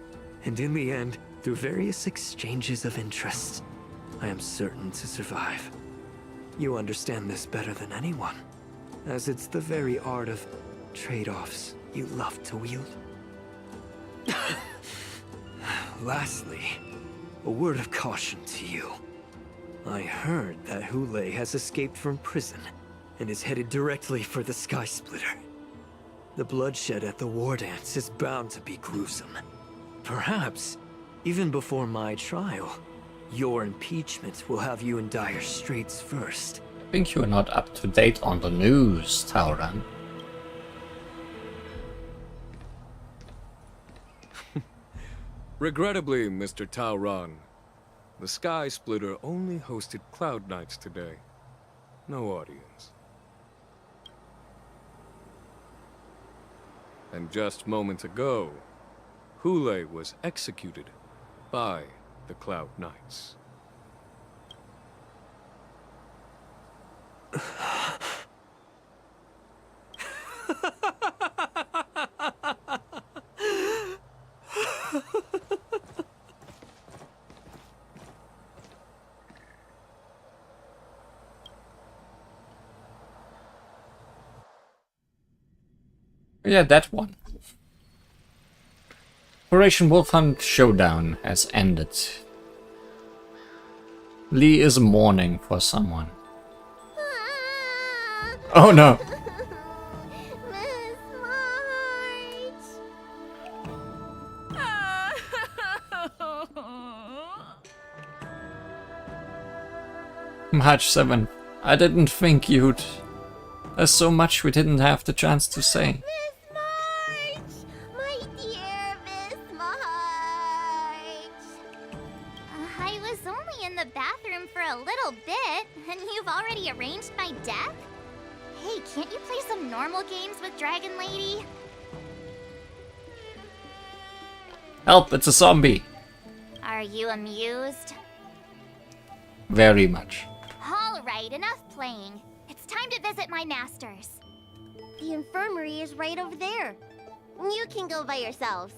And in the end, through various exchanges of interest, I am certain to survive. You understand this better than anyone, as it's the very art of trade-offs you love to wield. Lastly, a word of caution to you. I heard that Hule has escaped from prison and is headed directly for the Sky Splitter. The bloodshed at the war dance is bound to be gruesome. Perhaps, even before my trial, Your impeachment will have you in dire straits first. I think you're not up to date on the news, Tauran. Regrettably, Mr. Tauran, the Sky Splitter only hosted Cloud Knights today. No audience. And just moments ago, Hule was executed by the Cloud Knights. Yeah, that one. Operation Wolf Hunt Showdown has ended. Lee is mourning for someone. Oh no! March 7th. I didn't think you'd... There's so much we didn't have the chance to say. My dear Miss March. I was only in the bathroom for a little bit, and you've already arranged my death? Hey, can't you play some normal games with Dragon Lady? Help, it's a zombie! Are you amused? Very much. Alright, enough playing. It's time to visit my masters. The infirmary is right over there. You can go by yourselves.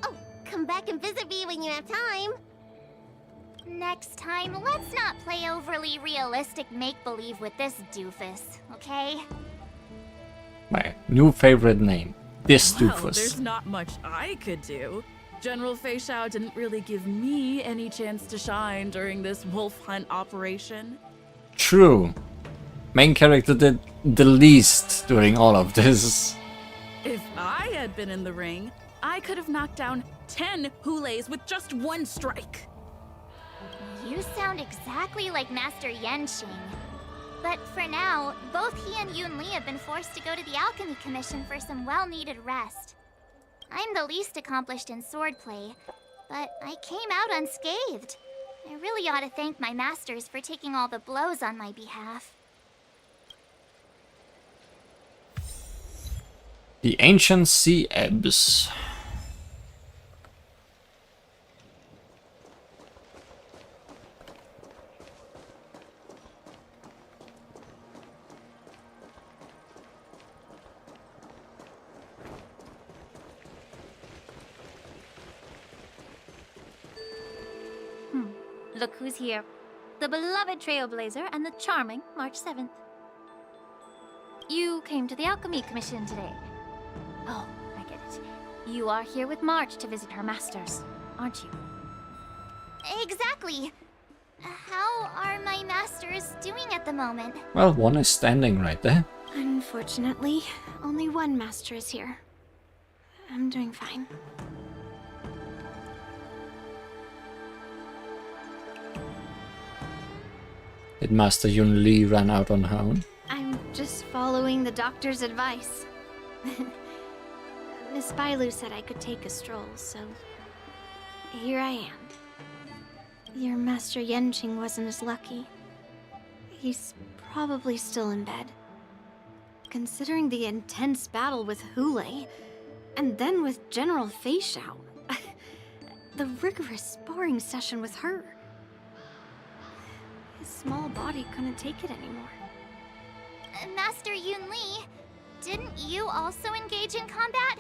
Oh, come back and visit me when you have time. Next time, let's not play overly realistic make-believe with this doofus, okay? My new favorite name. This Well, doofus. there's not much I could do. General Fei Xiao didn't really give me any chance to shine during this wolf hunt operation. True. Main character did the least during all of this. If I had been in the ring, I could have knocked down 10 Huleis with just one strike. You sound exactly like Master Yenqing. But for now, both he and Yun Li have been forced to go to the Alchemy Commission for some well-needed rest. I'm the least accomplished in swordplay, but I came out unscathed. I really ought to thank my masters for taking all the blows on my behalf. The Ancient Sea Ebbs. Look who's here. The beloved Trailblazer and the charming March 7th. You came to the Alchemy Commission today. Oh, I get it. You are here with March to visit her masters, aren't you? Exactly. How are my masters doing at the moment? Well, one is standing right there. Unfortunately, only one master is here. I'm doing fine. Did Master Yun Li run out on her own? I'm just following the doctor's advice. Miss Bailu said I could take a stroll, so here I am. Your Master Yenqing wasn't as lucky. He's probably still in bed. Considering the intense battle with Hule, and then with General Fei Xiao, the rigorous sparring session with her. His small body couldn't take it anymore. Master Yun Li, didn't you also engage in combat?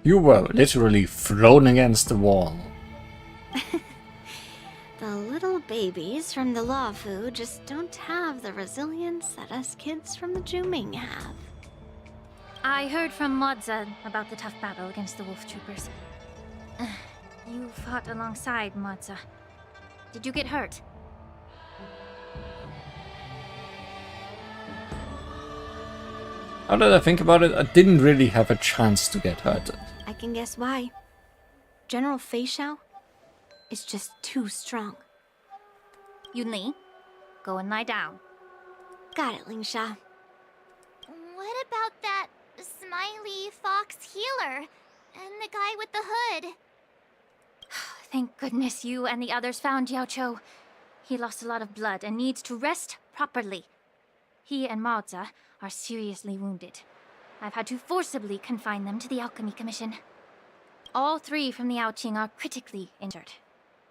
You were literally thrown against the wall. The little babies from the Luofu just don't have the resilience that us kids from the Zhuming have. I heard from Modza about the tough battle against the wolf troopers. You fought alongside Modza. Did you get hurt? Now that I think about it, I didn't really have a chance to get hurt. I can guess why. General Fei Xiao is just too strong. Yunli, go and lie down. Got it, Lingsha. What about that smiley fox healer? And the guy with the hood? Thank goodness you and the others found Yao Cho. He lost a lot of blood and needs to rest properly. He and Maoza are seriously wounded. I've had to forcibly confine them to the Alchemy Commission. All 3 from the Yaoqing are critically injured.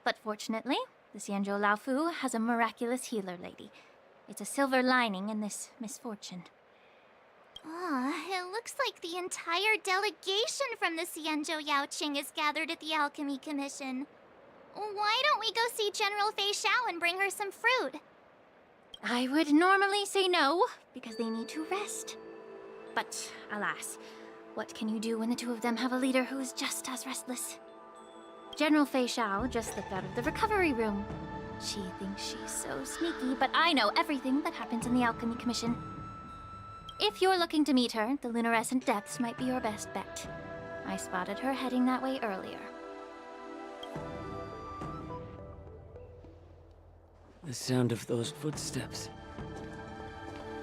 But fortunately, the Xianzhou Laofu has a miraculous healer lady. It's a silver lining in this misfortune. It looks like the entire delegation from the Xianzhou Yaoqing is gathered at the Alchemy Commission. Why don't we go see General Fei Xiao and bring her some fruit? I would normally say no, because they need to rest. But alas, what can you do when the 2 of them have a leader who is just as restless? General Fei Xiao just slipped out of the recovery room. She thinks she's so sneaky, but I know everything that happens in the Alchemy Commission. If you're looking to meet her, the luminescent depths might be your best bet. I spotted her heading that way earlier. The sound of those footsteps.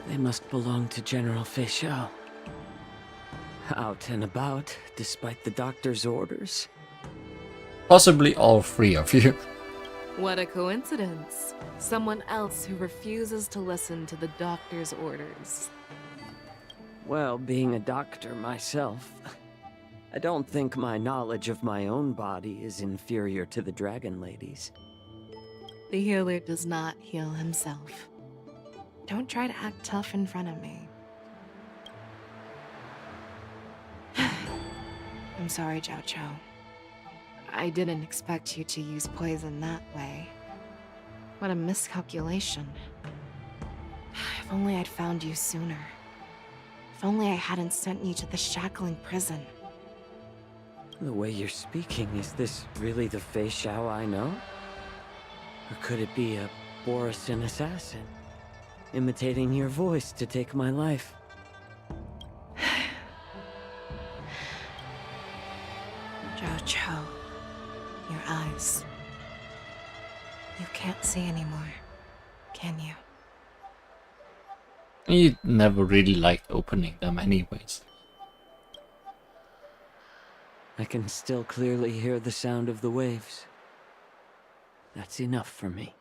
They must belong to General Fei Xiao. Out and about, despite the doctor's orders. Possibly all 3 of you. What a coincidence. Someone else who refuses to listen to the doctor's orders. Well, being a doctor myself, I don't think my knowledge of my own body is inferior to the Dragon Lady's. The healer does not heal himself. Don't try to act tough in front of me. I'm sorry, Zhao Cho. I didn't expect you to use poison that way. What a miscalculation. If only I'd found you sooner. If only I hadn't sent you to the shackling prison. The way you're speaking, is this really the Fei Xiao I know? Or could it be a Borisin assassin, imitating your voice to take my life? Zhao Cho, your eyes. You can't see anymore, can you? You never really liked opening them anyways. I can still clearly hear the sound of the waves. That's enough for me.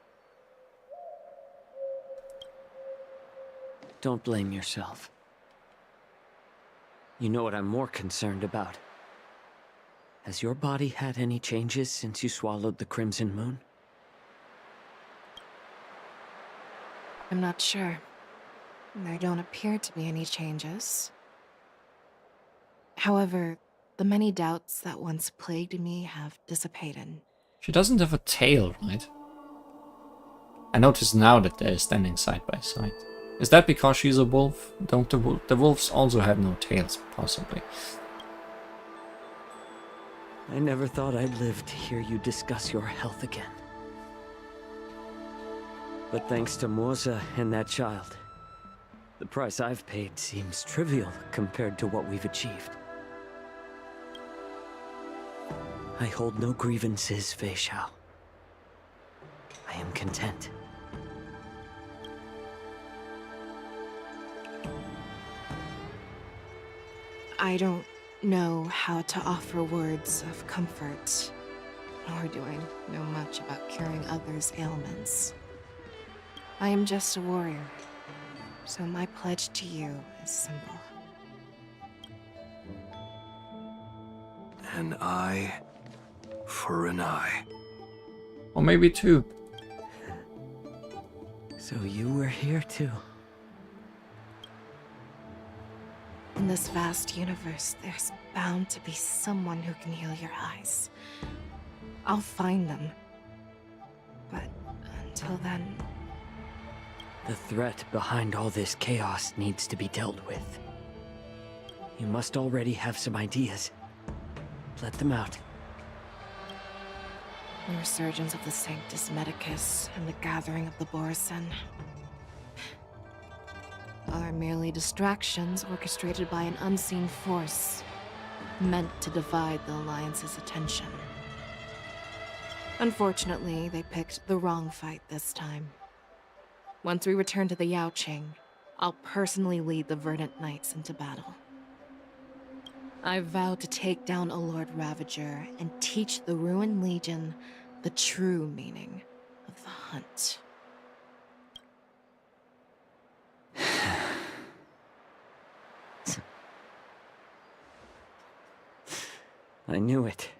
Don't blame yourself. You know what I'm more concerned about? Has your body had any changes since you swallowed the Crimson Moon? I'm not sure. There don't appear to be any changes. However, the many doubts that once plagued me have dissipated. She doesn't have a tail, right? I notice now that they're standing side by side. Is that because she's a wolf? Don't the wolves also have no tails, possibly? I never thought I'd live to hear you discuss your health again. But thanks to Moza and that child, the price I've paid seems trivial compared to what we've achieved. I hold no grievances, Fei Xiao. I am content. I don't know how to offer words of comfort, nor do I know much about curing others' ailments. I am just a warrior, so my pledge to you is simple. An eye for an eye. Or maybe 2. So you were here too. In this vast universe, there's bound to be someone who can heal your eyes. I'll find them. But until then... The threat behind all this chaos needs to be dealt with. You must already have some ideas. Let them out. The resurgence of the Sanctus Medicus and the gathering of the Borisin are merely distractions orchestrated by an unseen force, meant to divide the Alliance's attention. Unfortunately, they picked the wrong fight this time. Once we return to the Yaoqing, I'll personally lead the Verdant Knights into battle. I vow to take down a Lord Ravager and teach the Ruined Legion the true meaning of the hunt. I knew it.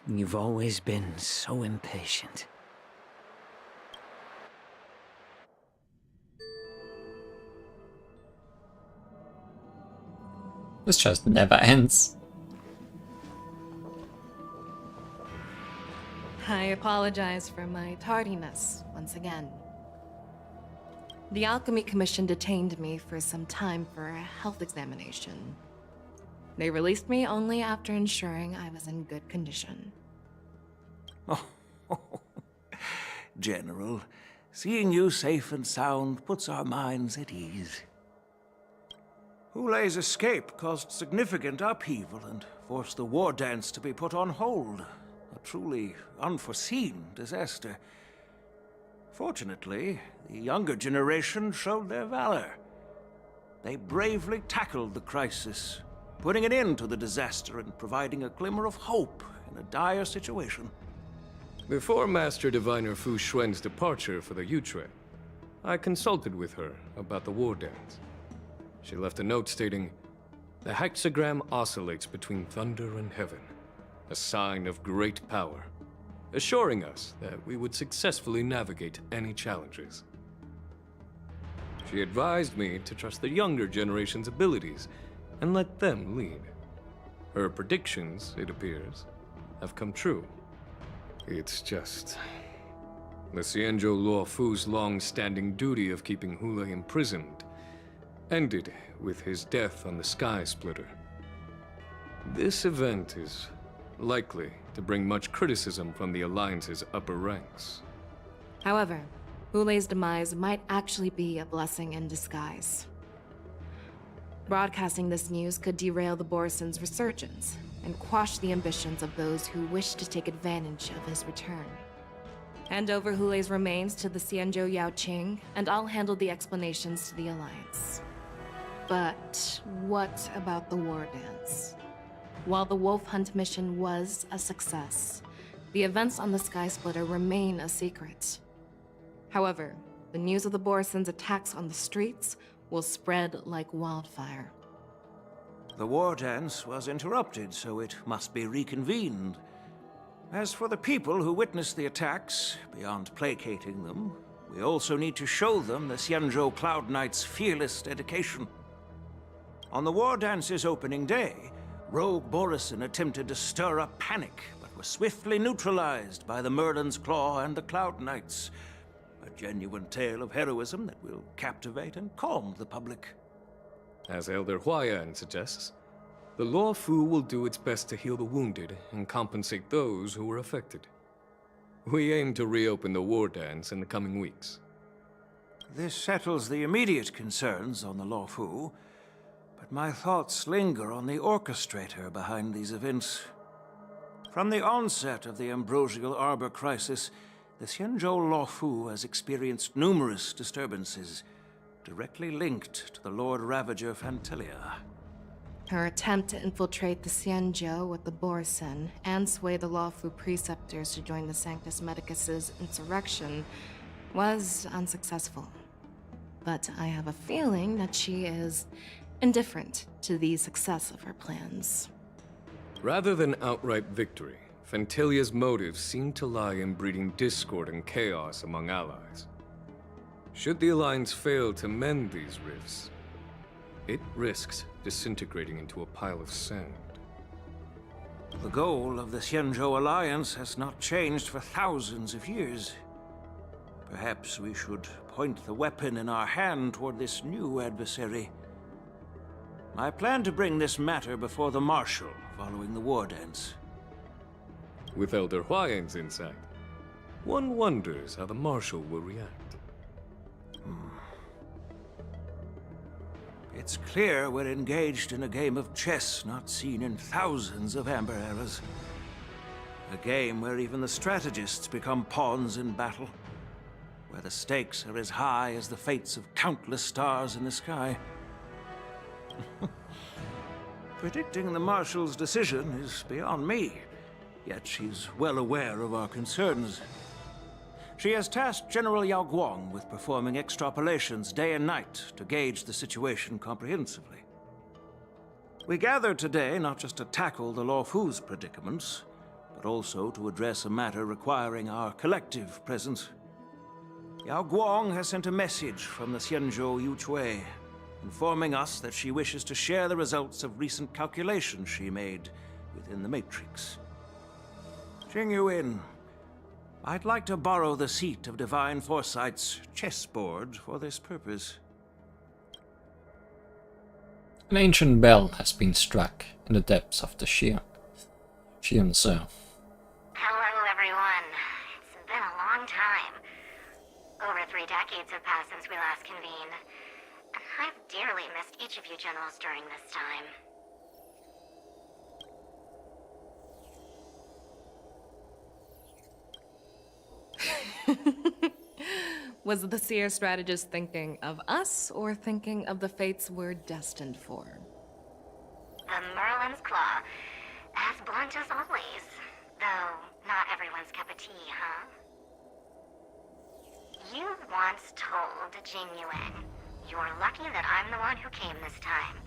You've always been so impatient. This just never ends. I apologize for my tardiness once again. The Alchemy Commission detained me for some time for a health examination. They released me only after ensuring I was in good condition. Oh, General, seeing you safe and sound puts our minds at ease. Hulei's escape caused significant upheaval and forced the war dance to be put on hold. A truly unforeseen disaster. Fortunately, the younger generation showed their valor. They bravely tackled the crisis, putting an end to the disaster and providing a glimmer of hope in a dire situation. Before Master Diviner Fu Xuan's departure for the Yutre, I consulted with her about the war dance. She left a note stating, "The hexagram oscillates between thunder and heaven, a sign of great power, assuring us that we would successfully navigate any challenges." She advised me to trust the younger generation's abilities and let them lead. Her predictions, it appears, have come true. It's just... the Xianzhou Luofu's long-standing duty of keeping Hulei imprisoned ended with his death on the Sky Splitter. This event is likely to bring much criticism from the Alliance's upper ranks. However, Hulei's demise might actually be a blessing in disguise. Broadcasting this news could derail the Borison's resurgence and quash the ambitions of those who wish to take advantage of his return. Hand over Hulei's remains to the Xianzhou Yaoqing, and I'll handle the explanations to the Alliance. But what about the war dance? While the Wolf Hunt mission was a success, the events on the Sky Splitter remain a secret. However, the news of the Borison's attacks on the streets will spread like wildfire. The war dance was interrupted, so it must be reconvened. As for the people who witnessed the attacks, beyond placating them, we also need to show them the Xianzhou Cloud Knight's fearless dedication. On the war dance's opening day, Rogue Borison attempted to stir up panic, but was swiftly neutralized by the Merlin's Claw and the Cloud Knights. A genuine tale of heroism that will captivate and calm the public. As Elder Huayan suggests, the Luofu will do its best to heal the wounded and compensate those who were affected. We aim to reopen the war dance in the coming weeks. This settles the immediate concerns on the Luofu, but my thoughts linger on the orchestrator behind these events. From the onset of the Ambrosial Arbor crisis, the Xianzhou Luofu has experienced numerous disturbances, directly linked to the Lord Ravager Fantelia. Her attempt to infiltrate the Xianzhou with the Borison and sway the Luofu preceptors to join the Sanctus Medicus's insurrection was unsuccessful. But I have a feeling that she is indifferent to the success of her plans. Rather than outright victory, Fantelia's motives seem to lie in breeding discord and chaos among allies. Should the Alliance fail to mend these rifts, it risks disintegrating into a pile of sand. The goal of the Xianzhou Alliance has not changed for thousands of years. Perhaps we should point the weapon in our hand toward this new adversary. I plan to bring this matter before the Marshal following the war dance. With Elder Huayan's insight, one wonders how the Marshal will react. It's clear we're engaged in a game of chess not seen in thousands of Amber Eras. A game where even the strategists become pawns in battle. Where the stakes are as high as the fates of countless stars in the sky. Predicting the Marshal's decision is beyond me, yet she's well aware of our concerns. She has tasked General Yao Guang with performing extrapolations day and night to gauge the situation comprehensively. We gathered today not just to tackle the Luofu's predicaments, but also to address a matter requiring our collective presence. Yao Guang has sent a message from the Xianzhou Yuchui, informing us that she wishes to share the results of recent calculations she made within the Matrix. Jing Yuan, I'd like to borrow the seat of Divine Foresight's chessboard for this purpose. An ancient bell has been struck in the depths of the Xianzhou. Hello, everyone. It's been a long time. Over 3 decades have passed since we last convened. And I've dearly missed each of you generals during this time. Was the seer strategist thinking of us, or thinking of the fates we're destined for? The Merlin's Claw. As blunt as always. Though, not everyone's cup of tea, huh? You once told Jing Yuan, "You're lucky that I'm the one who came this time.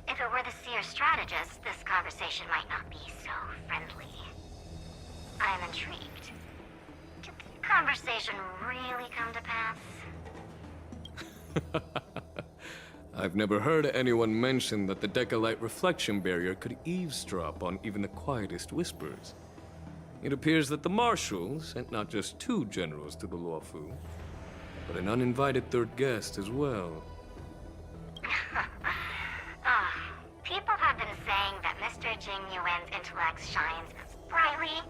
If it were the seer strategist, this conversation might not be so friendly." I'm intrigued. Did the conversation really come to pass? I've never heard anyone mention that the Decalite reflection barrier could eavesdrop on even the quietest whispers. It appears that the Marshal sent not just 2 generals to the Luofu, but an uninvited 3rd guest as well. People have been saying that Mr. Jing Yuan's intellect shines as brightly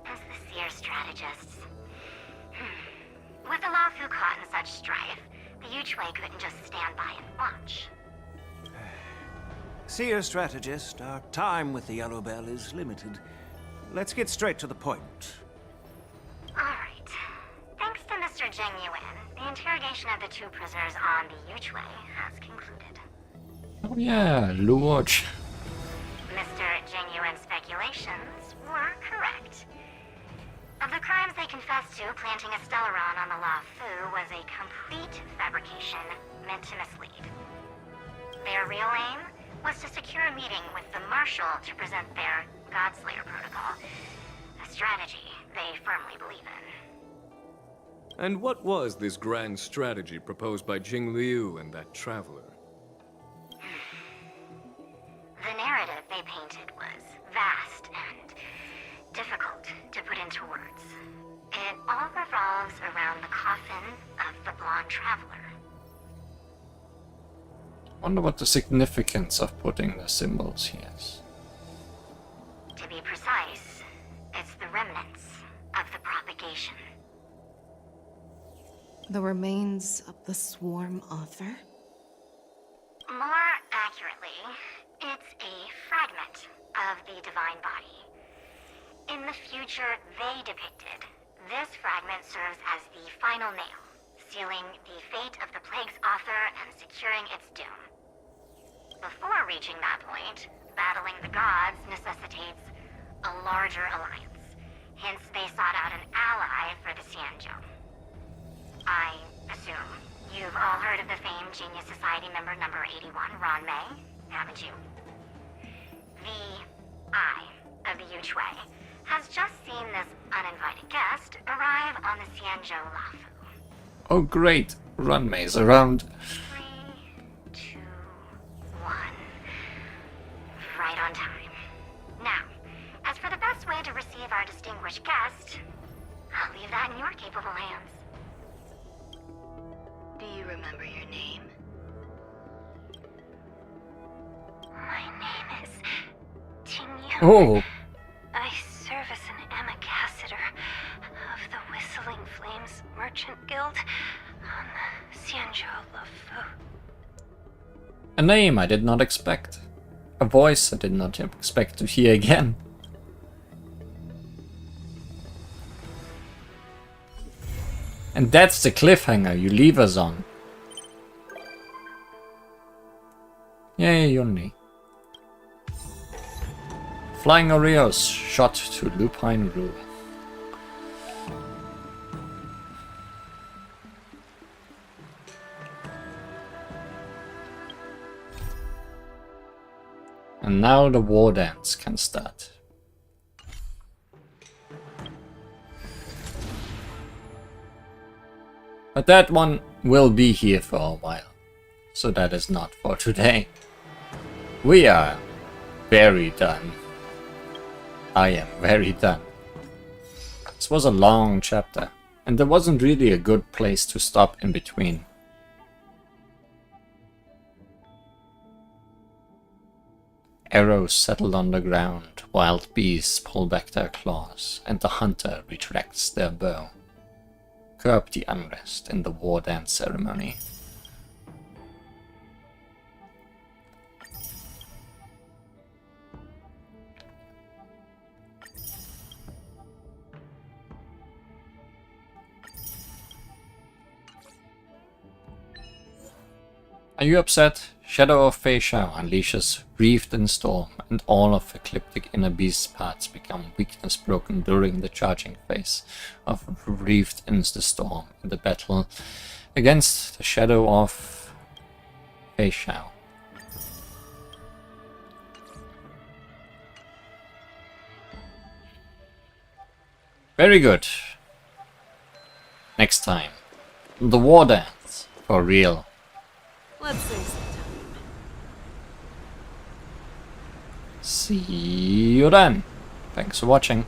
as the seer strategist's. With the Luofu caught in such strife, the Yuchui couldn't just stand by and watch. Seer strategist, our time with the Yellow Bell is limited. Let's get straight to the point. Alright. Thanks to Mr. Jing Yuan, the interrogation of the 2 prisoners on the Yuchui has concluded. Oh yeah, Luoch. Mr. Jing Yuan's speculations were correct. Of the crimes they confessed to, planting a Stellaron on the Luofu was a complete fabrication meant to mislead. Their real aim was to secure a meeting with the Marshal to present their Godslayer protocol, a strategy they firmly believe in. And what was this grand strategy proposed by Jing Liu and that traveler? The narrative they painted was vast and difficult to put into words. It all revolves around the coffin of the blonde traveler. Wonder what the significance of putting the symbols here is. To be precise, it's the remnants of the propagation. The remains of the swarm author? More accurately, it's a fragment of the divine body. In the future they depicted, this fragment serves as the final nail, sealing the fate of the plague's author and securing its doom. Before reaching that point, battling the gods necessitates a larger alliance. Hence, they sought out an ally for the Xianzhou. I assume you've all heard of the famed Genius Society member number 81, Ron Mei, haven't you? The Eye of the Yuchui has just seen this uninvited guest arrive on the Xianzhou Luofu. Oh great, Runmay's around. 3, 2, 1. Right on time. Now, as for the best way to receive our distinguished guest, I'll leave that in your capable hands. Do you remember your name? My name is Jing Yuan. Oh. I serve as an ambassador of the Whistling Flames Merchant Guild on the Xianzhou Luofu. A name I did not expect. A voice I did not expect to hear again. And that's the cliffhanger you leave us on. Yay, Yunni. Flying Oreos shot to Lupine Rue. And now the war dance can start. But that one will be here for a while, so that is not for today. We are very done. I am very done. This was a long chapter, and there wasn't really a good place to stop in between. Arrows settled on the ground, wild beasts pull back their claws, and the hunter retracts their bow. Curb the unrest in the war dance ceremony. Are you upset? Shadow of Fei Shao unleashes Wreathed in Storm, and all of Ecliptic Inner Beast's parts become weakness broken during the charging phase of Wreathed in the Storm in the battle against the Shadow of Fei Shao. Very good. Next time, the war dance for real. Let's say so. See you then. Thanks for watching.